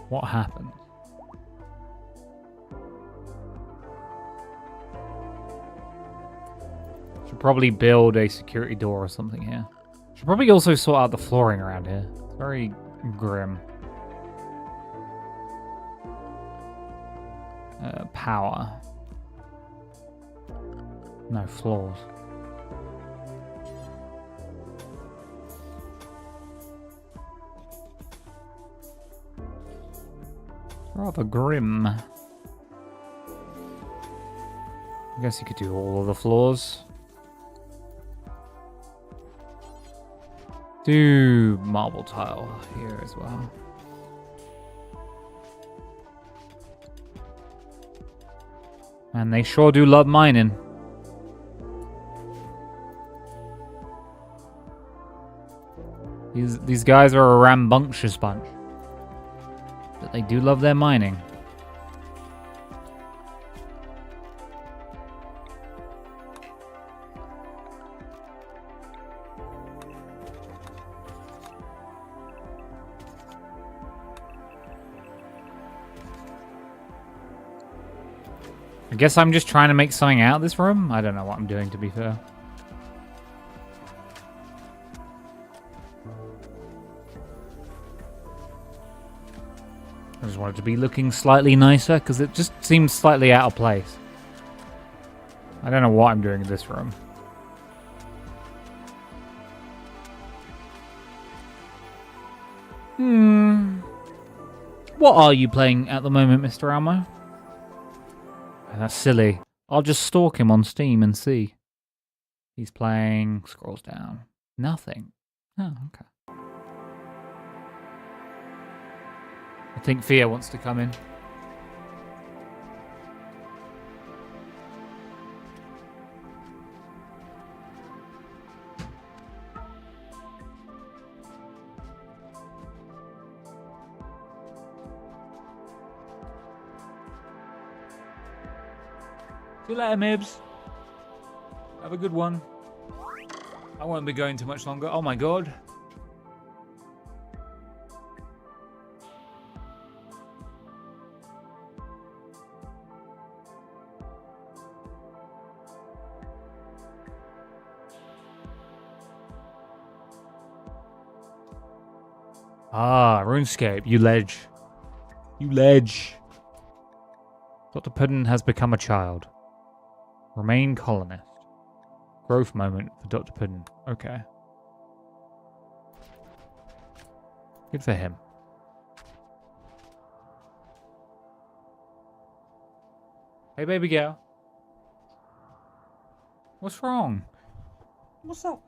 What happened? Should probably build a security door or something here. Should probably also sort out the flooring around here. It's very grim. Power. No floors. Rather grim. I guess you could do all of the floors. Do marble tile here as well. And they sure do love mining. These guys are a rambunctious bunch. But they do love their mining. I guess I'm just trying to make something out of this room. I don't know what I'm doing, to be fair. I just want it to be looking slightly nicer, because it just seems slightly out of place. I don't know what I'm doing in this room. What are you playing at the moment, Mr. Almo? That's silly. I'll just stalk him on Steam and see. He's playing... Scrolls down. Nothing. Oh, okay. I think Fia wants to come in. See you later, Mibs. Have a good one. I won't be going too much longer. Oh my god. Ah, RuneScape, you ledge. You ledge. Dr. Puddin has become a child. Remain colonist. Growth moment for Dr. Puddin. Okay. Good for him. Hey, baby girl. What's wrong? What's up?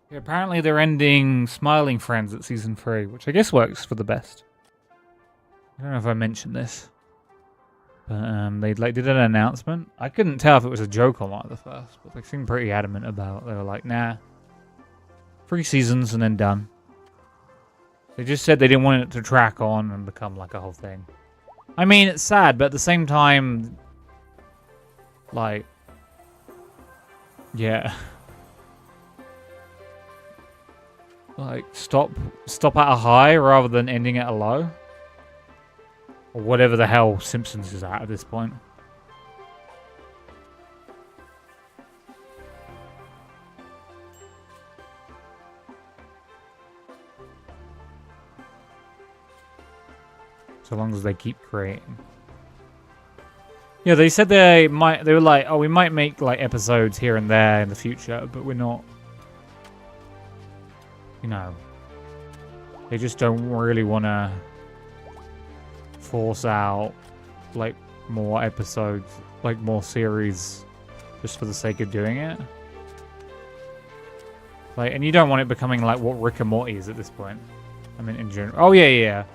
Yeah, apparently they're ending Smiling Friends at Season 3, which I guess works for the best. I don't know if I mentioned this. But they did an announcement. I couldn't tell if it was a joke or not at the first, but they seemed pretty adamant about it. They were like, nah. 3 seasons and then done. They just said they didn't want it to track on and become like a whole thing. I mean, it's sad, but at the same time... Like... Yeah... Like, stop at a high rather than ending at a low. Or whatever the hell Simpsons is at this point. So long as they keep creating. Yeah, they said they were like, oh, we might make like episodes here and there in the future, but we're not... You know, they just don't really want to force out, like, more episodes, like, more series, just for the sake of doing it. Like, and you don't want it becoming, like, what Rick and Morty is at this point. I mean, in general. Oh, yeah.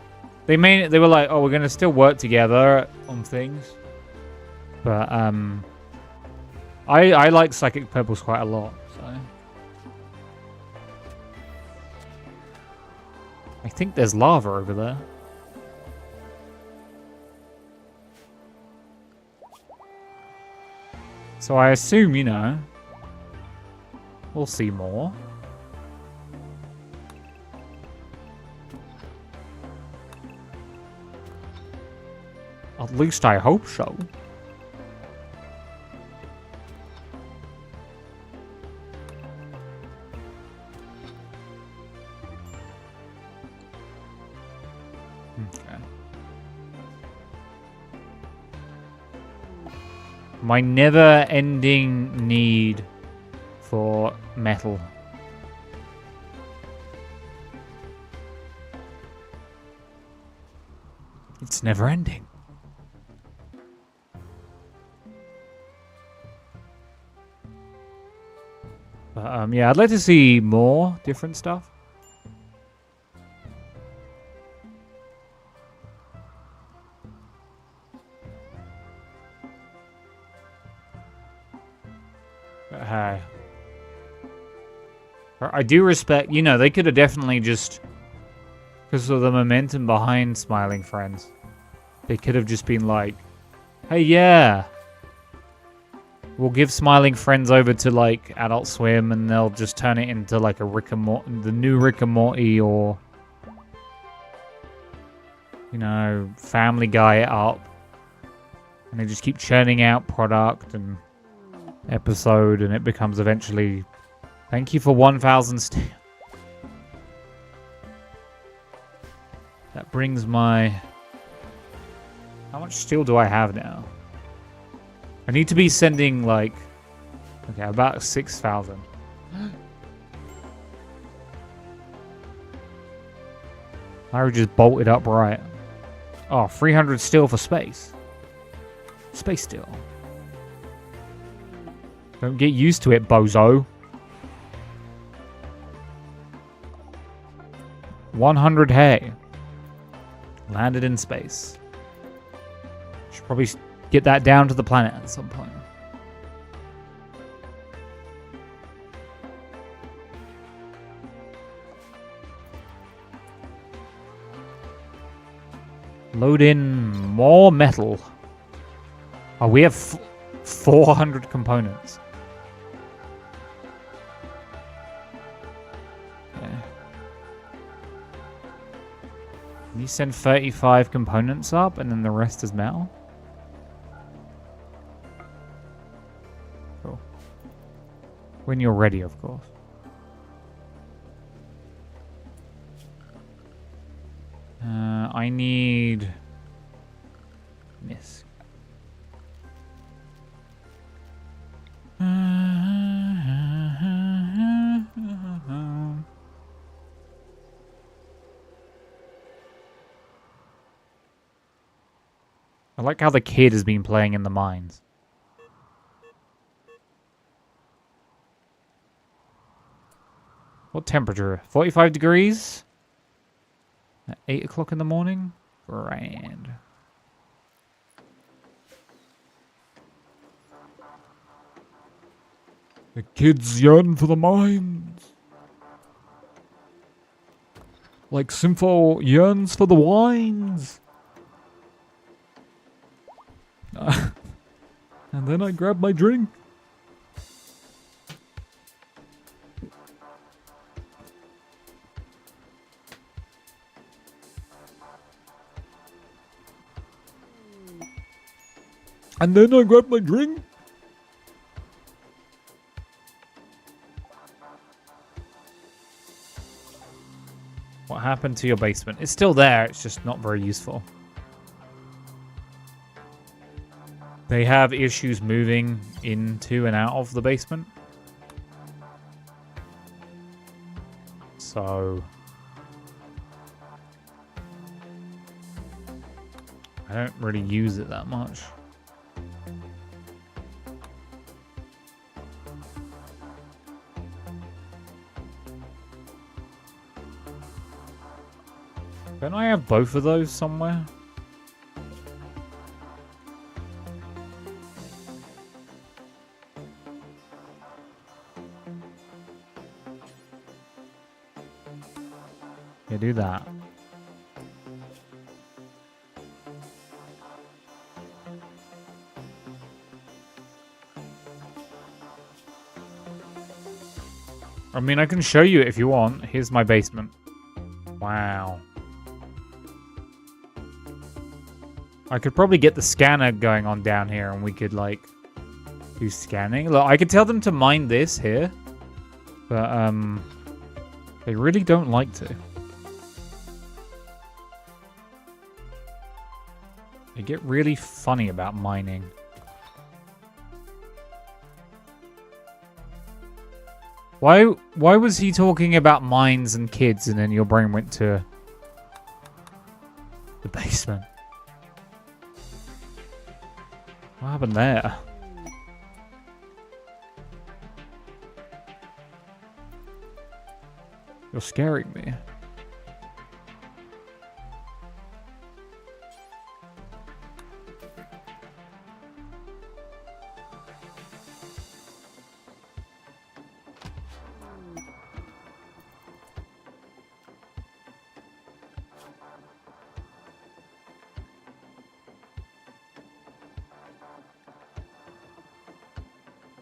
They were like, oh, we're going to still work together on things. But, I like psychic purples quite a lot, so. I think there's lava over there. So I assume, you know, we'll see more. At least I hope so. Okay. My never-ending need for metal. It's never-ending. Yeah, I'd like to see more different stuff. But hey. I do respect, you know, they could have definitely just, because of the momentum behind Smiling Friends, they could have just been like, hey, yeah, we'll give Smiling Friends over to, like, Adult Swim, and they'll just turn it into, like, a Rick and Morty, the new Rick and Morty, or, you know, Family Guy up. And they just keep churning out product and episode, and it becomes eventually, thank you for 1,000 steel. That brings my... How much steel do I have now? I need to be sending, like... Okay, about 6,000. I would just bolt it up right. Oh, 300 steel for space. Space steel. Don't get used to it, bozo. 100 hay. Landed in space. Should probably get that down to the planet at some point. Load in more metal. Oh, we have 400 components. Okay. Can you send 35 components up and then the rest is metal? Cool. When you're ready, of course. I need... Miss. I like how the kid has been playing in the mines. What temperature? 45 degrees? At 8 o'clock in the morning? Grand. The kids yearn for the mines. Like Sympho yearns for the wines. And then I grab my drink. And then I grab my drink. What happened to your basement? It's still there, it's just not very useful. They have issues moving into and out of the basement. So... I don't really use it that much. Don't I have both of those somewhere? Yeah, do that. I mean, I can show you if you want. Here's my basement. Wow. I could probably get the scanner going on down here and we could, like, do scanning. Look, I could tell them to mine this here. But, they really don't like to. They get really funny about mining. Why was he talking about mines and kids and then your brain went to the basement? What happened there? You're scaring me.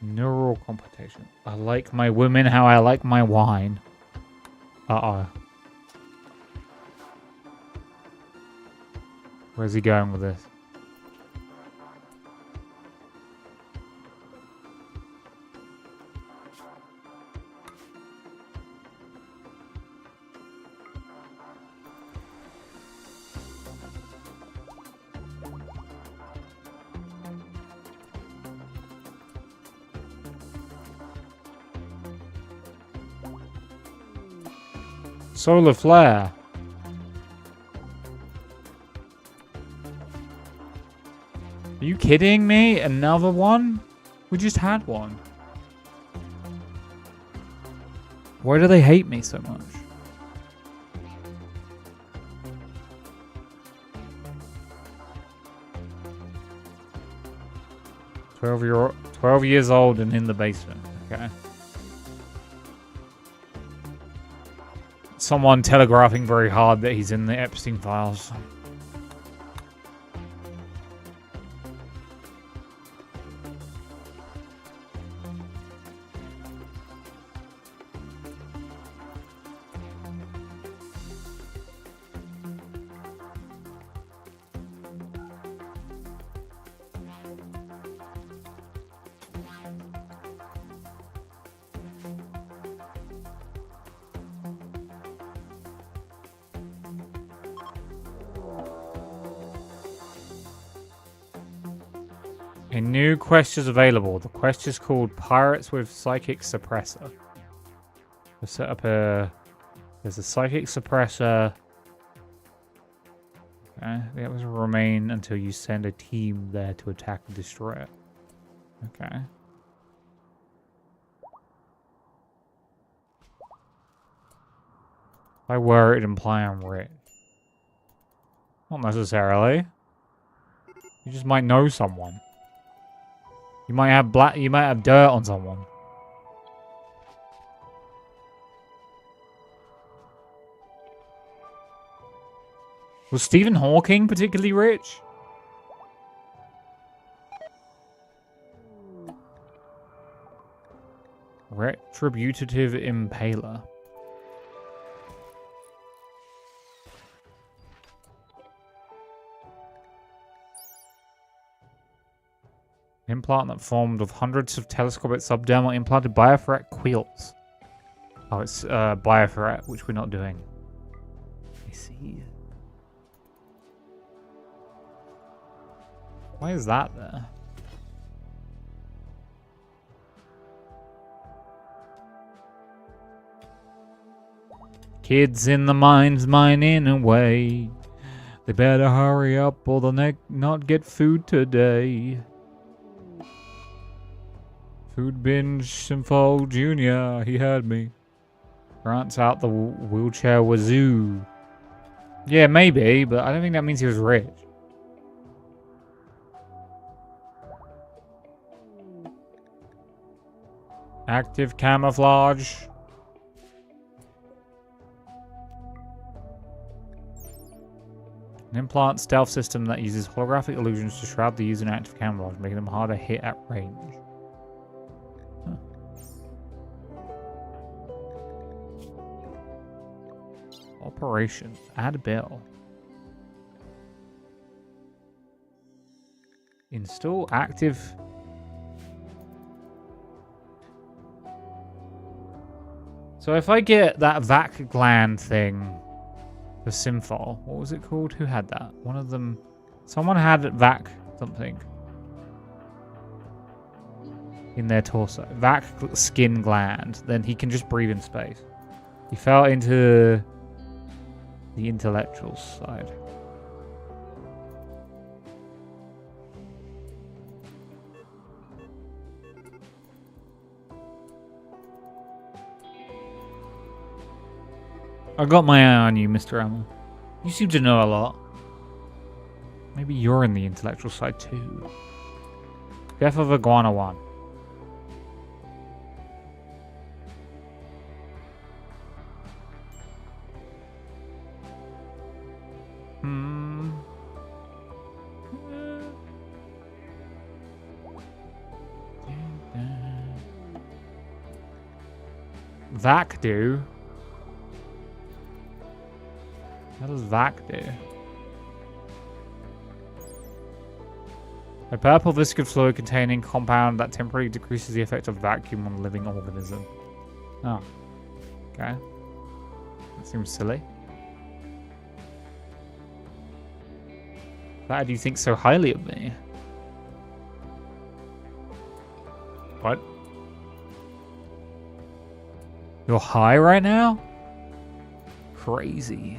Neural computation. I like my women how I like my wine. Uh-oh. Where's he going with this? Solar flare. Are you kidding me? Another one? We just had one. Why do they hate me so much? Twelve years old and in the basement. Okay. Someone telegraphing very hard that he's in the Epstein files. A new quest is available. The quest is called Pirates with Psychic Suppressor. We'll set up a... There's a Psychic Suppressor. Okay. The others will remain until you send a team there to attack and destroy it. Okay. If I were, it'd imply I'm rich. Not necessarily. You just might know someone. You might have dirt on someone. Was Stephen Hawking particularly rich? Retributive Impaler. Implant that formed of hundreds of telescopic subdermal implanted bioferret quills. Oh, it's bioferret, which we're not doing. I see. Why is that there? Kids in the mines mining away. They better hurry up or they'll not get food today. Food binge Simfo Jr. He had me. Grants out the wheelchair wazoo. Yeah, maybe, but I don't think that means he was rich. Active camouflage. implant stealth system that uses holographic illusions to shroud the user in active camouflage, making them harder to hit at range. Huh. Operations. Add bill. Install active. So if I get that vac gland thing for Simfol, what was it called? Who had that? One of them. Someone had vac something in their torso. Vac skin gland. Then he can just breathe in space. He fell into the intellectual side. I got my eye on you, Mr. Amel. You seem to know a lot. Maybe you're in the intellectual side too. Death of Iguana 1. Vac do? How does vac do? A purple viscous fluid containing compound that temporarily decreases the effect of vacuum on a living organism. Oh. Okay. That seems silly. Why do you think so highly of me? What? You're high right now? Crazy.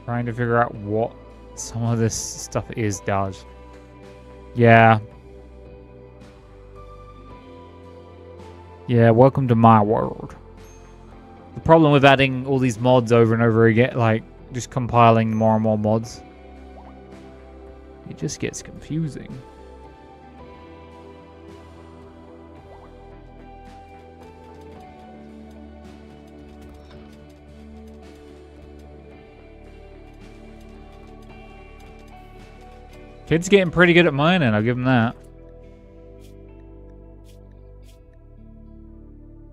Trying to figure out what some of this stuff does. Yeah. Yeah, welcome to my world. The problem with adding all these mods over and over again, like just compiling more and more mods, it just gets confusing. Kid's getting pretty good at mining, I'll give him that.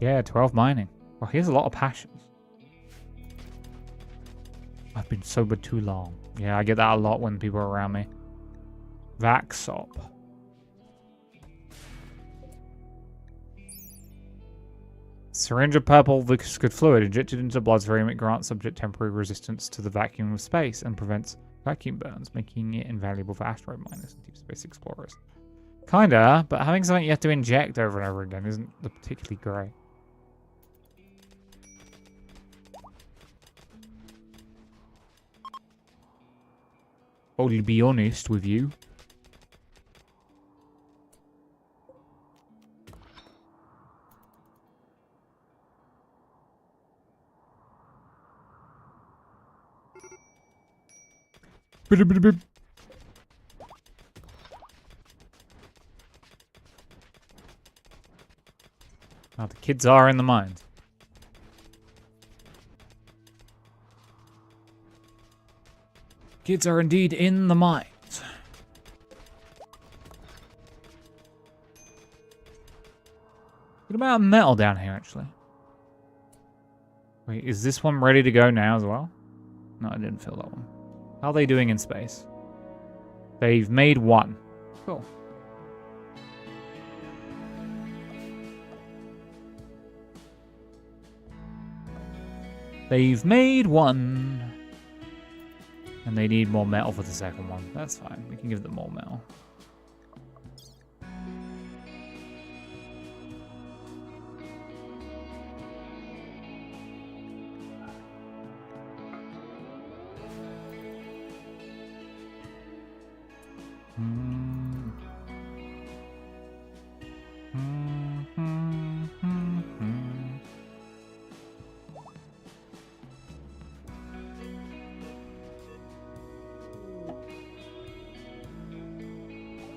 Yeah, 12 mining. Well, he has a lot of passions. I've been sober too long. Yeah, I get that a lot when people are around me. Vaxop. Syringe of purple viscous fluid injected into the bloodstream. It grants subject temporary resistance to the vacuum of space and prevents vacuum burns, making it invaluable for asteroid miners and deep space explorers. Kinda, but having something you have to inject over and over again isn't particularly great. I'll be honest with you. Now the kids are in the mines. Kids are indeed in the mines. What about metal down here, actually? Wait, is this one ready to go now as well? No, I didn't fill that one. How are they doing in space? They've made one. Cool. They've made one. And they need more metal for the second one. That's fine. We can give them more metal.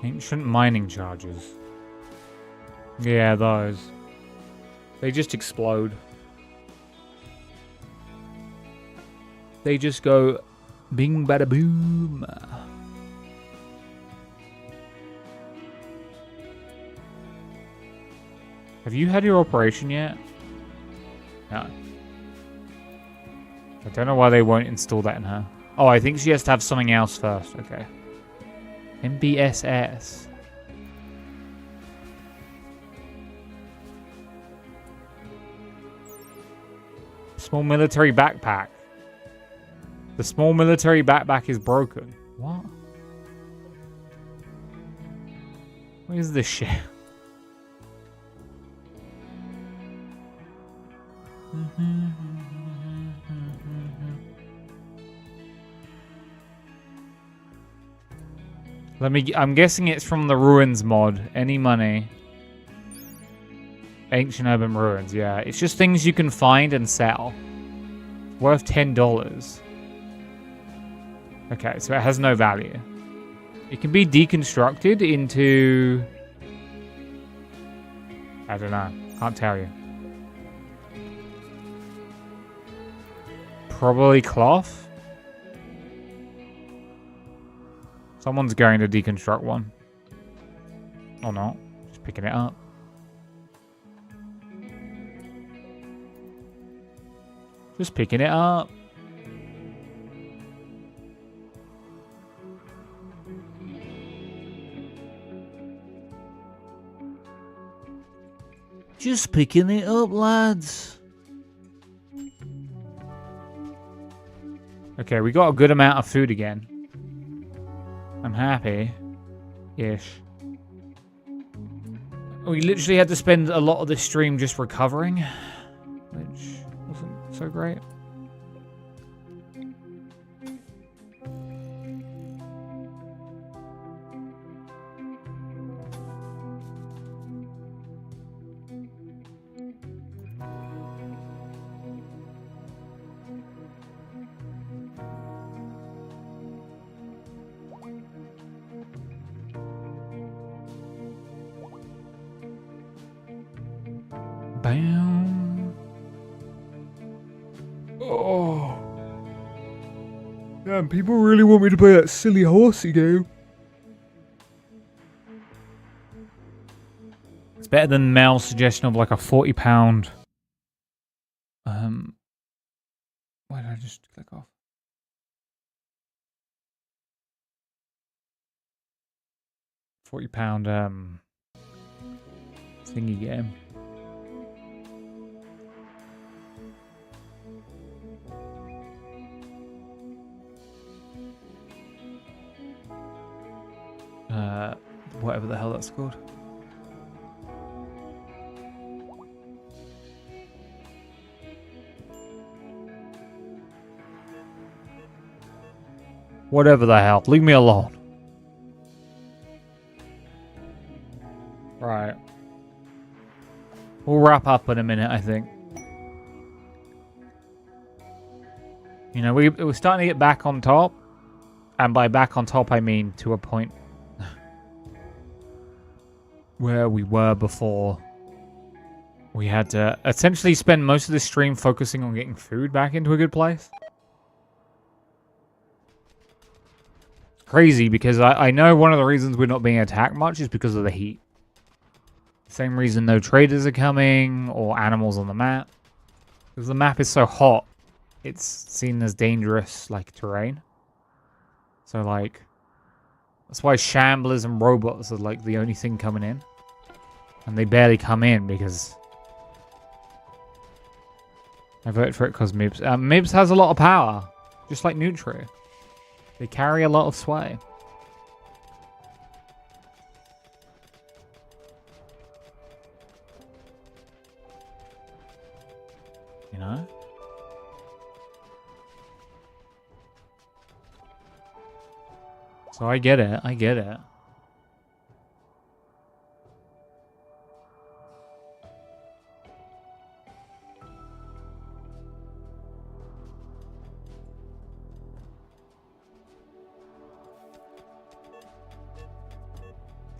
Ancient mining charges. Yeah, those. They just explode. They just go bing bada boom. Have you had your operation yet? No. I don't know why they won't install that in her. Oh, I think she has to have something else first. Okay. MBSS. Small military backpack. The small military backpack is broken. What? What is this shit? I'm guessing it's from the Ruins mod. Any money. Ancient urban ruins, yeah. It's just things you can find and sell. Worth $10. Okay, so it has no value. It can be deconstructed into... I don't know. Can't tell you. Probably cloth? Someone's going to deconstruct one. Or not. Just picking it up. Just picking it up. Just picking it up, lads. Okay, we got a good amount of food again. I'm happy-ish. We literally had to spend a lot of this stream just recovering, which wasn't so great. Bam. Oh. Damn, people really want me to play that silly horsey game. It's better than Mel's suggestion of like a £40. Why did I just click off? £40 thingy game. Whatever the hell that's called. Whatever the hell. Leave me alone. Right. We'll wrap up in a minute, I think. You know, we're starting to get back on top. And by back on top, I mean to a point where we were before. We had to essentially spend most of the stream focusing on getting food back into a good place. Crazy, because I know one of the reasons we're not being attacked much is because of the heat. Same reason no traders are coming or animals on the map. Because the map is so hot, it's seen as dangerous, like, terrain. So, like, that's why shamblers and robots are, like, the only thing coming in. And they barely come in because... I voted for it because Mibs... Mibs has a lot of power. Just like Nutri. They carry a lot of sway. You know? So I get it. I get it.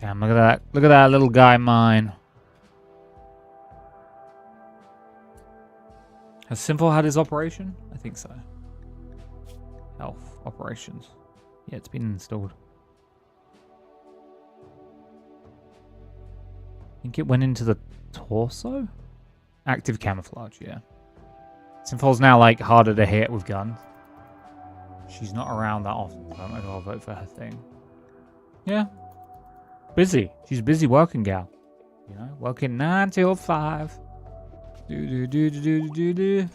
Damn, look at that. Look at that little guy mine. Has Simple had his operation? I think so. Health operations. Yeah, it's been installed. I think it went into the torso? Active camouflage, yeah. Simple's now like harder to hit with guns. She's not around that often, so I might as well vote for her thing. Yeah. Busy. She's a busy working gal. You know, working 9 till 5. Do.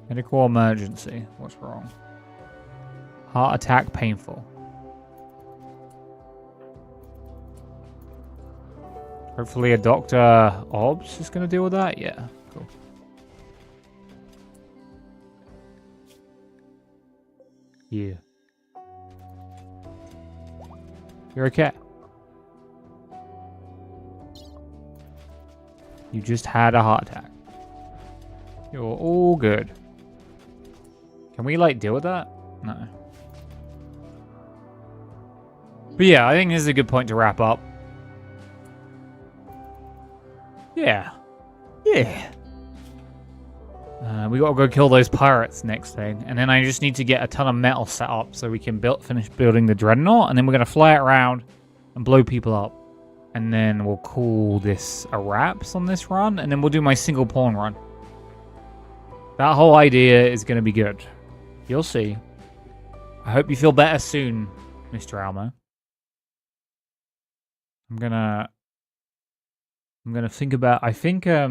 Medical emergency. What's wrong? Heart attack painful. Hopefully a Dr. Obbs is going to deal with that. Yeah, cool. Yeah. You're okay. You just had a heart attack. You're all good. Can we, like, deal with that? No. But yeah, I think this is a good point to wrap up. Yeah. Yeah. We gotta go kill those pirates next thing. And then I just need to get a ton of metal set up so we can finish building the dreadnought. And then we're gonna fly it around and blow people up. And then we'll call this a wraps on this run. And then we'll do my single pawn run. That whole idea is gonna be good. You'll see. I hope you feel better soon, Mr. Almo. I'm gonna think about... I think that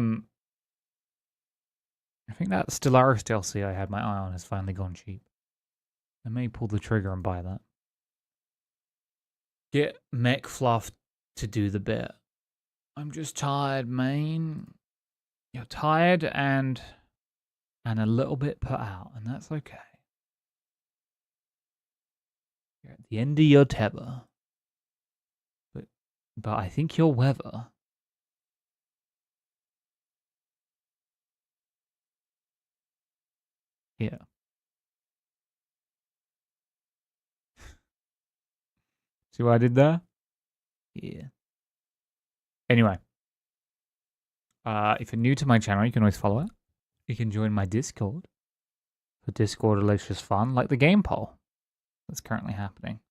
Stellaris DLC I had my eye on has finally gone cheap. I may pull the trigger and buy that. Get Mech Fluff to do the bit. I'm just tired, man. You're tired and a little bit put out, and that's okay. You're at the end of your tether. But I think you'll weather. Yeah. See what I did there? Yeah. Anyway. If you're new to my channel, you can always follow it. You can join my Discord for Discord-delicious fun, like the game poll that's currently happening.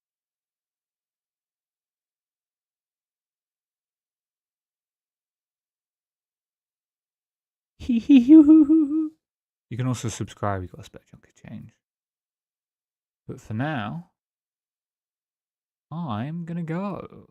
You can also subscribe, you've got a spare chunk of change. But for now, I'm gonna go.